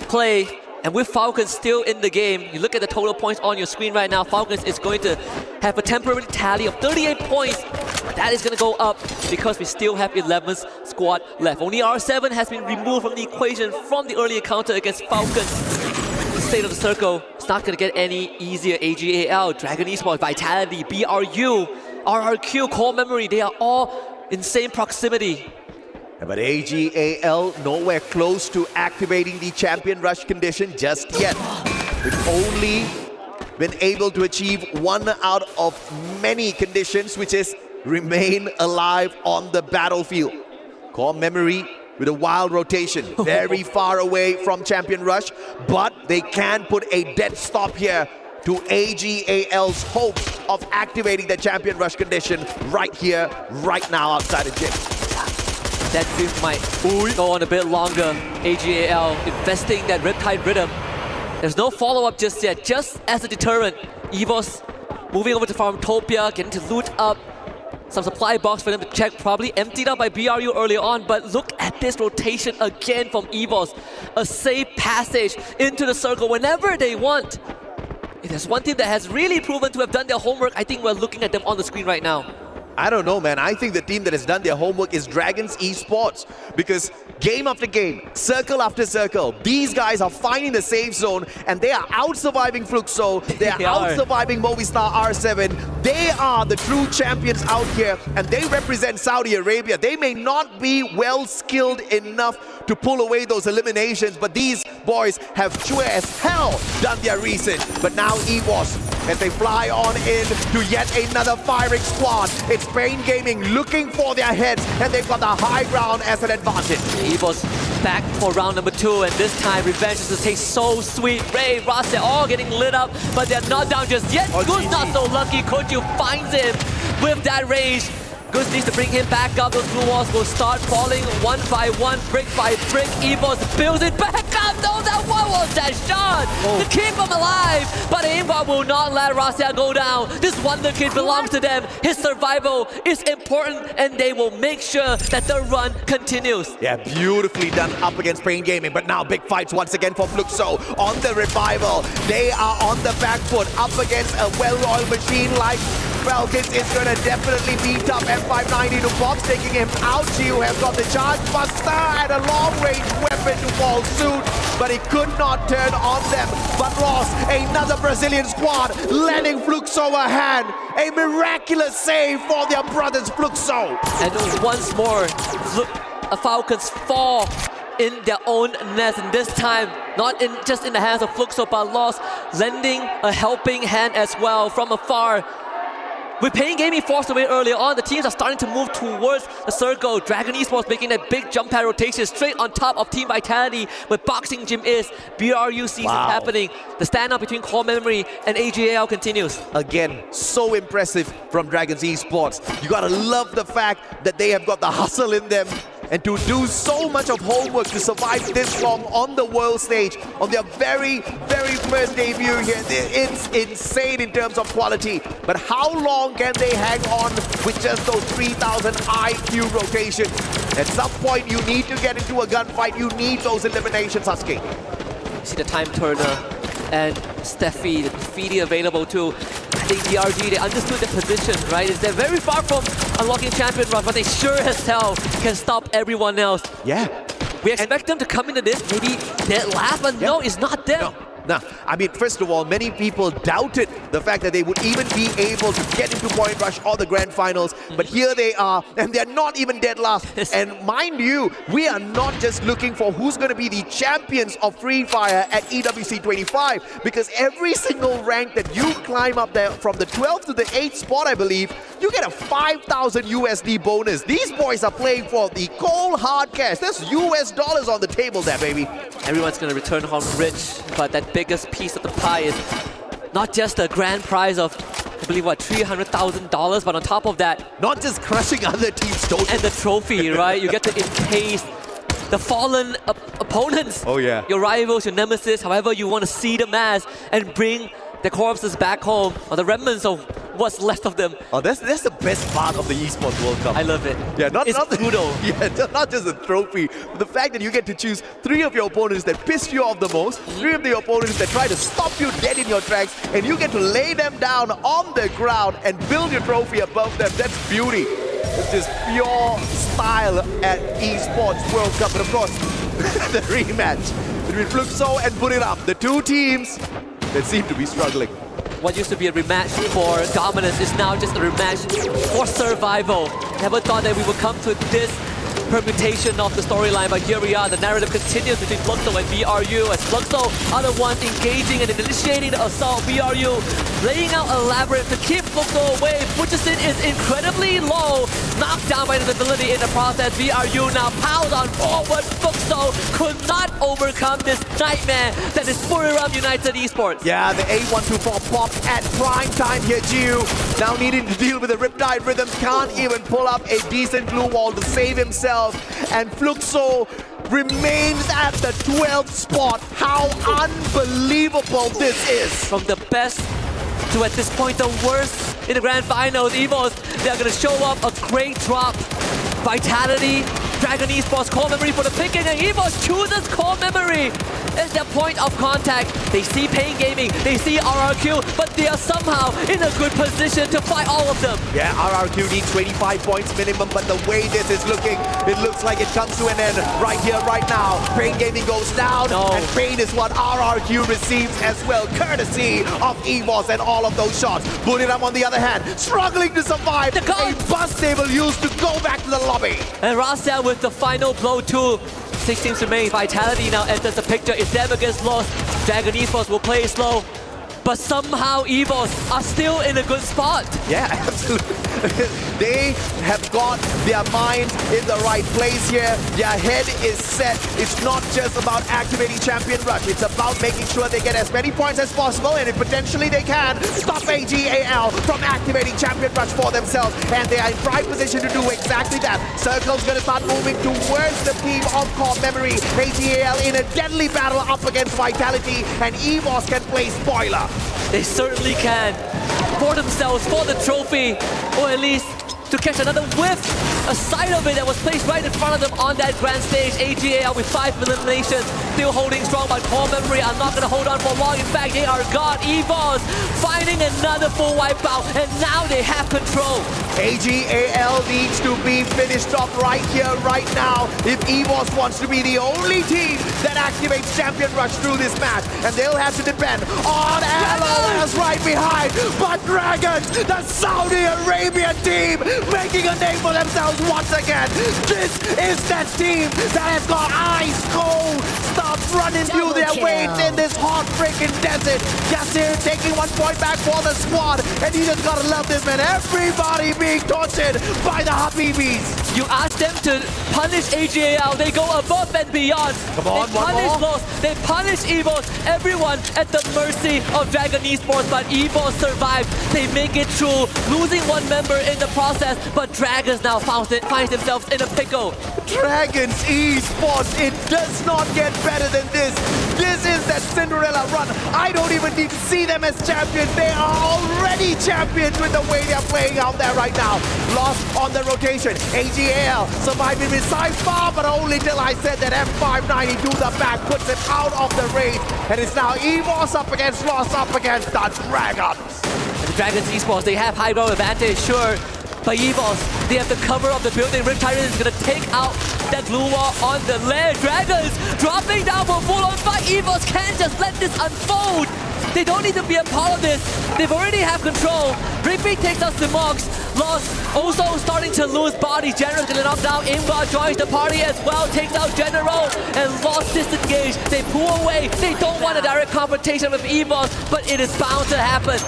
play, and with Falcons still in the game, you look at the total points on your screen right now, Falcons is going to have a temporary tally of 38 points. That is going to go up because we still have 11th squad left. Only R7 has been removed from the equation from the early encounter against Falcons. The state of the circle, it's not going to get any easier. AGAL, Dragon Esports, Vitality, BRU, RRQ, Core Memory, they are all in same proximity. But AGAL nowhere close to activating the champion rush condition just yet. We've only been able to achieve 1 out of many conditions, which is remain alive on the battlefield. Core Memory with a wild rotation, very far away from champion rush, but they can put a dead stop here to AGAL's hopes of activating the champion rush condition right here, right now outside of Jim. That dream might go on a bit longer. AGAL investing that Riptide rhythm. There's no follow-up just yet, just as a deterrent. EVOS moving over to Farmtopia, getting to loot up. Some supply box for them to check, probably emptied out by BRU earlier on, but look at this rotation again from EVOS. A safe passage into the circle whenever they want. If there's one team that has really proven to have done their homework, I think we're looking at them on the screen right now. I don't know, man. I think the team that has done their homework is Dragons Esports, because game after game, circle after circle, these guys are finding the safe zone, and they are out-surviving Fluxo, they are out-surviving Movistar R7. They are the true champions out here, and they represent Saudi Arabia. They may not be well-skilled enough to pull away those eliminations, but these boys have sure as hell done their research. But now EVOS, as they fly on in to yet another firing squad. It's Pain Gaming looking for their heads, and they've got the high ground as an advantage. EVOS back for round number 2, and this time revenge is to taste so sweet. Ray, Rasta all getting lit up, but they're not down just yet. Goose not so lucky. Koju finds him with that rage. Goose needs to bring him back up. Those blue walls will start falling one by one, brick by brick. EVOS builds it back up. No, that one was that shot to keep him alive. But Aimbot will not let Rasta go down. This Wonder Kid belongs to them. His survival is important, and they will make sure that the run continues. Yeah, beautifully done up against Pain Gaming. But now big fights once again for Fluxo on the revival. They are on the back foot up against a well-oiled machine like Falcons is going to definitely beat up M590 to box, taking him out. Gio has got the charge buster and a long-range weapon to fall suit, but he could not turn on them. But Ross, another Brazilian squad, lending Fluxo a hand. A miraculous save for their brothers Fluxo. And once more, Falcons fall in their own nest, and this time not just in the hands of Fluxo, but Lost lending a helping hand as well from afar. With Pain Gaming forced away earlier on, the teams are starting to move towards the circle. Dragon Esports making a big jump pad rotation straight on top of Team Vitality where Boxing Gym is. BRU sees it happening. The standout between Core Memory and AGAL continues. Again, so impressive from Dragons Esports. You gotta love the fact that they have got the hustle in them, and to do so much of homework to survive this long on the world stage on their very first debut here. It's insane in terms of quality. But how long can they hang on with just those 3,000 IQ rotations? At some point, you need to get into a gunfight. You need those eliminations, Husky. You see the time turner and Steffi, the Feedy available too. I think DRG, they understood their position, right? They're very far from unlocking champion run, but they sure as hell can stop everyone else. Yeah. We expect them to come into this maybe dead last, but no, it's not them. No, I mean, first of all, many people doubted the fact that they would even be able to get into Point Rush or the Grand Finals, but here they are, and they're not even dead last. And mind you, we are not just looking for who's going to be the champions of Free Fire at EWC 25, because every single rank that you climb up there from the 12th to the 8th spot, I believe, you get a 5,000 USD bonus. These boys are playing for the cold hard cash. There's US dollars on the table there, baby. Everyone's going to return home rich, but that biggest piece of the pie is not just a grand prize of, I believe, what, $300,000, but on top of that, not just crushing other teams' totals. And the trophy, right? You get to encase the fallen opponents. Oh, yeah. Your rivals, your nemesis, however you want to see them as, and bring the corpses back home, or the remnants of what's left of them. Oh, that's the best part of the Esports World Cup. I love it. Yeah, not brutal. Yeah, not just the trophy, but the fact that you get to choose 3 of your opponents that pissed you off the most, 3 of the opponents that try to stop you dead in your tracks, and you get to lay them down on the ground and build your trophy above them. That's beauty. It's just pure style at Esports World Cup. And of course, the rematch between Fluxo and Put It Up, the two teams that seem to be struggling. What used to be a rematch for dominance is now just a rematch for survival. Never thought that we would come to this permutation of the storyline, but here we are. The narrative continues between Fluxo and BRU, as Fluxo are the ones engaging and initiating the assault. BRU laying out a labyrinth to keep Fluxo away. Butcherson is incredibly low, knocked down by the ability in the process. BRU now piles on forward. Fluxo could not overcome this nightmare that is Buriram United Esports. Yeah, the A124 popped at prime time here, Gio. Now needing to deal with the Riptide Rhythm, can't even pull up a decent blue wall to save himself. And Fluxo remains at the 12th spot. How unbelievable this is. From the best to, at this point, the worst in the Grand Finals. EVOS, they're going to show up a great drop. Vitality, Dragon Esports, Core Memory for the picking, and EVOS chooses Core Memory as their point of contact. They see Pain Gaming, they see RRQ, but they are somehow in a good position to fight all of them. Yeah, RRQ needs 25 points minimum, but the way this is looking, it looks like it comes to an end right here, right now. Pain Gaming goes down, and Pain is what RRQ receives as well, courtesy of EVOS and all of those shots. Put It Up, on the other hand, struggling to survive. A bus they will use to go back to the lobby. And Rasta with the final blow too. 6 teams remain. Vitality now enters the picture. It's them against Lost. Dragon Esports will play slow. but somehow EVOS are still in a good spot. Yeah, absolutely. They have got their minds in the right place here. Their head is set. It's not just about activating Champion Rush. It's about making sure they get as many points as possible, and if potentially they can stop AGAL from activating Champion Rush for themselves. And they are in prime position to do exactly that. Circle's going to start moving towards the team of Core Memory. AGAL in a deadly battle up against Vitality, and EVOS can play spoiler. They certainly can. For themselves, for the trophy, or at least to catch another whiff, a sight of it that was placed right in front of them on that grand stage. AGAL with 5 eliminations, still holding strong, but Core Memory are not going to hold on for long. In fact, they are gone. EVOS finding another full wipeout, and now they have control. AGAL needs to be finished off right here, right now, if EVOS wants to be the only team that activates Champion Rush through this match. And they'll have to depend on LOS right behind. But Dragons, the Saudi Arabian team, making a name for themselves once again. This is that team that has got ice cold stuff running through their veins in this hot freaking desert. Yasir taking 1 point back for the squad, and you just gotta love this, man. Everybody being tortured by the Habibis. You ask them to punish AGAL, they go above and beyond. Come on, they punish more. Lost, they punish EVOS, everyone at the mercy of Dragon Esports, but EVOS survived. They make it through, losing 1 member in the process, but Dragons now finds themselves in a pickle. Dragons Esports, it does not get better than this. This is that Cinderella run. I don't even need to see them as champions. They are already champions with the way they're playing out there right now. Lost on the rotation. AGAL surviving with Cypher, but only till I said that F590 to the back puts it out of the race. And it's now EVOS up against Lost up against the Dragons. And the Dragons Esports, they have high ground advantage, sure. But EVOS, they have the cover of the building. Rip Tyrant is going to take out that blue wall on the lair. Dragons dropping down for full-on fight. EVOS can't just let this unfold. They don't need to be a part of this. They've already have control. Rippy takes out the Mox. Lost also starting to lose body. General's going to knock down. Imba joins the party as well. Takes out General. And Lost disengage. They pull away. They don't want a direct confrontation with EVOS, but it is bound to happen.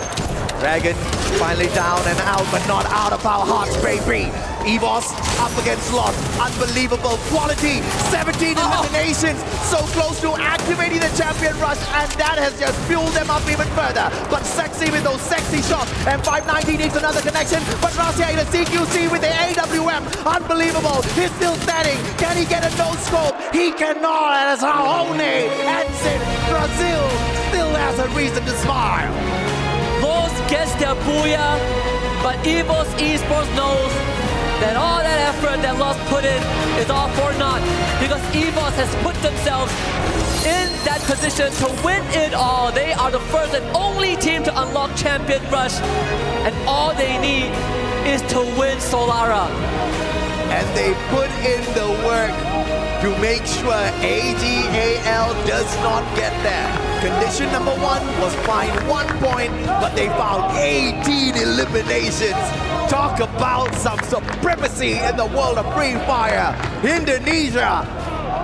Dragon finally down and out, but not out of our hearts, baby. EVOS up against Lost. Unbelievable quality. 17 eliminations. So close to activating the Champion Rush, and that has just fueled them up even further. But Sexy with those sexy shots. And 590 needs another connection. But Rasia in a CQC with the AWM. Unbelievable. He's still standing. Can he get a no-scope? He cannot. And as Raone ends it, Brazil still has a reason to smile. Lost gets their booyah, but EVOS Esports knows that all that effort that Lost put in is all for naught, because EVOS has put themselves in that position to win it all. They are the first and only team to unlock Champion Rush, and all they need is to win Solara. And they put in the work to make sure AGAL does not get there. Condition number 1 was find 1 point, but they found 18 eliminations. Talk about some supremacy in the world of Free Fire. Indonesia,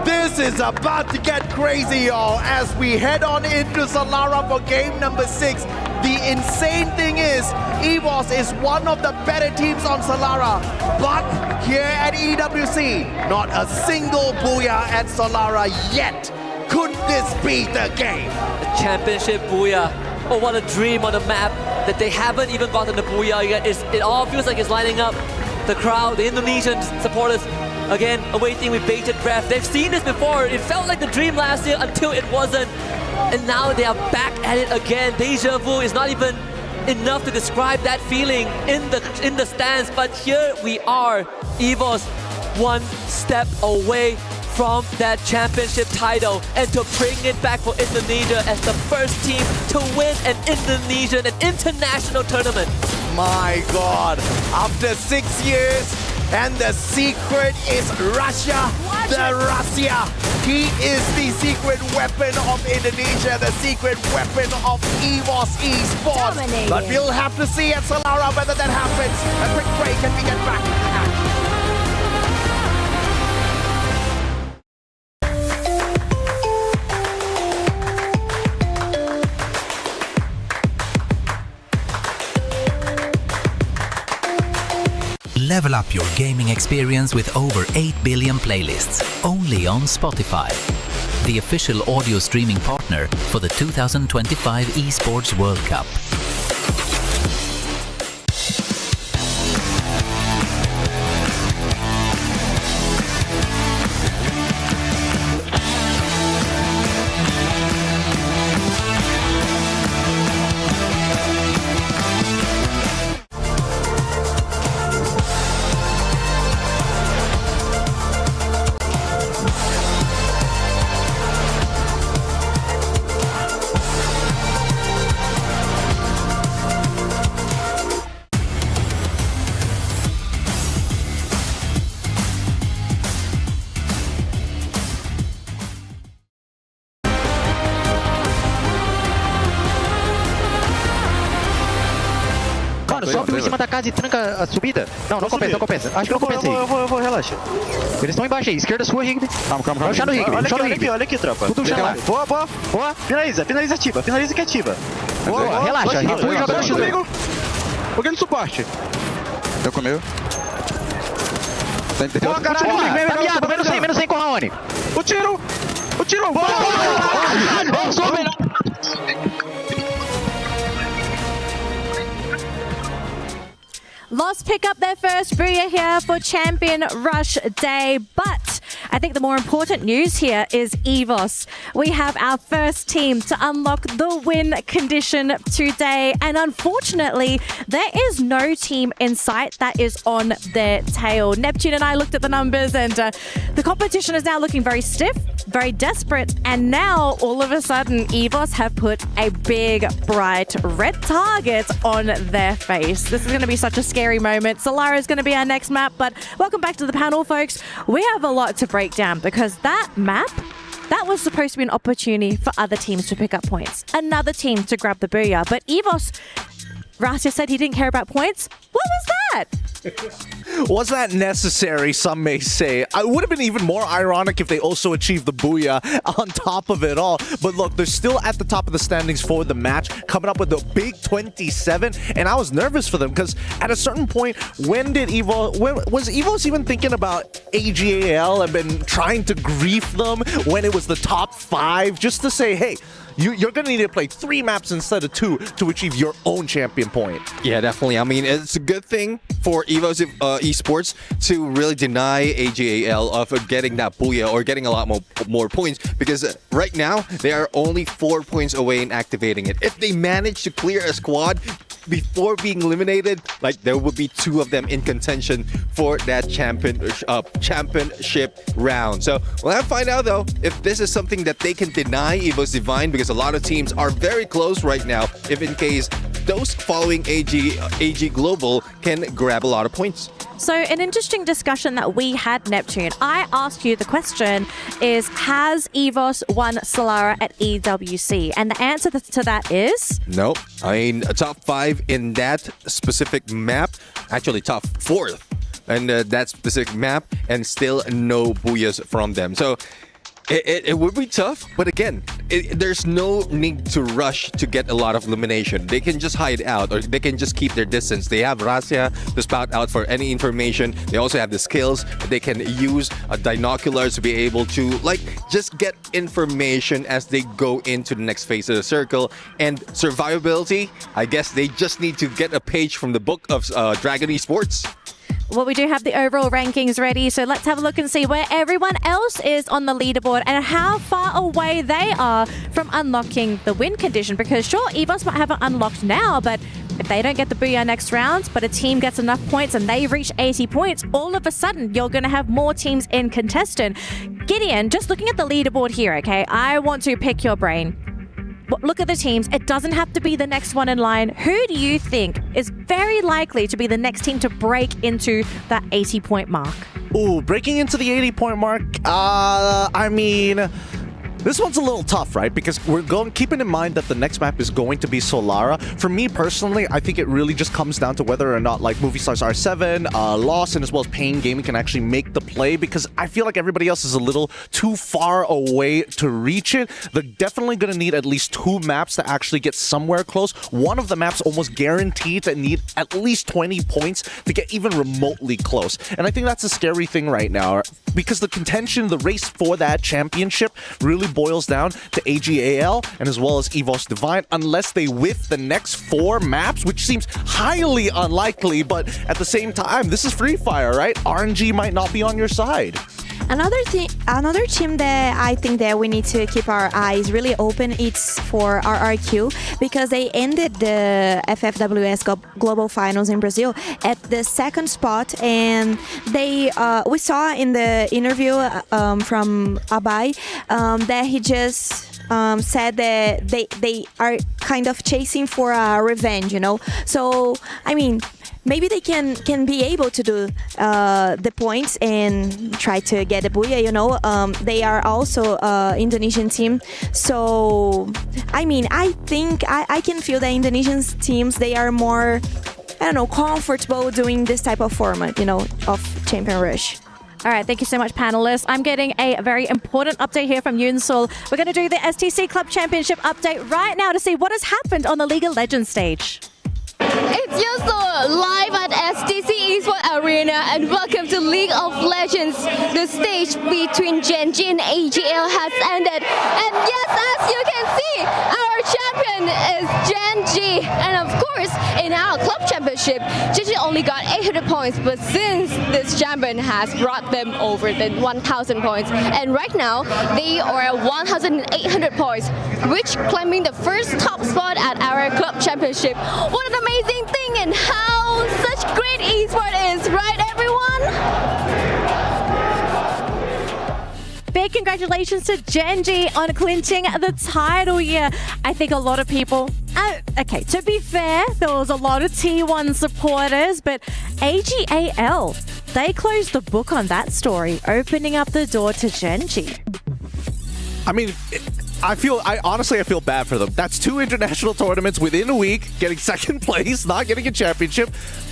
this is about to get crazy, y'all, as we head on into Solara for game number 6. The insane thing is, EVOS is one of the better teams on Solara, but here at EWC, not a single booyah at Solara yet. Could this be the game? The championship booyah. Oh, what a dream on the map that they haven't even gotten the booyah yet. It all feels like it's lining up. The crowd, the Indonesian supporters, again, awaiting with bated breath. They've seen this before. It felt like the dream last year until it wasn't. And now they are back at it again. Deja vu is not even enough to describe that feeling in the stands. But here we are, EVOS 1 step away from that championship title, and to bring it back for Indonesia as the first team to win an Indonesian, an international tournament. My God, after 6 years, and the secret is Russia, the Russia. He is the secret weapon of Indonesia, the secret weapon of EVOS Esports. Dominating. But we'll have to see at Solara whether that happens. A quick break and we get back to the action. Level up your gaming experience with over 8 billion playlists, only on Spotify, the official audio streaming partner for the 2025 Esports World Cup. Mano, sobe em cima da casa e tranca a subida. Não compensa, não compensa. Acho que não compensa aí. Eu vou, relaxa. Eles estão embaixo aí, esquerda sua, Rigby. Calma. Vai puxar no Rigby, olha aqui, tropa. Tudo chão lá. Boa. Finaliza ativa, finaliza que ativa. Boa, relaxa. Foi jogando comigo. Um pouquinho de suporte. Eu comeu. Boa, caralho. Tá miado, menos 100 com o Raoni. O tiro. Lost pick up their first Booyah here for Champion Rush Day, but I think the more important news here is EVOS. We have our first team to unlock the win condition today, and unfortunately, there is no team in sight that is on their tail. Neptune and I looked at the numbers, and the competition is now looking very stiff, very desperate, and now all of a sudden, EVOS have put a big, bright red target on their face. This is going to be such a scary moment. Solara is going to be our next map, but welcome back to the panel, folks. We have a lot to break down because that map, that was supposed to be an opportunity for other teams to pick up points. Another team to grab the Booyah, but EVOS, Rasia said he didn't care about points. What was that? Was that necessary, some may say? It would have been even more ironic if they also achieved the Booyah on top of it all. But look, they're still at the top of the standings for the match, coming up with a big 27. And I was nervous for them because at a certain point, when was EVOS even thinking about AGAL and been trying to grief them when it was the top 5 just to say, hey, you're going to need to play 3 maps instead of 2 to achieve your own champion point. Yeah, definitely. I mean, it's a good thing for EVOS Esports to really deny AGAL of getting that Booyah or getting a lot more points, because right now they are only 4 points away in activating it. If they manage to clear a squad before being eliminated, like, there would be 2 of them in contention for that championship round. So we'll have to find out though if this is something that they can deny EVOS Divine, because a lot of teams are very close right now, if in case those following AG Global can grab a lot of points. So an interesting discussion that we had, Neptune. I asked you the question is, has EVOS won Solara at EWC? And the answer to that is? Nope. I mean, a top 5 in that specific map, actually top 4th in that specific map, and still no Booyahs from them. So it would be tough, but again, there's no need to rush to get a lot of elimination. They can just hide out, or they can just keep their distance. They have Rasia to spout out for any information. They also have the skills. They can use binoculars to be able to, like, just get information as they go into the next phase of the circle. And survivability, I guess they just need to get a page from the book of Dragon Esports. Well, we do have the overall rankings ready, so let's have a look and see where everyone else is on the leaderboard and how far away they are from unlocking the win condition. Because sure, EVOS might have it unlocked now, but if they don't get the Booyah next round, but a team gets enough points and they reach 80 points, all of a sudden you're going to have more teams in contestant. Gideon, just looking at the leaderboard here, okay, I want to pick your brain. Look at the teams. It doesn't have to be the next one in line. Who do you think is very likely to be the next team to break into that 80-point mark? Ooh, breaking into the 80-point mark? I mean, This one's a little tough, right? Because keeping in mind that the next map is going to be Solara. For me personally, I think it really just comes down to whether or not like Movie Stars R7, Lost, and as well as Pain Gaming can actually make the play, because I feel like everybody else is a little too far away to reach it. They're definitely going to need at least 2 maps to actually get somewhere close. One of the maps almost guaranteed to need at least 20 points to get even remotely close. And I think that's a scary thing right now, because the contention, the race for that championship really boils down to AGAL and as well as EVOS Divine, unless they whiff the next 4 maps, which seems highly unlikely. But at the same time, this is Free Fire, right? RNG might not be on your side. Another team that I think that we need to keep our eyes really open, it's for RRQ, because they ended the FFWS Global Finals in Brazil at the 2nd spot, and they we saw in the interview from Abai that he just said that they are kind of chasing for a revenge, you know. So I mean, maybe they can be able to do the points and try to get a booyah, you know. They are also Indonesian team, so I mean, I think I can feel that Indonesian teams, they are more, I don't know, comfortable doing this type of format, you know, of Champion Rush. All right, thank you so much, panelists. I'm getting a very important update here from Yuno. We're going to do the STC Club Championship update right now to see what has happened on the League of Legends stage. It's Yuno live at STC Esports Arena, and welcome to League of Legends. The stage between Gen G and AGL has ended, and yes, as you can see, our champion is Gen G. And of course, in our club championship, Gen G only got 800 points, but since this champion has brought them over the 1,000 points, and right now they are 1,800 points, which claiming the first top spot at our club championship. What an amazing thing, and how such great esport is, right everyone? Big congratulations to Gen G on clinching the title here. I think a lot of people, okay, to be fair, there was a lot of T1 supporters, but AGAL, they closed the book on that story, opening up the door to Gen G. I mean, I honestly feel bad for them. That's 2 international tournaments within a week, getting 2nd place, not getting a championship.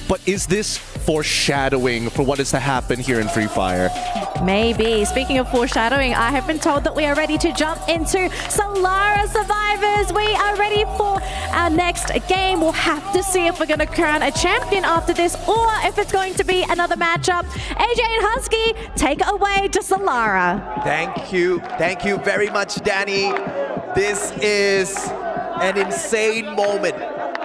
But is this foreshadowing for what is to happen here in Free Fire? Maybe. Speaking of foreshadowing, I have been told that we are ready to jump into Solara Survivors. We are ready for our next game. We'll have to see if we're going to crown a champion after this, or if it's going to be another matchup. AJ and Husky, take it away to Solara. Thank you very much, Danny. This is an insane moment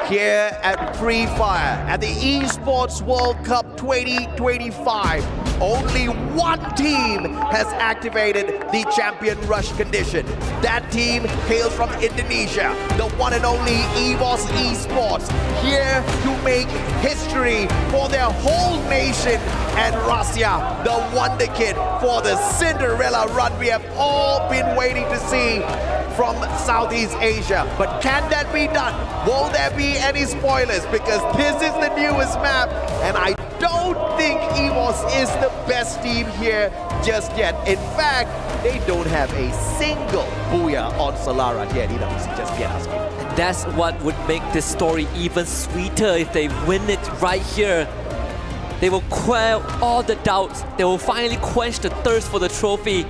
here at Free Fire at the Esports World Cup 2025. Only one team has activated the champion rush condition. That team hails from Indonesia, the one and only EVOS Esports, here to make history for their whole nation, and Rasya, the wonder kid for the Cinderella run we have all been waiting to see from Southeast Asia. But can that be done? Will there be any spoilers? Because this is the newest map, and I don't think EVOS is the best team here just yet. In fact, they don't have a single booyah on Solara here at EWC just yet, Husky. And that's what would make this story even sweeter if they win it right here. They will quell all the doubts. They will finally quench the thirst for the trophy.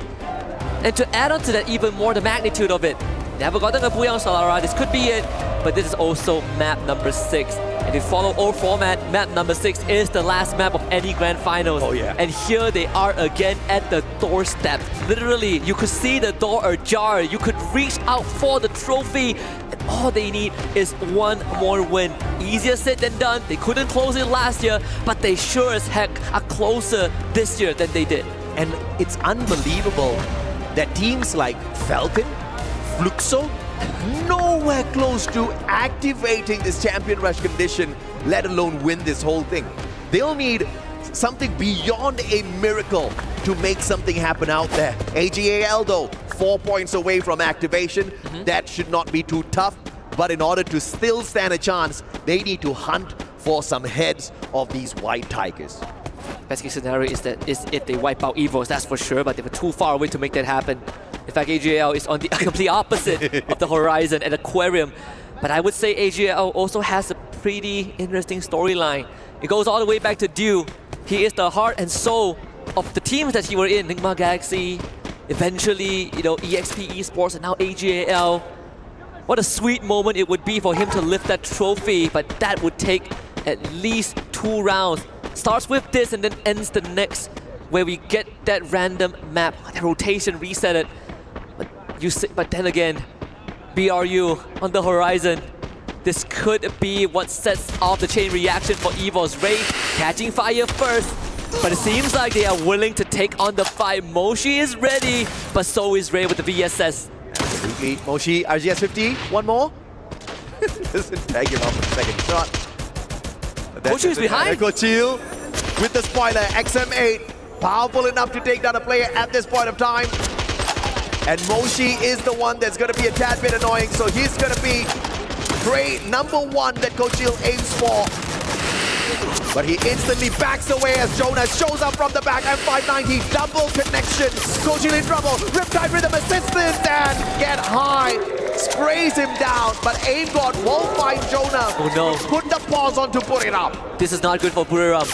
And to add on to that even more, the magnitude of it. Never gotten a booyah on Solara, this could be it. But this is also map number 6. And if you follow old format, map number 6 is the last map of any grand finals. Oh yeah. And here they are again at the doorstep. Literally, you could see the door ajar. You could reach out for the trophy. And all they need is one more win. Easier said than done. They couldn't close it last year, but they sure as heck are closer this year than they did. And it's unbelievable that teams like Falcon, Fluxo, nowhere close to activating this champion rush condition, let alone win this whole thing. They'll need something beyond a miracle to make something happen out there. AGAL though, 4 points away from activation. That should not be too tough, but in order to still stand a chance, they need to hunt for some heads of these white tigers. Best case scenario is if they wipe out EVOS, that's for sure, but they were too far away to make that happen. In fact, AGL is on the complete opposite of the horizon at Aquarium. But I would say AGL also has a pretty interesting storyline. It goes all the way back to Dew. He is the heart and soul of the teams that he were in. Nigma Galaxy, eventually, EXP Esports, and now AGL. What a sweet moment it would be for him to lift that trophy, but that would take at least 2 rounds. Starts with this and then ends the next, where we get that random map, that rotation, reset it. But then again, BRU on the horizon. This could be what sets off the chain reaction for EVOS. Ray catching fire first, but it seems like they are willing to take on the fight. Moshi is ready, but so is Ray with the VSS. Moshi, RGS 50, one more. Doesn't tag him off the second shot. Moshi is behind. Chill with the spoiler, XM8. Powerful enough to take down a player at this point of time. And Moshi is the one that's going to be a tad bit annoying, so he's going to be great #1 that Kochil aims for. But he instantly backs away as Jonas shows up from the back. M590, double connection. Kochil in trouble. Riptide Rhythm assistance and get high. Sprays him down, but Aim God won't find Jonah. Oh no. Put the pause on to put it up. This is not good for Buriram.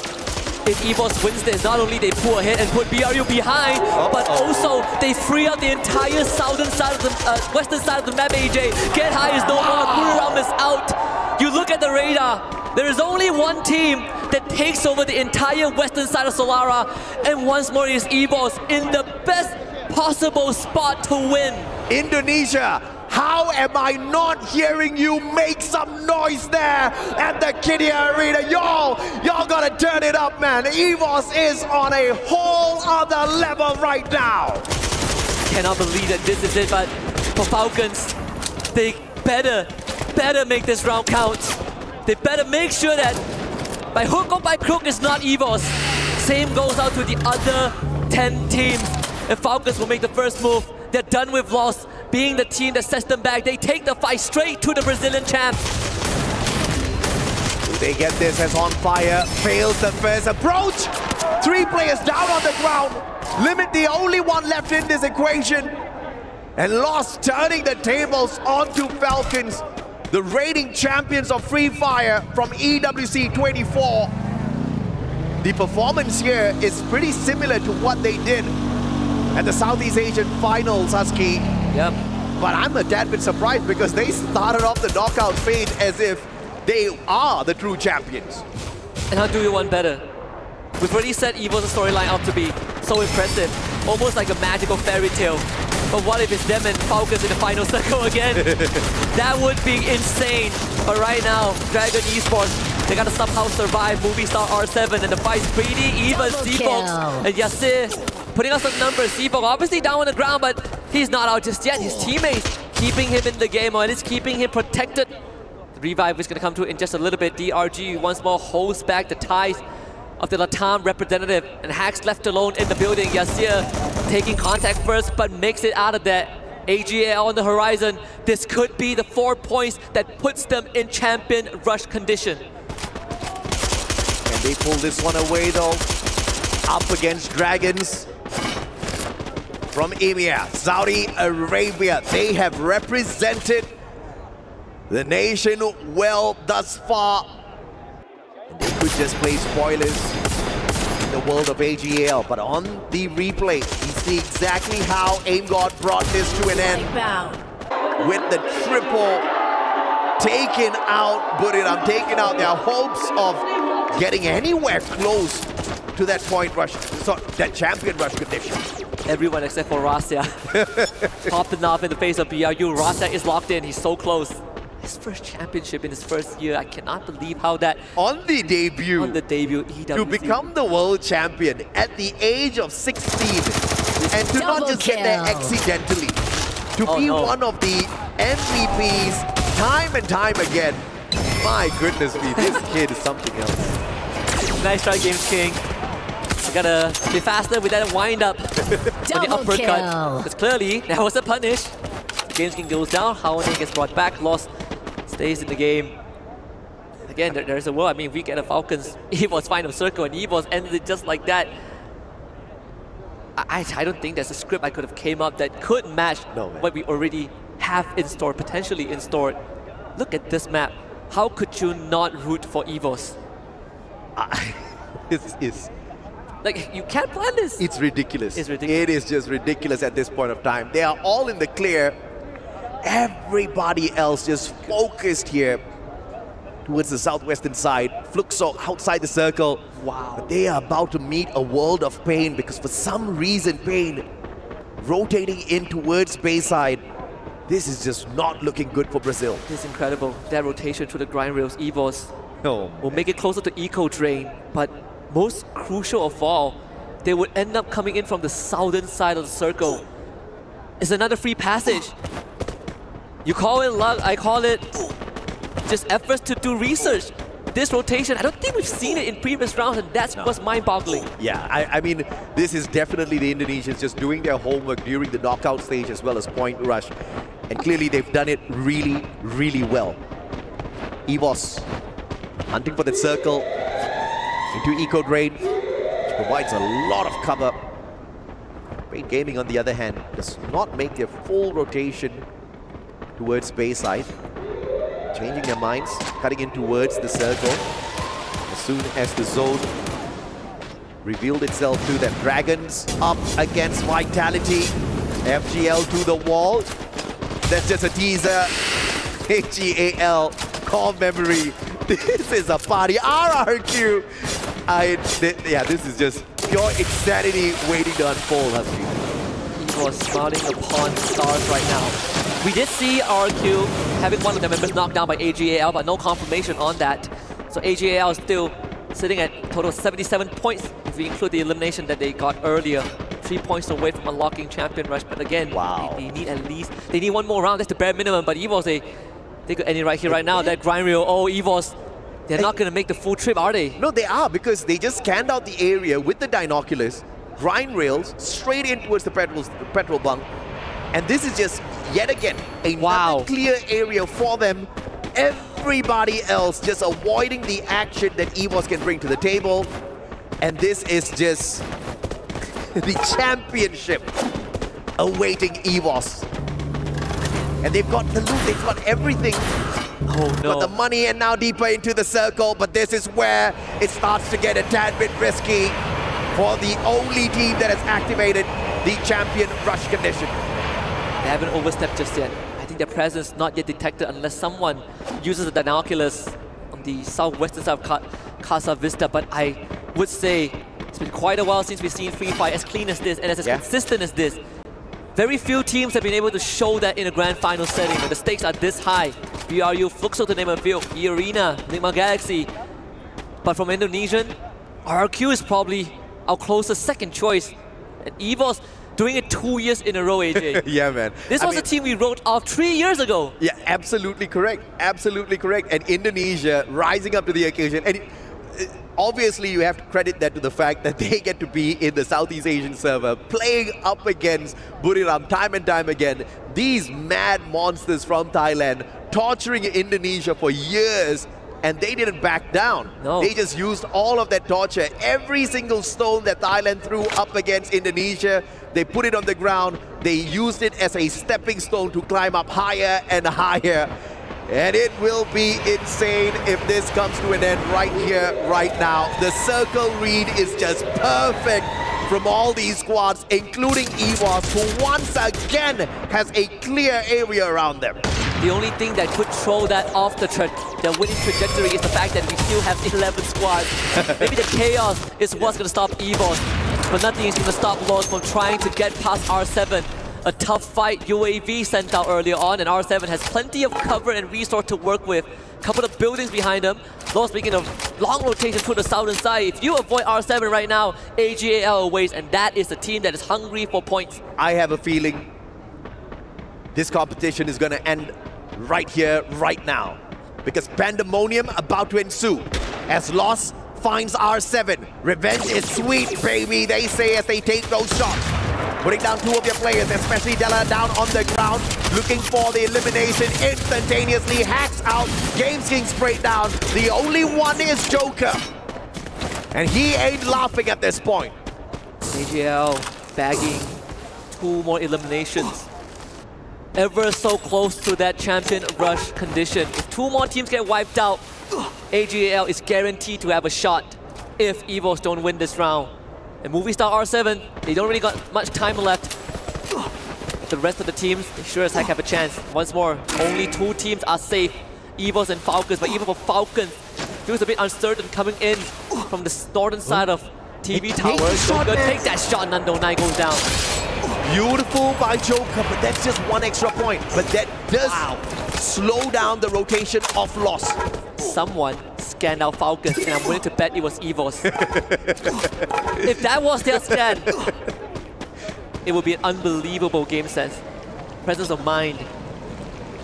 If EVOS wins this, not only they pull ahead and put BRU behind, but also they free up the entire southern side of the western side of the map. AJ, Get High is no more. Buriram is out. You look at the radar. There is only one team that takes over the entire western side of Solara, and once more is EVOS in the best possible spot to win. Indonesia, how am I not hearing you make some noise there at the Kitty Arena? Y'all gotta turn it up, man. EVOS is on a whole other level right now. Cannot believe that this is it, but for Falcons, they better make this round count. They better make sure that by hook or by crook it's not EVOS. Same goes out to the other 10 teams. If Falcons will make the first move, they're done with loss. Being the team that sets them back, they take the fight straight to the Brazilian champs. Do they get this as On Fire fails the first approach? 3 players down on the ground. Limit the only one left in this equation. And Lost turning the tables onto Falcons, the reigning champions of Free Fire from EWC 24. The performance here is pretty similar to what they did at the Southeast Asian Finals, Husky. Yep. But I'm a tad bit surprised because they started off the knockout phase as if they are the true champions. And how do you want better? We've already set EVO's storyline up to be so impressive, almost like a magical fairy tale. But what if it's them and Falcons in the final circle again? That would be insane. But right now, Dragon Esports, they gotta somehow survive Movie Star R7, and the fight's pretty even. Seafox and Yasir putting up some numbers. Seafox obviously down on the ground, but he's not out just yet. His teammates keeping him in the game, or at least keeping him protected. The revive is gonna come through in just a little bit. DRG once more holds back the ties of the Latam representative, and Hacks left alone in the building. Yasir taking contact first, but makes it out of that. AGL on the horizon. This could be the 4 points that puts them in champion rush condition. Can they pull this one away though? Up against Dragons from EMEA, Saudi Arabia. They have represented the nation well thus far. And they could just play spoilers in the world of AGL, but on the replay, you see exactly how Aim God brought this to an end. With the triple taken out, Buriram taking out their hopes of getting anywhere close to that point rush, so that champion rush condition. Everyone except for Rasya. Popping off in the face of BRU. Rasya is locked in, he's so close. His first championship in his first year. I cannot believe how that... On the debut, EWC. To become the world champion at the age of 16, and to not just get there accidentally, to be one of the MVPs time and time again. My goodness me, this kid is something else. Nice try, Games King. You gotta be faster with that wind up on the uppercut. Because clearly, that was a punish. Games King goes down, Haone gets brought back, Lost stays in the game. Again, there's a world. I mean, if we get a Falcons EVOS final circle and EVOS ends it just like that, I don't think there's a script I could have came up that could match what we already have in store, potentially in store. Look at this map. How could you not root for EVOS? This is... Like, you can't plan this. It's ridiculous. It's ridiculous. It is just ridiculous at this point of time. They are all in the clear. Everybody else just focused here towards the southwestern side. Fluxo outside the circle. Wow. But they are about to meet a world of pain because for some reason, pain rotating in towards Bayside. This is just not looking good for Brazil. This is incredible. That rotation through the grind rails, EVOS will make it closer to Eco Drain, but most crucial of all, they would end up coming in from the southern side of the circle. It's another free passage. You call it luck, I call it just efforts to do research. This rotation, I don't think we've seen it in previous rounds, and that's what's mind-boggling. Yeah, I mean, this is definitely the Indonesians just doing their homework during the knockout stage as well as point rush. And clearly they've done it really, really well. EVOS hunting for the circle into Eco Drain, which provides a lot of cover. Rain Gaming, on the other hand, does not make their full rotation towards Bayside. Changing their minds, cutting in towards the circle. As soon as the zone revealed itself to them. Dragons up against Vitality. FGL to the wall. That's just a teaser. AGAL, core memory. This is a party. RRQ. Yeah, this is just pure insanity waiting to unfold, Husky. EVOS smiling upon stars right now. We did see RRQ having one of their members knocked down by AGAL, but no confirmation on that. So AGAL is still sitting at a total of 77 points if we include the elimination that they got earlier. 3 points away from unlocking Champion Rush, but again, they need at least, they need one more round, that's the bare minimum, but EVOS, they could end it right here, right now. That grind reel, EVOS, they're not going to make the full trip, are they? No, they are, because they just scanned out the area with the binoculars, grind rails, straight in towards the petrol bunk, and this is just, yet again, another clear area for them. Everybody else just avoiding the action that EVOS can bring to the table, and this is just the championship awaiting EVOS. And they've got the loot, they've got everything. Oh no. Got the money and now deeper into the circle, but this is where it starts to get a tad bit risky for the only team that has activated the champion rush condition. They haven't overstepped just yet. I think their presence not yet detected unless someone uses the binoculars on the southwestern side of Casa Vista, but I would say it's been quite a while since we've seen Free Fire as clean as this and as consistent as this. Very few teams have been able to show that in a grand final setting when the stakes are this high. BRU, Fluxo to name a few, E-Arena, Ligma Galaxy. But from Indonesian, RRQ is probably our closest second choice. And EVOS doing it 2 years in a row, AJ. Yeah, man. This was a team we wrote off 3 years ago. Yeah, absolutely correct. Absolutely correct. And Indonesia rising up to the occasion. And obviously, you have to credit that to the fact that they get to be in the Southeast Asian server, playing up against Buriram time and time again. These mad monsters from Thailand, torturing Indonesia for years, and they didn't back down. No. They just used all of that torture. Every single stone that Thailand threw up against Indonesia, they put it on the ground. They used it as a stepping stone to climb up higher and higher. And it will be insane if this comes to an end right here, right now. The circle read is just perfect from all these squads, including EVOS, who once again has a clear area around them. The only thing that could throw that off the winning trajectory is the fact that we still have 11 squads. Maybe the chaos is what's going to stop EVOS, but nothing is going to stop Lost from trying to get past R7. A tough fight, UAV sent out earlier on, and R7 has plenty of cover and resource to work with. Couple of buildings behind them. Lost making a long rotation to the southern side. If you avoid R7 right now, AGAL awaits, and that is the team that is hungry for points. I have a feeling this competition is going to end right here, right now. Because pandemonium about to ensue as Lost finds R7. Revenge is sweet, baby, they say as they take those shots. Putting down two of your players, especially Della down on the ground, looking for the elimination, instantaneously hacks out, Games King straight down. The only one is Joker. And he ain't laughing at this point. AGL bagging 2 more eliminations. Ever so close to that champion rush condition. If 2 more teams get wiped out, AGAL is guaranteed to have a shot if EVOS don't win this round. And Movie Star R7, they don't really got much time left. The rest of the teams, they sure as heck have a chance. Once more, only 2 teams are safe, EVOS and Falcons. But even for Falcons, feels a bit uncertain coming in from the northern side of TV Tower. So good, take that shot, Nando 9 goes down. Beautiful by Joker, but that's just 1 extra point. But that does slow down the rotation of loss. Someone scanned out Falcons, and I'm willing to bet it was EVOS. If that was their scan, it would be an unbelievable game sense. Presence of mind.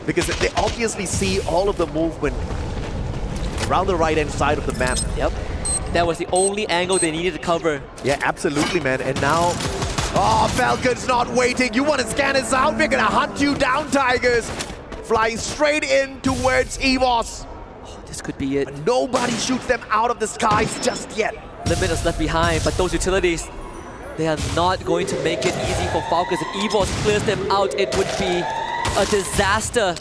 Because they obviously see all of the movement around the right-hand side of the map. Yep. That was the only angle they needed to cover. Yeah, absolutely, man. And now, oh, Falcons not waiting. You want to scan us out? We're gonna hunt you down, Tigers. Flying straight in towards EVOS. Oh, this could be it. But nobody shoots them out of the skies just yet. Limit is left behind, but those utilities, they are not going to make it easy for Falcons. If EVOS clears them out, it would be a disaster.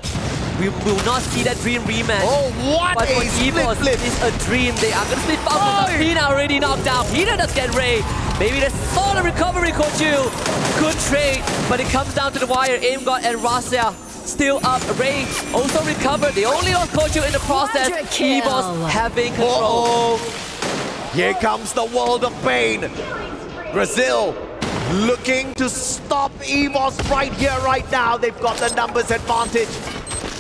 We will not see that dream rematch. Oh, what but a for EVOS, flip. it's a dream. They are going to split Falcons. Pina already knocked out. Pina does get Ray. Maybe the solid recovery, Kochu. Good trade, but it comes down to the wire. AimGod and Rasia still up. Ray also recovered. They only lost Kochu in the process. EVOS having control. Here comes the world of pain. Brazil looking to stop EVOS right here, right now. They've got the numbers advantage.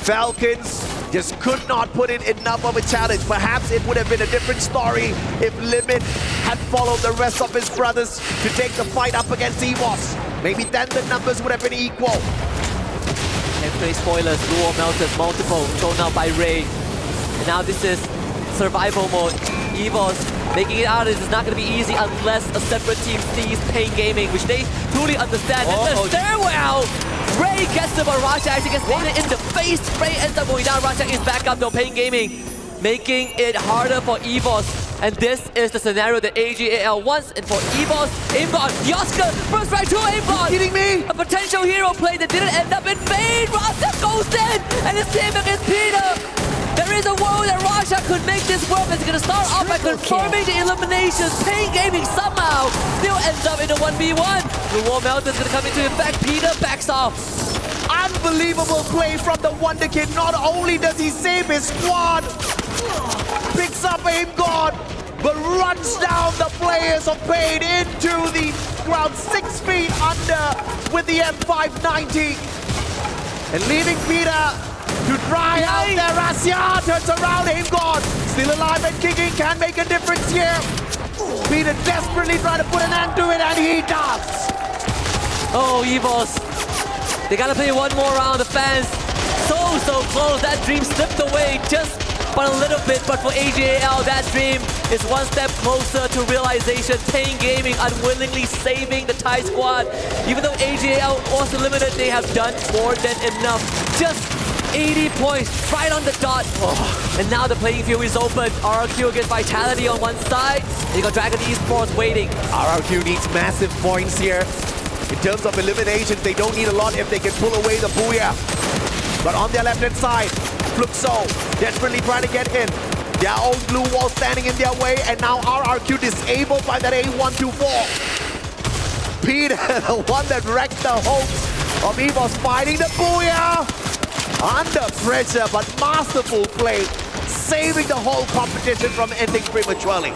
Falcons just could not put in enough of a challenge. Perhaps it would have been a different story if Limit had followed the rest of his brothers to take the fight up against EVOS. Maybe then the numbers would have been equal. And play spoilers, Luo Melters, multiple, thrown out by Ray. And now this is survival mode. EVOS making it out is not going to be easy unless a separate team sees Pain Gaming, which they truly understand. And the stairwell! Ray gets the Raja actually gets hit in the face. Ray ends up going down. Raja is back up though. Pain Gaming making it harder for EVOS. And this is the scenario that AGAL wants. And for EVOS, AimGod, Yoska, first right to AimGod. Kidding me? A potential hero play that didn't end up in vain. Raja goes in, and it's him against Peter. There is a world that Raja could make this work. It's going to start off by confirming the eliminations. Pain Gaming somehow still ends up in a 1v1. The War Melter is going to come into effect. Peter backs off. Unbelievable play from the Wonder Kid. Not only does he save his squad, picks up AimGod, but runs down the players of Pain into the ground 6 feet under with the M590. And leaving Peter to dry out there. Rasia turns around, AimGod still alive and kicking, can make a difference here. Peter desperately trying to put an end to it, and he does. Oh, EVOS, they gotta play one more round. The fans so close. That dream slipped away just by a little bit, but for AGAL, that dream is one step closer to realization. Pain Gaming unwillingly saving the Thai squad. Even though AGAL was limited, they have done more than enough. Just 80 points, right on the dot. Oh. And now the playing field is open. RRQ against Vitality on one side. You got Dragon Esports waiting. RRQ needs massive points here. In terms of eliminations, they don't need a lot if they can pull away the Booyah. But on their left-hand side, Fluxo desperately trying to get in. Their own blue wall standing in their way, and now RRQ disabled by that A124. Peter, the one that wrecked the hopes of EVOS, fighting the Booyah. Under pressure, but masterful play, saving the whole competition from ending prematurely.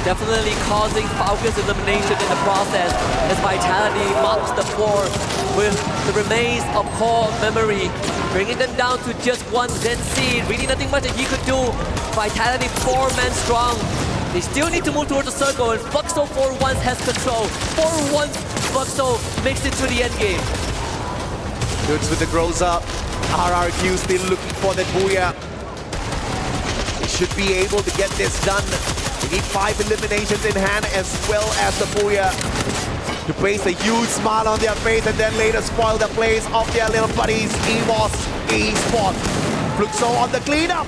Definitely causing Falcons elimination in the process as Vitality mops the floor with the remains of core memory, bringing them down to just one Zen seed. Really nothing much that he could do. Vitality 4 men strong. They still need to move towards the circle, and Fluxo for once has control. For once, Fluxo makes it to the end game. Dudes with the grows up. RRQ still looking for that Booyah. They should be able to get this done. They need 5 eliminations in hand as well as the Booyah to paste a huge smile on their face and then later spoil the plays of their little buddies, EVOS Esports. Fluxo on the cleanup.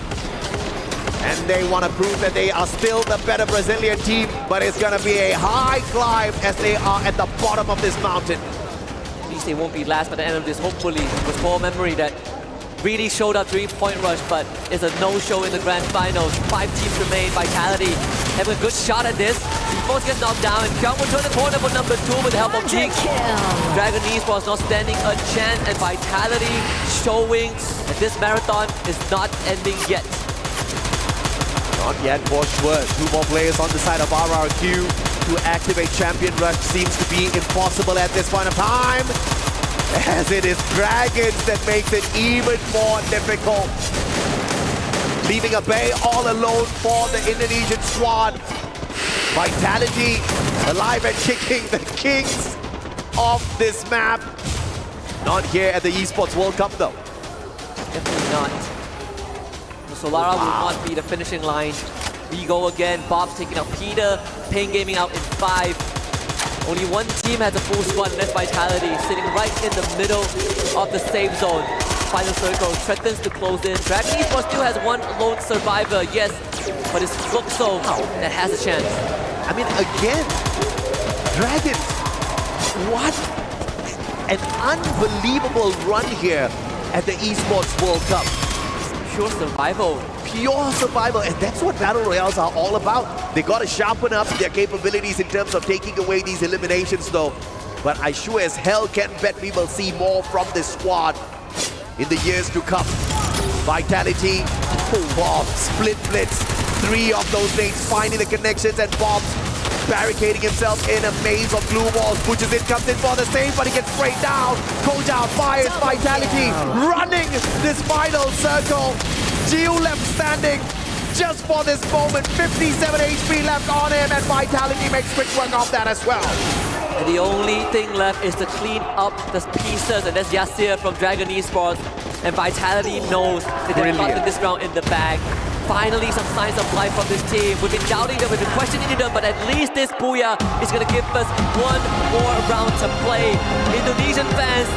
And and they want to prove that they are still the better Brazilian team, but it's going to be a high climb as they are at the bottom of this mountain. At least they won't be last by the end of this, hopefully, with core memory that really showed up during Point Rush, but it's a no-show in the grand finals. 5 teams remain. Vitality having a good shot at this. Both get knocked down, and Kyung will turn the corner for number 2 with the help of Geeks. Dragon Esports not standing a chance, and Vitality showing that this marathon is not ending yet. Not yet for sure. 2 more players on the side of RRQ to activate Champion Rush seems to be impossible at this point of time, as it is Dragons that makes it even more difficult. Leaving a bay all alone for the Indonesian squad. Vitality alive and kicking, the kings of this map. Not here at the Esports World Cup though. Definitely not. Solara will not be the finishing line. We go again. Bob taking out Peter. Pain Gaming out in 5. Only one team has a full squad, and that's Vitality, sitting right in the middle of the safe zone. Final circle threatens to close in. Dragon Esports still has one lone survivor, yes, but it's Fluxo that has a chance. I mean, again, Dragons, what an unbelievable run here at the Esports World Cup. Pure survival. Pure survival, and that's what Battle Royales are all about. They got to sharpen up their capabilities in terms of taking away these eliminations though. But I sure as hell can bet we will see more from this squad in the years to come. Vitality, Bob, split blitz, 3 of those nades finding the connections, and Bob's barricading himself in a maze of blue walls. Butches in, comes in for the save, but he gets sprayed down. Koja fires Vitality, running this final circle. Gio left standing just for this moment. 57 HP left on him, and Vitality makes quick work of that as well. And the only thing left is to clean up the pieces, and that's Yasir from Dragon Esports. And Vitality knows that they've gotten this round in the bag. Finally, some signs of life from this team. We've been doubting them, we've been questioning them, but at least this Booyah is going to give us one more round to play. Indonesian fans,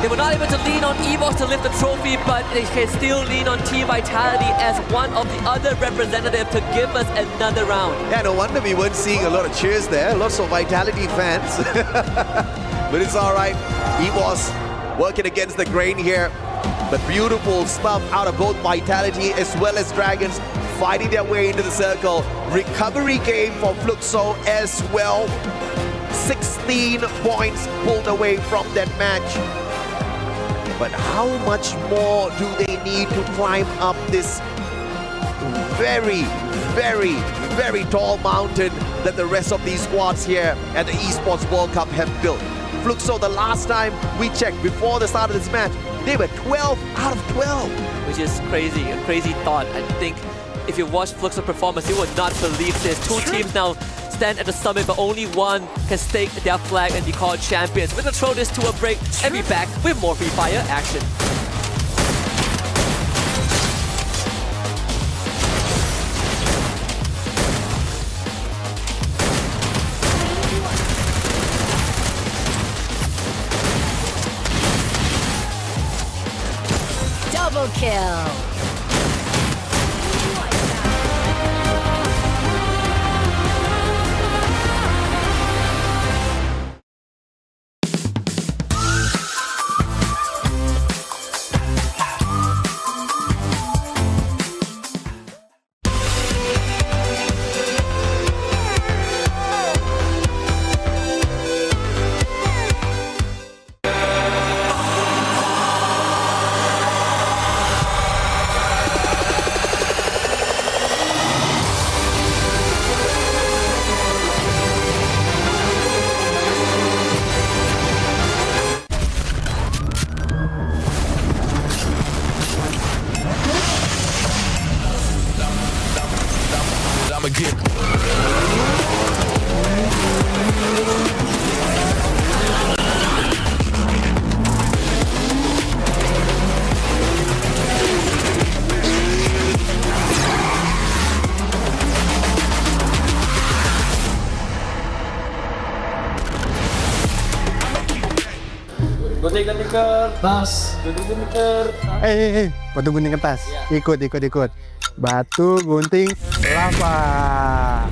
they were not able to lean on EVOS to lift the trophy, but they can still lean on Team Vitality as one of the other representatives to give us another round. Yeah, no wonder we weren't seeing a lot of cheers there. Lots of Vitality fans. But it's all right. EVOS working against the grain here. But beautiful stuff out of both Vitality as well as Dragons, fighting their way into the circle. Recovery game for Fluxo as well. 16 points pulled away from that match. But how much more do they need to climb up this very, very, very tall mountain that the rest of these squads here at the Esports World Cup have built? Fluxo, the last time we checked before the start of this match, they were 12 out of 12. Which is crazy, a crazy thought. I think if you watch Fluxo performance, you would not believe this. 2 teams now stand at the summit, but only one can stake their flag and be called champions. We're gonna throw this to a break and be back with more Free Fire action. Double kill. Gunting kertas. Gunting kertas. Kau tunggu gunting kertas. Ikut. Batu, gunting, lava.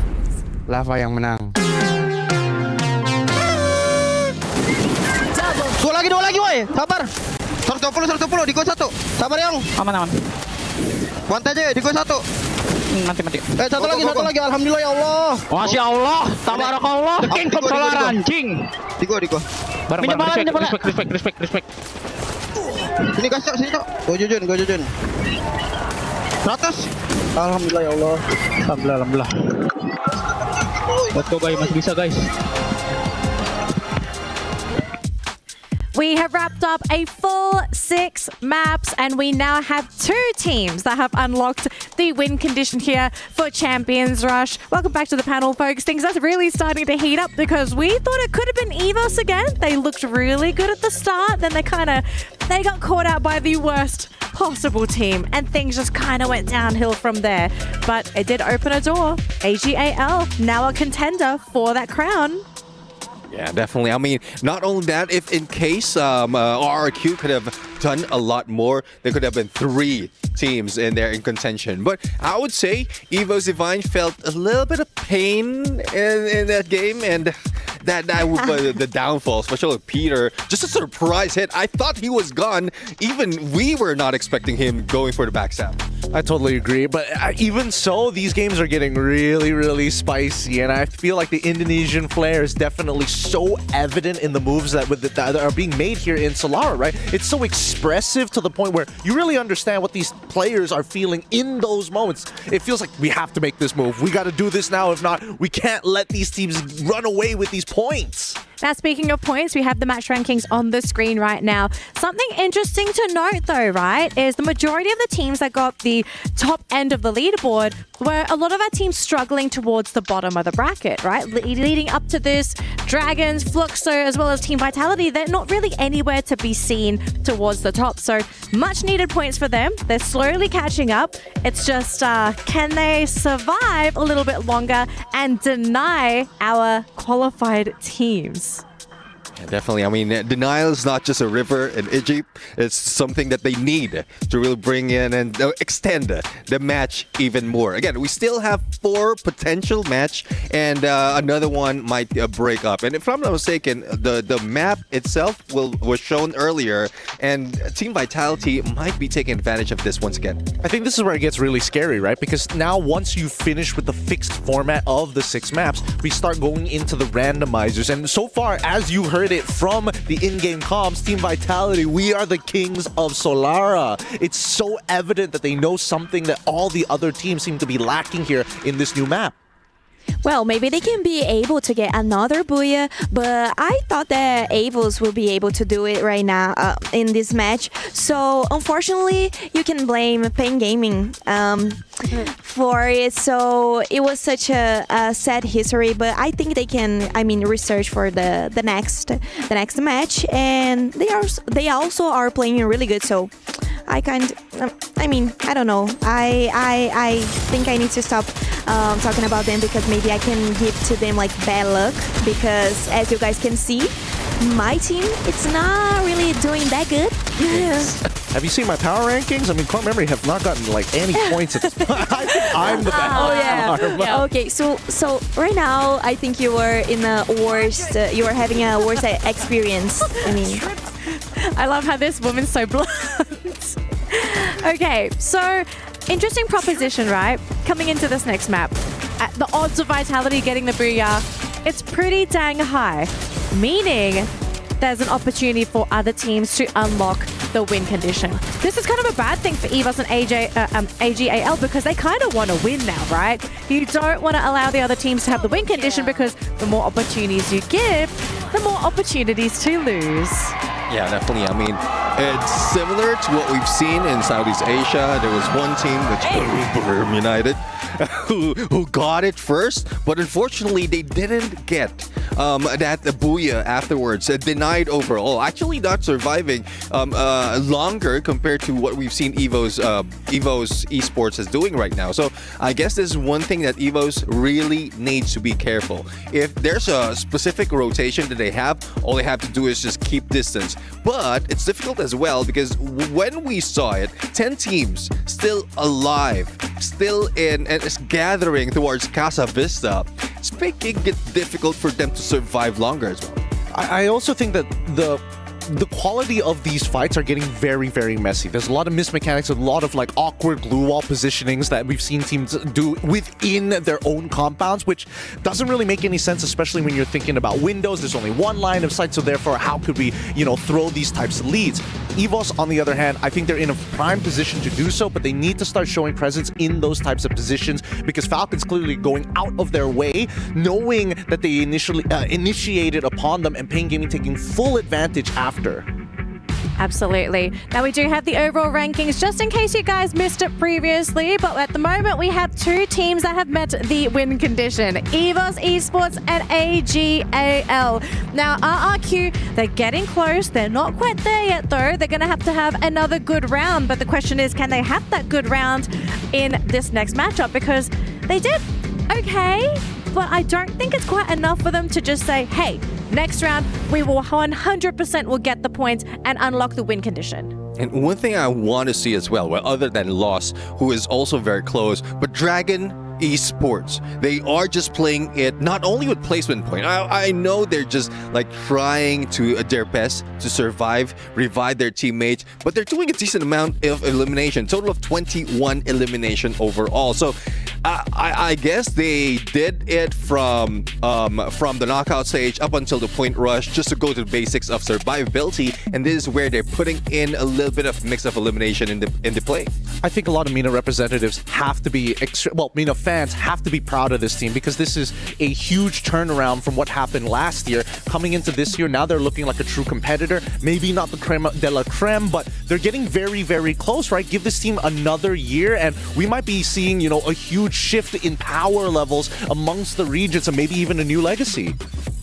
Lava yang menang. Dua lagi woi. Sabar. 120 di gol 1. Sabar yang. Aman. Bantai aja di gol 1. Mati. Satu lagi. Alhamdulillah ya Allah. Masya Allah. Tabarakallah. King of solar anjing. Di gol. Bareng. Respect. Sini guys, sini Cok. Go Jujun. 100. Alhamdulillah ya Allah. Alhamdulillah. Let's go guys, masih bisa guys. We have wrapped up a full 6 maps and we now have 2 teams that have unlocked the win condition here for Champions Rush. Welcome back to the panel, folks. Things are really starting to heat up because we thought it could have been EVOS again. They looked really good at the start, then they got caught out by the worst possible team and things just kind of went downhill from there. But it did open a door. AGAL now a contender for that crown. Yeah, definitely. I mean, not only that, if in case RRQ could have done a lot more, there could have been 3 teams in there in contention. But I would say EVO's Divine felt a little bit of pain in that game, and that would the downfall, especially with Peter. Just a surprise hit. I thought he was gone. Even we were not expecting him going for the backstab. I totally agree, but even so, these games are getting really, really spicy, and I feel like the Indonesian flair is definitely so evident in the moves that are being made here in Solara, right? It's so expressive to the point where you really understand what these players are feeling in those moments. It feels like we have to make this move. We got to do this now. If not, we can't let these teams run away with these points. Now, speaking of points, we have the match rankings on the screen right now. Something interesting to note, though, right, is the majority of the teams that got the top end of the leaderboard were a lot of our teams struggling towards the bottom of the bracket, right? Leading up to this, Dragons, Fluxo, as well as Team Vitality, they're not really anywhere to be seen towards the top. So much needed points for them. They're slowly catching up. It's just, can they survive a little bit longer and deny our qualified teams? Yeah, definitely. I mean, denial is not just a river in Egypt. It's something that they need to really bring in and extend the match even more. Again, we still have 4 potential match, and another one might break up. And if I'm not mistaken, the map itself was shown earlier, and Team Vitality might be taking advantage of this once again. I think this is where it gets really scary, right? Because now once you finish with the fixed format of the 6 maps, we start going into the randomizers. And so far, as you heard it from the in-game comms, Team Vitality, we are the kings of Solara. It's so evident that they know something that all the other teams seem to be lacking here in this new map. Well, maybe they can be able to get another Booyah, but I thought that Avos will be able to do it right now in this match. So, unfortunately, you can blame Pain Gaming for it. So, it was such a sad history, but I think they can, research for the next match, and they also are playing really good. So, I don't know. I think I need to stop talking about them because maybe I can give to them like bad luck, because as you guys can see, my team, it's not really doing that good. Have you seen my power rankings? I mean, Core Memory have not gotten like any points at this point. I think I'm the best. Oh yeah. Okay, so right now I think you were in a worst. You were having a worst experience. I love how this woman's so blunt. Okay, so interesting proposition, right? Coming into this next map, the odds of Vitality getting the Booyah, it's pretty dang high, meaning there's an opportunity for other teams to unlock the win condition. This is kind of a bad thing for EVOS and AGAL because they kind of want to win now, right? You don't want to allow the other teams to have the win condition because the more opportunities you give, the more opportunities to lose. Yeah, definitely. I mean, it's similar to what we've seen in Southeast Asia. There was one team, which was United, who got it first, but unfortunately they didn't get that booyah afterwards. Denied overall, actually not surviving longer compared to what we've seen Evo's esports is doing right now. So I guess this is one thing that Evo's really needs to be careful. If there's a specific rotation that they have, all they have to do is just keep distance. But it's difficult as well because when we saw it, 10 teams still alive, still in and is gathering towards Casa Vista, it's making it difficult for them to survive longer as well. I also think that the quality of these fights are getting very, very messy. There's a lot of missed mechanics, a lot of like awkward glue wall positionings that we've seen teams do within their own compounds, which doesn't really make any sense, especially when you're thinking about windows. There's only one line of sight, so therefore how could we, throw these types of leads? EVOS, on the other hand, I think they're in a prime position to do so, but they need to start showing presence in those types of positions because Falcons clearly going out of their way, knowing that they initially initiated upon them and Pain Gaming taking full advantage after. Absolutely. Now we do have the overall rankings just in case you guys missed it previously, but at the moment we have two teams that have met the win condition, EVOS Esports and AGAL. Now RRQ, they're getting close. They're not quite there yet though. They're going to have another good round, but the question is, can they have that good round in this next matchup? Because they did okay, but I don't think it's quite enough for them to just say, hey, next round, we will 100% will get the points and unlock the win condition. And one thing I want to see as well, other than Lost, who is also very close, but Dragon Esports, they are just playing it not only with placement point. I know they're just like trying to their best to survive, revive their teammates, but they're doing a decent amount of elimination, total of 21 elimination overall. So I guess they did it from the knockout stage up until the point rush just to go to the basics of survivability, and this is where they're putting in a little bit of mix of elimination in the play. I think a lot of MENA representatives have to be MENA fans have to be proud of this team because this is a huge turnaround from what happened last year. Coming into this year, now they're looking like a true competitor. Maybe not the creme de la creme, but they're getting very, very close, right? Give this team another year and we might be seeing, a huge shift in power levels amongst the regions and maybe even a new legacy.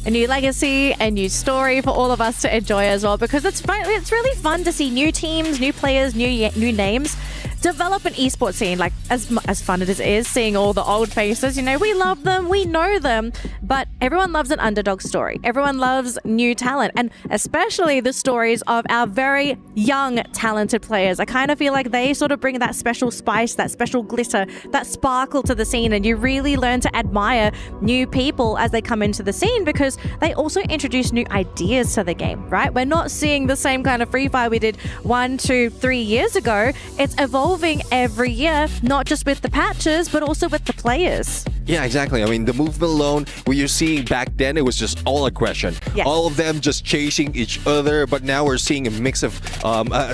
A new legacy, a new story for all of us to enjoy as well, because it's really fun to see new teams, new players, new names develop an esports scene. Like as fun as it is seeing all the old faces, we love them, we know them, but everyone loves an underdog story. Everyone loves new talent, and especially the stories of our very young, talented players. I kind of feel like they sort of bring that special spice, that special glitter, that sparkle to the scene, and you really learn to admire new people as they come into the scene because they also introduce new ideas to the game, right? We're not seeing the same kind of Free Fire we did 1, 2, 3 years ago. It's evolving every year, not just with the patches, but also with the players. Yeah, exactly. I mean, the movement alone, what you're seeing back then, it was just all aggression. Yes. All of them just chasing each other, but now we're seeing a mix of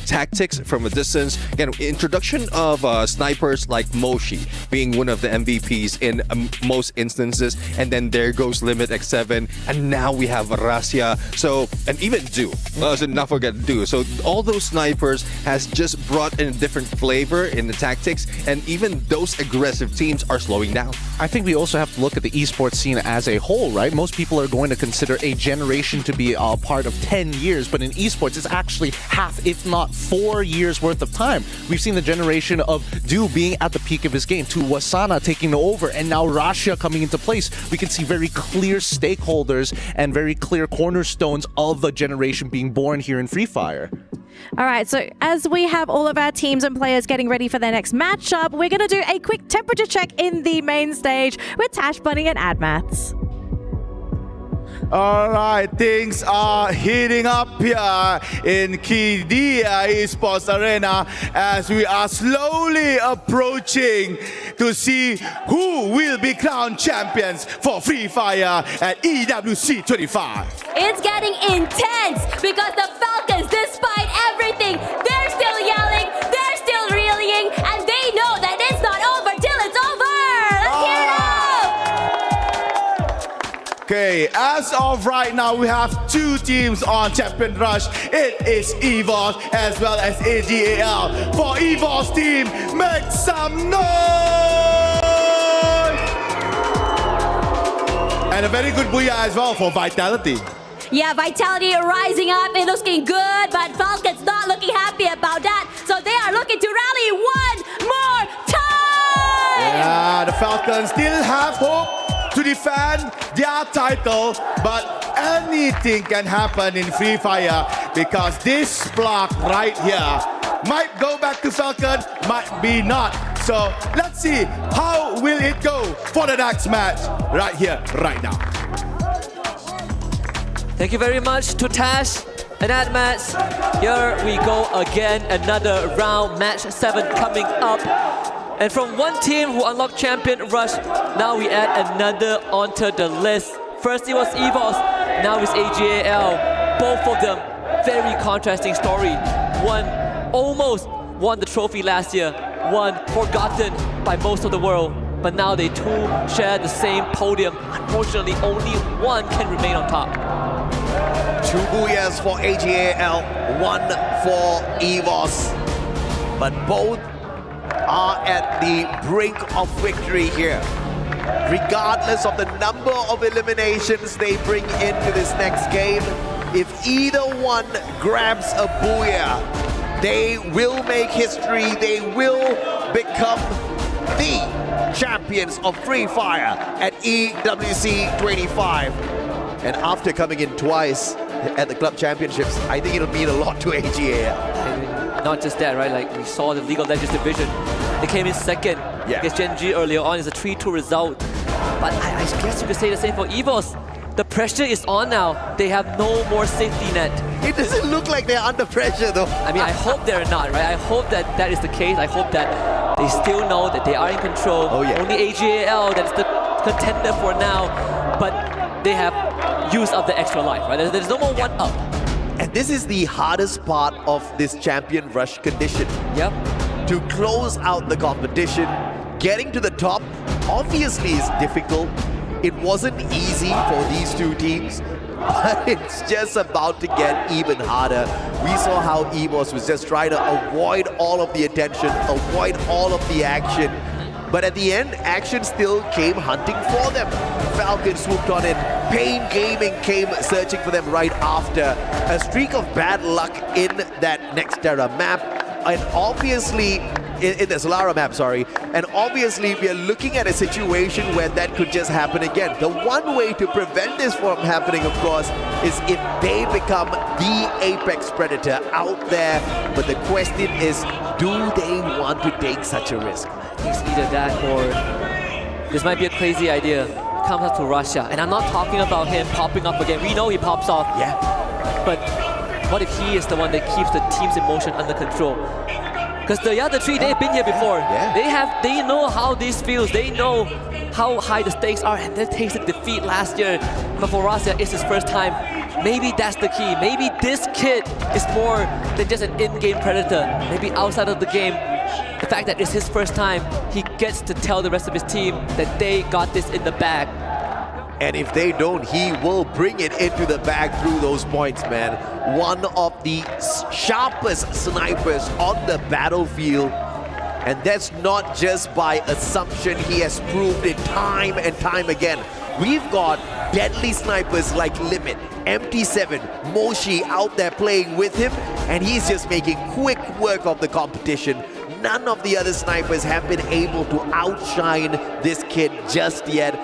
tactics from a distance. Again, introduction of snipers like Moshi being one of the MVPs in most instances, and then there goes Limit X7, and now we have Rasia, and even Do. Not forget Do. So all those snipers has just brought in a different flavor in the tactics, and even those aggressive teams are slowing down. I think we also have to look at the esports scene as a whole, right? Most people are going to consider a generation to be a part of 10 years, but in esports, it's actually half, if not 4 years worth of time. We've seen the generation of Do being at the peak of his game, to Wasana taking over, and now Rasia coming into place. We can see very clear stakeholders and very clear cornerstones of the generation being born here in Free Fire. All right, so as we have all of our teams and players getting ready for their next matchup, we're going to do a quick temperature check in the main stage with Tash Bunny and Admat. All right, things are heating up here in Kidia Esports Arena as we are slowly approaching to see who will be crowned champions for Free Fire at EWC 25. It's getting intense because the Falcons, despite everything, they're still yelling, they're still reeling, and they know that it's not over till it's over. Let's hear it up! Okay, as of right now, we have two teams on Champion Rush. It is EVOS as well as AGAL. For EVOS team, make some noise! And a very good booyah as well for Vitality. Yeah, Vitality rising up and looking good, but Falcons not looking happy about that. So they are looking to rally one more time. Yeah, the Falcons still have hope to defend their title, but anything can happen in Free Fire because this block right here might go back to Falcon, might be not. So let's see how will it go for the next match right here, right now. Thank you very much to Tash and Admat. Here we go again, another round, match 7 coming up. And from one team who unlocked Champion Rush, now we add another onto the list. First it was EVOS, now it's AGAL. Both of them, very contrasting story. One almost won the trophy last year, one forgotten by most of the world. But now they two share the same podium. Unfortunately, only one can remain on top. 2 booyahs for AGAL, 1 for EVOS. But both are at the brink of victory here. Regardless of the number of eliminations they bring into this next game, if either one grabs a booyah, they will make history, they will become the champions of Free Fire at EWC 25. And after coming in twice at the club championships, I think it'll mean a lot to AGAL. Not just that, right? Like we saw the League of Legends division, they came in second against Gen G earlier on. It's a 3-2 result. But I guess you could say the same for EVOS. The pressure is on now. They have no more safety net. It doesn't look like they're under pressure though. I mean, I hope they're not, right? I hope that that is the case. I hope that they still know that they are in control. Only AGAL that's the contender for now. But they have used up the extra life, right? There's no more one up. And this is the hardest part of this Champion Rush condition. Yep. To close out the competition, getting to the top obviously is difficult. It wasn't easy for these two teams, but it's just about to get even harder. We saw how EVOS was just trying to avoid all of the attention, avoid all of the action. But at the end, action still came hunting for them. Falcons swooped on in. Pain Gaming came searching for them right after. A streak of bad luck in that Nextera map. And obviously, in the Solara map, sorry. And obviously, we are looking at a situation where that could just happen again. The one way to prevent this from happening, of course, is if they become the apex predator out there. But the question is, do they want to take such a risk? It's either that or this might be a crazy idea. Comes up to Russia. And I'm not talking about him popping up again. We know he pops off. Yeah. But what if he is the one that keeps the team's emotion under control? Because the other three, they've been here before. They know how this feels. They know how high the stakes are, and they tasted defeat last year. But for Russia, it's his first time. Maybe that's the key. Maybe this kid is more than just an in-game predator. Maybe outside of the game, the fact that it's his first time, he gets to tell the rest of his team that they got this in the bag. And if they don't, he will bring it into the bag through those points, man. One of the sharpest snipers on the battlefield. And that's not just by assumption. He has proved it time and time again. We've got deadly snipers like Limit, MT7, Moshi out there playing with him, and he's just making quick work of the competition. None of the other snipers have been able to outshine this kid just yet.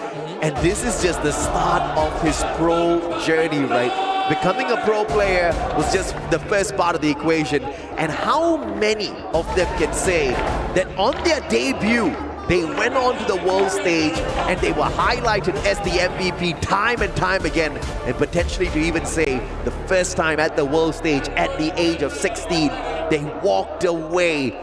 And this is just the start of his pro journey, right? Becoming a pro player was just the first part of the equation. And how many of them can say that on their debut, they went on to the world stage and they were highlighted as the MVP time and time again, and potentially to even say the first time at the world stage at the age of 16, they walked away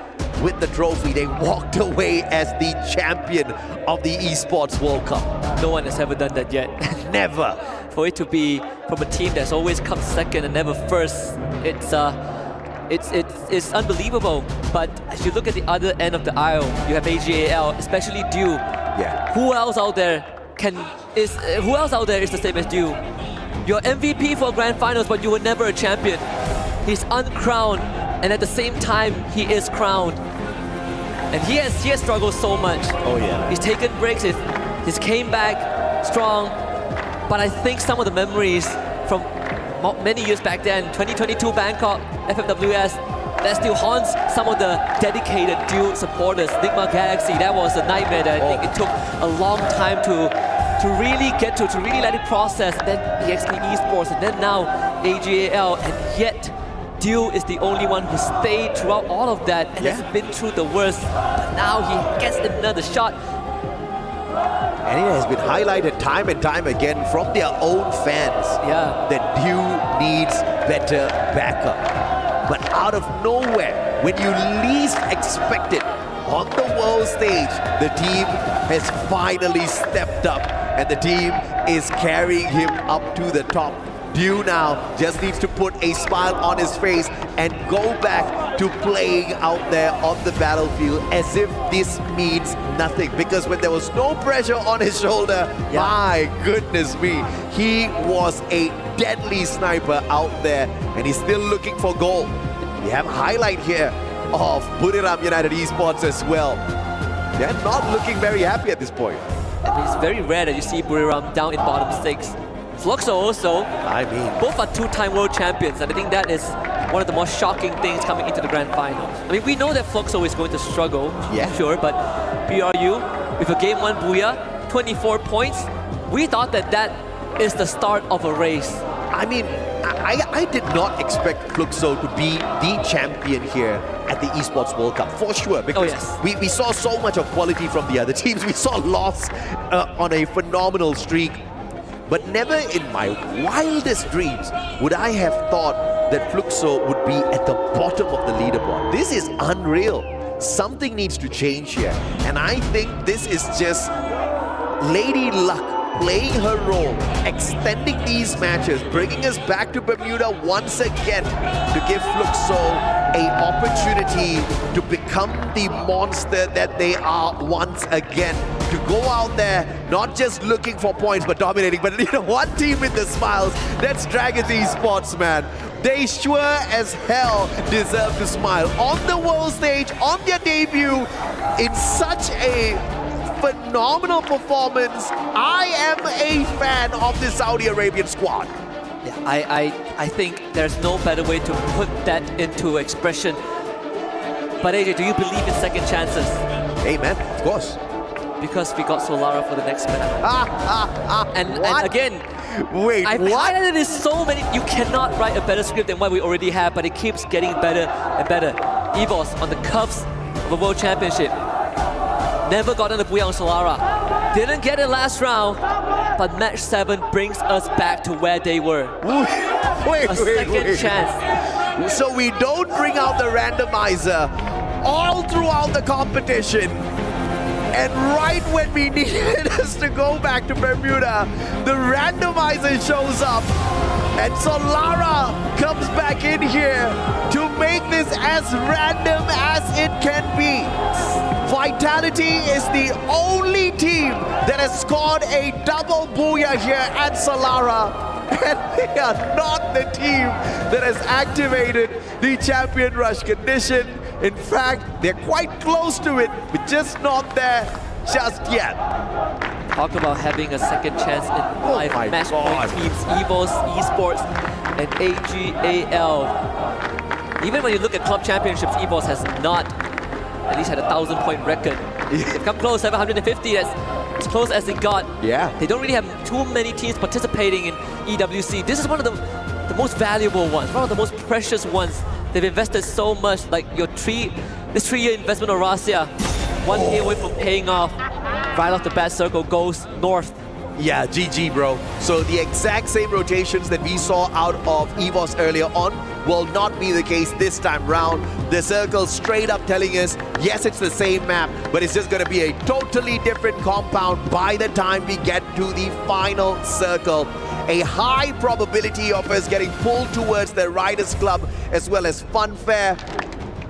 with the trophy. They walked away as the champion of the Esports World Cup. No one has ever done that yet. Never. For it to be from a team that's always come second and never first, it's unbelievable. But as you look at the other end of the aisle, you have AGAL, especially Dew. Yeah. Who else out there is the same as Dew? You're MVP for Grand Finals, but you were never a champion. He's uncrowned, and at the same time, he is crowned. And he has struggled so much. Oh yeah. He's taken breaks. He's came back strong. But I think some of the memories from many years back then, 2022 Bangkok, FMWS, that still haunts some of the dedicated Dude supporters. Nigma Galaxy, that was a nightmare that I think it took a long time to really get to really let it process. And then EXP Esports, and then now AGAL, and yet Dude is the only one who stayed throughout all of that and has been through the worst. But now he gets another shot. And it has been highlighted time and time again from their own fans that Dude needs better backup. But out of nowhere, when you least expect it, on the world stage, the team has finally stepped up and the team is carrying him up to the top. Dude now just needs to put a smile on his face and go back to playing out there on the battlefield as if this means nothing. Because when there was no pressure on his shoulder, my goodness me, he was a deadly sniper out there and he's still looking for gold. We have a highlight here of Buriram United Esports as well. They're not looking very happy at this point. And it's very rare that you see Buriram down in bottom 6. Fluxo also, both are two-time world champions, and I think that is one of the most shocking things coming into the grand finals. I mean, we know that Fluxo is going to struggle, sure, but BRU, with a Game 1 Booyah, 24 points, we thought that that is the start of a race. I mean, I did not expect Fluxo to be the champion here at the Esports World Cup, for sure, because we saw so much of quality from the other teams. We saw Loss on a phenomenal streak. But never in my wildest dreams would I have thought that Fluxo would be at the bottom of the leaderboard. This is unreal. Something needs to change here. And I think this is just Lady Luck playing her role, extending these matches, bringing us back to Bermuda once again to give Fluxo an opportunity to become the monster that they are once again. To go out there, not just looking for points, but dominating. But you know, one team with the smiles, that's Dragons Esports, man. They sure as hell deserve to smile. On the world stage, on their debut, in such a phenomenal performance. I am a fan of the Saudi Arabian squad. Yeah, I think there's no better way to put that into expression. But AJ, do you believe in second chances? Hey man, of course. Because we got Solara for the next map. And again, wait, I've highlighted this so many. You cannot write a better script than what we already have, but it keeps getting better and better. EVOS on the cuffs of a world championship. Never gotten the Booyah on Solara. Didn't get it last round, but match 7 brings us back to where they were. Wait, a second chance. So we don't bring out the randomizer all throughout the competition. And right when we needed us to go back to Bermuda, the randomizer shows up. And Solara comes back in here to make this as random as it can be. Vitality is the only team that has scored a double Booyah here at Solara. And they are not the team that has activated the champion rush condition. In fact, they're quite close to it, but just not there just yet. Talk about having a second chance in 5 match point teams, EVOS, Esports, and AGAL. Even when you look at club championships, EVOS has not at least had a 1,000-point record. They've come close, 750, that's as close as they got. Yeah. They don't really have too many teams participating in EWC. This is one of the most valuable ones, one of the most precious ones. They've invested so much, like this 3-year investment on Rasia, 1 year away from paying off. Right off the bat, Circle goes north. Yeah, GG, bro. So the exact same rotations that we saw out of EVOS earlier on will not be the case this time round. The Circle straight up telling us, yes, it's the same map, but it's just going to be a totally different compound by the time we get to the final Circle. A high probability of us getting pulled towards the Riders Club as well as Funfair.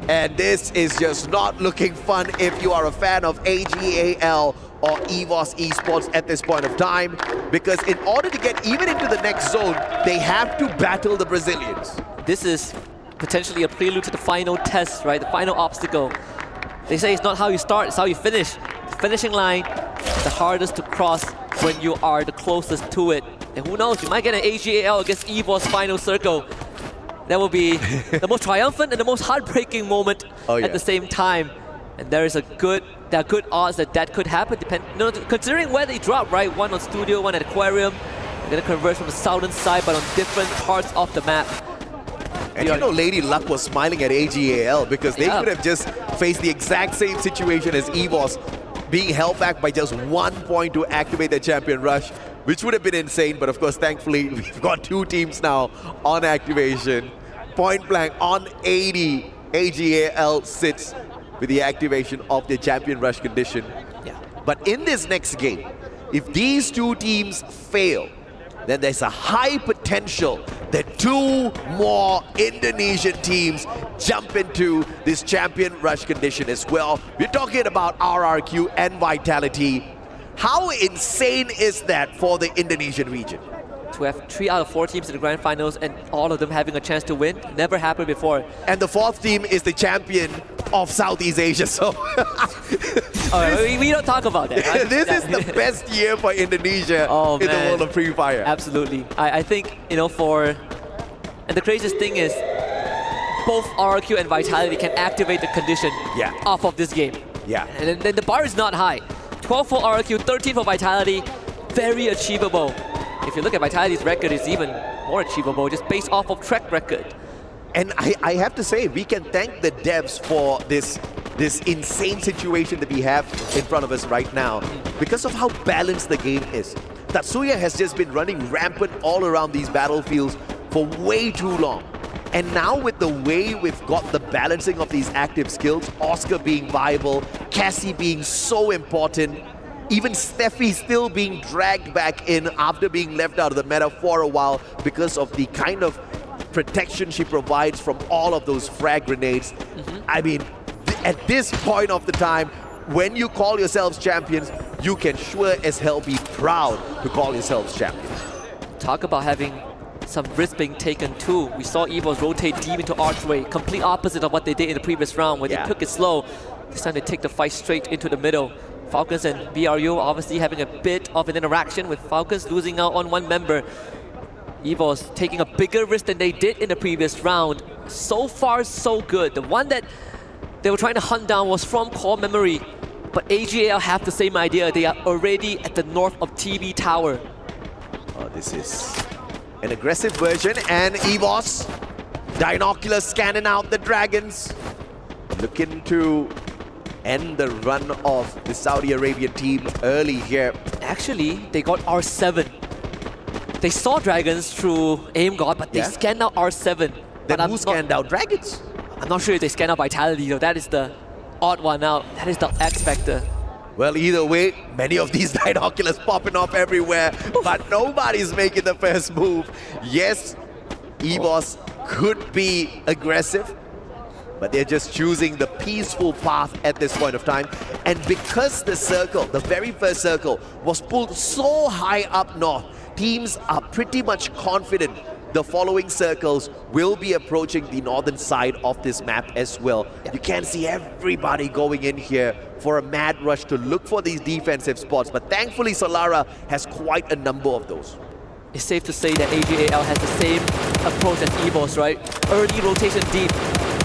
And this is just not looking fun if you are a fan of AGAL or EVOS Esports at this point of time, because in order to get even into the next zone, they have to battle the Brazilians. This is potentially a prelude to the final test, right? The final obstacle. They say it's not how you start, it's how you finish. The finishing line is the hardest to cross when you are the closest to it. And who knows, you might get an AGAL against EVO's final circle. That will be the most triumphant and the most heartbreaking moment at the same time. And there are good odds that could happen, considering where they drop, right? One on Studio, one at Aquarium. They're going to converge from the southern side, but on different parts of the map. And you know, Lady Luck was smiling at AGAL because they could have just faced the exact same situation as EVOS, being held back by just 1 point to activate their champion rush, which would have been insane. But of course, thankfully, we've got 2 teams now on activation. Point blank on 80, AGAL sits with the activation of the champion rush condition. But in this next game, if these 2 teams fail, then there's a high potential that 2 more Indonesian teams jump into this champion rush condition as well. We're talking about RRQ and Vitality. How insane is that for the Indonesian region? To have 3 out of 4 teams in the grand finals and all of them having a chance to win, never happened before. And the 4th team is the champion of Southeast Asia, so... we don't talk about that. Right? This is the best year for Indonesia in the world of Free Fire. Absolutely. I think, and the craziest thing is, both RRQ and Vitality can activate the condition off of this game. And then the bar is not high. 12 for RRQ, 13 for Vitality, very achievable. If you look at Vitality's record, it's even more achievable, just based off of track record. And I have to say, we can thank the devs for this insane situation that we have in front of us right now because of how balanced the game is. Tatsuya has just been running rampant all around these battlefields for way too long. And now with the way we've got the balancing of these active skills, Oscar being viable, Cassie being so important, even Steffi still being dragged back in after being left out of the meta for a while because of the kind of protection she provides from all of those frag grenades. I mean, at this point of the time, when you call yourselves champions, you can sure as hell be proud to call yourselves champions. Talk about having some risk being taken too. We saw EVOS rotate deep into Archway, complete opposite of what they did in the previous round when they took it slow. This time they take the fight straight into the middle. Falcons and BRU obviously having a bit of an interaction with Falcons losing out on 1 member. EVOS taking a bigger risk than they did in the previous round. So far, so good. The one that they were trying to hunt down was from core memory, but AGAL have the same idea. They are already at the north of TV Tower. Oh, this is an aggressive version, and EVOS, Dinocular scanning out the Dragons, looking to end the run of the Saudi Arabian team early here. Actually, they got R7. They saw Dragons through Aim God, but they scanned out R7. Then who scanned out Dragons? I'm not sure if they scanned out Vitality though. That is the odd one out. That is the X factor. Well, either way, many of these Dinoculars popping up everywhere, but nobody's making the first move. Yes, EVOS could be aggressive, but they're just choosing the peaceful path at this point of time. And because the circle, the very first circle, was pulled so high up north, teams are pretty much confident the following circles will be approaching the northern side of this map as well. You can see everybody going in here for a mad rush to look for these defensive spots, but thankfully Solara has quite a number of those. It's safe to say that AGAL has the same approach as EVOS, right? Early rotation deep.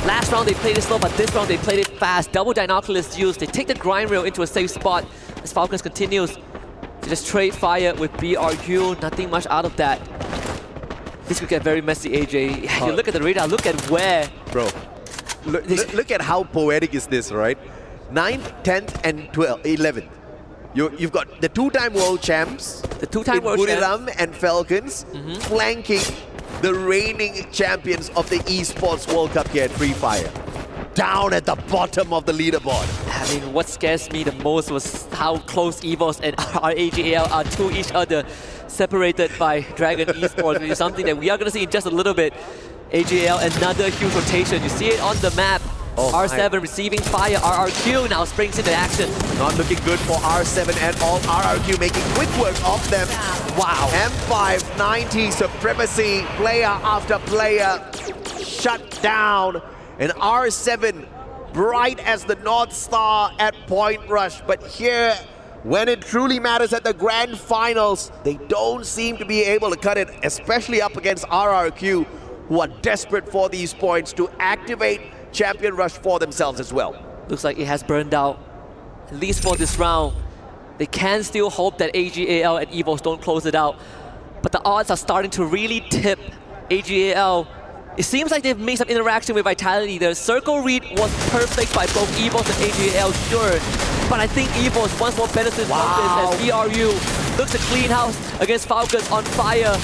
Last round they played it slow, but this round they played it fast. Double Dinoculars used. They take the grind rail into a safe spot as Falcons continues to just trade fire with BRU. Nothing much out of that. This could get very messy, AJ. You look at the radar, look at where. Bro, look at how poetic is this, right? 9th, 10th, and 11th. You've got the 2-time world champs, the 2-time world Buriram and Falcons, flanking the reigning champions of the Esports World Cup here at Free Fire. Down at the bottom of the leaderboard. I mean, what scares me the most was how close EVOS and our AGAL are to each other, separated by Dragon Esports, which is something that we are going to see in just a little bit. AGAL, another huge rotation. You see it on the map. R7 receiving fire. RRQ now springs into action. Not looking good for R7 at all. RRQ making quick work of them. Wow. M5, 90 supremacy, player after player shut down. And R7 bright as the North Star at point rush. But here when it truly matters at the grand finals, they don't seem to be able to cut it, especially up against RRQ, who are desperate for these points to activate Champion Rush for themselves as well. Looks like it has burned out, at least for this round. They can still hope that AGAL and EVOS don't close it out, but the odds are starting to really tip AGAL. It seems like they've made some interaction with Vitality. The circle read was perfect by both EVOS and AGAL, sure, but I think EVOS once more benefits from this as VRU looks to clean house against Falcons on fire.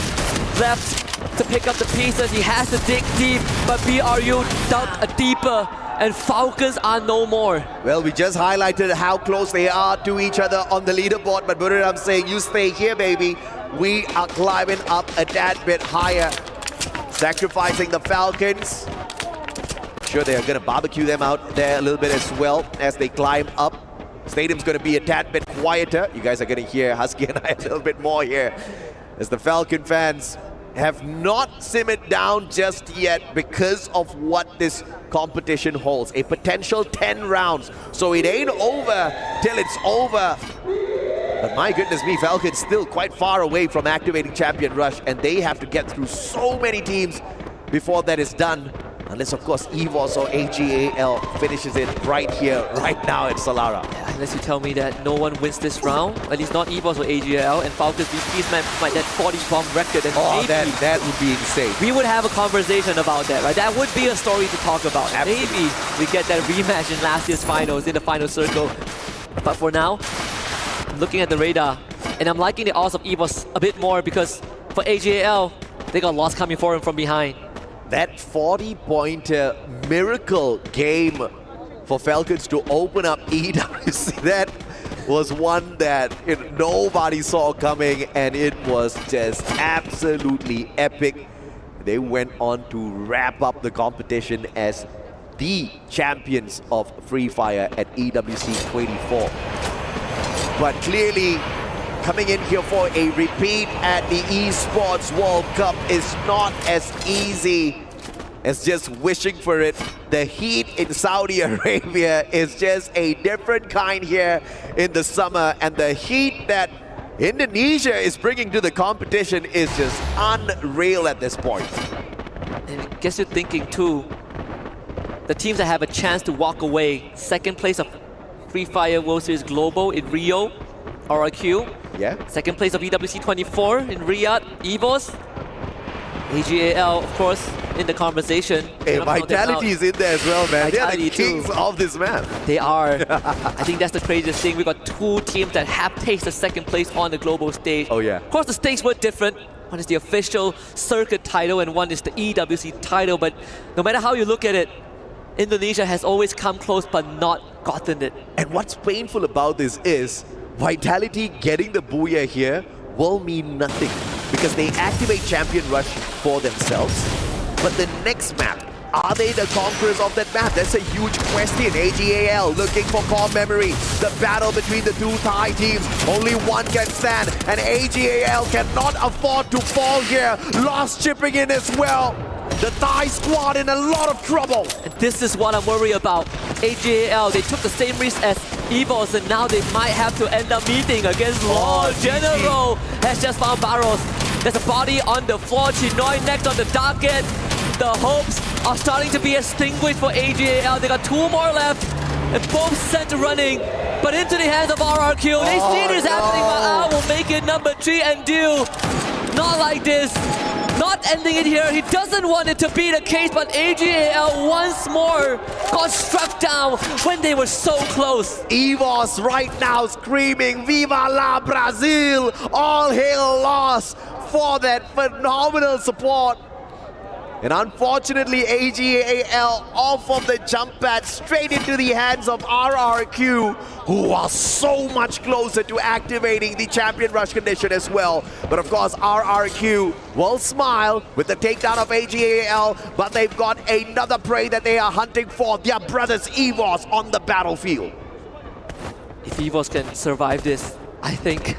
Left to pick up the pieces, he has to dig deep, but BRU dug deeper, and Falcons are no more. Well, we just highlighted how close they are to each other on the leaderboard, but Buridam saying, you stay here, baby. We are climbing up a tad bit higher. Sacrificing the Falcons. Sure, they are going to barbecue them out there a little bit as well as they climb up. Stadium's going to be a tad bit quieter. You guys are going to hear Husky and I a little bit more here as the Falcon fans have not simmered down just yet because of what this competition holds. A potential 10 rounds. So it ain't over till it's over. But my goodness me, Falcons still quite far away from activating Champion Rush, and they have to get through so many teams before that is done. Unless, of course, EVOS or AGAL finishes it right here, right now at Solara. Yeah, unless you tell me that no one wins this round, at least not EVOS or AGAL, and Falcons VPs might that 40-bomb record, and maybe that would be insane. We would have a conversation about that, right? That would be a story to talk about. Absolutely. Maybe we get that rematch in last year's finals, in the final circle. But for now, I'm looking at the radar, and I'm liking the odds of EVOS a bit more because for AGAL, they got lost coming for him from behind. That 40-pointer miracle game for Falcons to open up EWC, that was one that nobody saw coming, and it was just absolutely epic. They went on to wrap up the competition as the champions of Free Fire at EWC 24. But clearly, coming in here for a repeat at the Esports World Cup is not as easy as just wishing for it. The heat in Saudi Arabia is just a different kind here in the summer, and the heat that Indonesia is bringing to the competition is just unreal at this point. And I guess you're thinking too, the teams that have a chance to walk away, second place of Free Fire World Series Global in Rio, RRQ. Yeah. Second place of EWC 24 in Riyadh, EVOS. AGAL, of course, in the conversation. Hey, Vitality is in there as well, man. They are the Vitality kings of this map. They are. I think that's the craziest thing. We got two teams that have tasted second place on the global stage. Oh, yeah. Of course, the stakes were different. One is the official circuit title and one is the EWC title. But no matter how you look at it, Indonesia has always come close but not gotten it. And what's painful about this is Vitality getting the booyah here will mean nothing because they activate Champion Rush for themselves. But the next map, are they the conquerors of that map? That's a huge question. AGAL looking for core memory. The battle between the two Thai teams. Only one can stand, and AGAL cannot afford to fall here. Lost chipping in as well. The Thai squad in a lot of trouble. And this is what I'm worried about. AGAL, they took the same risk as EVOS, and now they might have to end up meeting against Lord General. Has just found Barros. There's a body on the floor. Chinoy next on the docket. The hopes are starting to be extinguished for AGAL. They got two more left, and both sent running, but into the hands of RRQ. They see this happening, but will make it number 3 and deal. Not like this. Not ending it here. He doesn't want it to be the case, but AGAL once more got struck down when they were so close. EVOS right now screaming, Viva la Brazil! All hail loss for that phenomenal support. And unfortunately, AGAL off of the jump pad straight into the hands of RRQ, who are so much closer to activating the Champion Rush condition as well. But of course, RRQ will smile with the takedown of AGAL, but they've got another prey that they are hunting for, their brothers EVOS on the battlefield. If EVOS can survive this, I think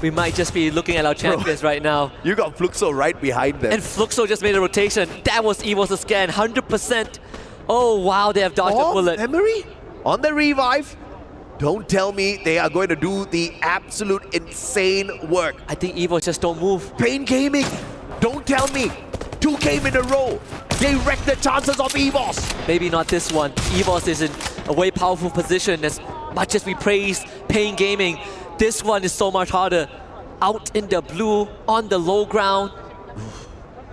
we might just be looking at our champions right now. You got Fluxo right behind them. And Fluxo just made a rotation. That was EVOS' scan, 100%. Oh wow, they have dodged a bullet. Memory on the revive. Don't tell me they are going to do the absolute insane work. I think Evo just don't move. Pain Gaming, don't tell me. 2 games in a row. They wreck the chances of EVOS. Maybe not this one. EVOS is in a way powerful position. As much as we praise Pain Gaming, this one is so much harder. Out in the blue, on the low ground.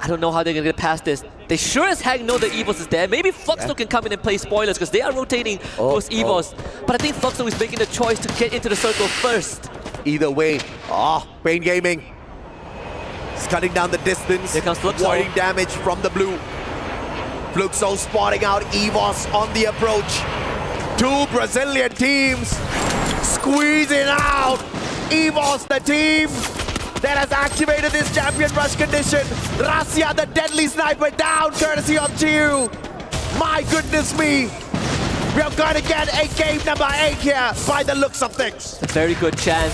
I don't know how they're gonna get past this. They sure as heck know that EVOS is there. Maybe Fluxo can come in and play spoilers because they are rotating those EVOS. But I think Fluxo is making the choice to get into the circle first. Either way, Pain Gaming is cutting down the distance. Here comes Fluxo. Avoiding damage from the blue. Fluxo spotting out EVOS on the approach. 2 Brazilian teams squeezing out. EVOS, the team that has activated this champion rush condition. Rasia, the deadly sniper, down courtesy of Chiu. My goodness me. We are going to get a game number 8 here by the looks of things. A very good chance.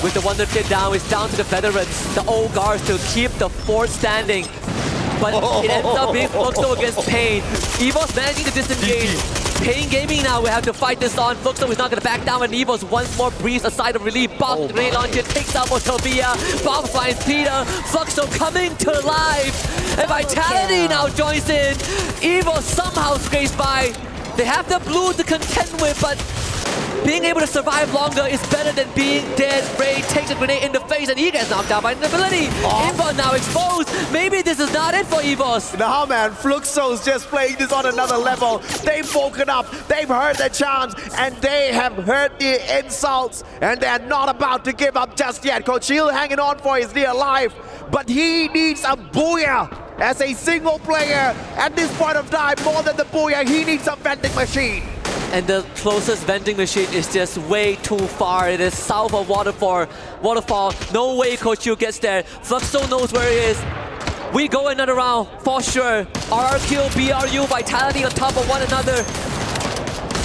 With the Wonder Kid down, it's down to the veterans, the old guards, to keep the fort standing. But it ends up being Fluxo against Pain. EVOS managing to disengage. Pain Gaming now will have to fight this on. Fluxo is not going to back down, and EVOS once more breathes a sigh of relief. Bomb grenade launcher takes out Motobia. Bomb finds Peter. Fluxo coming to life. And Vitality now joins in. EVOS somehow scrapes by. They have the blue to contend with, but being able to survive longer is better than being dead. Ray takes a grenade in the face and he gets knocked out by an ability. EVOS now exposed. Maybe this is not it for EVOS. Nah, man, Fluxo's just playing this on another level. They've woken up, they've heard the chants, and they have heard the insults, and they're not about to give up just yet. Coach Hill hanging on for his dear life, but he needs a booyah. As a single player, at this point of time, more than the booyah, he needs a vending machine. And the closest vending machine is just way too far. It is south of Waterfall. No way Coach Yu gets there. Fluxo knows where he is. We go another round for sure. RRQ, BRU, Vitality on top of one another.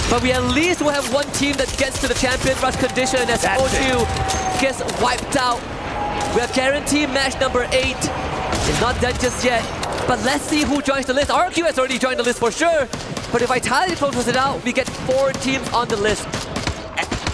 But we at least will have one team that gets to the champion rush condition as Coach Yu gets wiped out. We are guaranteed match number 8. It's not dead just yet. But let's see who joins the list. RRQ has already joined the list for sure. But if Vitality closes it out, we get 4 teams on the list.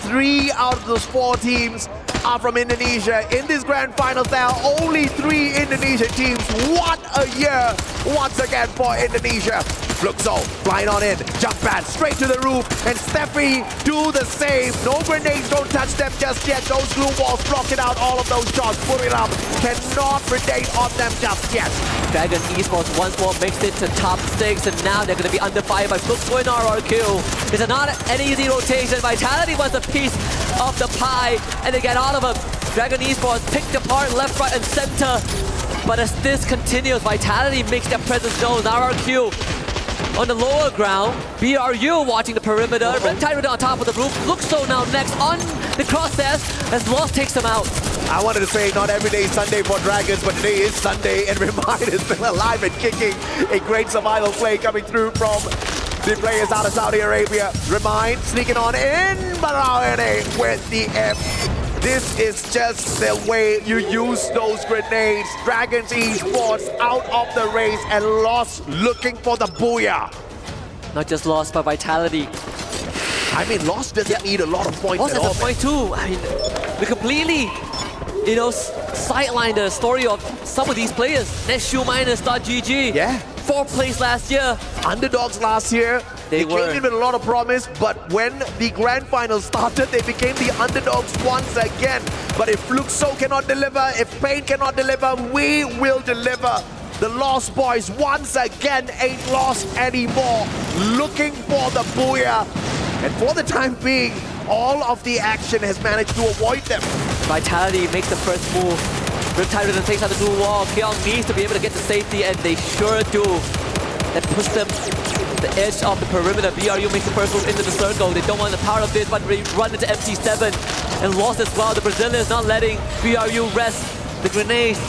3 out of those 4 teams are from Indonesia. In this grand finals, there are only 3 Indonesian teams. What a year once again for Indonesia. Fluxo flying on in, jump pad straight to the roof, and Steffi do the same. No grenades, don't touch them just yet. Those glue walls blocking out all of those shots. Put it up, cannot grenade on them just yet. Dragon Esports once more makes it to top 6, and now they're going to be under fire by Fluxo and RRQ. It's not an easy rotation. Vitality wants a piece of the pie, and they get all of them. Dragon Esports picked apart left, right, and center. But as this continues, Vitality makes their presence known. RRQ on the lower ground, BRU watching the perimeter. Reptile on top of the roof. Fluxo now next on the crosshairs as Lost takes them out. I wanted to say not every day is Sunday for Dragons, but today is Sunday, and Remind is still alive and kicking. A great survival play coming through from the players out of Saudi Arabia. Remind sneaking on in, Balawene with the F. This is just the way you use those grenades. Dragons Esports out of the race and Lost looking for the booyah. Not just Lost, but Vitality. I mean, Lost doesn't need a lot of points Lost at has all. a point too. I mean, we completely, sideline the story of some of these players. Neshu minus .gg. Yeah. 4th place last year. Underdogs last year. They came in with a lot of promise, but when the grand final started, they became the underdogs once again. But if Fluxo cannot deliver, if Pain cannot deliver, we will deliver. The Lost Boys once again ain't lost anymore. Looking for the booyah. And for the time being, all of the action has managed to avoid them. Vitality makes the first move. Riptide Rhythm takes out the blue wall. Keong needs to be able to get to safety, and they sure do. That puts them the edge of the perimeter. BRU makes the first move into the circle. They don't want the power of this, but they run into MC7 and Lost as well. The Brazilians not letting BRU rest. The grenades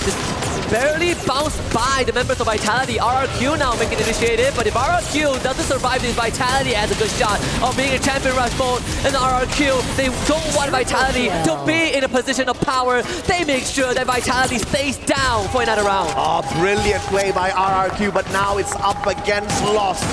just barely bounced by the members of Vitality. RRQ now making initiative, but if RRQ doesn't survive this, Vitality has a good shot of being a champion rush mode. And RRQ, they don't want Vitality to be in a position of power. They make sure that Vitality stays down for another round. Oh, brilliant play by RRQ, but now it's up against Lost.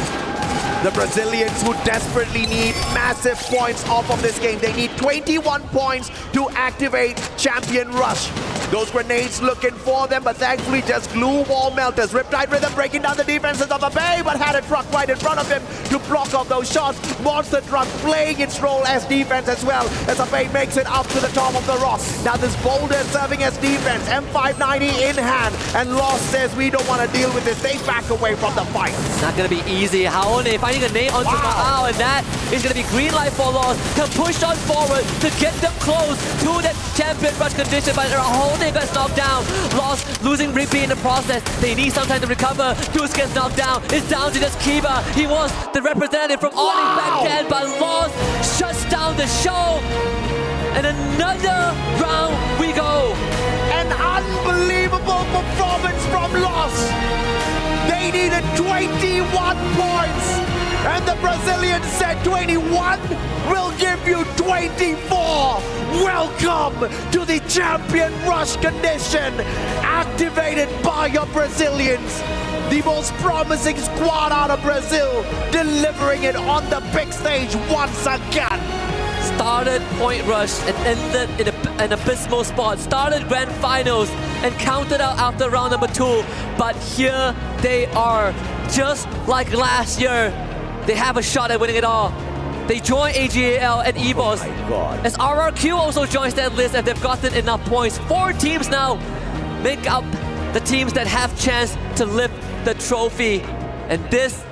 The Brazilians who desperately need massive points off of this game. They need 21 points to activate Champion Rush. Those grenades looking for them, but thankfully just glue wall melters. Riptide Rhythm breaking down the defenses of Abe, but had a truck right in front of him to block off those shots. Monster Truck playing its role as defense as well, as Abe makes it up to the top of the rock. Now this boulder serving as defense, M590 in hand, and Lost says we don't want to deal with this. They back away from the fight. Not gonna be easy. Haone finding a nade onto Mahao, and that is gonna be green light for Lost to push on forward to get them close to that Champion Rush condition, but Haone gets knocked down. Lost losing Rippy in the process. They need some time to recover. Deuce gets knocked down. It's down to just Kiba. He was the representative from Onyx back then, but Lost shuts down the show. And another round we go. An unbelievable performance from Lost. They needed 21 points. And the Brazilians said 21, we'll give you 24. Welcome to the Champion Rush condition, activated by your Brazilians. The most promising squad out of Brazil, delivering it on the big stage once again. Started Point Rush and ended in an abysmal spot. Started Grand Finals and counted out after round number 2. But here they are, just like last year. They have a shot at winning it all. They join AGAL and EVOS. Oh my God. As RRQ also joins that list and they've gotten enough points. 4 teams now make up the teams that have chance to lift the trophy. And this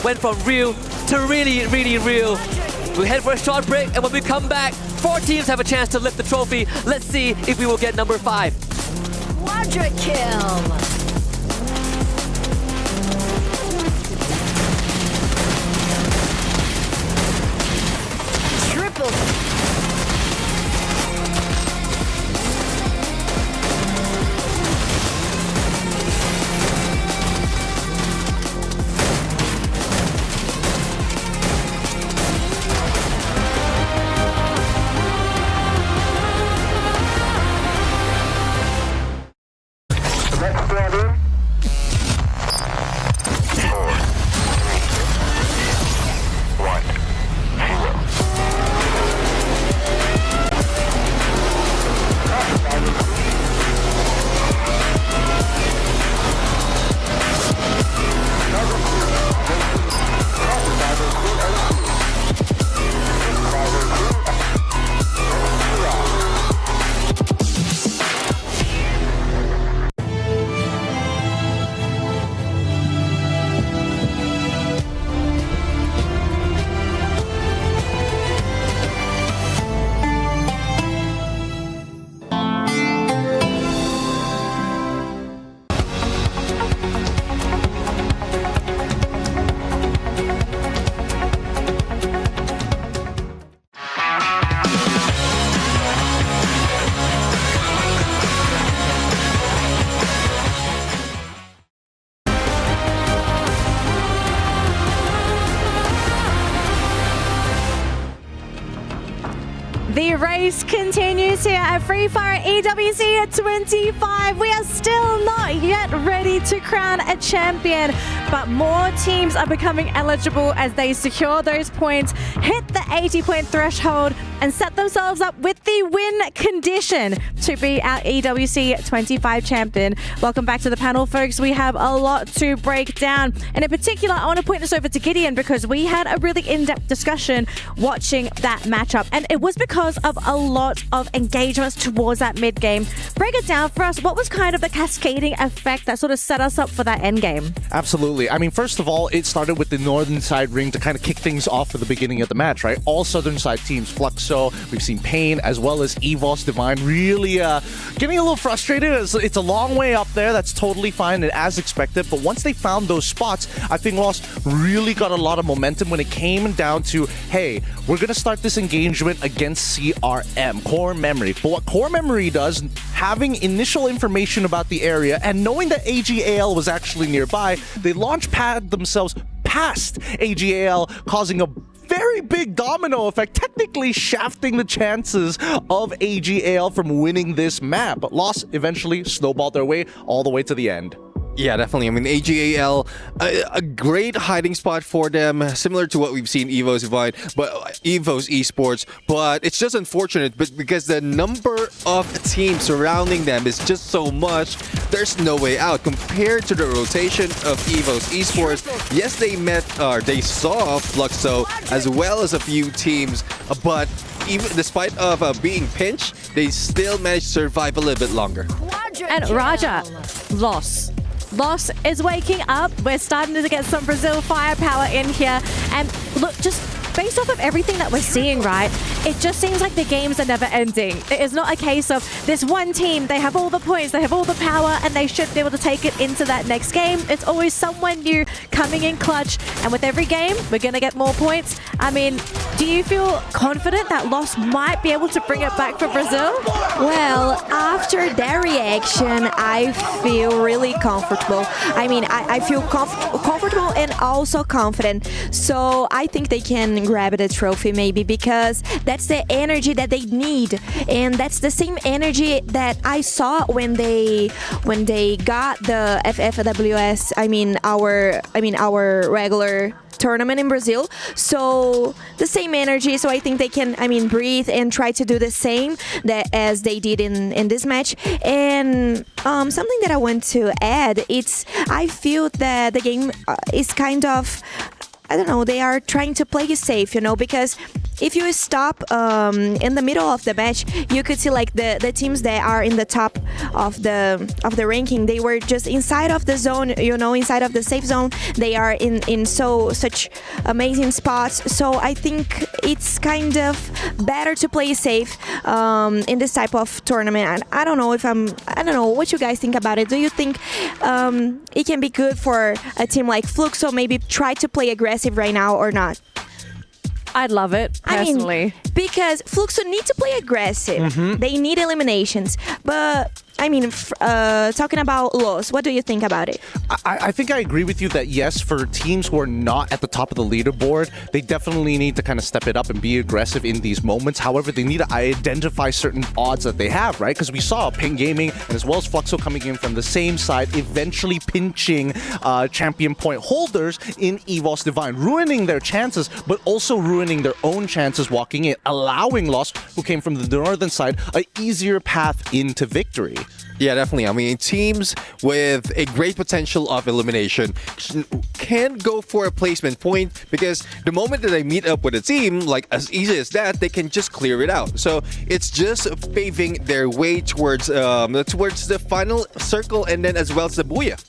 went from real to really, really real. We head for a short break, and when we come back, 4 teams have a chance to lift the trophy. Let's see if we will get number 5. Quadra kill. The race continues here at Free Fire EWC at 25. We are still not yet ready to crown a champion, but more teams are becoming eligible as they secure those points, hit the 80-point threshold, and set themselves up with the win condition to be our EWC 25 champion. Welcome back to the panel, folks. We have a lot to break down. And in particular, I want to point this over to Gideon because we had a really in-depth discussion watching that matchup. And it was because of a lot of engagements towards that mid-game. Break it down for us. What was kind of the cascading effect that sort of set us up for that end game? Absolutely. I mean, first of all, it started with the northern side ring to kind of kick things off for the beginning of the match, right? All southern side teams, Fluxo, we've seen Pain, as well as EVOS Divine, really getting a little frustrated. It's a long way up there. That's totally fine and as expected. But once they found those spots, I think Lost really got a lot of momentum when it came down to, hey, we're going to start this engagement against CRM, Core Memory. But what Core Memory does, having initial information about the area and knowing that AGAL was actually nearby, they launch pad themselves past AGAL, causing a very big domino effect, technically shafting the chances of AGAL from winning this map. But Lost eventually snowballed their way all the way to the end. Yeah, definitely. I mean, AGAL, a great hiding spot for them, similar to what we've seen EVO's Divine, but EVO's Esports. But it's just unfortunate, but because the number of teams surrounding them is just so much, there's no way out. Compared to the rotation of EVO's Esports, yes, they saw Fluxo as well as a few teams, but even despite of being pinched, they still managed to survive a little bit longer. And Raja, loss is waking up. We're starting to get some Brazil firepower in here. And look, just based off of everything that we're seeing, right, it just seems like the games are never ending. It is not a case of this one team, they have all the points, they have all the power, and they should be able to take it into that next game. It's always someone new coming in clutch. And with every game, we're going to get more points. I mean, do you feel confident that Lost might be able to bring it back for Brazil? Well, after their reaction, I feel really comfortable. I mean, I feel comfortable and also confident. So I think they can grab the trophy maybe, because that's the energy that they need, and that's the same energy that I saw when they got the FFWS. I mean our regular tournament in Brazil. So the same energy. So I think they can, breathe and try to do the same as they did in this match. And something that I want to add, I feel that the game is kind of, I don't know, they are trying to play it safe, because if you stop in the middle of the match, you could see like the teams that are in the top of the ranking, they were just inside of the zone, inside of the safe zone. They are in such amazing spots. So I think it's kind of better to play safe in this type of tournament. And I don't know what you guys think about it. Do you think it can be good for a team like Fluxo maybe try to play aggressive right now or not? I'd love it, personally. Because Fluxo need to play aggressive. They need eliminations. But, talking about Los, what do you think about it? I think I agree with you that, yes, for teams who are not at the top of the leaderboard, they definitely need to kind of step it up and be aggressive in these moments. However, they need to identify certain odds that they have, right? Because we saw Ping Gaming and as well as Fluxo coming in from the same side, eventually pinching champion point holders in EVO's Divine, ruining their chances, but also ruining their own chances walking in, allowing Lost, who came from the northern side, an easier path into victory. Yeah, definitely. Teams with a great potential of elimination can go for a placement point, because the moment that they meet up with a team, like as easy as that, they can just clear it out. So it's just paving their way towards the final circle, and then as well as the Booyah.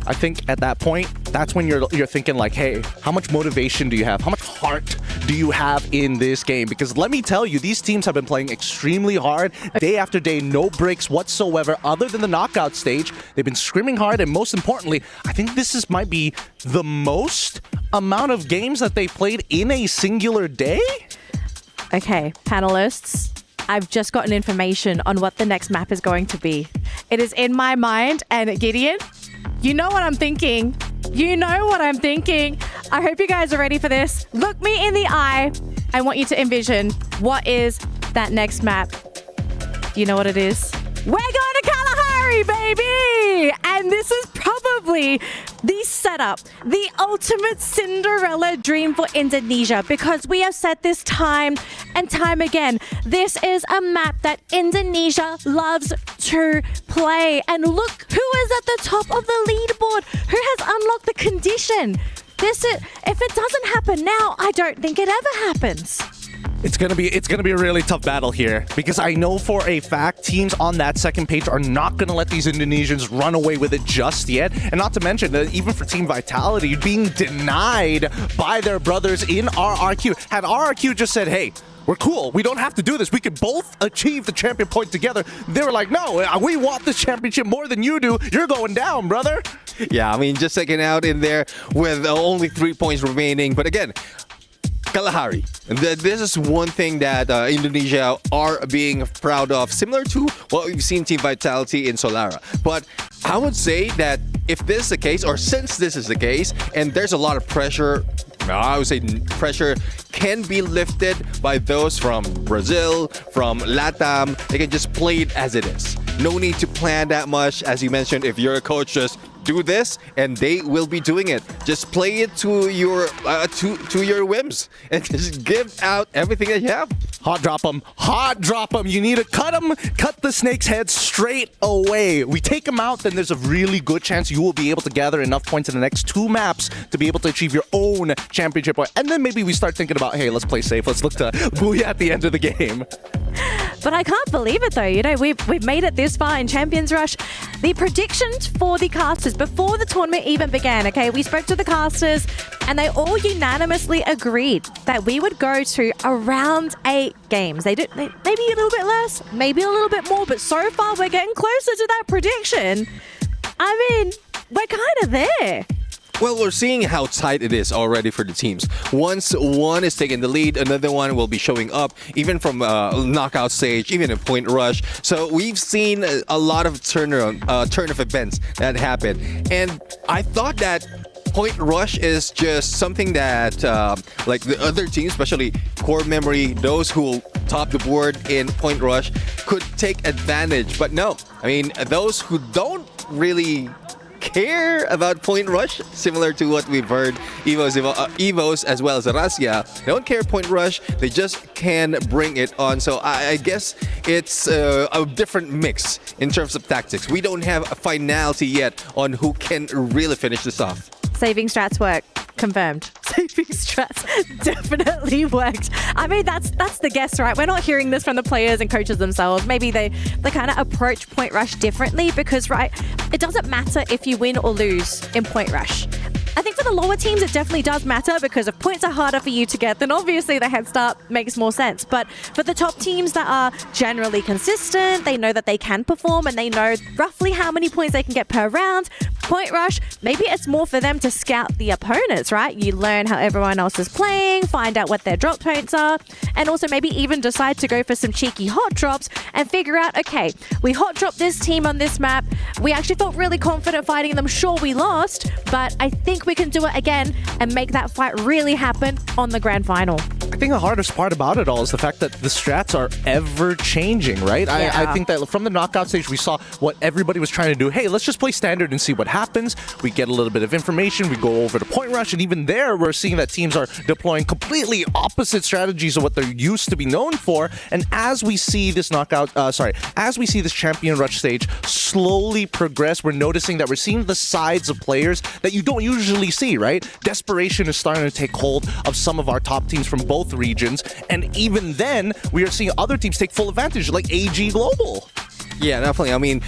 I think at that point, that's when you're thinking like, hey, how much motivation do you have? How much heart do you have in this game? Because let me tell you, these teams have been playing extremely hard, day after day, no breaks whatsoever, other than the knockout stage. They've been screaming hard, and most importantly, I think this might be the most amount of games that they played in a singular day. Okay, panelists, I've just gotten information on what the next map is going to be. It is in my mind, and Gideon, you know what I'm thinking. I hope you guys are ready for this. Look me in the eye. I want you to envision what is that next map. Do you know what it is? We're going to Kalahari, baby! And this is probably the setup, the ultimate Cinderella dream for Indonesia, because we have said this time and time again. This is a map that Indonesia loves to play. And look who is at the top of the leaderboard, who has unlocked the condition. If it doesn't happen now, I don't think it ever happens. It's gonna be a really tough battle here, because I know for a fact teams on that second page are not gonna let these Indonesians run away with it just yet. And not to mention that even for Team Vitality, being denied by their brothers in RRQ. Had RRQ just said, hey, we're cool, we don't have to do this, we could both achieve the champion point together, they were like, no, we want this championship more than you do, you're going down, brother. Yeah, just second out in there with only 3 points remaining. But again, Kalahari. This is one thing that Indonesia are being proud of, similar to what we've seen Team Vitality in Solara. But I would say that if this is the case, or since this is the case, and there's a lot of pressure, I would say pressure can be lifted by those from Brazil, from LATAM. They can just play it as it is. No need to plan that much. As you mentioned, if you're a coach, just do this, and they will be doing it. Just play it to your whims, and just give out everything that you have. Hot drop them. Hot drop them. You need to cut them. Cut the snake's head straight away. We take them out, then there's a really good chance you will be able to gather enough points in the next 2 maps to be able to achieve your own championship point. And then maybe we start thinking about, hey, let's play safe. Let's look to booyah at the end of the game. But I can't believe it though. You know, we've made it this far in Champions Rush. The predictions for the casters before the tournament even began, okay, we spoke to the casters and they all unanimously agreed that we would go to around 8 games. Maybe a little bit less, maybe a little bit more, but so far we're getting closer to that prediction. I mean, we're kind of there. Well, we're seeing how tight it is already for the teams. Once one is taking the lead, another one will be showing up, even from knockout stage, even in point rush. So we've seen a lot of turn of events that happen. And I thought that point rush is just something that like the other teams, especially core memory, those who top the board in point rush could take advantage. But no, I mean, those who don't really care about point rush, similar to what we've heard, Evos as well as Russia, they don't care point rush, they just can bring it on. So I guess it's a different mix in terms of tactics. We don't have a finality yet on who can really finish this off. Saving strats work. Confirmed. Saving strats definitely worked. I mean, that's the guess, right? We're not hearing this from the players and coaches themselves. Maybe they kind of approach point rush differently because, right, it doesn't matter if you win or lose in point rush. I think for the lower teams, it definitely does matter because if points are harder for you to get, then obviously the head start makes more sense. But for the top teams that are generally consistent, they know that they can perform and they know roughly how many points they can get per round. Point rush, maybe it's more for them to scout the opponents, right? You learn how everyone else is playing, find out what their drop points are, and also maybe even decide to go for some cheeky hot drops and figure out, okay, we hot dropped this team on this map. We actually felt really confident fighting them. Sure, we lost, but I think we can do it again and make that fight really happen on the grand final. I think the hardest part about it all is the fact that the strats are ever changing, right? Yeah. I think that from the knockout stage, we saw what everybody was trying to do. Hey, let's just play standard and see what happens. We get a little bit of information. We go over to point rush. And even there, we're seeing that teams are deploying completely opposite strategies of what they're used to be known for. And as we see this as we see this champion rush stage slowly progress, we're noticing that we're seeing the sides of players that you don't usually see, right? Desperation is starting to take hold of some of our top teams from both regions, and even then we are seeing other teams take full advantage, like AG Global. Yeah, definitely. I mean,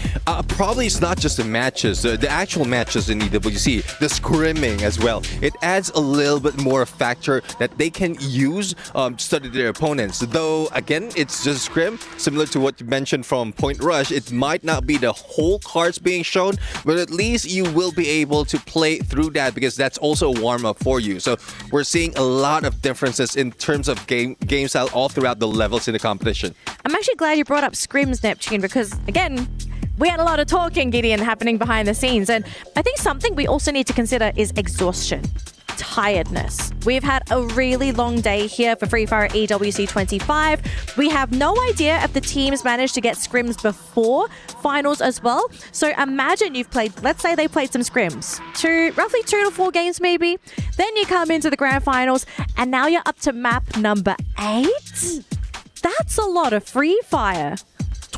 probably it's not just the matches, the actual matches in EWC, the scrimming as well. It adds a little bit more factor that they can use to study their opponents. Though, again, it's just scrim, similar to what you mentioned from Point Rush. It might not be the whole cards being shown, but at least you will be able to play through that because that's also a warm-up for you. So we're seeing a lot of differences in terms of game style all throughout the levels in the competition. I'm actually glad you brought up scrims, Neptune, because again, we had a lot of talking, Gideon, happening behind the scenes. And I think something we also need to consider is exhaustion, tiredness. We've had a really long day here for Free Fire EWC 25. We have no idea if the teams managed to get scrims before finals as well. So imagine you've played, let's say they played some scrims, roughly 2 to 4 games maybe. Then you come into the grand finals and now you're up to map number 8. That's a lot of Free Fire.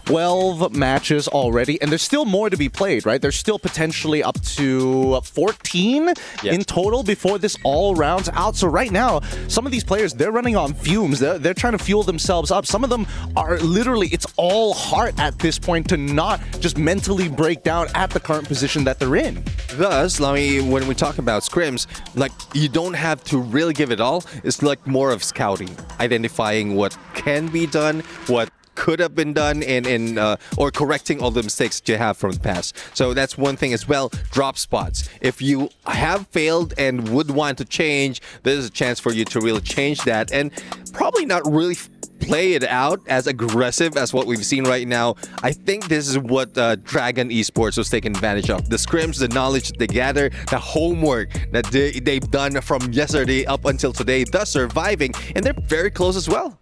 12 matches already, and there's still more to be played, right? There's still potentially up to 14 in total before this all rounds out. So right now, some of these players, they're running on fumes. They're trying to fuel themselves up. Some of them are literally, it's all heart at this point to not just mentally break down at the current position that they're in. Thus, I mean, when we talk about scrims, like, you don't have to really give it all. It's like more of scouting, identifying what can be done, what could have been done, or correcting all the mistakes that you have from the past. So that's one thing as well. Drop spots. If you have failed and would want to change, there's a chance for you to really change that and probably not really play it out as aggressive as what we've seen right now. I think this is what Dragon Esports was taking advantage of. The scrims, the knowledge that they gather, the homework that they've done from yesterday up until today, thus surviving, and they're very close as well.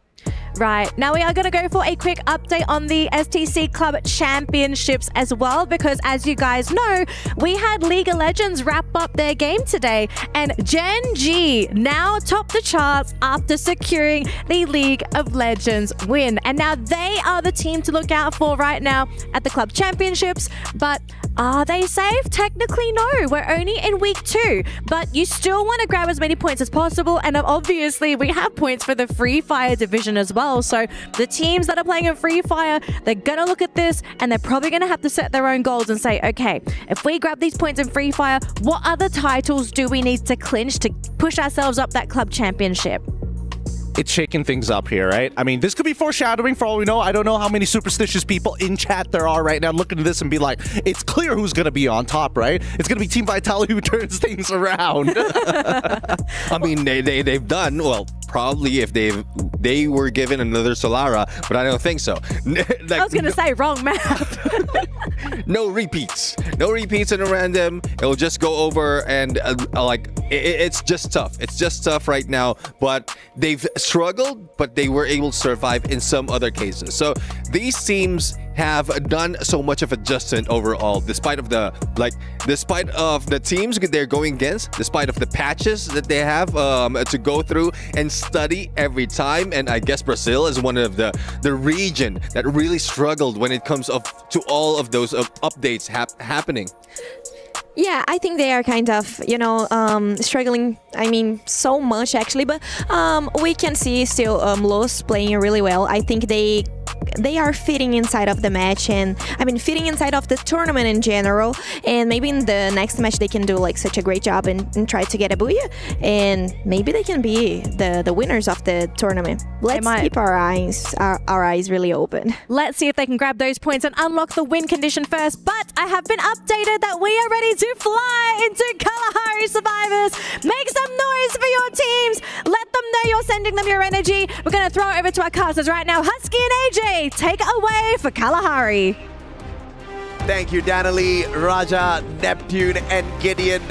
Right, now we are going to go for a quick update on the STC Club Championships as well, because as you guys know, we had League of Legends wrap up their game today, and Gen G now top the charts after securing the League of Legends win. And now they are the team to look out for right now at the Club Championships, but are they safe? Technically, no. We're only in week 2, but you still want to grab as many points as possible, and obviously we have points for the Free Fire division as well. So the teams that are playing in Free Fire, they're going to look at this and they're probably going to have to set their own goals and say, okay, if we grab these points in Free Fire, what other titles do we need to clinch to push ourselves up that club championship? It's shaking things up here, right? I mean, this could be foreshadowing for all we know. I don't know how many superstitious people in chat there are right now looking at this and be like, it's clear who's going to be on top, right? It's going to be Team Vitality who turns things around. I mean, they've done, well, probably if they were given another Solara, but I don't think so. Like, I was going to say wrong map. No repeats. No repeats in a random. It'll just go over and it's just tough. It's just tough right now, but they've struggled, but they were able to survive in some other cases. So these teams have done so much of adjustment overall, despite of the teams they're going against, despite of the patches that they have to go through and study every time. And I guess Brazil is one of the region that really struggled when it comes to all of those updates happening. Yeah, I think they are kind of, struggling, I mean, so much actually, but we can see still Los playing really well. I think they are fitting inside of the match, and I mean fitting inside of the tournament in general, and maybe in the next match they can do like such a great job and try to get a booyah, and maybe they can be the winners of the tournament. Let's keep our eyes really open. Let's see if they can grab those points and unlock the win condition first, but I have been updated that we are ready to fly into Kalahari Survivors. Make some noise for your teams. Let them know you're sending them your energy. We're going to throw it over to our casters right now. Husky and AJ, take it away for Kalahari. Thank you, Danalee, Raja, Neptune, and Gideon.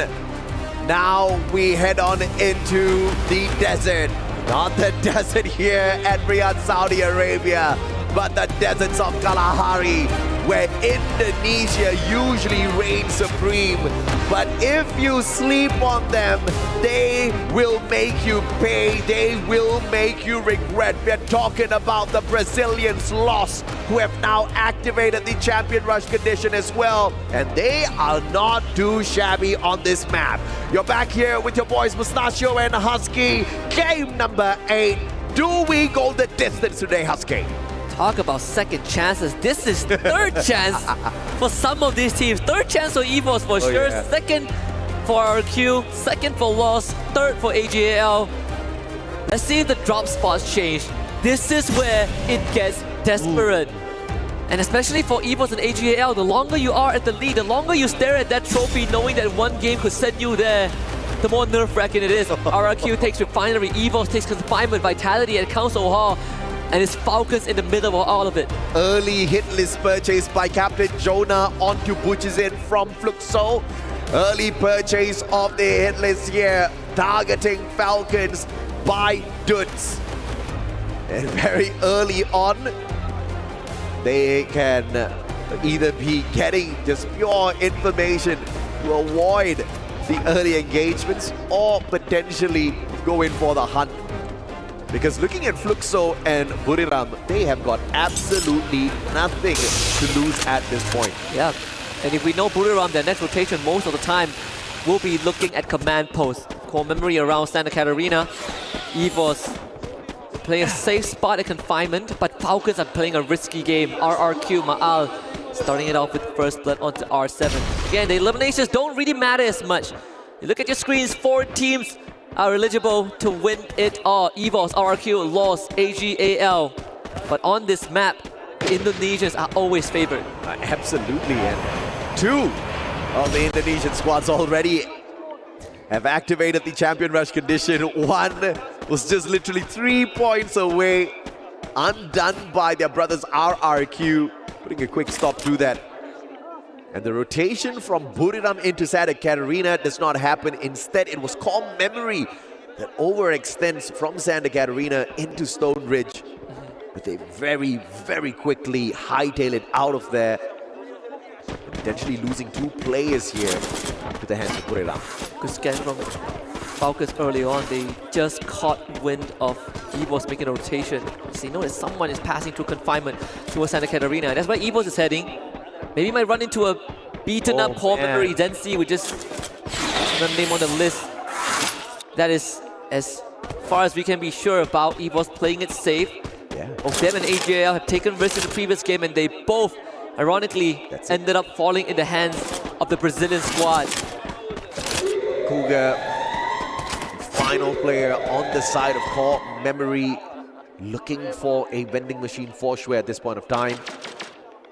Now we head on into the desert. Not the desert here at Riyadh, Saudi Arabia, but the deserts of Kalahari, where Indonesia usually reigns supreme. But if you sleep on them, they will make you pay. They will make you regret. We're talking about the Brazilians Lost, who have now activated the champion rush condition as well. And they are not too shabby on this map. You're back here with your boys Mustachio and Husky. Game number 8. Do we go the distance today, Husky? Talk about second chances. This is third chance for some of these teams. Third chance for EVOS for sure. Yeah. Second for RQ. Second for Lost. Third for AGAL. Let's see if the drop spots change. This is where it gets desperate. And especially for EVOS and AGAL, the longer you are at the lead, the longer you stare at that trophy knowing that one game could send you there, the more nerve-wracking it is. RRQ takes Refinery, EVOS takes Confinement, Vitality at Council Hall, and it's Falcons in the middle of all of it. Early hit list purchase by Captain Jonah onto Butchizin from Fluxo. Early purchase of the hit list here, targeting Falcons by Dudes. And very early on, they can either be getting just pure information to avoid the early engagements or potentially go in for the hunt. Because looking at Fluxo and Buriram, they have got absolutely nothing to lose at this point. Yeah, and if we know Buriram, their next rotation most of the time will be looking at command posts. Core memory around Santa Catarina. EVOS playing a safe spot at Confinement, but Falcons are playing a risky game. RRQ, Ma'al starting it off with first blood onto R7. Again, the eliminations don't really matter as much. You look at your screens, 4 teams are eligible to win it all. EVOS, RRQ, Lost, AGAL. But on this map, Indonesians are always favored. Absolutely, and 2 of the Indonesian squads already have activated the champion rush condition. 1 was just literally 3 points away, undone by their brothers RRQ, putting a quick stop to that. And the rotation from Buriram into Santa Catarina does not happen. Instead, it was Core Memory that overextends from Santa Catarina into Stone Ridge. but they very, very quickly hightail it out of there. Potentially losing 2 players here to the hands of Buriram. Good scan from Falcons early on. They just caught wind of EVOS making a rotation. So you know that someone is passing through confinement towards Santa Catarina. That's where EVOS is heading. Maybe might run into a beaten up core memory. Zenzi would just another name on the list. That is as far as we can be sure about EVOS playing it safe. Both them and AJL have taken risks in the previous game, and they both, ironically, ended up falling in the hands of the Brazilian squad. Cougar, final player on the side of core memory, looking for a vending machine for sure at this point of time.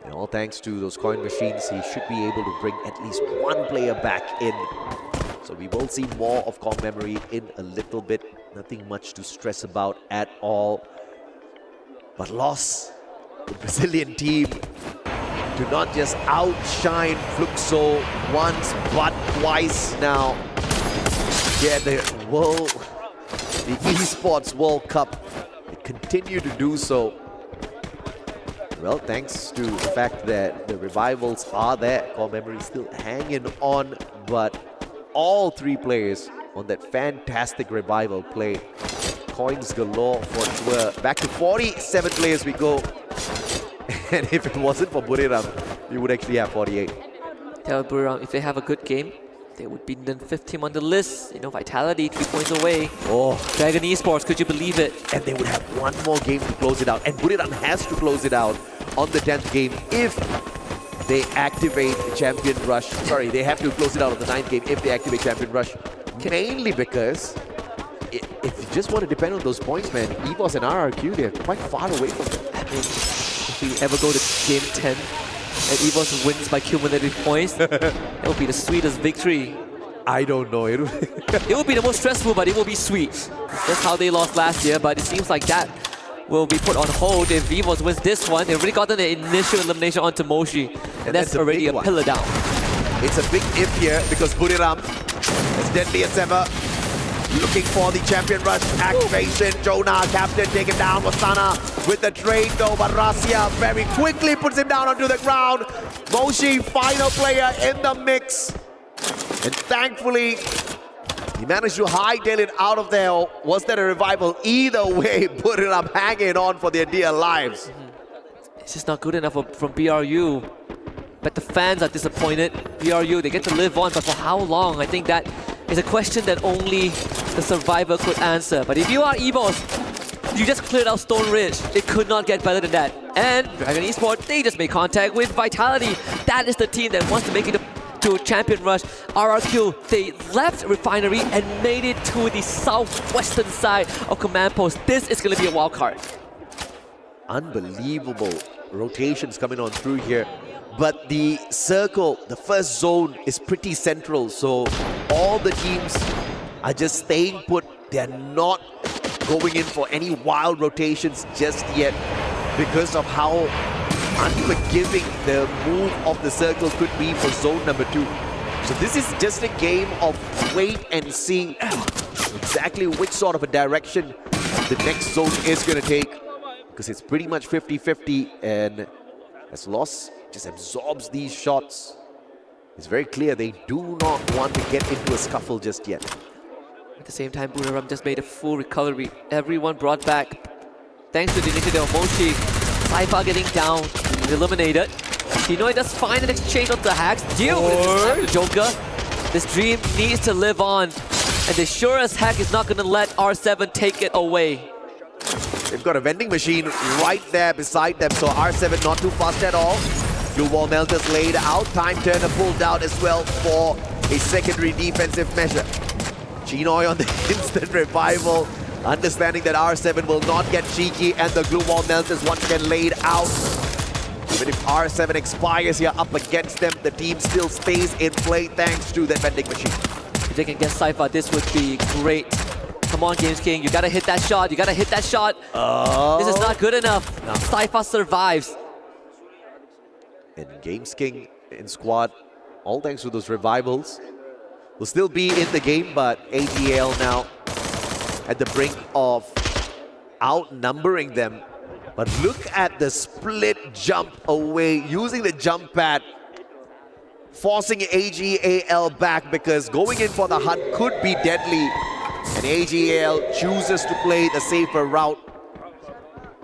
And all thanks to those coin machines, he should be able to bring at least 1 player back in. So we will see more of core memory in a little bit. Nothing much to stress about at all. But loss, the Brazilian team do not just outshine Fluxo once but twice now. Yeah, the Esports World Cup, they continue to do so. Well, thanks to the fact that the revivals are there, core memory still hanging on, but all 3 players on that fantastic revival play. Coins galore for sure. Back to 47 players we go. And if it wasn't for Buriram, we would actually have 48. Tell Buriram, if they have a good game, they would be the 5th team on the list. You know, Vitality 3 points away. Dragon Esports, could you believe it? And they would have 1 more game to close it out. And Buriram has to close it out on the 10th game if they activate Champion Rush. Sorry, they have to close it out on the 9th game if they activate Champion Rush. Mainly because if you just want to depend on those points, man, EVOS and RRQ, they're quite far away from them. I mean, if we ever go to game 10 and EVOS wins by cumulative points, that would be the sweetest victory. I don't know. It would be the most stressful, but it will be sweet. That's how they lost last year, but it seems like that will be put on hold if EVOS wins this one. They've already gotten the initial elimination onto Moshi, and that's already a pillar down. It's a big if here because Buriram, as deadly as ever, looking for the Champion Rush activation. Jonah, captain, taken down. Wasana with the trade though, but Rasia very quickly puts him down onto the ground. Moshi, final player in the mix. And thankfully, he managed to hightail it out of there. Was that a revival? Either way, put it up, hanging on for their dear lives. It's just not good enough from BRU. But the fans are disappointed. BRU, they get to live on, but for how long? I think that is a question that only the survivor could answer. But if you are EVOS, you just cleared out Stone Ridge. It could not get better than that. And Dragon Esports, they just made contact with Vitality. That is the team that wants to make it to Champion Rush. RRQ, they left Refinery and made it to the southwestern side of Command Post. This is going to be a wild card. Unbelievable rotations coming on through here. But the circle, the first zone, is pretty central. So all the teams are just staying put. They're not going in for any wild rotations just yet because of how unforgiving the move of the circle could be for zone number 2. So this is just a game of wait and see exactly which sort of a direction the next zone is going to take, because it's pretty much 50-50, and as Loss just absorbs these shots, it's very clear they do not want to get into a scuffle just yet. At the same time, Buriram just made a full recovery. Everyone brought back thanks to the initiative of Moshi. Saifa getting down, eliminated. Yuno does find an exchange onto Hacks. Deal with the Joker. This dream needs to live on, and the sure as heck is not going to let R7 take it away. They've got a vending machine right there beside them, so R7 not too fast at all. Blue wall melters laid out. Time turner pulled out as well for a secondary defensive measure. Chinoy on the instant revival, understanding that R7 will not get cheeky, and the glue wall melters once again laid out. Even if R7 expires here up against them, the team still stays in play thanks to that vending machine. If they can get Saifa, this would be great. Come on, Games King, you gotta hit that shot. You gotta hit that shot. This is not good enough. No. Saifa survives. And Games King in squad, all thanks to those revivals, will still be in the game, but ATL now at the brink of outnumbering them But look at the split jump away, using the jump pad, forcing AGAL back because going in for the hunt could be deadly. And AGAL chooses to play the safer route.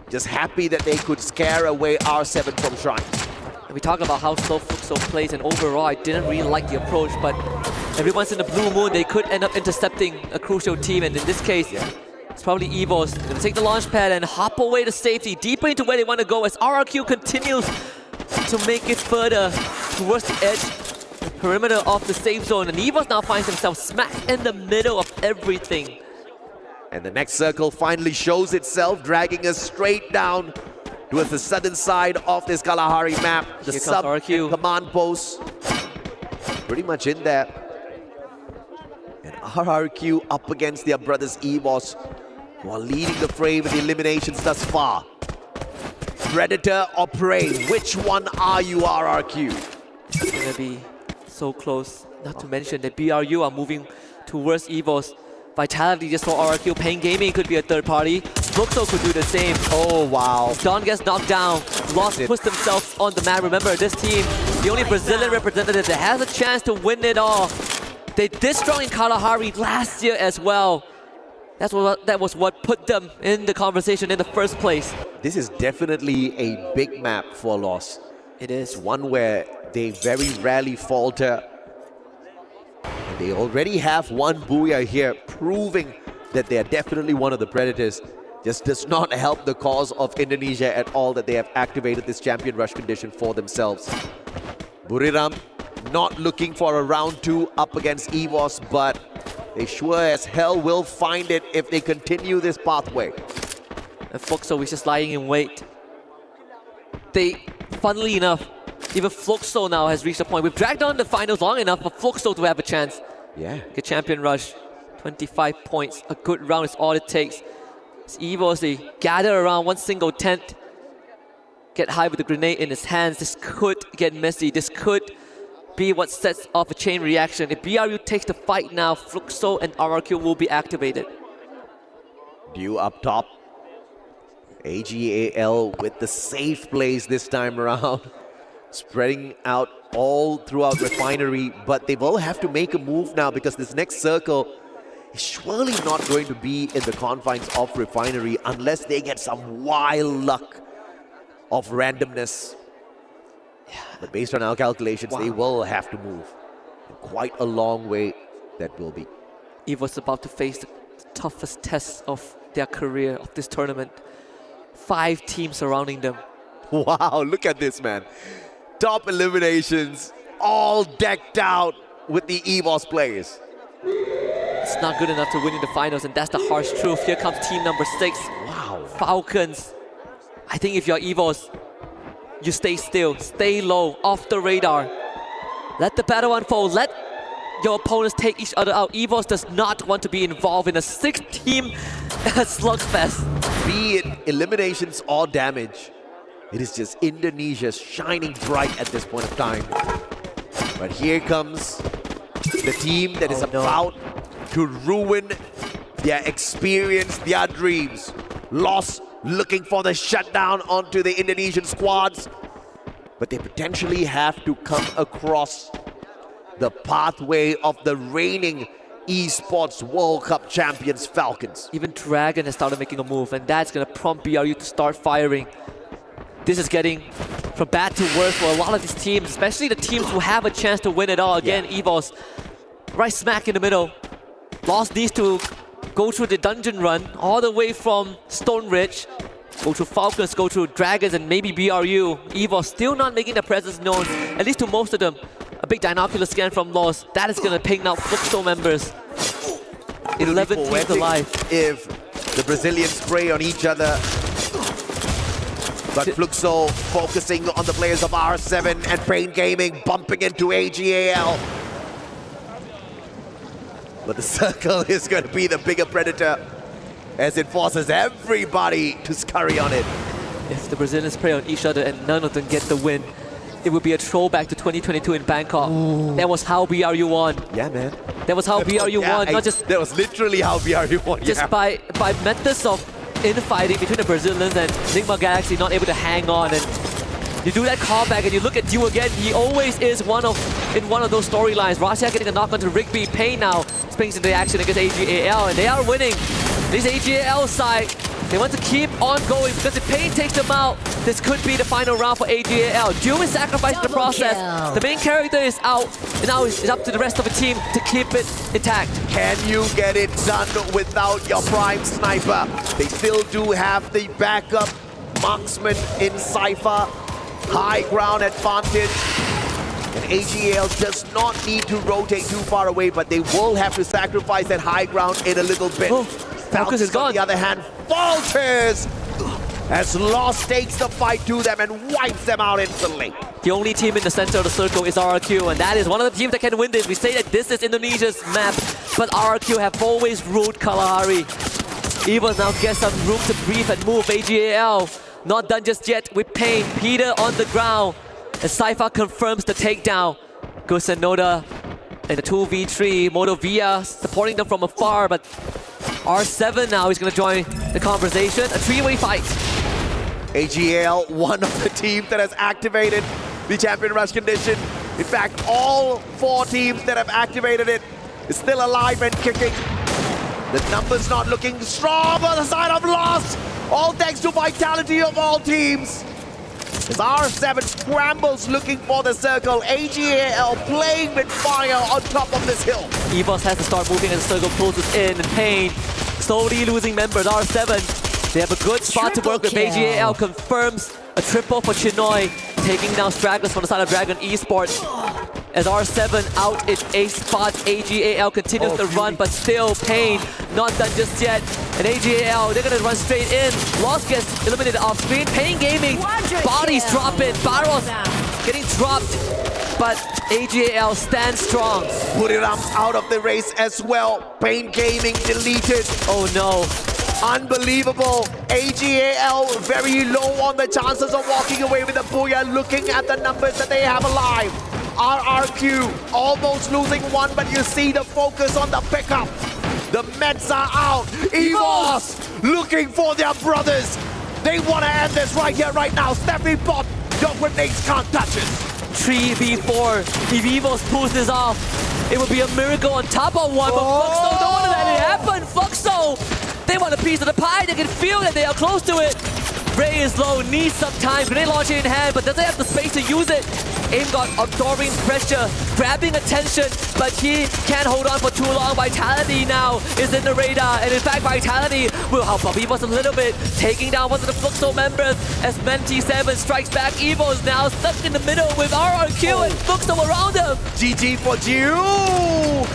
Just happy that they could scare away R7 from Shrine. And we talk about how slow Fluxo plays, and overall I didn't really like the approach, but every once in the blue moon they could end up intercepting a crucial team, and in this case, it's probably EVOS. They're gonna take the launch pad and hop away to safety, deeper into where they want to go as RRQ continues to make it further towards the edge, the perimeter of the safe zone, and EVOS now finds themselves smack in the middle of everything. And the next circle finally shows itself, dragging us straight down towards the southern side of this Kalahari map. The sub command post pretty much in there. And RRQ up against their brothers EVOS, who are leading the fray with the eliminations thus far. Predator or prey, which one are you, RRQ? It's gonna be so close. Not to mention that BRU are moving towards EVOS. Vitality just for RRQ. Pain Gaming could be a third party. Fluxo could do the same. Oh, wow. Don gets knocked down. Lost puts themselves on the map. Remember, this team, the only Brazilian representative that has a chance to win it all. They did strong in Kalahari last year as well. That was what put them in the conversation in the first place. This is definitely a big map for Lost. It is. One where they very rarely falter. And they already have one Booyah here, proving that they are definitely one of the Predators. Just does not help the cause of Indonesia at all that they have activated this champion rush condition for themselves. Buriram not looking for a round 2 up against EVOS, but they sure as hell will find it if they continue this pathway. And Fluxo is just lying in wait. Funnily enough, even Fluxo now has reached a point. We've dragged on the finals long enough for Fluxo to have a chance. Yeah. Get champion rush, 25 points. A good round is all it takes. It's EVOS, they gather around one single tent. Get high with the grenade in his hands. This could get messy. This could be what sets off a chain reaction. If BRU takes the fight now, Fluxo and RRQ will be activated. Dew up top. AGAL with the safe plays this time around. Spreading out all throughout Refinery, but they will have to make a move now because this next circle is surely not going to be in the confines of Refinery unless they get some wild luck of randomness. Yeah. But based on our calculations, they will have to move. And quite a long way that will be. EVO's about to face the toughest test of their career, of this tournament. 5 teams surrounding them. Wow, look at this, man. Top eliminations, all decked out with the EVOS players. It's not good enough to win in the finals, and that's the harsh truth. Here comes team number 6. Wow. Falcons. I think if you're EVOS, you stay still, stay low, off the radar. Let the battle unfold. Let your opponents take each other out. EVOS does not want to be involved in a 6-team slugfest. Be it eliminations or damage, it is just Indonesia shining bright at this point of time. But here comes the team that is about to ruin their experience, their dreams. Lost looking for the shutdown onto the Indonesian squads, but they potentially have to come across the pathway of the reigning Esports World Cup champions Falcons. Even Dragon has started making a move, and that's going to prompt BRU to start firing. This is getting from bad to worse for a lot of these teams, especially the teams who have a chance to win it all. Again, EVOS right smack in the middle. Lost needs to go through the dungeon run all the way from Stone Ridge, go through Falcons, go through Dragons, and maybe BRU. EVOS still not making their presence known, at least to most of them. A big binocular scan from Lost. That is going to ping out Fluxo members. 11 teams alive. If the Brazilians spray on each other. But Fluxo focusing on the players of R7 and Pain Gaming, bumping into AGAL. But the circle is going to be the bigger predator as it forces everybody to scurry on it. If the Brazilians spray on each other and none of them get the win, it would be a throwback to 2022 in Bangkok. Ooh. That was how BRU won. Yeah, man. That was how BRU won. Not just that was literally how BRU won. Just by methods of infighting between the Brazilians and Nigma Galaxy not able to hang on, and you do that callback and you look at Yu again, he always is in one of those storylines. Russia getting a knock onto Rigby, Payne now springs into action against AGAL, and they are winning. This AGAL side, they want to keep on going because if Payne takes them out, this could be the final round for AGAL. Yu is sacrificing the process. The main character is out, and now it's up to the rest of the team to keep it intact. Can you get it done without your prime sniper? They still do have the backup marksman in Cypher. High ground advantage. And AGAL does not need to rotate too far away, but they will have to sacrifice that high ground in a little bit. Falcons is gone. On the other hand, falters as Lost takes the fight to them and wipes them out instantly. The only team in the center of the circle is RRQ, and that is one of the teams that can win this. We say that this is Indonesia's map, but RRQ have always ruled Kalahari. EVOS now gets some room to breathe and move. AGAL not done just yet with Payne. Peter on the ground, and Cypher confirms the takedown. Goes Noda in the 2v3. Motovia supporting them from afar, but R7 now is going to join the conversation. A three-way fight. AGAL, one of the teams that has activated the champion rush condition. In fact, all 4 teams that have activated it is still alive and kicking. The numbers not looking strong on the side of Lost. All thanks to vitality of all teams. As R7 scrambles looking for the circle, AGAL playing with fire on top of this hill. EVOS has to start moving as the circle closes in, and Payne slowly losing members. R7, they have a good spot to work with. AGAL confirms a triple for Chinoy, taking down stragglers from the side of Dragon Esports. As R7 out in A spot, AGAL continues to run, but still Payne not done just yet. And AGAL, they're gonna run straight in. Lost gets eliminated off screen. Payne Gaming, bodies dropping. Barros getting dropped, but AGAL stands strong. Buriram's out of the race as well. Payne Gaming deleted. Oh no. Unbelievable. AGAL very low on the chances of walking away with a booyah, looking at the numbers that they have alive. RRQ almost losing one, but you see the focus on the pickup. The Mets are out. EVOS looking for their brothers. They want to end this right here, right now. Steffi Pop, your grenades can't touch it. 3v4. If EVOS pulls this off, it would be a miracle on top of one. But Fluxo don't want to let it happen. Fluxo, they want a piece of the pie. They can feel that they are close to it. Ray is low, needs some time. Grenade launcher in hand, but doesn't have the space to use it. Aim got absorbing pressure, grabbing attention, but he can't hold on for too long. Vitality now is in the radar, and in fact, Vitality will help up EVOS a little bit, taking down one of the Fluxo members as Menti7 strikes back. EVOS now stuck in the middle with RRQ and Fluxo around him. GG for you!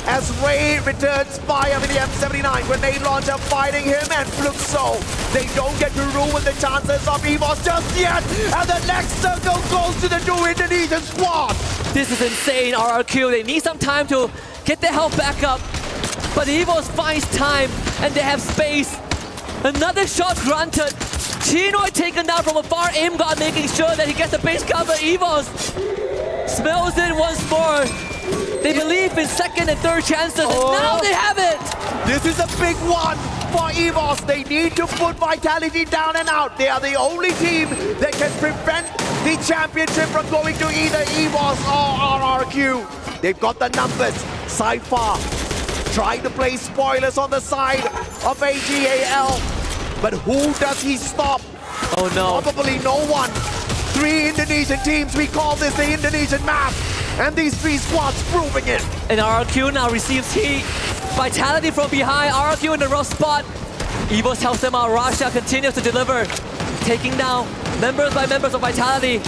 As Ray returns fire with the M79, grenade launcher fighting him, and Fluxo. They don't get to ruin the chances of EVOS just yet, and the next circle goes to the new Indonesian squad. This is insane, RRQ. They need some time to get their health back up, but EVOS finds time, and they have space. Another shot granted. Chinoy taken down from afar. Aim God making sure that he gets the base cover. EVOS smells it once more. They believe in second and third chances, and now they have it! This is a big one for EVOS. They need to put Vitality down and out. They are the only team that can prevent the championship from going to either EVOS or RRQ. They've got the numbers. Cypher trying to play spoilers on the side of AGAL. But who does he stop? Oh no. Probably no one. 3 Indonesian teams. We call this the Indonesian map. And these 3 squads proving it. And RRQ now receives heat. Vitality from behind. RRQ in the rough spot. EVOS helps them out. Rasha continues to deliver. Taking down members by members of Vitality.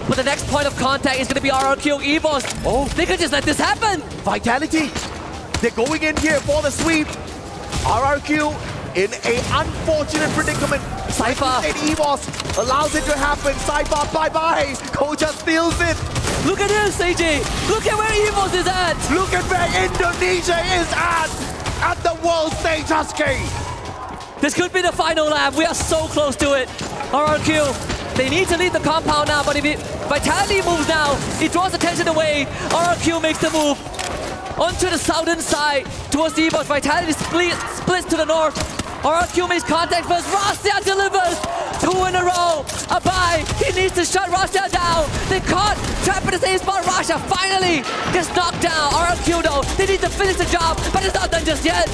But the next point of contact is going to be RRQ. EVOS. Oh, they could just let this happen. Vitality. They're going in here for the sweep. RRQ in an unfortunate predicament. Cypher. And EVOS allows it to happen. Cypher, bye-bye. Koja steals it. Look at this, AJ. Look at where EVOS is at. Look at where Indonesia is at the world stage, Husky. This could be the final lap. We are so close to it. RRQ, they need to leave the compound now, but if Vitality moves now, it draws attention away. RRQ makes the move. onto the southern side towards EVOS. Vitality splits to the north. But RRQ, they need to leave the compound now, but if Vitality moves now, it draws attention away. RRQ makes the move onto the southern side towards EVOS. Vitality splits to the north. But RRQ, they need to leave the compound now, but if Vitality moves now, it draws attention away. RRQ makes contact first. Rastia delivers 2 in a row. Abai, he needs to shut Rastia down. They caught, trapped in the same spot. Rastia finally gets knocked down. RRQ though, they need to finish the job, but it's not done just yet.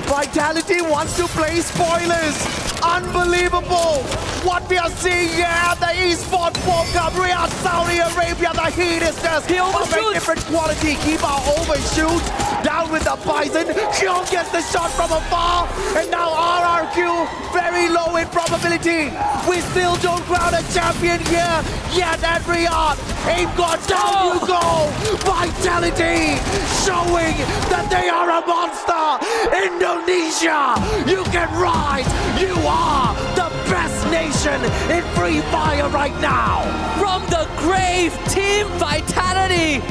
Vitality wants to play spoilers. Unbelievable what we are seeing here at the Esports World Cup. Riyadh, Saudi Arabia, the heat is just of a different quality. Keeper overshoot, down with the Bison. Kyung gets the shot from afar, and now RRQ very low in probability. We still don't crown a champion here yet at Riyadh. Aim got down, you go. Vitality showing that they are a monster. Indonesia, you can rise. You are the best nation in Free Fire right now. From the grave, Team Vitality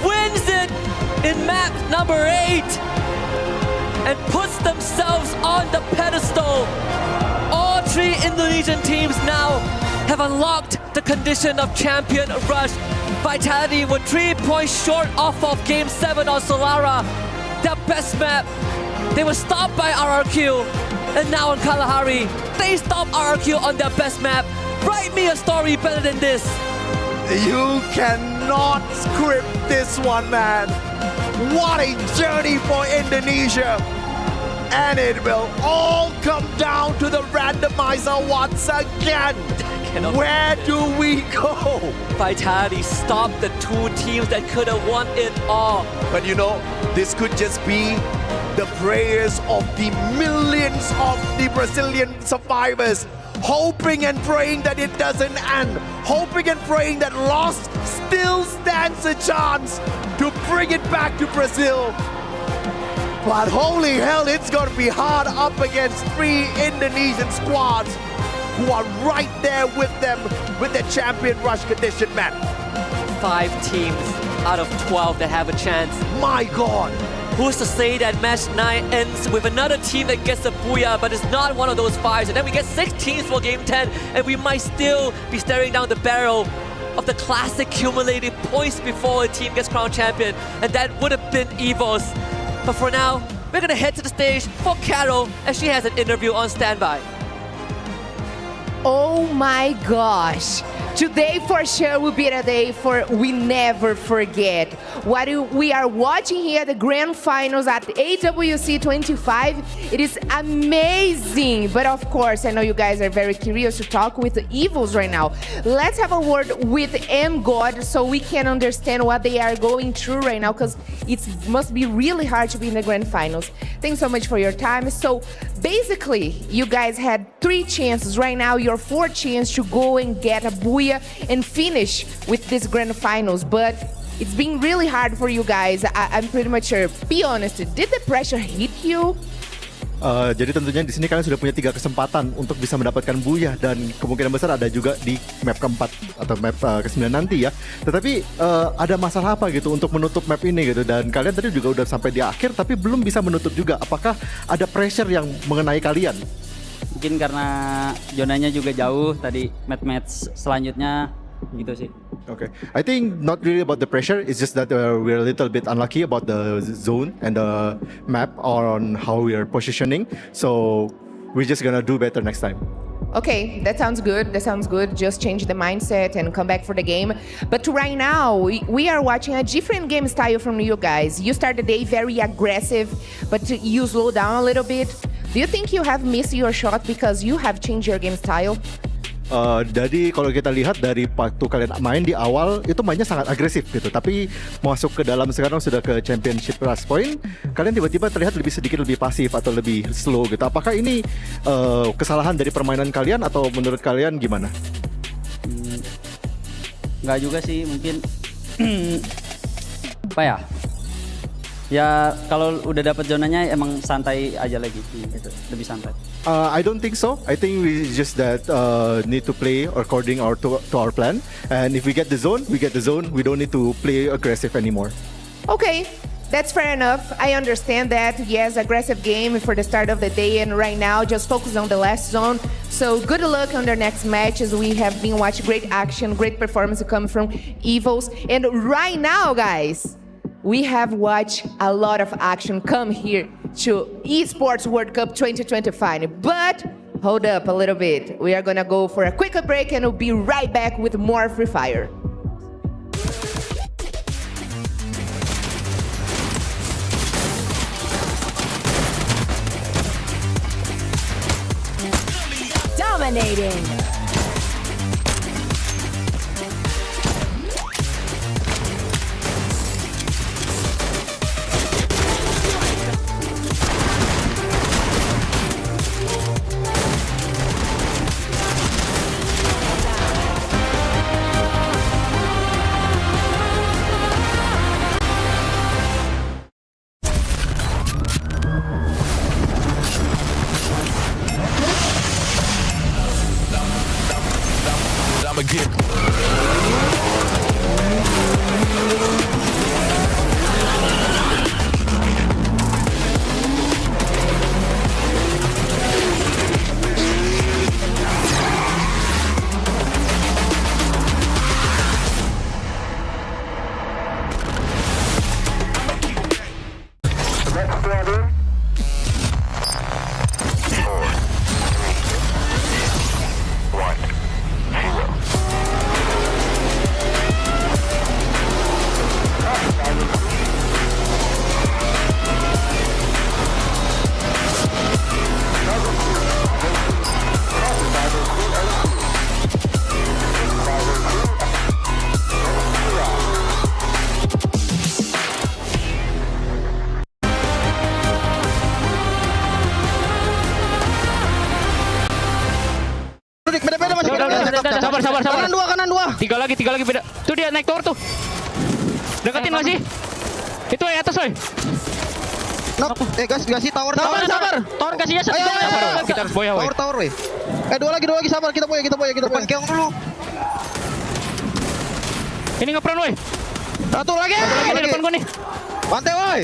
wins it in map number 8 and puts themselves on the pedestal. All 3 Indonesian teams now have unlocked the condition of champion rush. Vitality were 3 points short off of Game 7 on Solara, their best map. They were stopped by RRQ, and now on Kalahari, they stop RRQ on their best map. Write me a story better than this. You cannot script this one, man. What a journey for Indonesia. And it will all come down to the randomizer once again. Where do we go? Vitality stopped the 2 teams that could have won it all. But you know, this could just be the prayers of the millions of the Brazilian survivors, hoping and praying that it doesn't end, hoping and praying that Lost still stands a chance to bring it back to Brazil. But holy hell, it's going to be hard up against 3 Indonesian squads who are right there with them with the champion rush condition map. 5 teams out of 12 that have a chance. My God. Who's to say that match 9 ends with another team that gets a booyah, but it's not one of those 5s, and then we get 6 teams for Game 10, and we might still be staring down the barrel of the classic cumulative points before a team gets crowned champion, and that would have been EVOS. But for now, we're gonna head to the stage for Carol, as she has an interview on standby. Oh my gosh. Today for sure will be a day for we never forget. What we are watching here, the grand finals at EWC 25, it is amazing. But of course, I know you guys are very curious to talk with the Evils right now. Let's have a word with M-God so we can understand what they are going through right now, because it must be really hard to be in the grand finals. Thanks so much for your time. So basically, you guys had 3 chances. Right now, your 4th chance to go and get a booyah and finish with this grand finals, but it's been really hard for you guys. I'm pretty much sure. Be honest, did the pressure hit you? Jadi tentunya di sini kalian sudah punya 3 kesempatan untuk bisa mendapatkan booyah, dan kemungkinan besar ada juga di map keempat atau map ke-9 nanti ya. Tetapi ada masalah apa gitu untuk menutup map ini gitu, dan kalian tadi juga udah sampai di akhir tapi belum bisa menutup juga. Apakah ada pressure yang mengenai kalian? Mungkin karena zonanya juga jauh, tadi match selanjutnya gitu sih. Okay, I think not really about the pressure. It's just that we're a little bit unlucky about the zone and the map or on how we are positioning. So we're just gonna do better next time. Okay, that sounds good. That sounds good. Just change the mindset and come back for the game. But right now, we are watching a different game style from you guys. You start the day very aggressive, but you slow down a little bit. Do you think you have missed your shot because you have changed your game style? Jadi kalau kita lihat dari waktu kalian main di awal itu mainnya sangat agresif gitu, tapi masuk ke dalam sekarang sudah ke championship rush point, kalian tiba-tiba terlihat sedikit lebih pasif atau lebih slow gitu. Apakah ini kesalahan dari permainan kalian atau menurut kalian gimana? Nggak juga sih, mungkin apa ya? Ya kalau udah dapat zonanya emang santai aja lagi gitu, lebih santai. I don't think so. I think we just that need to play according to our plan, and if we get the zone, we get the zone. We don't need to play aggressive anymore. Okay, that's fair enough. I understand that. Yes, aggressive game for the start of the day, and right now just focus on the last zone. So good luck on the next matches. We have been watching great action, great performance come from Evils, and right now, guys, we have watched a lot of action come here to Esports World Cup 2025. But hold up a little bit. We are gonna go for a quick break and we'll be right back with more Free Fire. Dominating. Sabar. Kanan dua. Tiga lagi beda. Tuh dia naik tower tuh. Deketin masih. Itu atas woy. Kasih tower. Sabar. Tower kasih jasa. Kita harus boya woy. Tower weh. Dua lagi sabar. Kita boya. Keong dulu. Ini ngeperan woy. Satu lagi di depan gua nih. Pantai woy.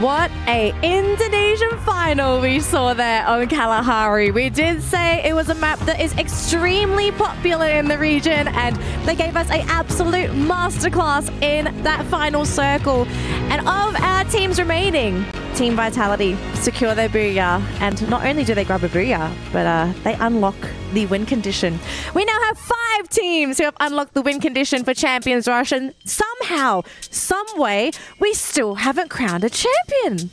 What a Indonesian final we saw there on Kalahari. We did say it was a map that is extremely popular in the region, and they gave us an absolute masterclass in that final circle. And of our teams remaining, Team Vitality secure their booyah, and not only do they grab a booyah, but they unlock the win condition. We now have 5 teams who have unlocked the win condition for Champions Rush, and somehow, some way, we still haven't crowned a champion.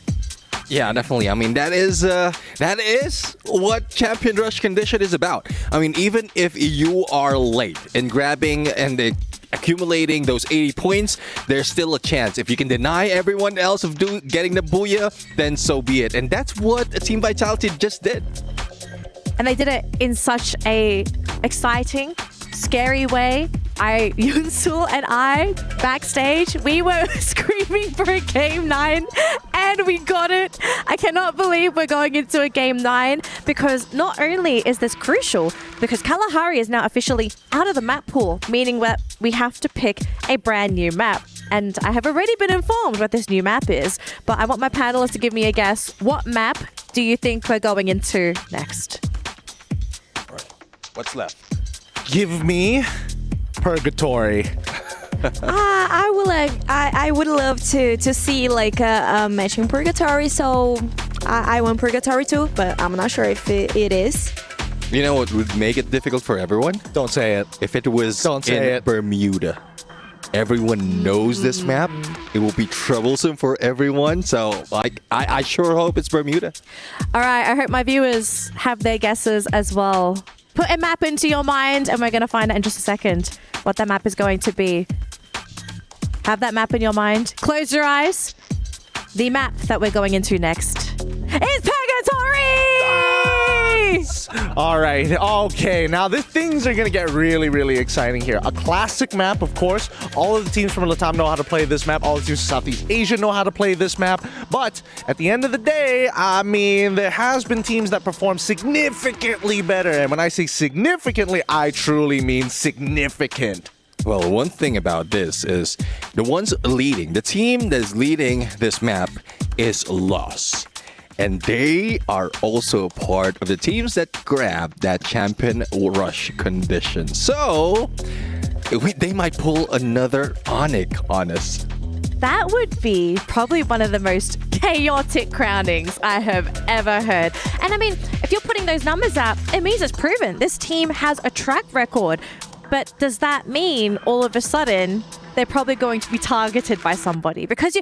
Yeah, definitely. I mean, that is what Champion Rush condition is about. I mean, even if you are late in grabbing and accumulating those 80 points, there's still a chance. If you can deny everyone else of getting the booyah, then so be it. And that's what Team Vitality just did. And they did it in such a exciting, scary way. Yunsul and I, backstage, we were screaming for a Game 9, and we got it. I cannot believe we're going into a Game 9, because not only is this crucial, because Kalahari is now officially out of the map pool, meaning that we have to pick a brand new map. And I have already been informed what this new map is, but I want my panelists to give me a guess. What map do you think we're going into next? All right. What's left? Give me Purgatory. I would love to see like a matching Purgatory, so I want Purgatory too, but I'm not sure if it is. You know what would make it difficult for everyone? Don't say it. If it was in Bermuda. Everyone knows this map. It will be troublesome for everyone. So I sure hope it's Bermuda. All right, I hope my viewers have their guesses as well. Put a map into your mind, and we're going to find out in just a second what that map is going to be. Have that map in your mind. Close your eyes. The map that we're going into next is Purgatory! All right. Okay. Now, things are going to get really, really exciting here. A classic map, of course. All of the teams from Latam know how to play this map. All the teams from Southeast Asia know how to play this map. But at the end of the day, I mean, there has been teams that perform significantly better. And when I say significantly, I truly mean significant. Well, one thing about this is the team that's leading this map is Loss. And they are also part of the teams that grab that champion rush condition. So they might pull another Onyx on us. That would be probably one of the most chaotic crownings I have ever heard. And I mean, if you're putting those numbers out, it means it's proven. This team has a track record. But does that mean all of a sudden they're probably going to be targeted by somebody? Because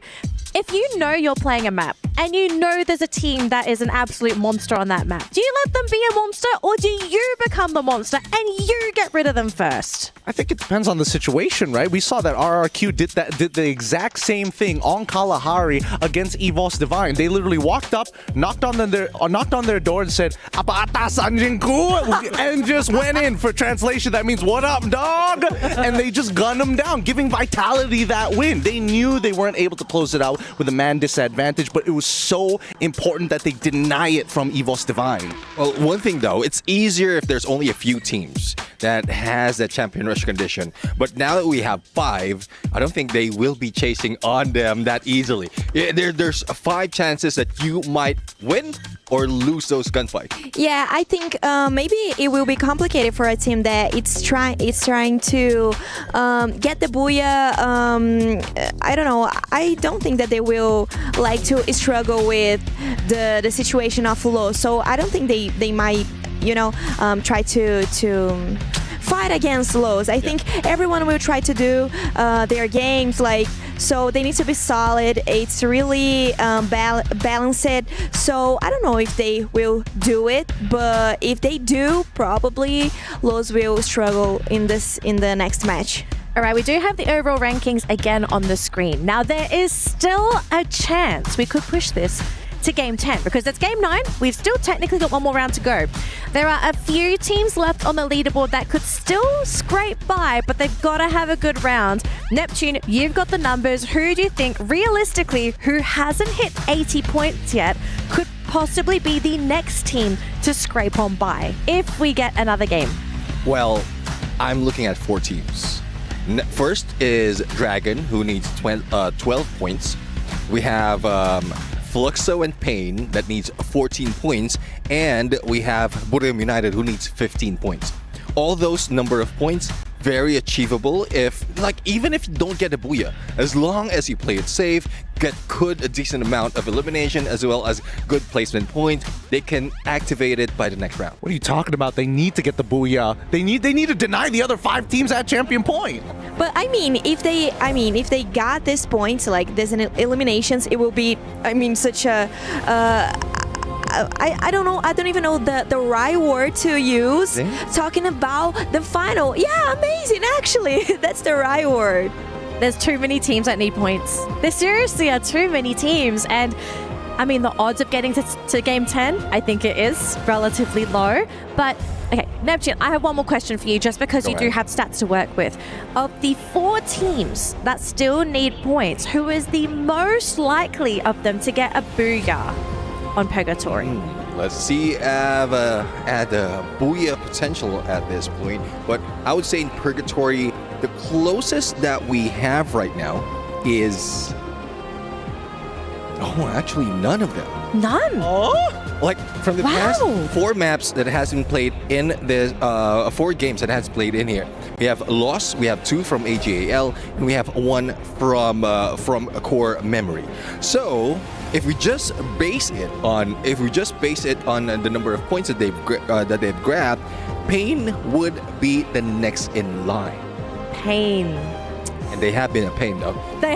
if you know you're playing a map and you know there's a team that is an absolute monster on that map, do you let them be a monster or do you become the monster and you get rid of them first? I think it depends on the situation, right? We saw that RRQ did the exact same thing on Kalahari against EWC Divine. They literally walked up, knocked on their door and said, "Apa atas anjingku," and just went in. For translation, that means "What up, dog?" And they just gunned them down, giving Vitality that win. They knew they weren't able to close it out with a man disadvantage, but it was so important that they deny it from EWC Divine. Well, one thing though, it's easier if there's only a few teams that has that champion rush condition. But now that we have 5, I don't think they will be chasing on them that easily. There's 5 chances that you might win or lose those gunfights. Yeah, I think maybe it will be complicated for a team that it's trying to get the booyah. I don't know. I don't think that they will like to struggle with the situation of low. So I don't think they might, try to fight against lows. I think everyone will try to do their games so they need to be solid. It's really balanced. So I don't know if they will do it, but if they do, probably lows will struggle in the next match. All right, we do have the overall rankings again on the screen. Now, there is still a chance we could push this to Game 10 because it's Game 9. We've still technically got one more round to go. There are a few teams left on the leaderboard that could still scrape by, but they've got to have a good round. Neptune, you've got the numbers. Who do you think, realistically, who hasn't hit 80 points yet, could possibly be the next team to scrape on by if we get another game? Well, I'm looking at 4 teams. First is Dragon, who needs 12 points. We have Fluxo and Pain that needs 14 points, and we have Boulevard United who needs 15 points. All those number of points, very achievable even if you don't get a booyah, as long as you play it safe, get a decent amount of elimination as well as good placement point, they can activate it by the next round. What are you talking about? They need to get the booyah. They need to deny the other 5 teams that champion point. But if they got this points, this eliminations, it will be such a I don't know. I don't even know the right word to use. Talking about the final. Yeah, amazing. Actually, that's the right word. There's too many teams that need points. There seriously are too many teams. And I mean, the odds of getting to Game 10, I think it is relatively low. But okay, Neptune, I have one more question for you just because you do have stats to work with. Of the 4 teams that still need points, who is the most likely of them to get a booyah on Purgatory? Let's see at the booyah potential at this point. But I would say in Purgatory, the closest that we have right now is... Oh, actually none of them. None? From the past 4 maps that hasn't played in this, 4 games that has played in here. We have Lost, we have 2 from AGAL, and we have 1 from a core memory. So if we just base it on the number of points that they've grabbed, Pain would be the next in line. Pain. And they have been a pain though. They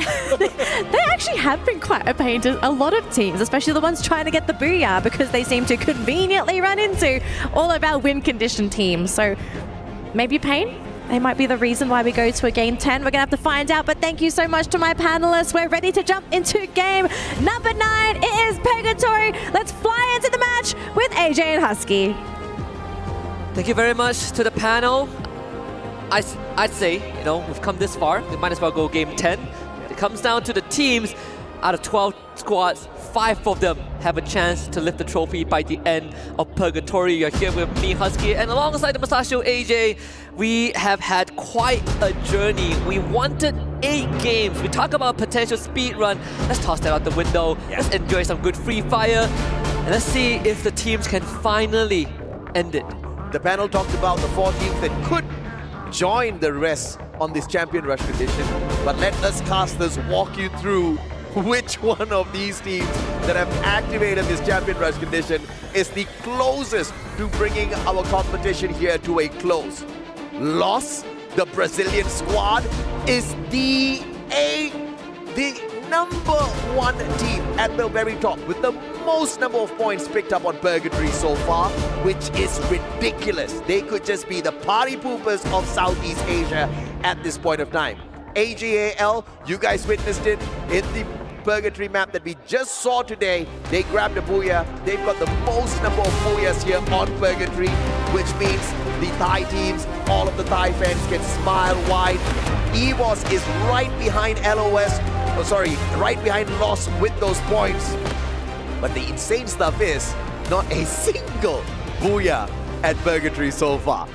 actually have been quite a pain to a lot of teams, especially the ones trying to get the booyah, because they seem to conveniently run into all of our win condition teams. So maybe Pain? They might be the reason why we go to a Game 10. We're going to have to find out, but thank you so much to my panelists. We're ready to jump into game number 9. It is Purgatory. Let's fly into the match with AJ and Husky. Thank you very much to the panel. I'd say, we've come this far. We might as well go Game 10. It comes down to the teams. Out of 12 squads, 5 of them have a chance to lift the trophy by the end of Purgatory. You're here with me, Husky, and alongside the Mustachio AJ, we have had quite a journey. We wanted 8 games. We talk about potential speed run. Let's toss that out the window. Let's enjoy some good free fire. And let's see if the teams can finally end it. The panel talked about the 4 teams that could join the rest on this champion rush condition. But let us casters walk you through which one of these teams that have activated this champion rush condition is the closest to bringing our competition here to a close. Loss, the Brazilian squad, is the number 1 team at the very top with the most number of points picked up on Purgatory so far, which is ridiculous. They could just be the party poopers of Southeast Asia at this point of time. AGAL, you guys witnessed it in the Purgatory map that we just saw today. They grabbed a booyah. They've got the most number of booyahs here on Purgatory, which means the Thai teams, all of the Thai fans can smile wide. EVOS is right behind LOS, right behind Loss with those points. But the insane stuff is not a single booyah at Purgatory so far.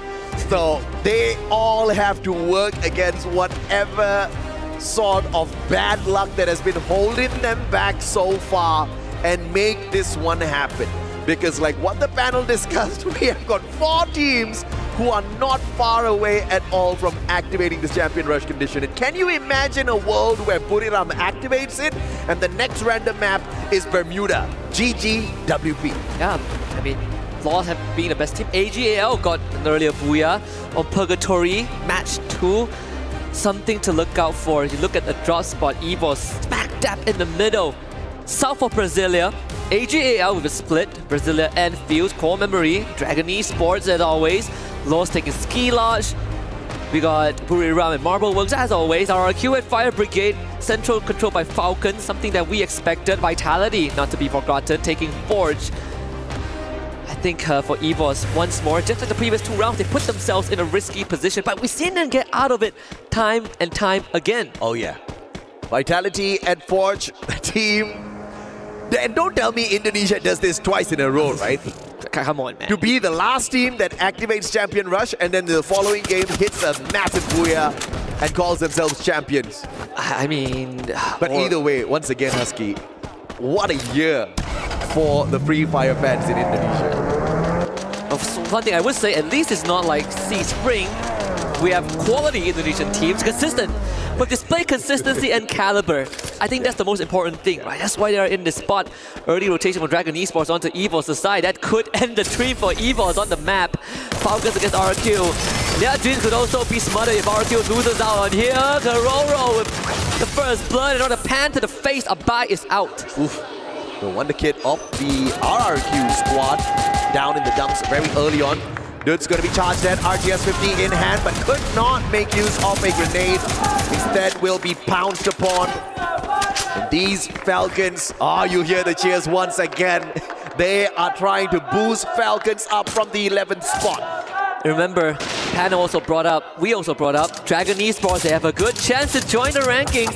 So they all have to work against whatever sort of bad luck that has been holding them back so far and make this one happen. Because like what the panel discussed, we have got 4 teams who are not far away at all from activating this champion rush condition. And can you imagine a world where Buriram activates it and the next random map is Bermuda? GGWP. Yeah, I mean, Lost have been the best team. AGAL got an earlier booyah on Purgatory, match 2. Something to look out for. You look at the drop spot, EVOS smack dab in the middle. South of Brasilia, AGAL with a split, Brasilia and Fields, Core Memory, Dragon Sports as always, Lost taking Ski Lodge. We got Buriram and Marble Works as always, RRQ and Fire Brigade, central control by Falcons, something that we expected. Vitality, not to be forgotten, taking Forge. I think for EVOS, once more, just like the previous 2 rounds, they put themselves in a risky position, but we've seen them get out of it time and time again. Oh yeah. Vitality and Forge, the team. And don't tell me Indonesia does this twice in a row, right? Come on, man. To be the last team that activates Champion Rush and then the following game hits a massive booyah and calls themselves champions. I mean... But either way, once again, Husky, what a year for the Free Fire fans in Indonesia. One thing I would say, at least it's not like Sea Spring. We have quality Indonesian teams, consistent, but display consistency and caliber. I think that's the most important thing, right? That's why they are in this spot. Early rotation from Dragon Esports onto EVOS side. That could end the dream for EVOS on the map. Falcons against RRQ. Their dreams could also be smothered if RRQ loses out on here. Karoro with the first blood and on the pan to the face. Abai is out. Oof. The Wonder Kid of the RRQ squad down in the dumps very early on. Dude's going to be charged at RGS-50 in hand, but could not make use of a grenade. Instead will be pounced upon. And these Falcons, you hear the cheers once again. They are trying to boost Falcons up from the 11th spot. Remember, Pan also brought up, we also brought up, Dragon Esports, they have a good chance to join the rankings.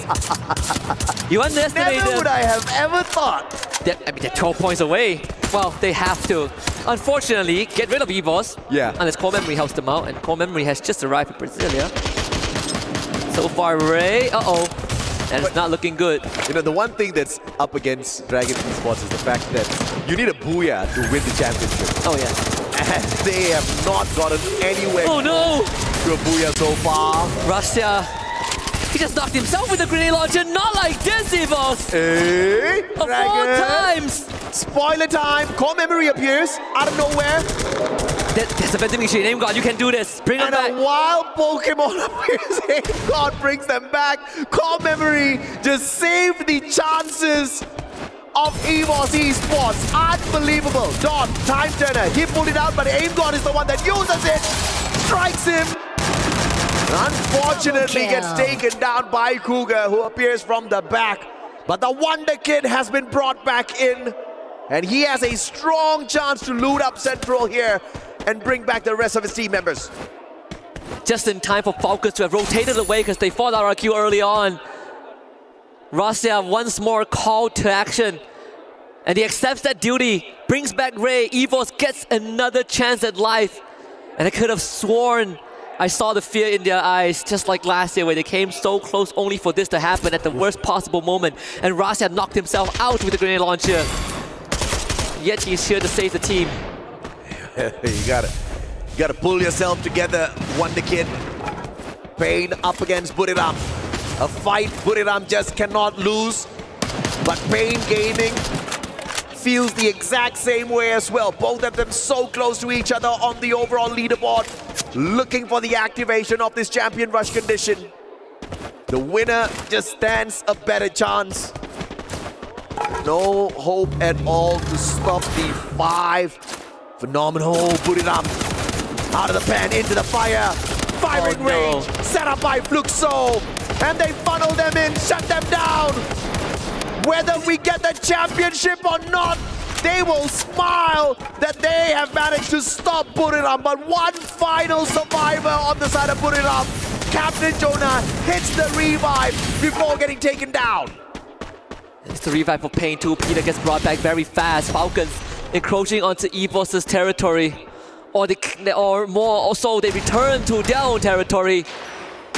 You underestimate them. Never would I have ever thought. They're 12 points away. Well, they have to. Unfortunately, get rid of EVOS. Yeah. Unless Core Memory helps them out, and Core Memory has just arrived in Brasilia. So far, Ray, that is not looking good. You know, the one thing that's up against Dragon Esports is the fact that you need a booyah to win the championship. Oh, yeah. And they have not gotten anywhere to a booyah so far. Russia, he just knocked himself with a grenade launcher. Not like this, EVOS. Hey, of all times. Spoiler time. Core Memory appears out of nowhere. There's a vending machine. Aim God, you can do this. Bring them back. And a wild Pokemon appears. Aim God brings them back. Core Memory just saved the chances of EVOS Esports. Unbelievable. Don, time turner. He pulled it out, but Aim God is the one that uses it. Strikes him. Unfortunately gets taken down by Cougar, who appears from the back. But the Wonder Kid has been brought back in. And he has a strong chance to loot up Central here and bring back the rest of his team members. Just in time for Falcons to have rotated away because they fought RRQ early on. Russia once more called to action. And he accepts that duty, brings back Ray. EVOS gets another chance at life. And I could have sworn I saw the fear in their eyes, just like last year where they came so close only for this to happen at the worst possible moment. And Russia knocked himself out with the grenade launcher. yet he's here to save the team. You gotta pull yourself together, Wonder Kid. Pain up against Buriram. A fight Buriram just cannot lose. But Pain Gaming feels the exact same way as well. Both of them so close to each other on the overall leaderboard, looking for the activation of this champion rush condition. The winner just stands a better chance. No hope at all to stop the 5. Phenomenal Buriram. Out of the pen, into the fire. Firing range, set up by Fluxo. And they funnel them in, shut them down. Whether we get the championship or not, they will smile that they have managed to stop Buriram. But one final survivor on the side of Buriram. Captain Jonah hits the revive before getting taken down. It's the revive for Pain too. Peter gets brought back very fast. Falcons encroaching onto EVOS's territory. Or more also, they return to their own territory.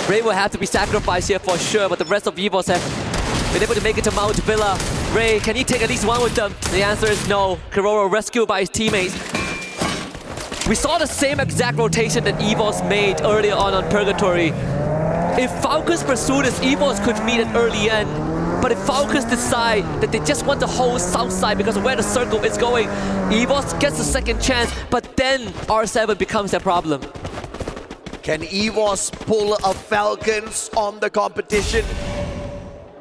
Ray will have to be sacrificed here for sure, but the rest of EVOS have been able to make it to Mount Villa. Ray, can he take at least one with them? The answer is no. Kiroro rescued by his teammates. We saw the same exact rotation that EVOS made earlier on Purgatory. If Falcons pursue this, EVOS could meet at early end. But if Falcons decide that they just want to hold south side because of where the circle is going, EVOS gets a second chance, but then R7 becomes their problem. Can EVOS pull a Falcons on the competition?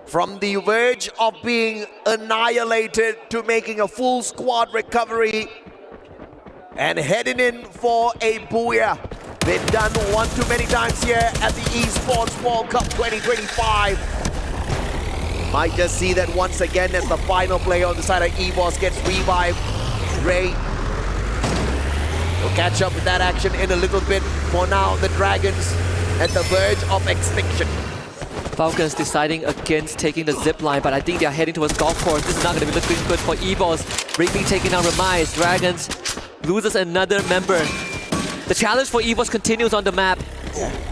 From the verge of being annihilated to making a full squad recovery and heading in for a booyah. They've done one too many times here at the Esports World Cup 2025. Might just see that once again as the final player on the side of EVOS gets revived. Ray will catch up with that action in a little bit. For now, the Dragons at the verge of extinction. Falcons deciding against taking the zip line, but I think they're heading towards golf course. This is not going to be looking good for EVOS. Ray being taken down Remise. Dragons loses another member. The challenge for EVOS continues on the map.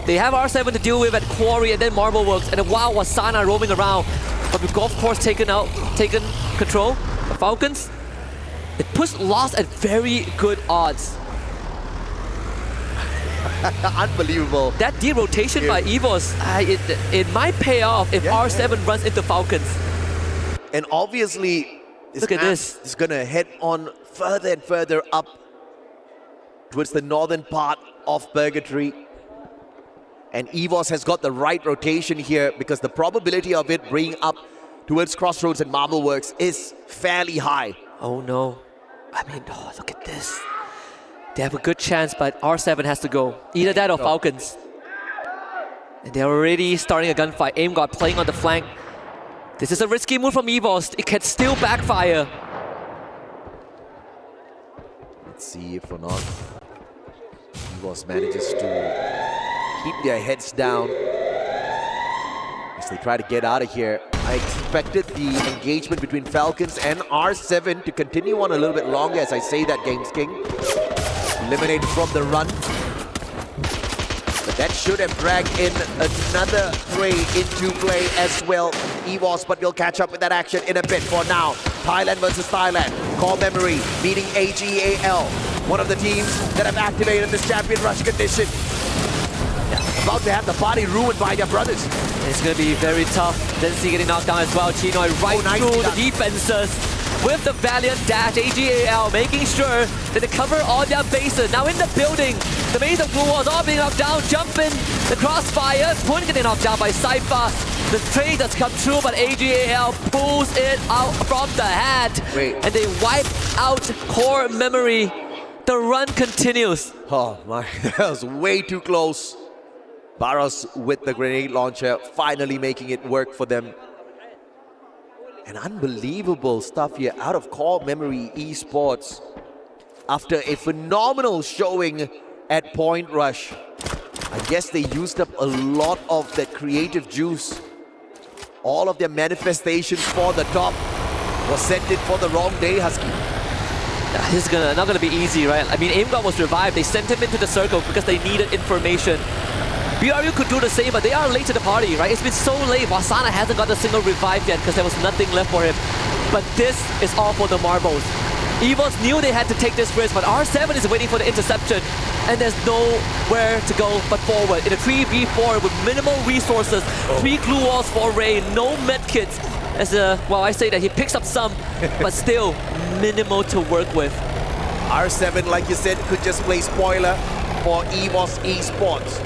They have R7 to deal with at Quarry and then Marble Works, and then wow, Wasana roaming around. But with golf course taken control, the Falcons, it puts loss at very good odds. Unbelievable. That de-rotation by EVOS, it might pay off if R7 runs into Falcons. And obviously, look at this. It's gonna head on further and further up towards the northern part of Purgatory. And EVOS has got the right rotation here because the probability of it bringing up towards Crossroads and Marble Works is fairly high. Oh no. I mean, oh, look at this. They have a good chance, but R7 has to go. Either that or Falcons. And they're already starting a gunfight. Aim God playing on the flank. This is a risky move from EVOS. It can still backfire. Let's see if or not EVOS manages to keep their heads down as they try to get out of here. I expected the engagement between Falcons and R7 to continue on a little bit longer as I say that, Games King. Eliminated from the run. But that should have dragged in another Prey into play as well. EVOS, but we'll catch up with that action in a bit. For now, Thailand versus Thailand. Core Memory meeting AGAL. One of the teams that have activated this champion rush condition. About to have the party ruined by their brothers. It's going to be very tough. Density getting knocked down as well. Chinoy right through the defenses with the Valiant dash. AGAL making sure that they cover all their bases. Now in the building, the maze of blue walls all being knocked down. Jumping the crossfire. Point getting knocked down by Cypher. The trade does come through, but AGAL pulls it out from the hat. And they wipe out Core Memory. The run continues. Oh my, that was way too close. Barros with the grenade launcher, finally making it work for them. And unbelievable stuff here out of Core Memory Esports. After a phenomenal showing at Point Rush, I guess they used up a lot of the creative juice. All of their manifestations for the top was sent in for the wrong day, Husky. This is not gonna be easy, right? I mean, AimGod was revived. They sent him into the circle because they needed information. BRU could do the same, but they are late to the party, right? It's been so late. Wasana hasn't got a single revive yet because there was nothing left for him. But this is all for the marbles. EVOS knew they had to take this risk, but R7 is waiting for the interception, and there's nowhere to go but forward. In a 3v4 with minimal resources, 3 glue walls for Ray, no medkits. Well, I say that he picks up some, but still minimal to work with. R7, like you said, could just play spoiler for EVOS Esports.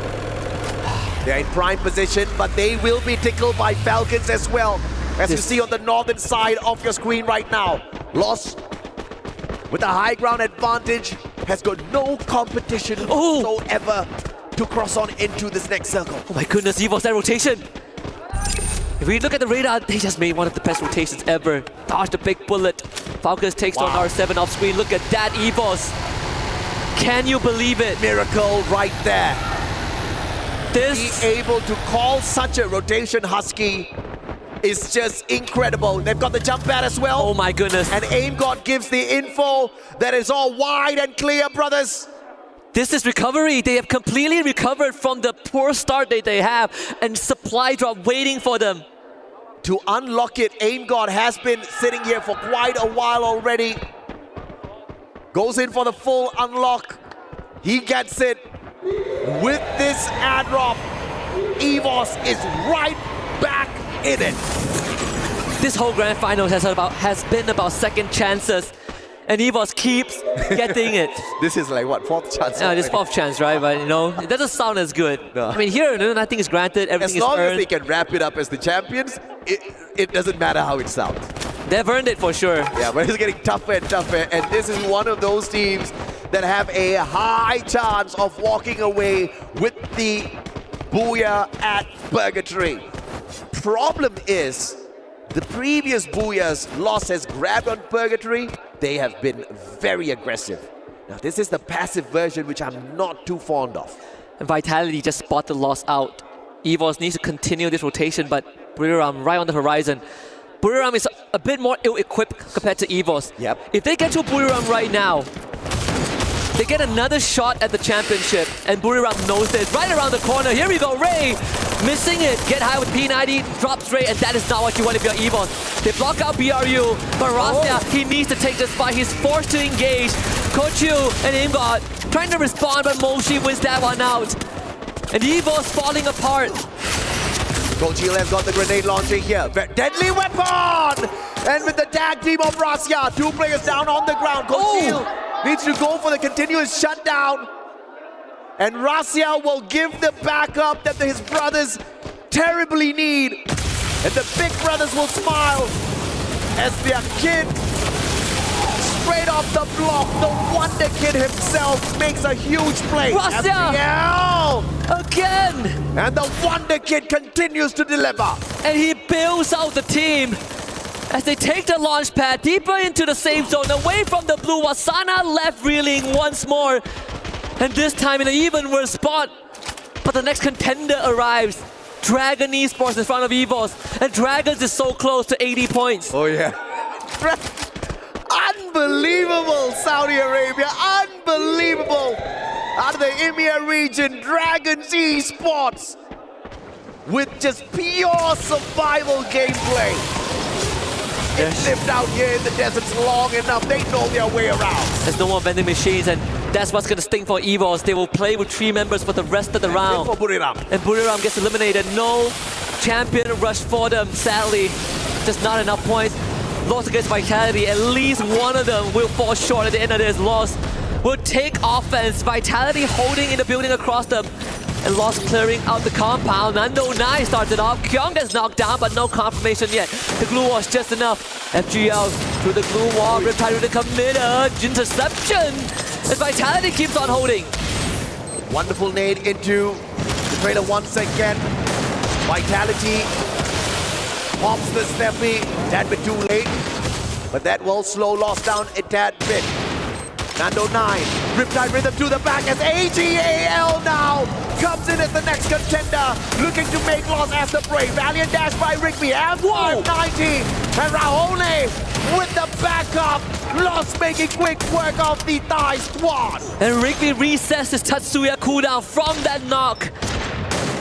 They're in prime position, but they will be tickled by Falcons as well. As you see on the northern side of your screen right now. Lost with a high ground advantage, has got no competition whatsoever to cross on into this next circle. Oh my goodness, EVOS, that rotation! If we look at the radar, they just made one of the best rotations ever. Dodged a big bullet. Falcons takes on R7 off screen. Look at that, EVOS. Can you believe it? Miracle right there. This being able to call such a rotation, Husky, is just incredible. They've got the jump pad as well. Oh my goodness. And Aim God gives the info that is all wide and clear, brothers. This is recovery. They have completely recovered from the poor start that they have, and supply drop waiting for them. To unlock it, Aim God has been sitting here for quite a while already. Goes in for the full unlock. He gets it. With this ad drop, EVOS is right back in it. This whole grand final has been about second chances, and EVOS keeps getting it. This is like what, fourth chance? Yeah, this fourth chance, right? But you know, it doesn't sound as good. No. I mean, here nothing is granted, everything is earned. As long as they can wrap it up as the champions, it doesn't matter how it sounds. They've earned it for sure. Yeah, but it's getting tougher and tougher, and this is one of those teams that have a high chance of walking away with the Booyah at Purgatory. Problem is, the previous Booyah's loss has grabbed on Purgatory. They have been very aggressive. Now this is the passive version, which I'm not too fond of. And Vitality just spot the loss out. EVOS needs to continue this rotation, but Buriram right on the horizon. Buriram is a bit more ill-equipped compared to EVOS. Yep. If they get to Buriram right now, they get another shot at the championship, and Buriram knows this. Right around the corner, here we go, Ray! Missing it, get high with P90, drops Ray, and that is not what you want if you're EVOS. They block out BRU, but Rasya, he needs to take this fight. He's forced to engage. Kochu and Imgod trying to respond, but Moshi wins that one out. And EVOS falling apart. Kochil has got the grenade launcher here. Deadly weapon! And with the tag team of Rasya, 2 players down on the ground. Kochil needs to go for the continuous shutdown. And Rasya will give the backup that his brothers terribly need. And the big brothers will smile as their kid, straight off the block, the Wonder Kid himself makes a huge play. Rasya! Again! And the Wonder Kid continues to deliver. And he bails out the team as they take the launch pad deeper into the safe zone, away from the blue. Wasana left reeling once more, and this time in an even worse spot. But the next contender arrives. Dragon Esports in front of EVOS, and Dragons is so close to 80 points. Oh yeah. Unbelievable, Saudi Arabia, unbelievable. Out of the EMEA region, Dragons Esports with just pure survival gameplay. They've lived out here in the deserts long enough. They know their way around. There's no more vending machines, and that's what's going to sting for EVOS. They will play with 3 members for the rest of the round. For Buriram. And Buriram gets eliminated. No champion rush for them, sadly. Just not enough points. Lost against Vitality. At least one of them will fall short at the end of this loss. Will take offense. Vitality holding in the building across them. And Lost clearing out the compound. Nando 9 started off. Kyung gets knocked down, but no confirmation yet. The glue wall is just enough. FGL through the glue wall. Riptide with the committer. Interception. As Vitality keeps on holding. Wonderful nade into the trailer once again. Vitality pops the Steffi. Tad bit too late. But that will slow Lost down a tad bit. Nando 9, Riptide Rhythm to the back as AGAL now comes in as the next contender, looking to make Lost after break. Valiant dash by Rigby, F590, and Rahone with the backup. Lost making quick work of the Thai squad. And Rigby resets his Tatsuya cooldown from that knock.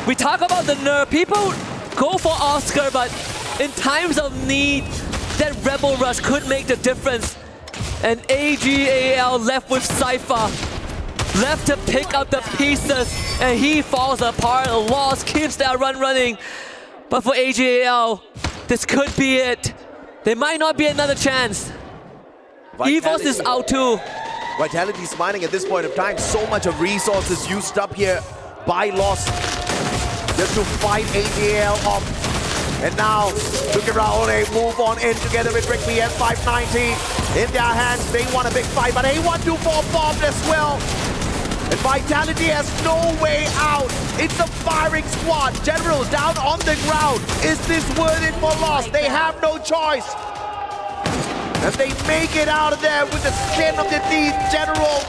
We talk about the nerf. People go for Oscar, but in times of need, that Rebel Rush could make the difference. And AGAL left with Cypher. Left to pick up the pieces, and he falls apart. Lost keeps that run running. But for AGAL, this could be it. There might not be another chance. EVOS is out too. Vitality smiling at this point of time. So much of resources used up here by Lost just to fight AGAL off. And now, look at Raul, they move on in together with Rick BM 590 in their hands. They want a big fight, but A124 bombed as well. And Vitality has no way out. It's a firing squad. General down on the ground. Is this worth it for Lost? They have no choice. And they make it out of there with the skin of the teeth. General.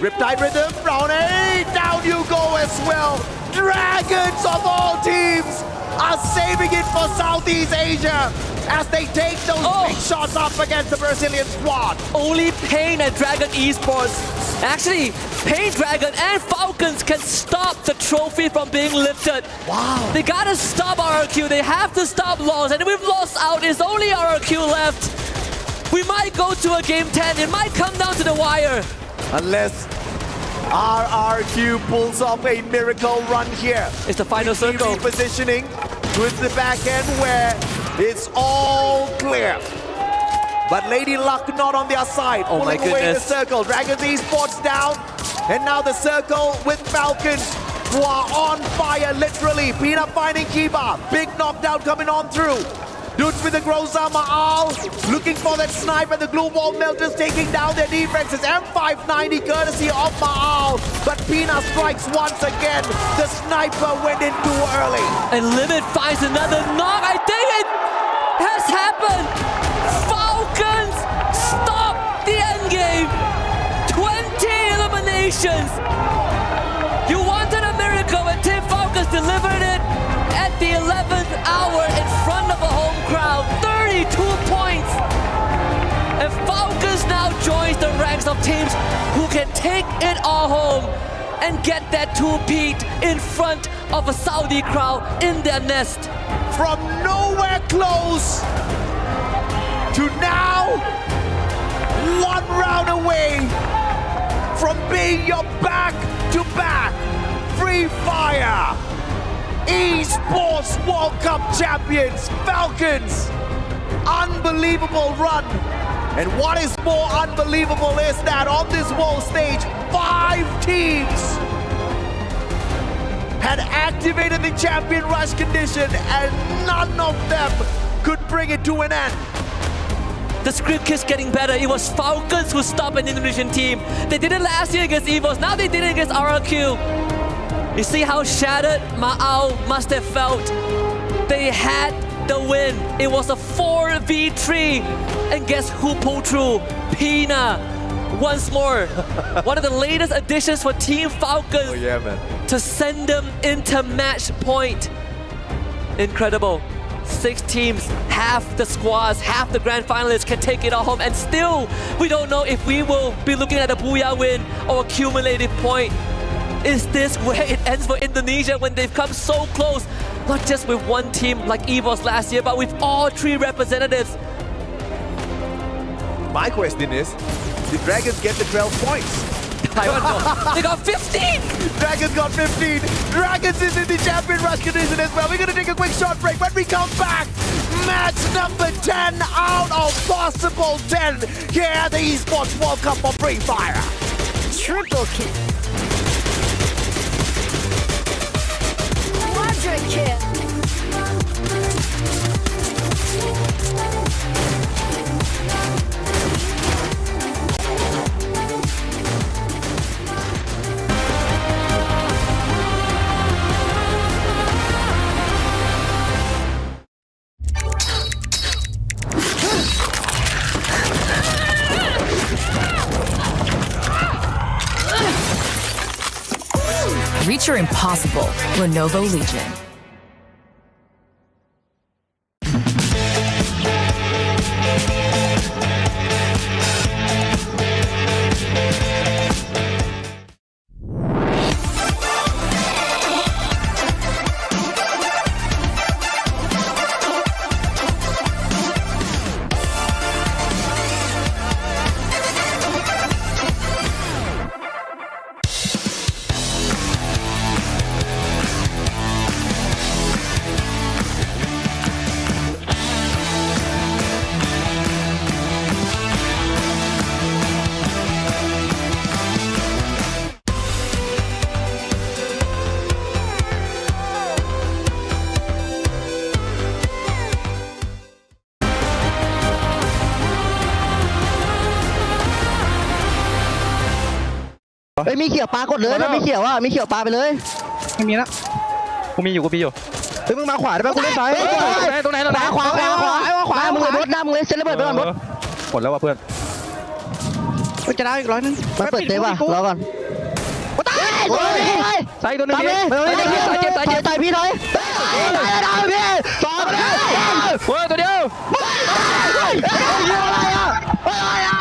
Riptide Rhythm, round A, down you go as well. Dragons of all teams are saving it for Southeast Asia as they take those big shots up against the Brazilian squad. Only Pain and Dragon Esports. Actually, Pain Dragon and Falcons can stop the trophy from being lifted. Wow. They gotta stop RRQ. They have to stop Lost. And with Lost out, it's only RRQ left. We might go to a game 10. It might come down to the wire. Unless RRQ pulls off a miracle run here. It's the final circle. Repositioning towards the back end where it's all clear. But Lady Luck not on their side. Oh my pulling away the goodness. circle. Dragons Esports down. And now the circle with Falcons who are on fire literally. Pina finding Kiba. Big knockdown coming on through. Dudes with the Groza Ma'al looking for that snipe, and the glue wall melters taking down their defenses. M590 courtesy of Ma'al, but Pina strikes once again. The sniper went in too early. And Limit finds another knock. I think it has happened. Falcons stop the end game. 20 eliminations. You wanted a miracle, and Team Falcons delivered it at the 11th hour in front of a home crowd. 32 points. And Falcons now joins the ranks of teams who can take it all home and get that two-peat in front of a Saudi crowd in their nest. From nowhere close to now, one round away from being your back-to-back Free Fire Esports World Cup champions, Falcons. Unbelievable run. And what is more unbelievable is that on this world stage, 5 teams had activated the champion rush condition and none of them could bring it to an end. The script keeps getting better. It was Falcons who stopped an Indonesian team. They did it last year against EVOS. Now they did it against RRQ. You see how shattered Ma'al must have felt. They had the win. It was a 4v3. And guess who pulled through? Pina. Once more. One of the latest additions for Team Falcons. Oh yeah, man. To send them into match point. Incredible. 6 teams, half the squads, half the grand finalists can take it all home, and still we don't know if we will be looking at a Booyah win or a cumulative point. Is this where it ends for Indonesia when they've come so close? Not just with one team like EVOS last year, but with all 3 representatives. My question is, did Dragons get the 12 points? I don't know. They got 15! Dragons got 15. Dragons is in the champion rush condition as well. We're going to take a quick short break. When we come back, match number 10 out of possible 10 here at the Esports World Cup for Free Fire. Triple kill. Quadra kill. Reach your impossible, Lenovo Legion. เฮ้ยมีเขียวปลากดเลยถ้ามีเขียวอ่ะมีเขียวปลาไปเลยไม่มีแล้วกูมีอยู่เฮ้ยมึงมาขวาได้ป่ะกูเล่นซ้ายตรงไหนขวามึงเลยบดหน้ามึงเลยเซ็นระเบิดไปก่อนบดกดแล้วว่ะเพื่อนมันจะได้อีก100นึงมันเปิดเตะว่ะรอก่อนใส่ตัวนึงพี่ใส่พี่ถอยพี่สองตัวเดียวอะไรอ่ะ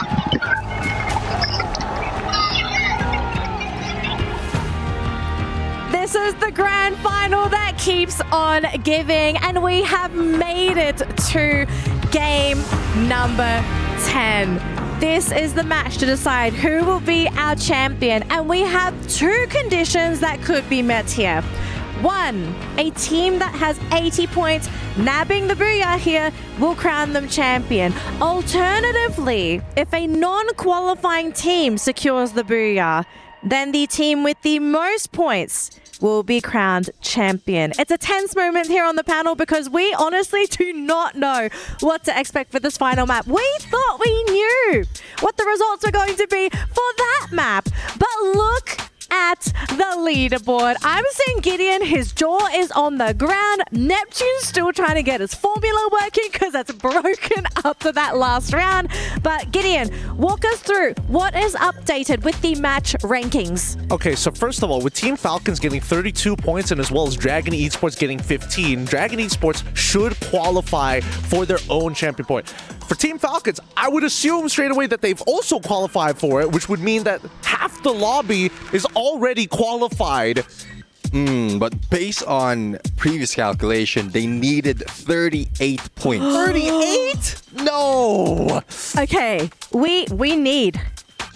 This is the grand final that keeps on giving, and we have made it to game number 10. This is the match to decide who will be our champion, and we have 2 conditions that could be met here. 1, a team that has 80 points, nabbing the Booyah here, will crown them champion. Alternatively, if a non-qualifying team secures the Booyah, then the team with the most points will be crowned champion. It's a tense moment here on the panel because we honestly do not know what to expect for this final map. We thought we knew what the results were going to be for that map, but look at the leaderboard. I'm seeing Gideon, his jaw is on the ground. Neptune's still trying to get his formula working because it's broken after that last round. But Gideon, walk us through what is updated with the match rankings. Okay, so first of all, with Team Falcons getting 32 points and as well as Dragon Esports getting 15, Dragon Esports should qualify for their own champion point. For Team Falcons, I would assume straight away that they've also qualified for it, which would mean that half the lobby is already qualified. But based on previous calculation, they needed 38 points. 38? No! Okay, we need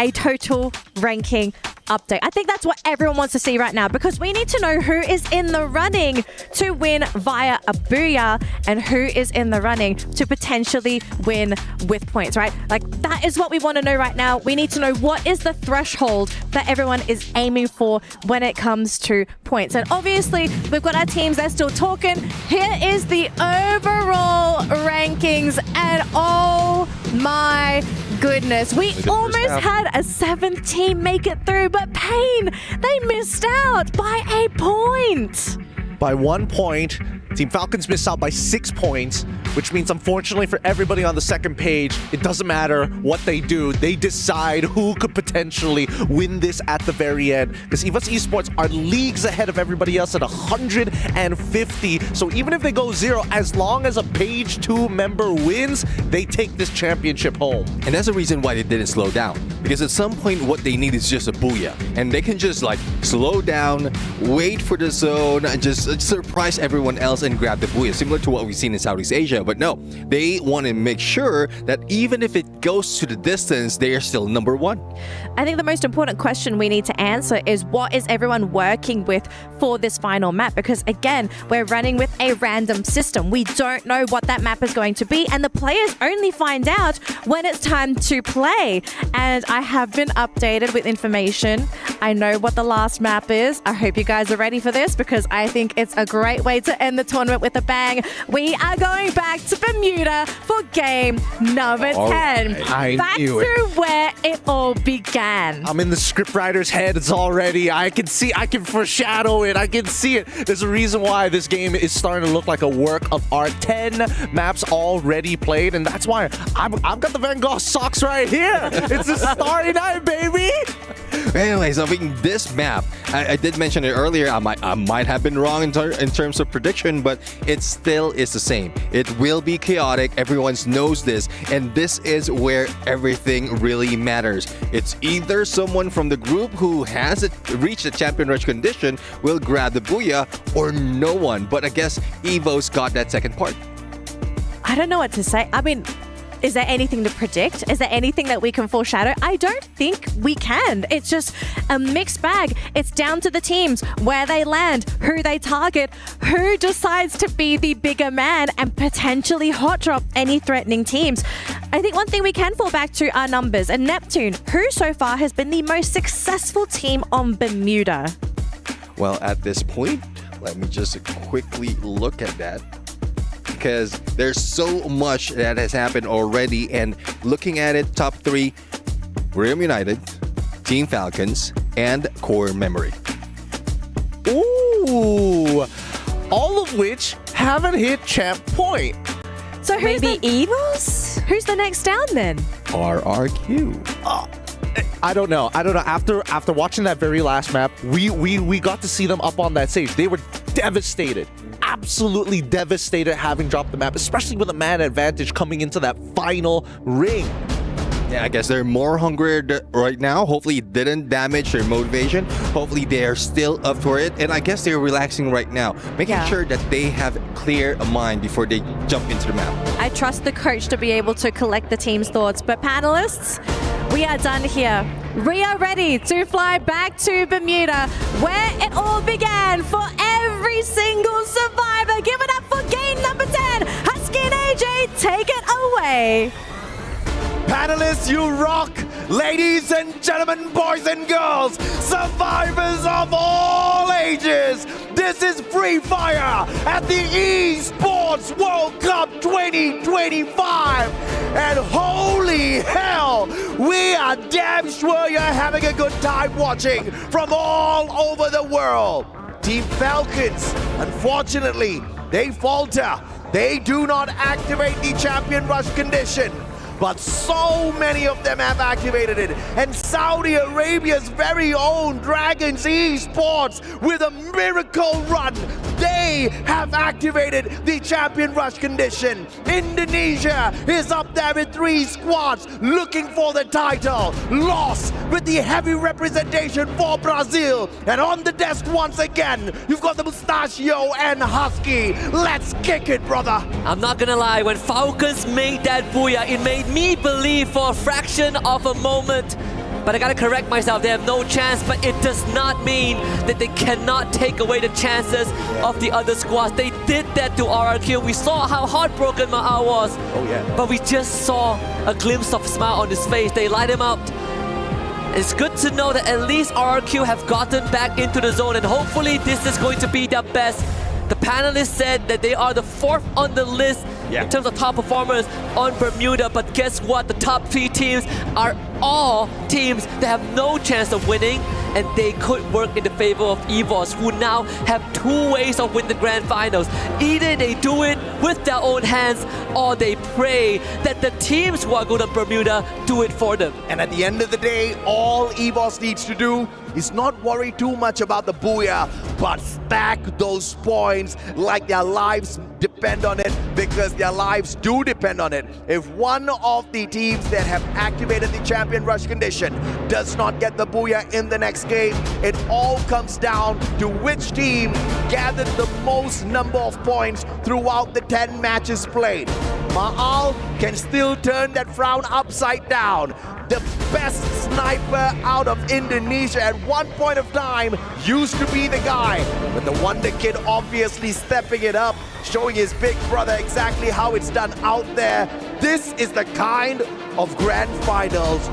a total ranking update. I think that's what everyone wants to see right now because we need to know who is in the running to win via a Booyah and who is in the running to potentially win with points, right? Like that is what we want to know right now. We need to know what is the threshold that everyone is aiming for when it comes to points. And obviously we've got our teams, they're still talking. Here is the overall rankings and oh my goodness. We almost had a 7th team make it through, but Pain, they missed out by a point. By 1 point. Team Falcons missed out by 6 points, which means unfortunately for everybody on the second page, it doesn't matter what they do. They decide who could potentially win this at the very end. Because EWC Esports are leagues ahead of everybody else at 150. So even if they go 0, as long as a page 2 member wins, they take this championship home. And that's the reason why they didn't slow down. Because at some point, what they need is just a Booyah. And they can just like slow down, wait for the zone, and just surprise everyone else and grab the Booyah, similar to what we've seen in Southeast Asia. But no, they want to make sure that even if it goes to the distance, they are still number 1. I think the most important question we need to answer is what is everyone working with for this final map? Because again, we're running with a random system. We don't know what that map is going to be, and the players only find out when it's time to play. And I have been updated with information. I know what the last map is. I hope you guys are ready for this because I think it's a great way to end the tournament with a bang. We are going back to Bermuda for game number 10. Back to where it all began. I'm in the scriptwriter's heads already. I can foreshadow it. I can see it. There's a reason why this game is starting to look like a work of art. 10 maps already played, and that's why I've got the Van Gogh socks right here. It's a starry night, baby. Anyways, I think this map, I did mention it earlier, I might have been wrong in terms of prediction, but it still is the same. It will be chaotic, everyone knows this, and this is where everything really matters. It's either someone from the group who has reached the champion rush condition will grab the Booyah, or no one. But I guess Evo's got that second part. I don't know what to say. I mean, is there anything to predict? Is there anything that we can foreshadow? I don't think we can. It's just a mixed bag. It's down to the teams, where they land, who they target, who decides to be the bigger man and potentially hot drop any threatening teams. I think one thing we can fall back to are numbers. And Neptune, who so far has been the most successful team on Bermuda? Well, at this point, let me just quickly look at that. Because there's so much that has happened already, and looking at it, top 3, Realm United, Team Falcons, and core memory. Ooh, all of which haven't hit champ point. So who's Maybe Evos? Who's the next down then? RRQ. I don't know. After watching that very last map, we got to see them up on that stage. They were devastated. Absolutely devastated having dropped the map, especially with a man advantage coming into that final ring. Yeah, I guess they're more hungry right now. Hopefully it didn't damage their motivation. Hopefully they are still up for it. And I guess they're relaxing right now, making sure that they have clear a mind before they jump into the map. I trust the coach to be able to collect the team's thoughts. But panelists, we are done here. We are ready to fly back to Bermuda, where it all began for every single survivor. Give it up for game number 10. Husky and AJ, take it away. Panelists, you rock! Ladies and gentlemen, boys and girls, survivors of all ages, this is Free Fire at the Esports World Cup 2025. And holy hell, we are damn sure you're having a good time watching from all over the world. Team Falcons, unfortunately, they falter. They do not activate the champion rush condition. But so many of them have activated it. And Saudi Arabia's very own Dragons Esports with a miracle run. They have activated the champion rush condition. Indonesia is up there with 3 squads looking for the title. Lost with the heavy representation for Brazil. And on the desk once again, you've got the Mustachio and Husky. Let's kick it, brother. I'm not gonna lie, when Falcons made that booyah, it made me believe for a fraction of a moment. But I gotta correct myself, they have no chance, but it does not mean that they cannot take away the chances of the other squads. They did that to RRQ. We saw how heartbroken Ma'al was. Oh yeah. But we just saw a glimpse of a smile on his face. They light him up. It's good to know that at least RRQ have gotten back into the zone, and hopefully this is going to be their best. The panelists said that they are the 4th on the list in terms of top performers on Bermuda, but guess what? The top 3 teams are all teams that have no chance of winning, and they could work in the favor of EVOS, who now have 2 ways of winning the grand finals. Either they do it with their own hands, or they pray that the teams who are good at Bermuda do it for them. And at the end of the day, all EVOS needs to do is not worry too much about the booyah, but stack those points like their lives depend on it, because their lives do depend on it. If one of the teams that have activated the champion rush condition does not get the booyah in the next game, it all comes down to which team gathered the most number of points throughout the 10 matches played. Ma'al can still turn that frown upside down. The best sniper out of Indonesia at one point of time used to be the guy, but the Wonder Kid obviously stepping it up, showing his big brother exactly how it's done out there. This is the kind of grand finals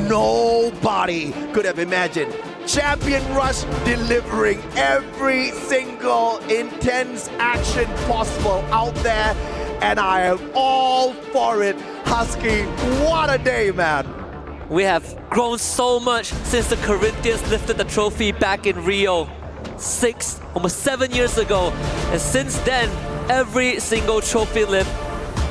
nobody could have imagined. Champion Rush delivering every single intense action possible out there, and I am all for it. Husky, what a day, man. We have grown so much since the Corinthians lifted the trophy back in Rio, almost 7 years ago. And since then, every single trophy lift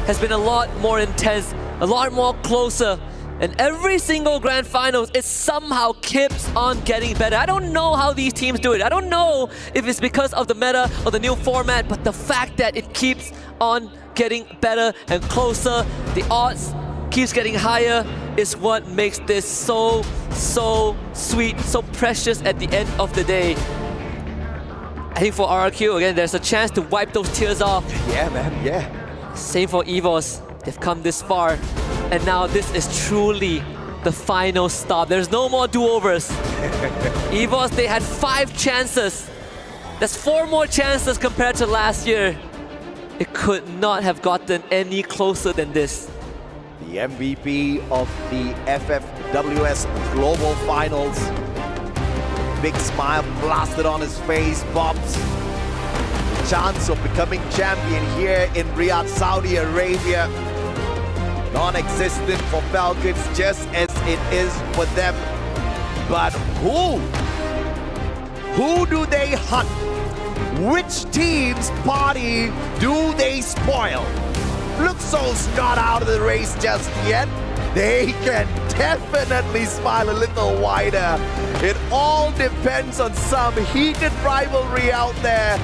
has been a lot more intense, a lot more closer. And every single grand finals, it somehow keeps on getting better. I don't know how these teams do it. I don't know if it's because of the meta or the new format, but the fact that it keeps on getting better and closer, the odds keeps getting higher, is what makes this so sweet, so precious at the end of the day. I think for RRQ, again, there's a chance to wipe those tears off. Yeah, man, yeah. Same for EVOS. They've come this far, and now this is truly the final stop. There's no more do-overs. EVOS, they had 5 chances. That's 4 more chances compared to last year. It could not have gotten any closer than this. The MVP of the FFWS Global Finals. Big smile blasted on his face, Bob's chance of becoming champion here in Riyadh, Saudi Arabia. Non-existent for Falcons, just as it is for them. But who Who do they hunt? Which team's party do they spoil? Fluxo's not out of the race just yet. They can definitely smile a little wider. It all depends on some heated rivalry out there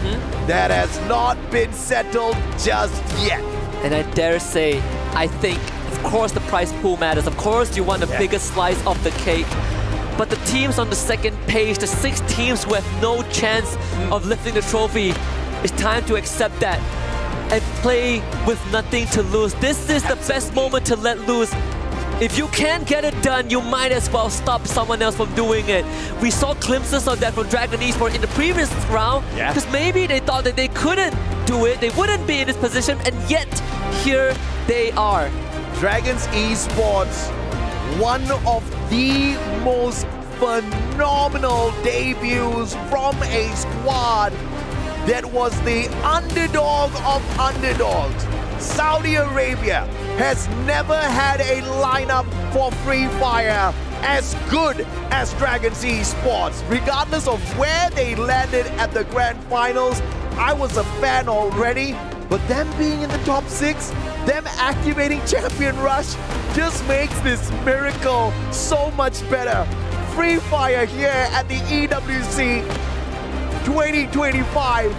that has not been settled just yet. And I dare say, I think, of course, the prize pool matters. Of course, you want the biggest slice of the cake. But the teams on the second page, the 6 teams who have no chance of lifting the trophy, it's time to accept that and play with nothing to lose. This is the best moment to let loose. If you can't get it done, you might as well stop someone else from doing it. We saw glimpses of that from Dragon Esports in the previous round, because maybe they thought that they couldn't do it, they wouldn't be in this position, and yet here they are. Dragons Esports, one of the most phenomenal debuts from a squad that was the underdog of underdogs. Saudi Arabia has never had a lineup for Free Fire as good as Dragons Esports. Regardless of where they landed at the grand finals, I was a fan already, but them being in the top 6, them activating Champion Rush just makes this miracle so much better. Free Fire here at the EWC 2025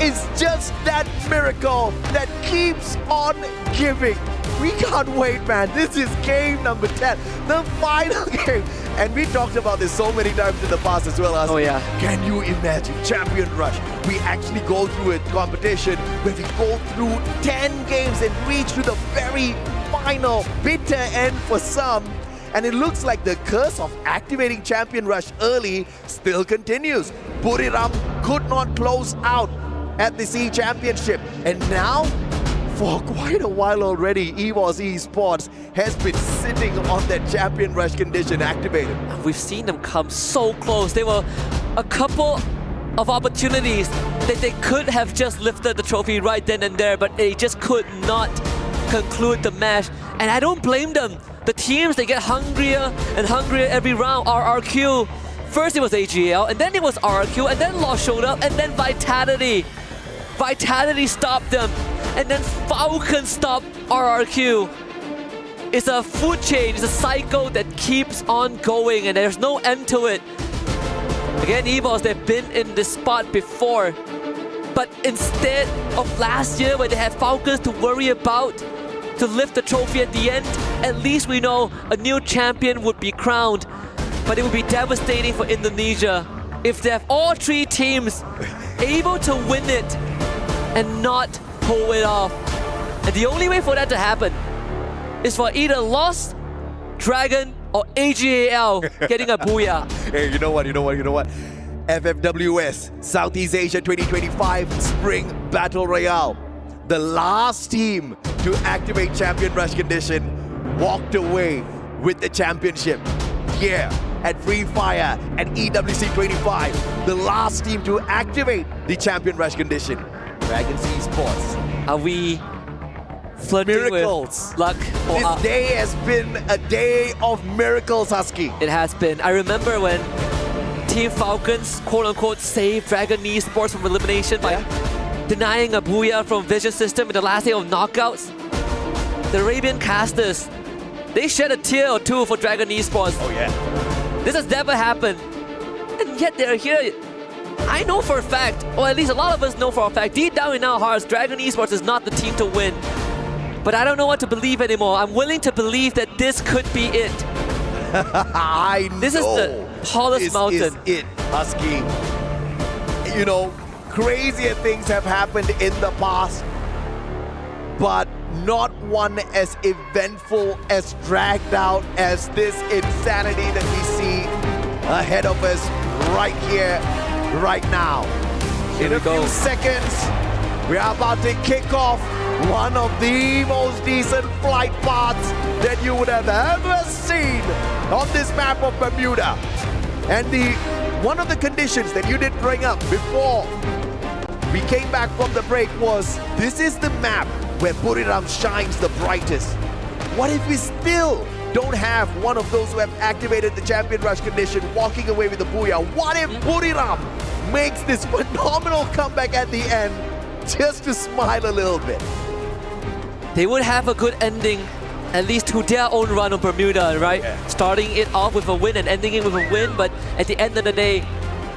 is just that miracle that keeps on giving. We can't wait, man. This is game number 10, the final game. And we talked about this so many times in the past as well. Oh yeah. Can you imagine Champion Rush? We actually go through a competition where we go through 10 games and reach to the very final bitter end for some. And it looks like the curse of activating Champion Rush early still continues. Buriram could not close out at the C Championship. And now, for quite a while already, EWC Esports has been sitting on that Champion Rush condition activated. We've seen them come so close. There were a couple of opportunities that they could have just lifted the trophy right then and there, but they just could not conclude the match. And I don't blame them. The teams, they get hungrier and hungrier every round. RRQ. First it was AGL, and then it was RRQ, and then Lost showed up, and then Vitality. Vitality stopped them, and then Falcons stopped RRQ. It's a food chain, it's a cycle that keeps on going, and there's no end to it. Again, EVOS, they've been in this spot before, but instead of last year where they had Falcons to worry about, to lift the trophy at the end, at least we know a new champion would be crowned. But it would be devastating for Indonesia if they have all 3 teams able to win it and not pull it off. And the only way for that to happen is for either Lost, Dragon, or AGAL getting a booyah. Hey, you know what? FFWS Southeast Asia 2025 Spring Battle Royale. The last team to activate Champion Rush condition walked away with the championship. Here at Free Fire at EWC 25, the last team to activate the Champion Rush condition, Dragons Esports. Are we flirting miracles with luck? This day has been a day of miracles, Husky. It has been. I remember when Team Falcons, quote-unquote, saved Dragon Esports from elimination by denying a booyah from Vision System in the last day of knockouts. The Arabian casters, they shed a tear or two for Dragon Esports. Oh yeah. This has never happened. And yet they're here. I know for a fact, or at least a lot of us know for a fact, deep down in our hearts, Dragon Esports is not the team to win. But I don't know what to believe anymore. I'm willing to believe that this could be it. This is the tallest mountain. This is it, Husky. You know, crazier things have happened in the past, but not one as eventful, as dragged out as this insanity that we see ahead of us right here, right now. In a few seconds, we are about to kick off one of the most decent flight paths that you would have ever seen on this map of Bermuda. And one of the conditions that you did bring up before we came back from the break was, this is the map where Buriram shines the brightest. What if we still don't have one of those who have activated the Champion Rush condition walking away with the booyah? What if Buriram makes this phenomenal comeback at the end just to smile a little bit. They would have a good ending, at least to their own run on Bermuda, right? Yeah. Starting it off with a win and ending it with a win, but at the end of the day,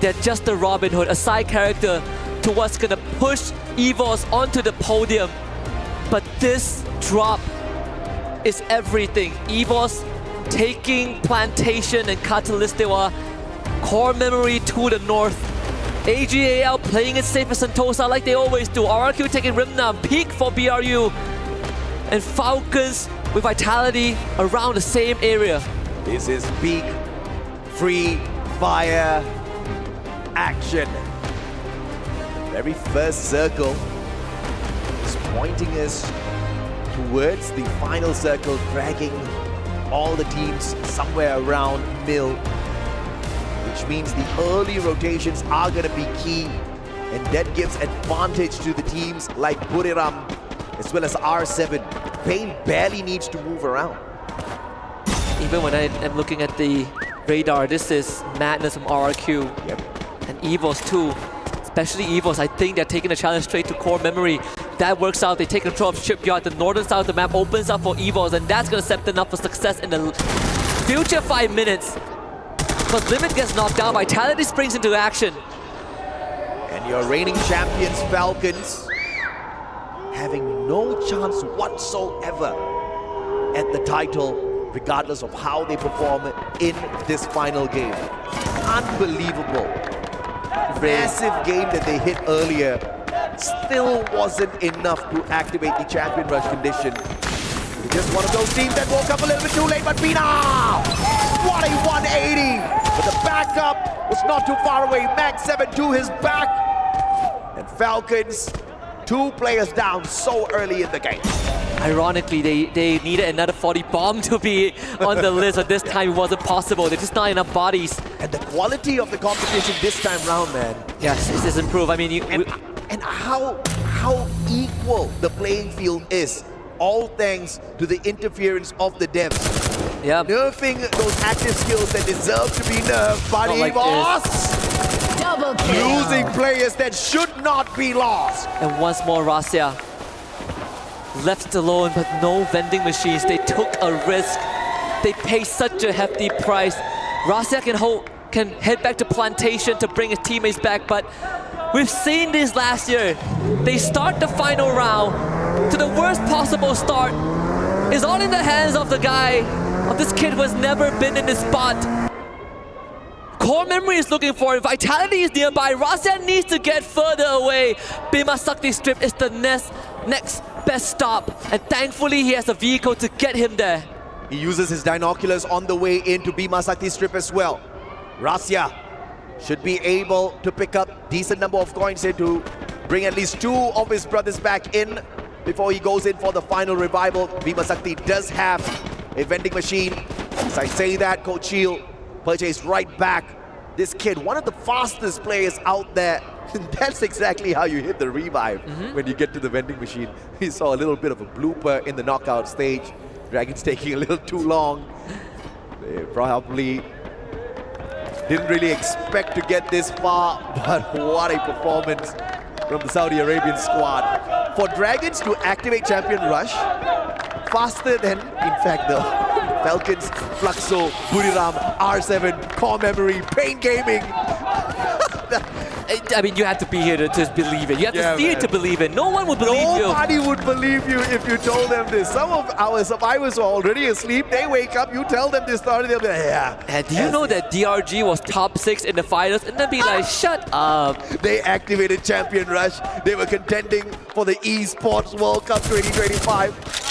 they're just a Robin Hood, a side character to what's gonna push EVOS onto the podium. But this drop is everything. EVOS taking Plantation and Catalystewa, core memory to the north. AGAL playing it safe as Sentosa like they always do. RRQ taking Rimnam, peak for BRU. And Falcons with Vitality around the same area. This is peak free fire action. The very first circle is pointing us towards the final circle, dragging all the teams somewhere around mill, which means the early rotations are going to be key, and that gives advantage to the teams like Buriram as well as R7. Pain barely needs to move around. Even when I am looking at the radar, this is madness from RRQ. Yep. And EVOS too. Especially EVOS, I think they're taking the challenge straight to core memory. That works out, they take control of Shipyard. The northern side of the map opens up for EVOS, and that's going to set them up for success in the future 5 minutes. Because Limit gets knocked out, Vitality springs into action. And your reigning champions, Falcons, having no chance whatsoever at the title, regardless of how they perform in this final game. Unbelievable. Massive game that they hit earlier still wasn't enough to activate the champion rush condition. Just one of those teams that woke up a little bit too late, but Bina! What a 180! But the backup was not too far away. Max 7 to his back. And Falcons, 2 players down so early in the game. Ironically, they needed another 40 bomb to be on the list, but this time it wasn't possible. There's just not enough bodies. And the quality of the competition this time round, man. Yes, this is improved. I mean, and how equal the playing field is, all thanks to the interference of the devs. Yeah. Nerfing those active skills that deserve to be nerfed, but EVOS Double kill. losing players that should not be lost. And once more, Rasia left alone, but no vending machines. They took a risk. They paid such a hefty price. Rasia can head back to Plantation to bring his teammates back, but we've seen this last year. They start the final round to the worst possible start. It's all in the hands of the guy, of this kid who has never been in this spot. Core memory is looking for it. Vitality is nearby. Rasia needs to get further away. Bima Sakti Strip is the next best stop. And thankfully, he has a vehicle to get him there. He uses his binoculars on the way into Bima Sakti Strip as well. Rasia should be able to pick up decent number of coins here to bring at least 2 of his brothers back in before he goes in for the final revival. Bima Sakti does have a vending machine. As I say that, Coach Shield purchased right back. This kid, one of the fastest players out there. That's exactly how you hit the revive when you get to the vending machine. We saw a little bit of a blooper in the knockout stage. Dragon's taking a little too long. They probably didn't really expect to get this far, but what a performance from the Saudi Arabian squad. For Dragons to activate Champion Rush faster than, in fact, the Falcons, Fluxo, Buriram, R7, Core Memory, Pain Gaming. I mean, you have to be here to believe it. You have to see it to believe it. No one would believe you. Nobody would believe you if you told them this. Some of our survivors are already asleep. They wake up, you tell them this story, they'll be like, yeah. And do you know that DRG was top 6 in the finals? And then be like, shut up. They activated Champion Rush. They were contending for the Esports World Cup 2025.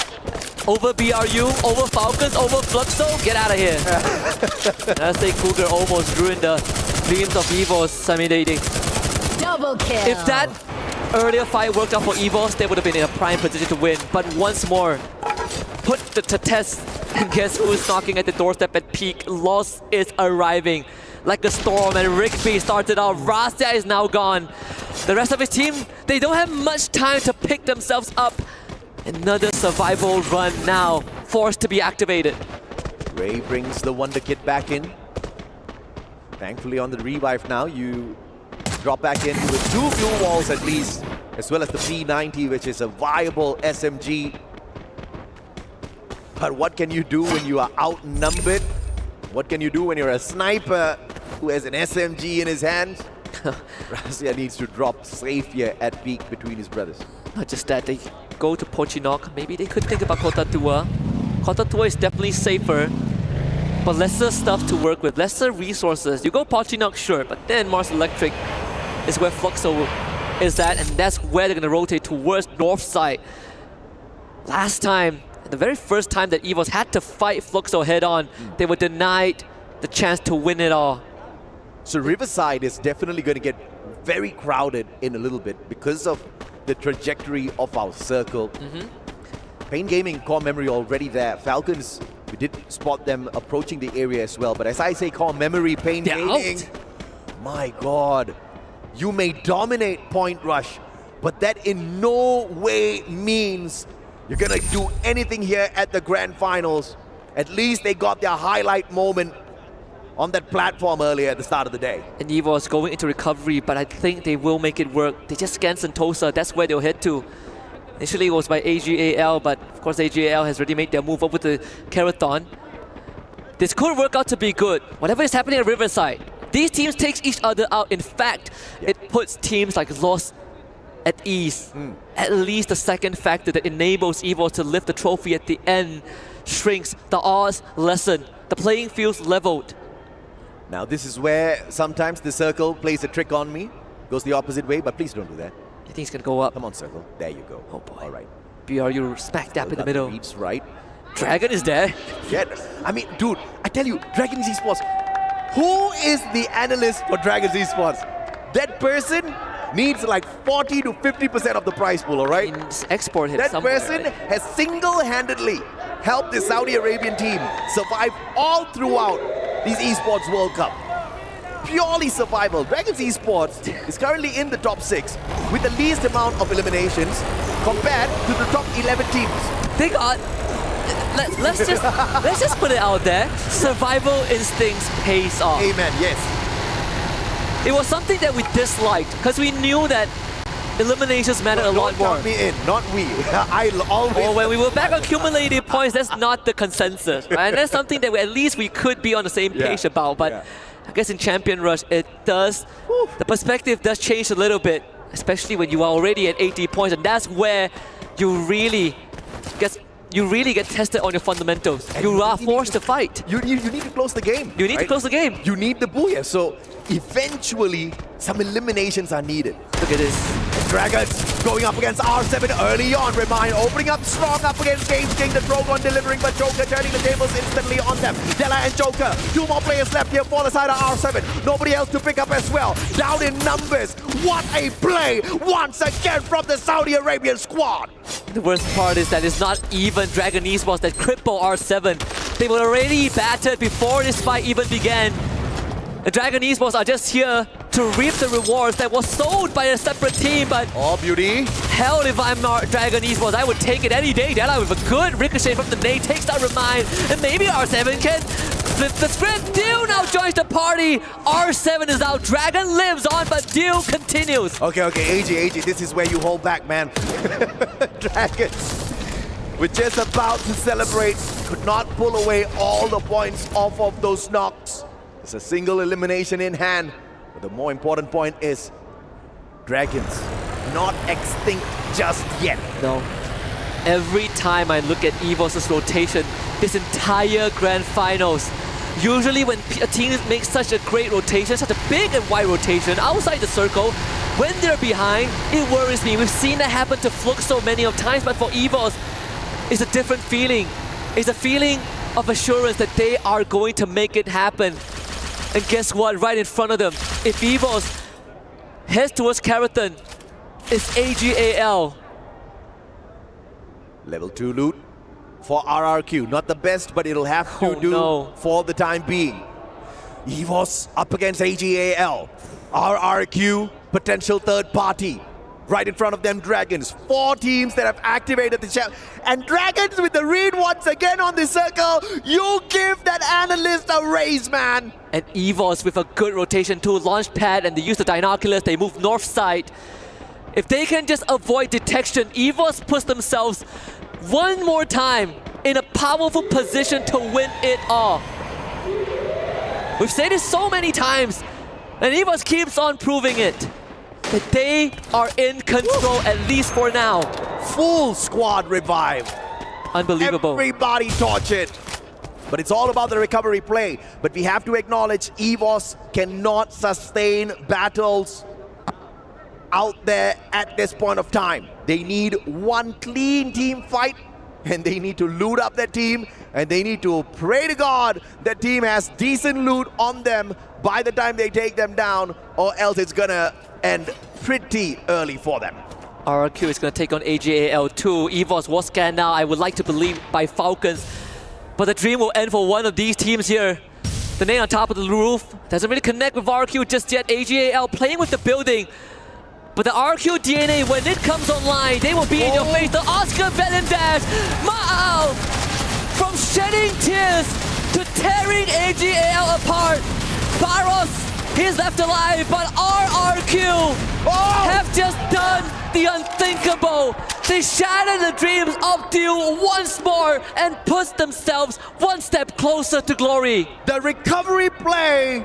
Over BRU, over Falcons, over Fluxo, get out of here. I say Cougar almost ruined the dreams of EVOS. I mean, they Double kill. If that earlier fight worked out for EVOS, they would have been in a prime position to win. But once more, put to test. And guess who's knocking at the doorstep at peak? Loss is arriving like a storm, and Rigby started out. Rasia is now gone. The rest of his team, they don't have much time to pick themselves up. Another survival run now, forced to be activated. Ray brings the Wonder Kid back in. Thankfully on the revive now, you drop back in with 2 fuel walls at least, as well as the P90, which is a viable SMG. But what can you do when you are outnumbered? What can you do when you're a sniper who has an SMG in his hand? Razia needs to drop safe here at peak between his brothers. Not just that, they go to Pochinok. Maybe they could think about Kota Tua. Kota Tua is definitely safer, but lesser stuff to work with, lesser resources. You go Pochinok, sure, but then Mars Electric is where Fluxo is at, and that's where they're going to rotate towards north side. Last time, the very first time that EVOS had to fight Fluxo head-on, they were denied the chance to win it all. So Riverside is definitely going to get very crowded in a little bit because of the trajectory of our circle. Pain Gaming core memory already there. Falcons, we did spot them approaching the area as well. But as I say, core memory, Pain Gaming, my God, you may dominate point rush, but that in no way means you're gonna do anything here at the grand finals. At least they got their highlight moment on that platform earlier at the start of the day. And EVOS going into recovery, but I think they will make it work. They just scanned Sentosa, that's where they'll head to. Initially it was by AGAL, but of course AGAL has already made their move up with the Kerathon. This could work out to be good. Whatever is happening at Riverside, these teams take each other out. In fact, it puts teams like Lost at ease. At least the second factor that enables EVOS to lift the trophy at the end shrinks. The odds lessen. The playing field's leveled. Now this is where sometimes the circle plays a trick on me. Goes the opposite way, but please don't do that. I think it's gonna go up. Come on, circle. There you go. Oh boy. All right. BRU smack dab in the middle. Reads right. Dragon is there. Yeah. I mean, dude, I tell you, Dragon's Esports. Who is the analyst for Dragon's Esports? That person needs like 40 to 50% of the prize pool, all right? Export him that somewhere, person right? has single-handedly helped the Saudi Arabian team survive all throughout these Esports World Cup. Purely survival. Dragons Esports is currently in the top 6 with the least amount of eliminations compared to the top 11 teams. They got... Let's just put it out there. Survival instincts pays off. Amen, yes. It was something that we disliked because we knew that eliminations mattered a lot more. Don't count me in, not we. I always... Or when we were back on cumulative points, that's not the consensus, right? And that's something that at least we could be on the same page about. But I guess in Champion Rush, it does... The perspective does change a little bit, especially when you are already at 80 points, and that's where you really get tested on your fundamentals. And you are forced to fight. You need to close the game. You need to close the game. You need the booyah. So eventually, some eliminations are needed. Look at this. Dragons going up against R7 early on. Remind opening up strong up against Games King. The Drogon delivering, but Joker turning the tables instantly on them. Della and Joker. 2 more players left here for the side of R7. Nobody else to pick up as well. Down in numbers. What a play once again from the Saudi Arabian squad. The worst part is that it's not even Dragon Esports that cripple R7. They were already battered before this fight even began. The Dragon Esports are just here to reap the rewards that was sold by a separate team, but... Oh, beauty. Hell, if I'm not Dragon Esports, I would take it any day. Della with a good ricochet from the nade, takes that remind, and maybe R7 can flip the script. Deal now joins the party. R7 is out. Dragon lives on, but Deal continues. Okay, AG, this is where you hold back, man. Dragons, we're just about to celebrate. Could not pull away all the points off of those knocks. It's a single elimination in hand. But the more important point is Dragons not extinct just yet. No. Every time I look at EVOS' rotation, this entire grand finals, usually when a team makes such a great rotation, such a big and wide rotation outside the circle, when they're behind, it worries me. We've seen that happen to Fluxo many of times, but for EVOS, it's a different feeling. It's a feeling of assurance that they are going to make it happen. And guess what? Right in front of them, if EVOS heads towards Kerathon, it's AGAL. Level 2 loot for RRQ. Not the best, but it'll have to do for the time being. EVOS up against AGAL. RRQ, potential third party. Right in front of them, Dragons. 4 teams that have activated the champ. And Dragons with the read once again on the circle. You give that analyst a raise, man. And EVOS with a good rotation too. Launch pad and they use the binoculars. They move north side. If they can just avoid detection, EVOS puts themselves one more time in a powerful position to win it all. We've said it so many times, and EVOS keeps on proving it. That they are in control, at least for now. Full squad revive. Unbelievable. Everybody tortured. But it's all about the recovery play. But we have to acknowledge EVOS cannot sustain battles out there at this point of time. They need one clean team fight, and they need to loot up their team, and they need to pray to God that team has decent loot on them by the time they take them down, or else it's gonna end pretty early for them. RRQ is going to take on AJAL2. EVOS was scanned now, I would like to believe, by Falcons. But the dream will end for one of these teams here. The name on top of the roof doesn't really connect with RRQ just yet. AJAL playing with the building. But the RRQ DNA, when it comes online, they will be in your face. The Oscar Belendash, Ma'al, from shedding tears to tearing AJAL apart. Baros, he's left alive, but RRQ have just done the unthinkable. They shattered the dreams of Deal once more and put themselves one step closer to glory. The recovery play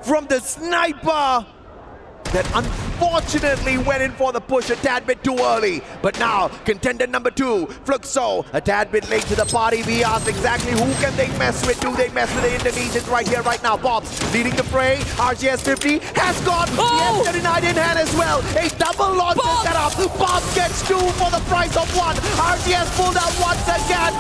from the sniper that unfortunately went in for the push a tad bit too early. But now, contender number 2, Fluxo, a tad bit late to the party. We asked exactly who can they mess with. Do they mess with the Indonesians right here, right now? Bob's leading the fray. RGS 50 has got the S39 in hand as well. A double launch set up. Bob gets 2 for the price of 1. RGS pulled out once again.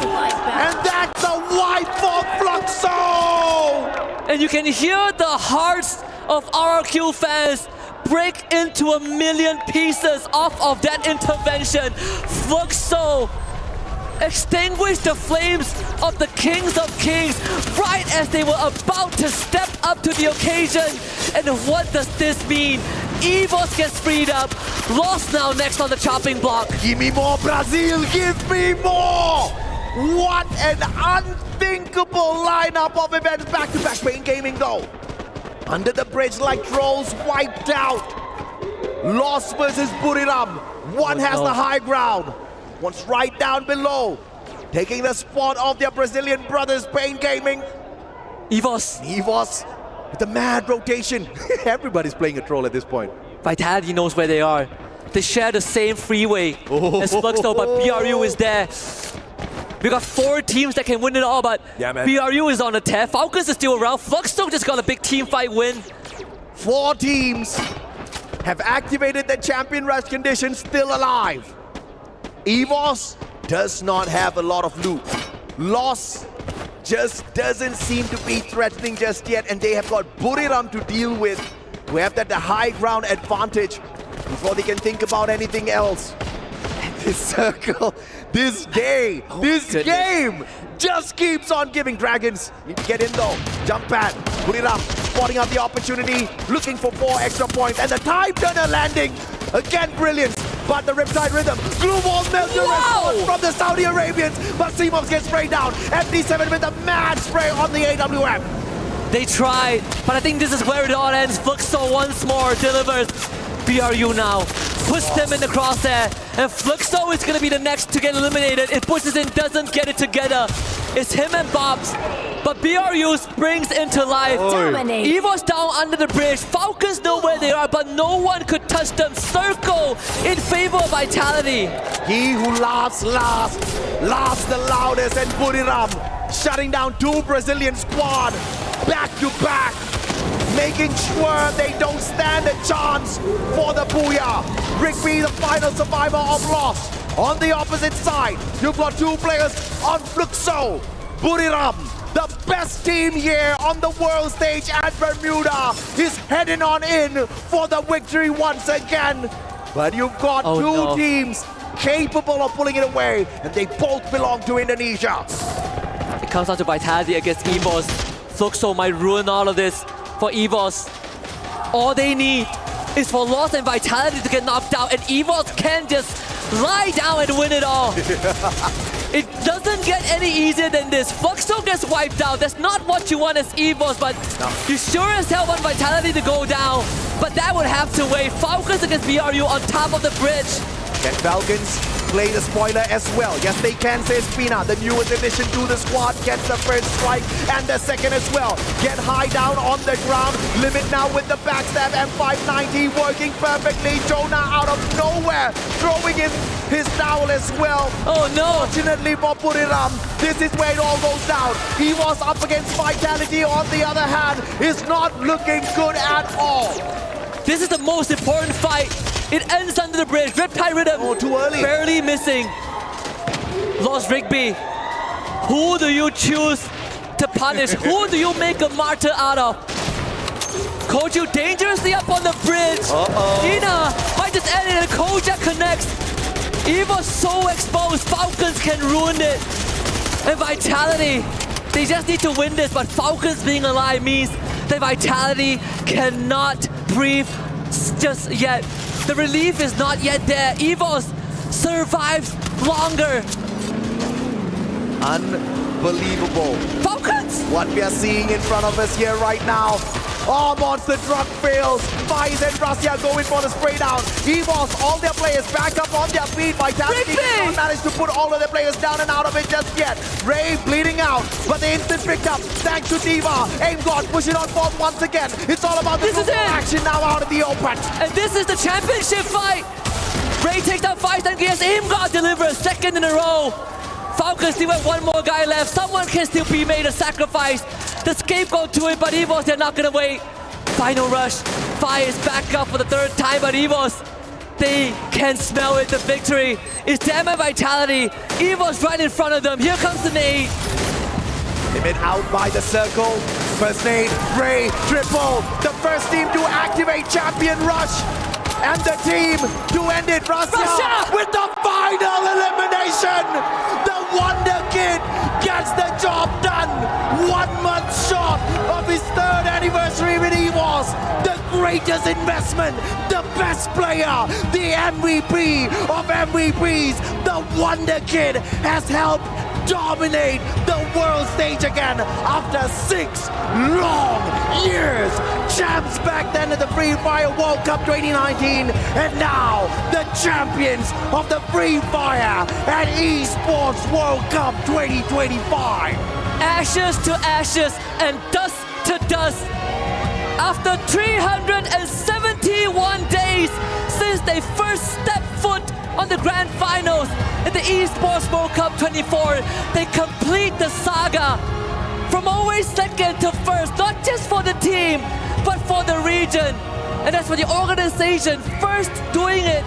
And that's a wipe for Fluxo! And you can hear the hearts of RRQ fans break into a million pieces off of that intervention. Fluxo extinguished the flames of the Kings of Kings right as they were about to step up to the occasion. And what does this mean? EVOS gets freed up. Lost now next on the chopping block. Give me more, Brazil! Give me more! What an unthinkable lineup of events back-to-back. Pain Gaming though. Under the bridge like trolls, wiped out. Lost versus Buriram. One has the high ground. One's right down below. Taking the spot of their Brazilian brothers, Pain Gaming. EVOS with the mad rotation. Everybody's playing a troll at this point. Vitality knows where they are. They share the same freeway as Fluxo, but BRU is there. We got 4 teams that can win it all, but BRU is on a tear. Falcons is still around. Fluxo just got a big team fight win. 4 teams have activated the champion rush condition, still alive. EVOS does not have a lot of loot. Loss just doesn't seem to be threatening just yet, and they have got Buriram to deal with. We have that high ground advantage before they can think about anything else. And this circle, this day, this game just keeps on giving. Dragons need to get in though. Jump pad, Buriram spotting out the opportunity, looking for 4 extra points, and the time turner landing. Again, brilliance. But the Riptide Rhythm, glue wall melter response from the Saudi Arabians, but Seamox gets sprayed down. MD7 with a mad spray on the AWM. They tried, but I think this is where it all ends. Fluxo once more delivers. BRU now puts them in the crosshair, and Fluxo is going to be the next to get eliminated. If pushes in, doesn't get it together. It's him and Bobs, but BRU springs into life. EVOS down under the bridge. Falcons know where they are, but no one could touch them. Circle in favor of Vitality. He who laughs last, laughs the loudest, and Buriram shutting down 2 Brazilian squad back to back, making sure they don't stand a chance for the Booyah. Rigby, the final survivor of Lost. On the opposite side, you've got 2 players on Fluxo. Buriram, the best team here on the world stage at Bermuda, is heading on in for the victory once again. But you've got 2 teams capable of pulling it away, and they both belong to Indonesia. It comes down to Vitality against EVOS. Fluxo might ruin all of this for EVOS. All they need is for Lost and Vitality to get knocked out, and EVOS can just lie down and win it all. It doesn't get any easier than this. Fluxo gets wiped out. That's not what you want as EVOS, but you sure as hell want Vitality to go down. But that would have to wait. Falcons against BRU on top of the bridge. Can Falcons play the spoiler as well? Yes, they can, says Spina. The newest addition to the squad gets the first strike and the second as well. Get high down on the ground. Limit now with the backstab and 590 working perfectly. Jonah out of nowhere throwing in his towel as well. Oh no! Fortunately for Buriram, this is where it all goes down. He was up against Vitality on the other hand. Is not looking good at all. This is the most important fight. It ends under the bridge. Riptide Rhythm. Oh, too early. Barely missing. Lost Rigby. Who do you choose to punish? Who do you make a martyr out of? Koju dangerously up on the bridge. Ina might just end it and Koja connects. Evo's so exposed. Falcons can ruin it. And Vitality, they just need to win this, but Falcons being alive means that Vitality cannot breathe just yet. The relief is not yet there. EVOS survives longer. Unbelievable. Falcons! What we are seeing in front of us here right now. Oh, Monster Truck fails. Vice and Russia going for the spray down. EVOS, all their players back up on their feet. Vitality did not manage to put all of their players down and out of it just yet. Ray bleeding out, but the instant picked up thanks to Diva. Aim God pushing on forth once again. It's all about the action now out of the open. And this is the championship fight. Ray takes down Vice and Gears. Aim God delivers second in a row. Falcons still have one more guy left. Someone can still be made a sacrifice. The scapegoat to it, but EVOS, they're not gonna wait. Final rush. Fires back up for the third time, but EVOS, they can smell it. The victory is damn at Vitality. EVOS right in front of them. Here comes the nade. They've been out by the circle. First nade, Ray, triple. The first team to activate Champion Rush. And the team to end it, Russia with the final elimination. The Wonder Kid gets the job done. 1 month short of his third anniversary with EVOS. The greatest investment, the best player, the MVP of MVPs. The Wonder Kid has helped dominate the world stage again after 6 long years. Champs back then at the Free Fire World Cup 2019, and now the champions of the Free Fire and Esports World Cup 2025. Ashes to ashes and dust to dust. After 371 days since they first stepped foot on the grand finals in the Esports World Cup 24, they complete the saga from always second to first, not just for the team, but for the region. And that's for the organization, first doing it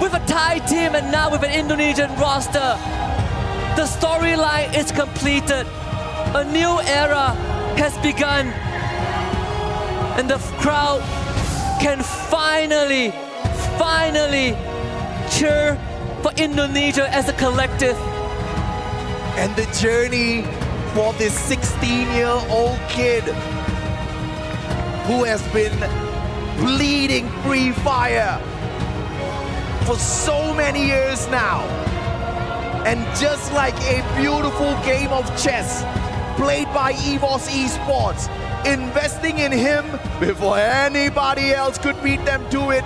with a Thai team and now with an Indonesian roster. The storyline is completed. A new era has begun. And the crowd can finally cheer for Indonesia as a collective. And the journey for this 16-year-old kid who has been bleeding Free Fire for so many years now. And just like a beautiful game of chess played by EVOS Esports, investing in him before anybody else could beat them to it,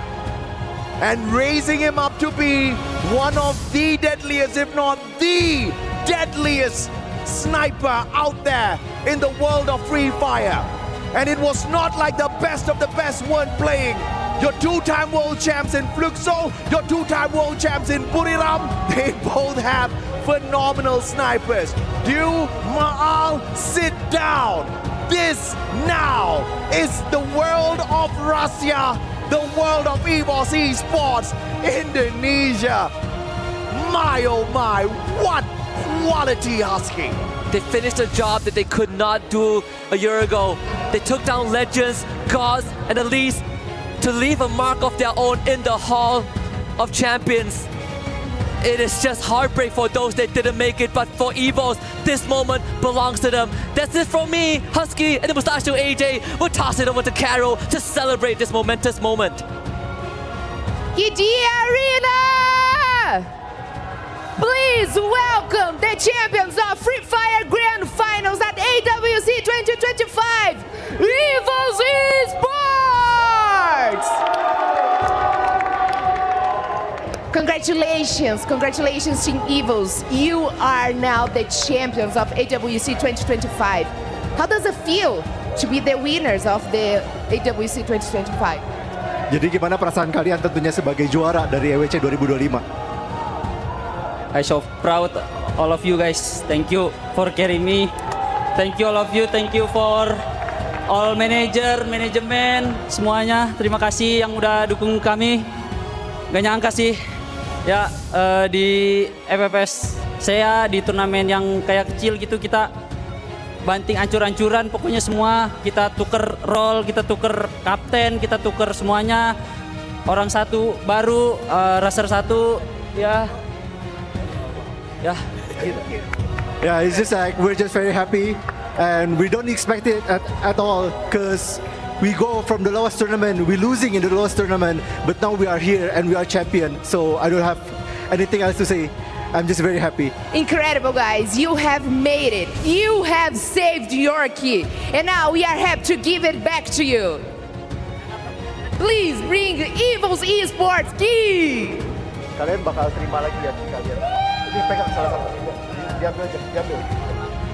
and raising him up to be one of the deadliest, if not the deadliest sniper out there in the world of Free Fire. And it was not like the best of the best weren't playing. Your two-time world champs in Fluxo, your two-time world champs in Buriram, they both have phenomenal snipers. Du, Maal, sit down. This now is the world of Russia, the world of EVOS Esports, Indonesia. My oh my, what quality Husky. They finished a job that they could not do a year ago. They took down legends, gods, and elites to leave a mark of their own in the Hall of Champions. It is just heartbreak for those that didn't make it, but for Evos, this moment belongs to them. That's it from me, Husky, and the Mustachio AJ. We'll toss it over to Carol to celebrate this momentous moment. Kidia Arena! Please welcome the champions of Free Fire Grand Finals at EWC 2025, Evos Esports! Congratulations Team Evos. You are now the champions of EWC 2025. How does it feel to be the winners of the EWC 2025? Jadi gimana perasaan kalian tentunya sebagai juara dari EWC 2025? I so proud all of you guys. Thank you for carrying me. Thank you all of you. Thank you for all manajemen, semuanya. Terima kasih yang udah dukung kami. Gak nyangka sih. Ya di FFS saya di turnamen yang kayak kecil gitu kita banting ancur-ancuran, pokoknya semua kita tuker role, kita tuker kapten, kita tuker semuanya. Orang satu baru, raser satu, ya. Yeah, it's just like we're just very happy and we don't expect it at all because we go from the lowest tournament, we're losing in the lowest tournament, but now we are here and we are champion. So I don't have anything else to say. I'm just very happy. Incredible, guys. You have made it. You have saved your key. And now we are happy to give it back to you. Please bring Evos Esports key. Kalian bakal terima lagi ya kalian. Ini pegang salah satu. Diambil aja, diambil.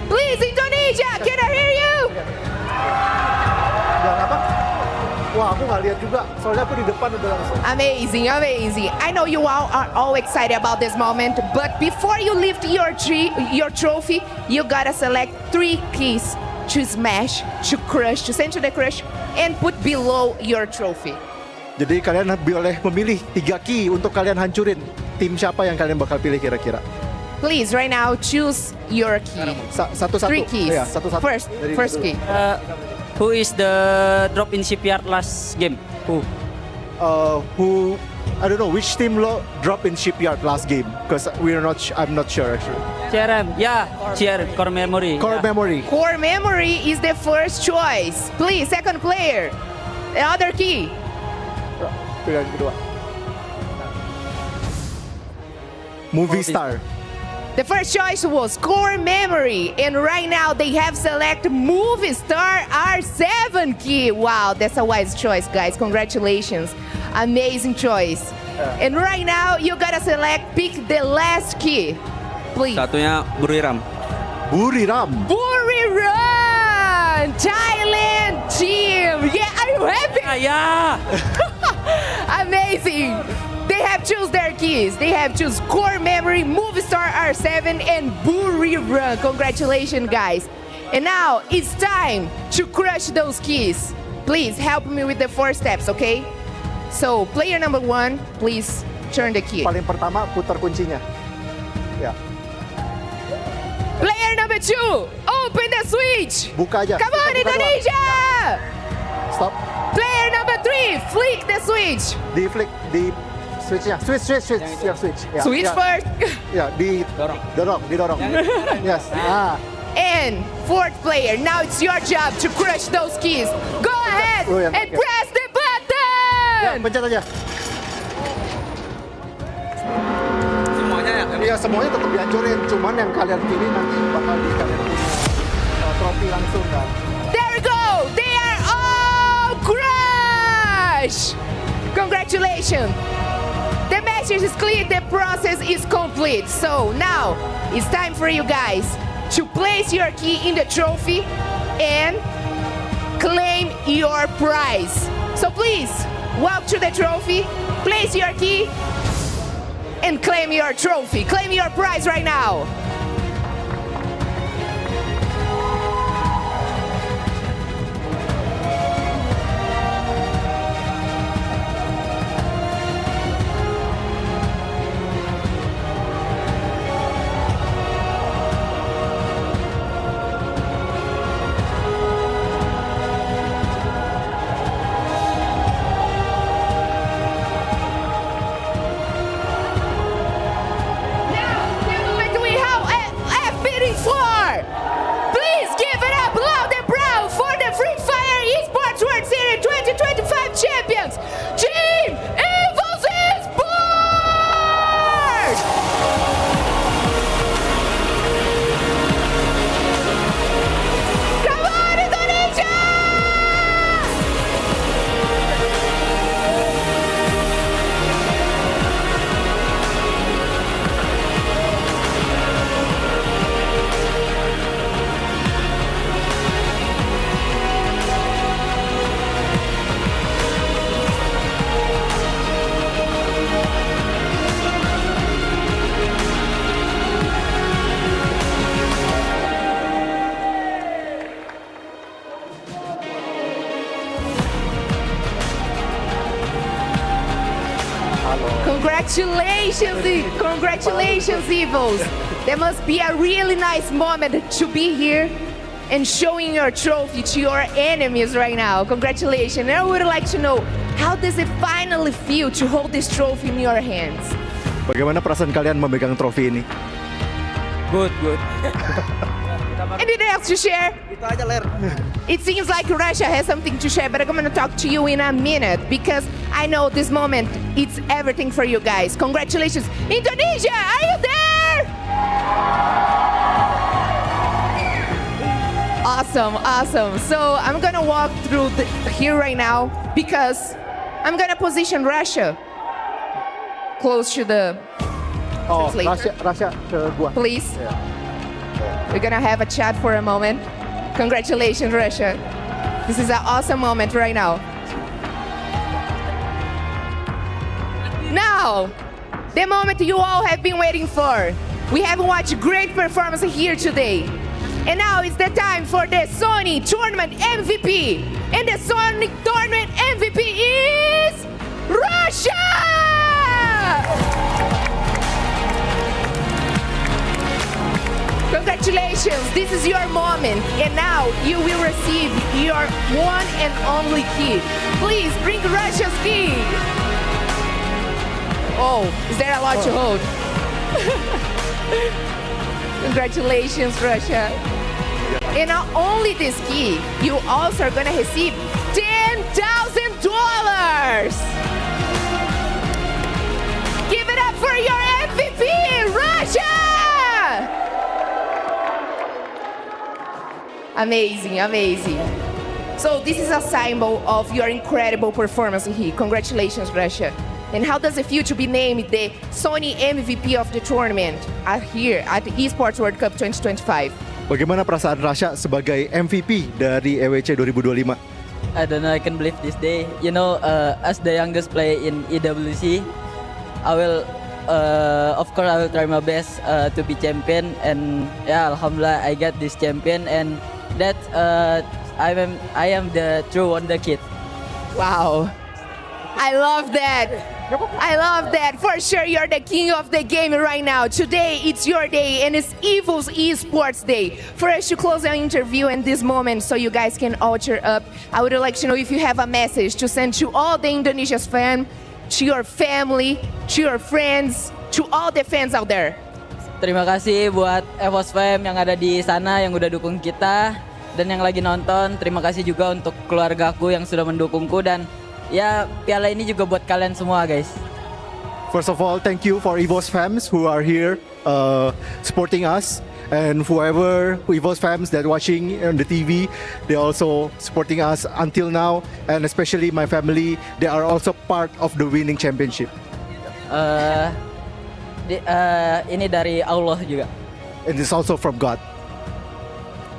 Please, Indonesia, can I hear you? Jangan apa? Wah, aku nggak lihat juga. Soalnya aku di depan udah langsung. Amazing. I know you all are all excited about this moment, but before you lift your trophy, you gotta select 3 keys to smash, to crush, to send to the crush, and put below your trophy. Jadi kalian boleh memilih 3 key untuk kalian hancurin. Tim siapa yang kalian bakal pilih kira-kira? Please, right now, choose your key. Satu-satu. 3 keys. Ya, satu-satu. First key. Who is the drop in shipyard last game? Who? I don't know which team drop in shipyard last game because I'm not sure actually. CRM, yeah, Core Memory. Core Memory. Core Memory is the first choice. Please, second player. The other key. Pilihan kedua. Movie Star. The first choice was Core Memory, and right now they have selected Movie Star R7 key. Wow, that's a wise choice, guys. Congratulations. Amazing choice. And right now you gotta pick the last key. Please. Satunya Buriram. Buriram. Buriram! Thailand team! Yeah, are you happy? Yeah! Amazing! They have choose their keys. They have choose Core Memory, Movie Star R7, and Buriram. Congratulations, guys. And now it's time to crush those keys. Please help me with the 4 steps, okay? So player number 1, please turn the key. Paling pertama putar kuncinya. Ya. Player number 2, open the switch. Buka aja. Come on, Indonesia! Stop. Player number 3, flick the switch. Di flick, di switchnya. Switch. Ya, switch. Ya, switch ya. first. Ya, didorong. Yes. And 4th player, now it's your job to crush those keys. Go ahead and press the button. Ya, pencet aja. Semuanya ya? Iya, semuanya tetap dihancurin. Cuman yang kalian pilih nanti bakal kalian punya trofi langsung kan. There we go. They are all crushed. Congratulations. The message is clear. The process is complete. So now it's time for you guys to place your key in the trophy and claim your prize. So please walk to the trophy, place your key, and claim your trophy. Claim your prize right now. Congratulations, congratulations, Evils. That must be a really nice moment to be here and showing your trophy to your enemies right now. Congratulations. And I would like to know, how does it finally feel to hold this trophy in your hands? Bagaimana perasaan kalian memegang trofi ini? Good. Anything else to share? It seems like Russia has something to share, but I'm going to talk to you in a minute because I know this moment, it's everything for you guys. Congratulations. Indonesia, are you there? Awesome. So I'm going to walk through here right now because I'm going to position Russia close to the translator. Russia ke gua. Please. We're gonna have a chat for a moment. Congratulations, Russia. This is an awesome moment right now. Now, the moment you all have been waiting for. We have watched great performance here today. And now it's the time for the Sony Tournament MVP. And the Sony Tournament MVP is Russia! Congratulations, this is your moment, and now you will receive your one and only key. Please bring Russia's key. Oh, is there a lot to hold? Congratulations, Russia. And not only this key, you also are gonna receive $10,000. Give it up for your MVP, Russia! Amazing. So this is a symbol of your incredible performance here. Congratulations, Russia. And how does it feel to be named the Sony MVP of the tournament here at the Esports World Cup 2025? Bagaimana perasaan Russia sebagai MVP dari EWC 2025? I don't know, I can believe this day. You know, as the youngest player in EWC, I will, of course, I will try my best to be champion. And yeah, Alhamdulillah, I got this champion. And that I am the true wonder kid. Wow, I love that. For sure, you're the king of the game right now. Today, it's your day, and it's Evil's Esports Day. For us to close our interview in this moment, so you guys can all cheer up, I would like to know if you have a message to send to all the Indonesia's fans, to your family, to your friends, to all the fans out there. Terima kasih buat EVOS Fam yang ada di sana yang udah dukung kita dan yang lagi nonton. Terima kasih juga untuk keluargaku yang sudah mendukungku dan ya piala ini juga buat kalian semua, guys. First of all, thank you for EVOS fans who are here supporting us, and whoever EVOS fans that watching on the TV, they also supporting us until now, and especially my family, they are also part of the winning championship. Ini dari Allah juga. And it's also from God.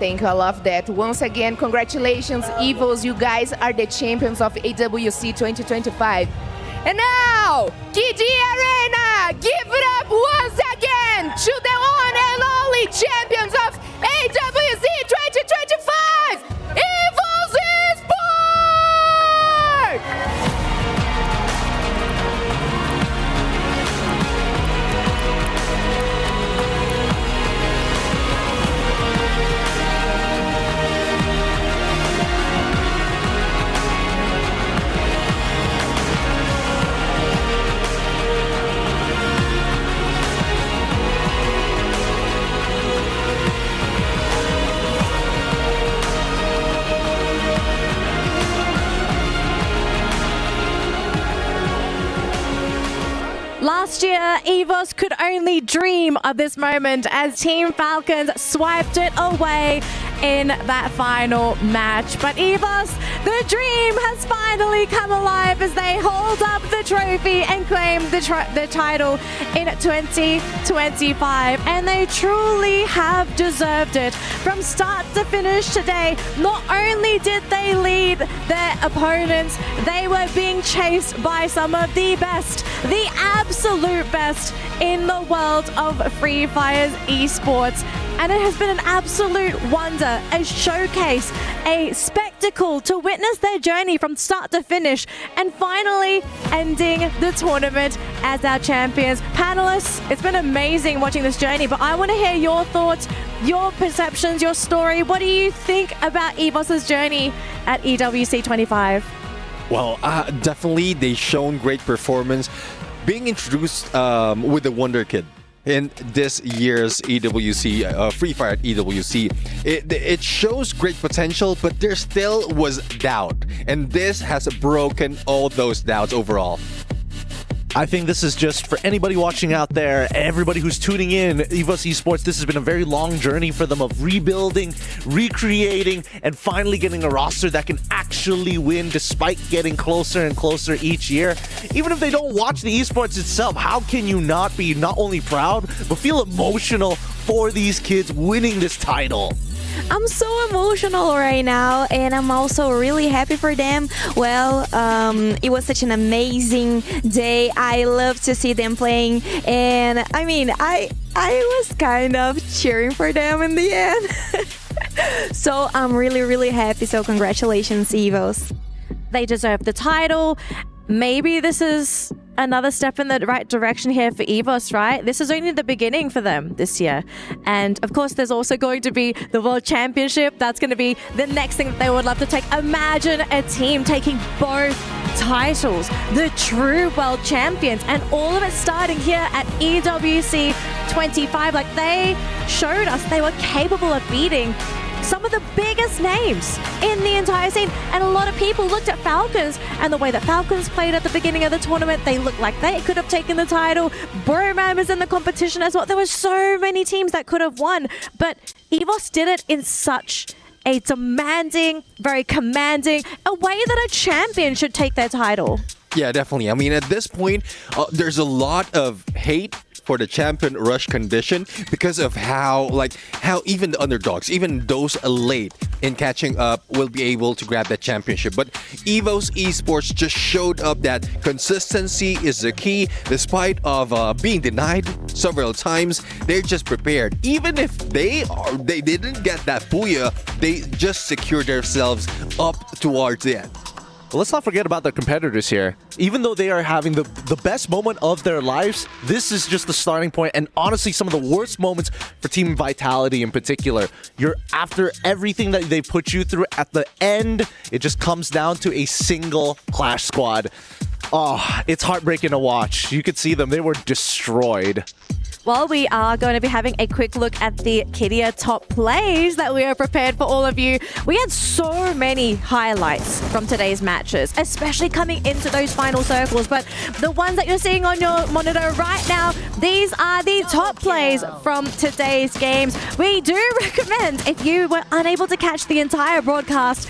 Thank you, I love that. Once again, congratulations, Evils. You guys are the champions of EWC 2025. And now, KD Arena, give it up once again to the one and only champions of EWC 2025, Evils Esports! Last year, EVOS could only dream of this moment as Team Falcons swiped it away in that final match. But EVOS, the dream has finally come alive as they hold up the trophy and claim the title in 2025. And they truly have deserved it. From start to finish today, not only did they lead their opponents, they were being chased by some of the best, the absolute best in the world of Free Fire's esports. And it has been an absolute wonder, a showcase, a spectacular spectacle to witness their journey from start to finish and finally ending the tournament as our champions. Panelists, it's been amazing watching this journey, but I want to hear your thoughts, your perceptions, your story. What do you think about EVOS's journey at EWC 25? Well, definitely they've shown great performance. Being introduced with the Wonder Kid in this year's EWC, Free Fire at EWC, it shows great potential, but there still was doubt. And this has broken all those doubts overall. I think this is just for anybody watching out there, everybody who's tuning in, EVOS Esports, this has been a very long journey for them of rebuilding, recreating, and finally getting a roster that can actually win despite getting closer and closer each year. Even if they don't watch the esports itself, how can you not be not only proud, but feel emotional for these kids winning this title? I'm so emotional right now, and I'm also really happy for them. Well, it was such an amazing day. I love to see them playing, and I mean, I was kind of cheering for them in the end. So I'm really, really happy. So congratulations, EVOS. They deserve the title. Maybe this is another step in the right direction here for EVOS, right? This is only the beginning for them this year. And of course, there's also going to be the World Championship. That's going to be the next thing that they would love to take. Imagine a team taking both titles, the true world champions, and all of it starting here at EWC 25. Like, they showed us they were capable of beating some of the biggest names in the entire scene. And a lot of people looked at Falcons and the way that Falcons played at the beginning of the tournament. They looked like they could have taken the title. Broman was in the competition as well. There were so many teams that could have won, but EVOS did it in such a demanding, very commanding, a way that a champion should take their title. Yeah, definitely. I mean, at this point, there's a lot of hate for the champion rush condition because of how even the underdogs, even those late in catching up, will be able to grab that championship. But EVOS Esports just showed up that consistency is the key. Despite of being denied several times, they're just prepared. Even if they didn't get that booyah, they just secured themselves up towards the end. But let's not forget about the competitors here. Even though they are having the best moment of their lives, this is just the starting point, and honestly some of the worst moments for Team Vitality in particular. You're after everything that they put you through, at the end, it just comes down to a single Clash squad. Oh, it's heartbreaking to watch. You could see them, they were destroyed. Well, we are going to be having a quick look at the Kidia top plays that we are prepared for all of you. We had so many highlights from today's matches, especially coming into those final circles. But the ones that you're seeing on your monitor right now, these are the top plays from today's games. We do recommend, if you were unable to catch the entire broadcast,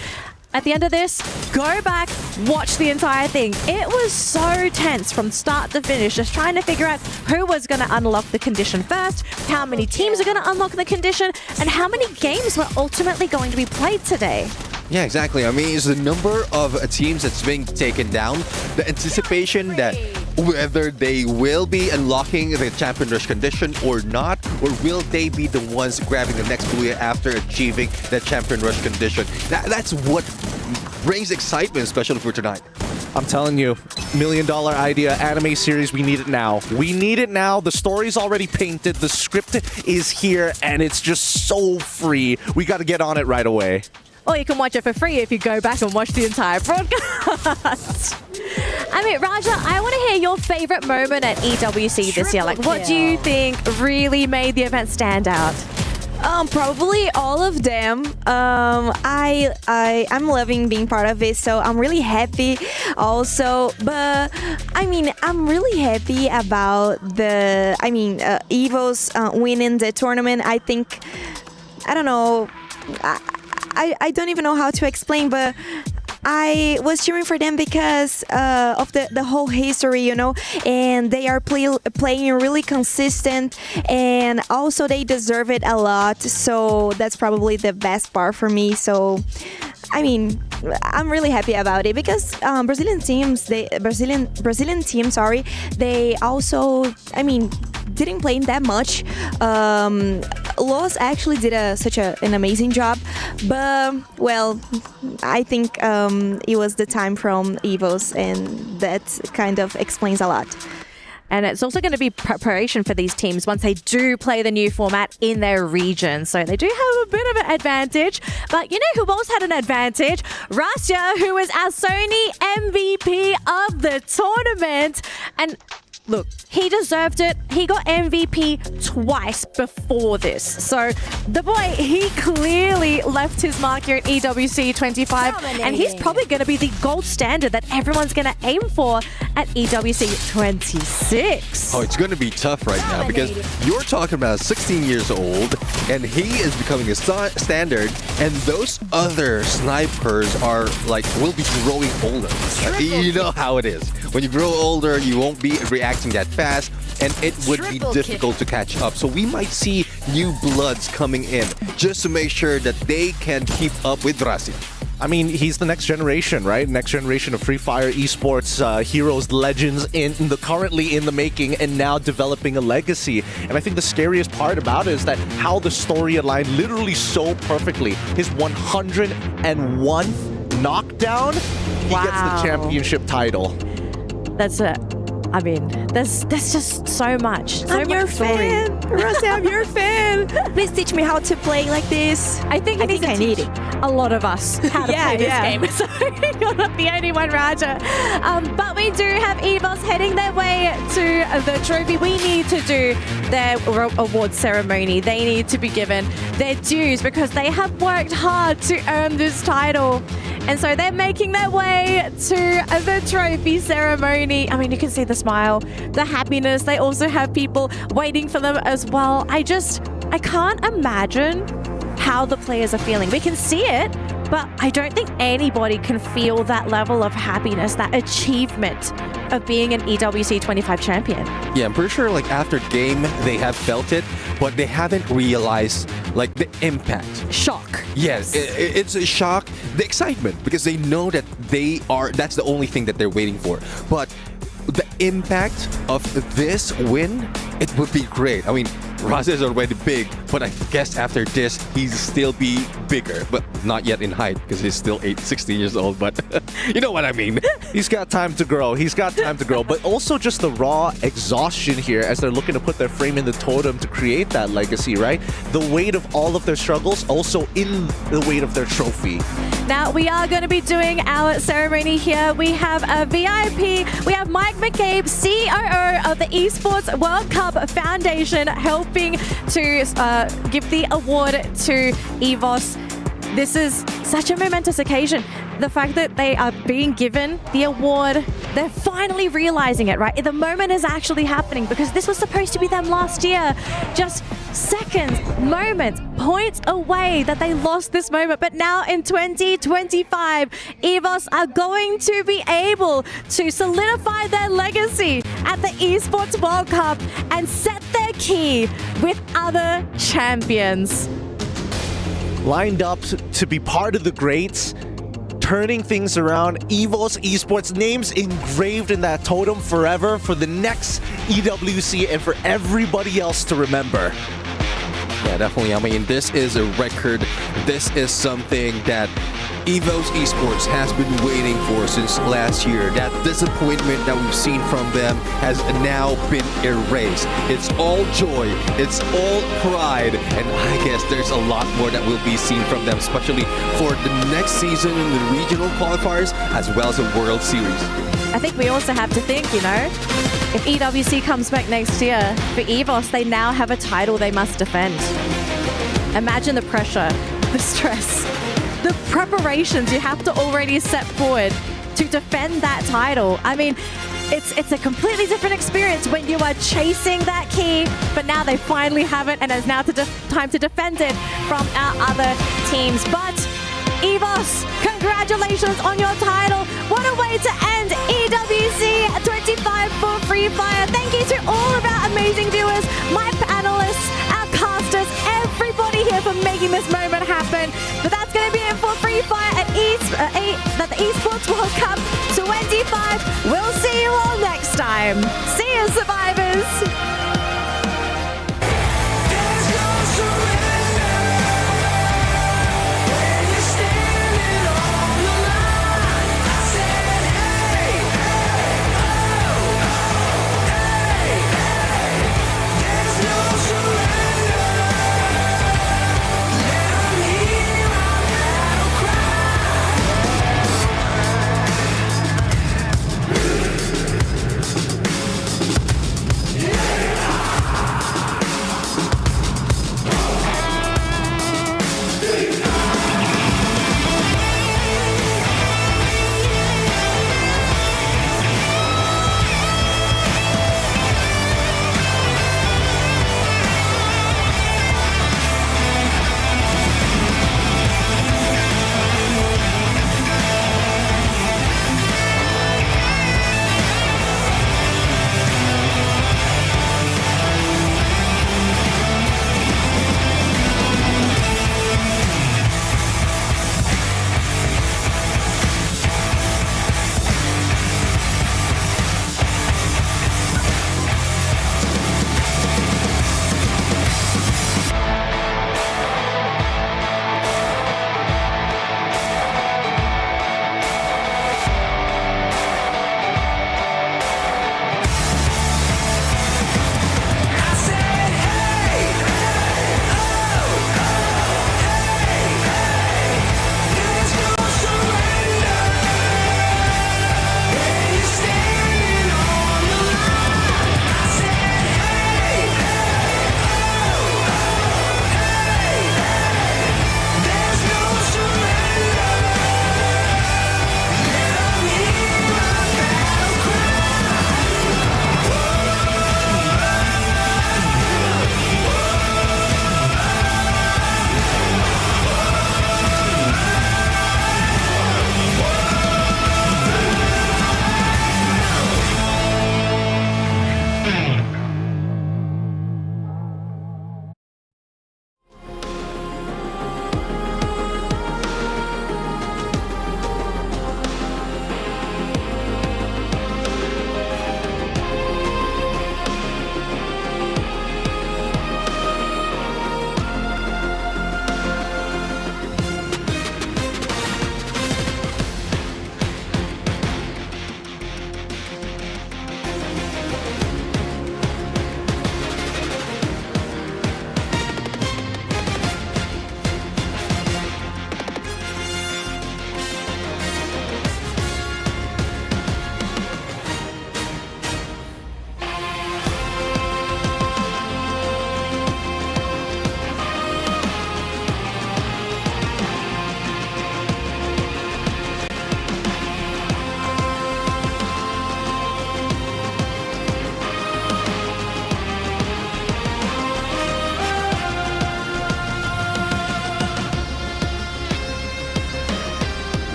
at the end of this, go back, watch the entire thing. It was so tense from start to finish, just trying to figure out who was going to unlock the condition first, how many teams are going to unlock the condition, and how many games were ultimately going to be played today. Yeah, exactly. I mean, it's the number of teams that's being taken down, the anticipation that whether they will be unlocking the champion rush condition or not, or will they be the ones grabbing the next booyah after achieving that champion rush condition. That's what brings excitement, especially for tonight. I'm telling you, $1 million idea, anime series, we need it now. We need it now. The story's already painted, the script is here, and it's just so free. We got to get on it right away. Or you can watch it for free if you go back and watch the entire broadcast. I mean, Raja, I want to hear your favorite moment at EWC this year. Like, what do you think really made the event stand out? Probably all of them. I'm loving being part of it, so I'm really happy also. But I mean, I'm really happy about EVOS winning the tournament. I think, I don't know, I don't even know how to explain, but I was cheering for them because of the whole history, you know, and they are playing really consistent, and also they deserve it a lot. So that's probably the best part for me. So I mean, I'm really happy about it because Brazilian teams, they also, I mean, didn't play that much Loss actually did such an amazing job, but well, I think it was the time from EVOS, and that kind of explains a lot. And it's also going to be preparation for these teams once they do play the new format in their region. So they do have a bit of an advantage. But you know who else had an advantage? Russia, who was our Sony MVP of the tournament. And look, he deserved it. He got MVP twice before this. So the boy, he clearly left his mark here at EWC 25. And he's probably going to be the gold standard that everyone's going to aim for at EWC 26. Oh, it's going to be tough right now because you're talking about 16 years old and he is becoming a standard, and those other snipers are like, will be growing older. You know how it is. When you grow older, you won't be reacting that fast, and it would be difficult to catch up. So we might see new bloods coming in just to make sure that they can keep up with Rasi. I mean, he's the next generation, right? Next generation of Free Fire esports heroes, legends currently in the making and now developing a legacy. And I think the scariest part about it is that how the story aligned literally so perfectly. His 101th knockdown, he gets the championship title. That's it. I mean, there's just so much. I'm your fan. Rossi, I'm your fan. Please teach me how to play like this. I think I need a lot of us how to play this game. So you're not the only one, Raja. But we do have EVOS heading their way to the trophy. We need to do their award ceremony. They need to be given their dues because they have worked hard to earn this title. And so they're making their way to the trophy ceremony. I mean, you can see the smile, the happiness. They also have people waiting for them as well. I can't imagine how the players are feeling. We can see it, but I don't think anybody can feel that level of happiness, that achievement of being an EWC 25 champion. Yeah, I'm pretty sure like after game they have felt it, but they haven't realized like the impact. Shock. Yes, it's a shock, the excitement, because they know that that's the only thing that they're waiting for. But the impact of this win, it would be great. I mean, Raza is already big, but I guess after this, he'll still be bigger, but not yet in height because he's still 16 years old, but you know what I mean. He's got time to grow. But also just the raw exhaustion here as they're looking to put their frame in the totem to create that legacy, right? The weight of all of their struggles also in the weight of their trophy. Now, we are going to be doing our ceremony here. We have a VIP. We have Mike McCabe, COO of the Esports World Cup Foundation, helping to give the award to EVOS. This is such a momentous occasion. The fact that they are being given the award, they're finally realizing it, right? The moment is actually happening because this was supposed to be them last year. Just seconds, moments, points away that they lost this moment. But now in 2025, EVOS are going to be able to solidify their legacy at the Esports World Cup and set their key with other champions. Lined up to be part of the greats, turning things around. EVOS Esports names engraved in that totem forever for the next EWC and for everybody else to remember. Yeah, definitely. I mean, this is a record. This is something that EVOS Esports has been waiting for since last year. That disappointment that we've seen from them has now been erased. It's all joy, it's all pride, and I guess there's a lot more that will be seen from them, especially for the next season in the regional qualifiers as well as the World Series. I think we also have to think, you know, if EWC comes back next year, for EVOS, they now have a title they must defend. Imagine the pressure, the stress, the preparations you have to already set forward to defend that title. I mean, it's a completely different experience when you are chasing that key, but now they finally have it and it's now time to defend it from our other teams. But EVOS, congratulations on your title. What a way to end EWC 25 for Free Fire. Thank you to all of our amazing viewers, my panelists, our casters, everybody here for making this moment happen. But that's going to be it for Free Fire at the Esports World Cup 25. We'll see you all next time. See you, survivors.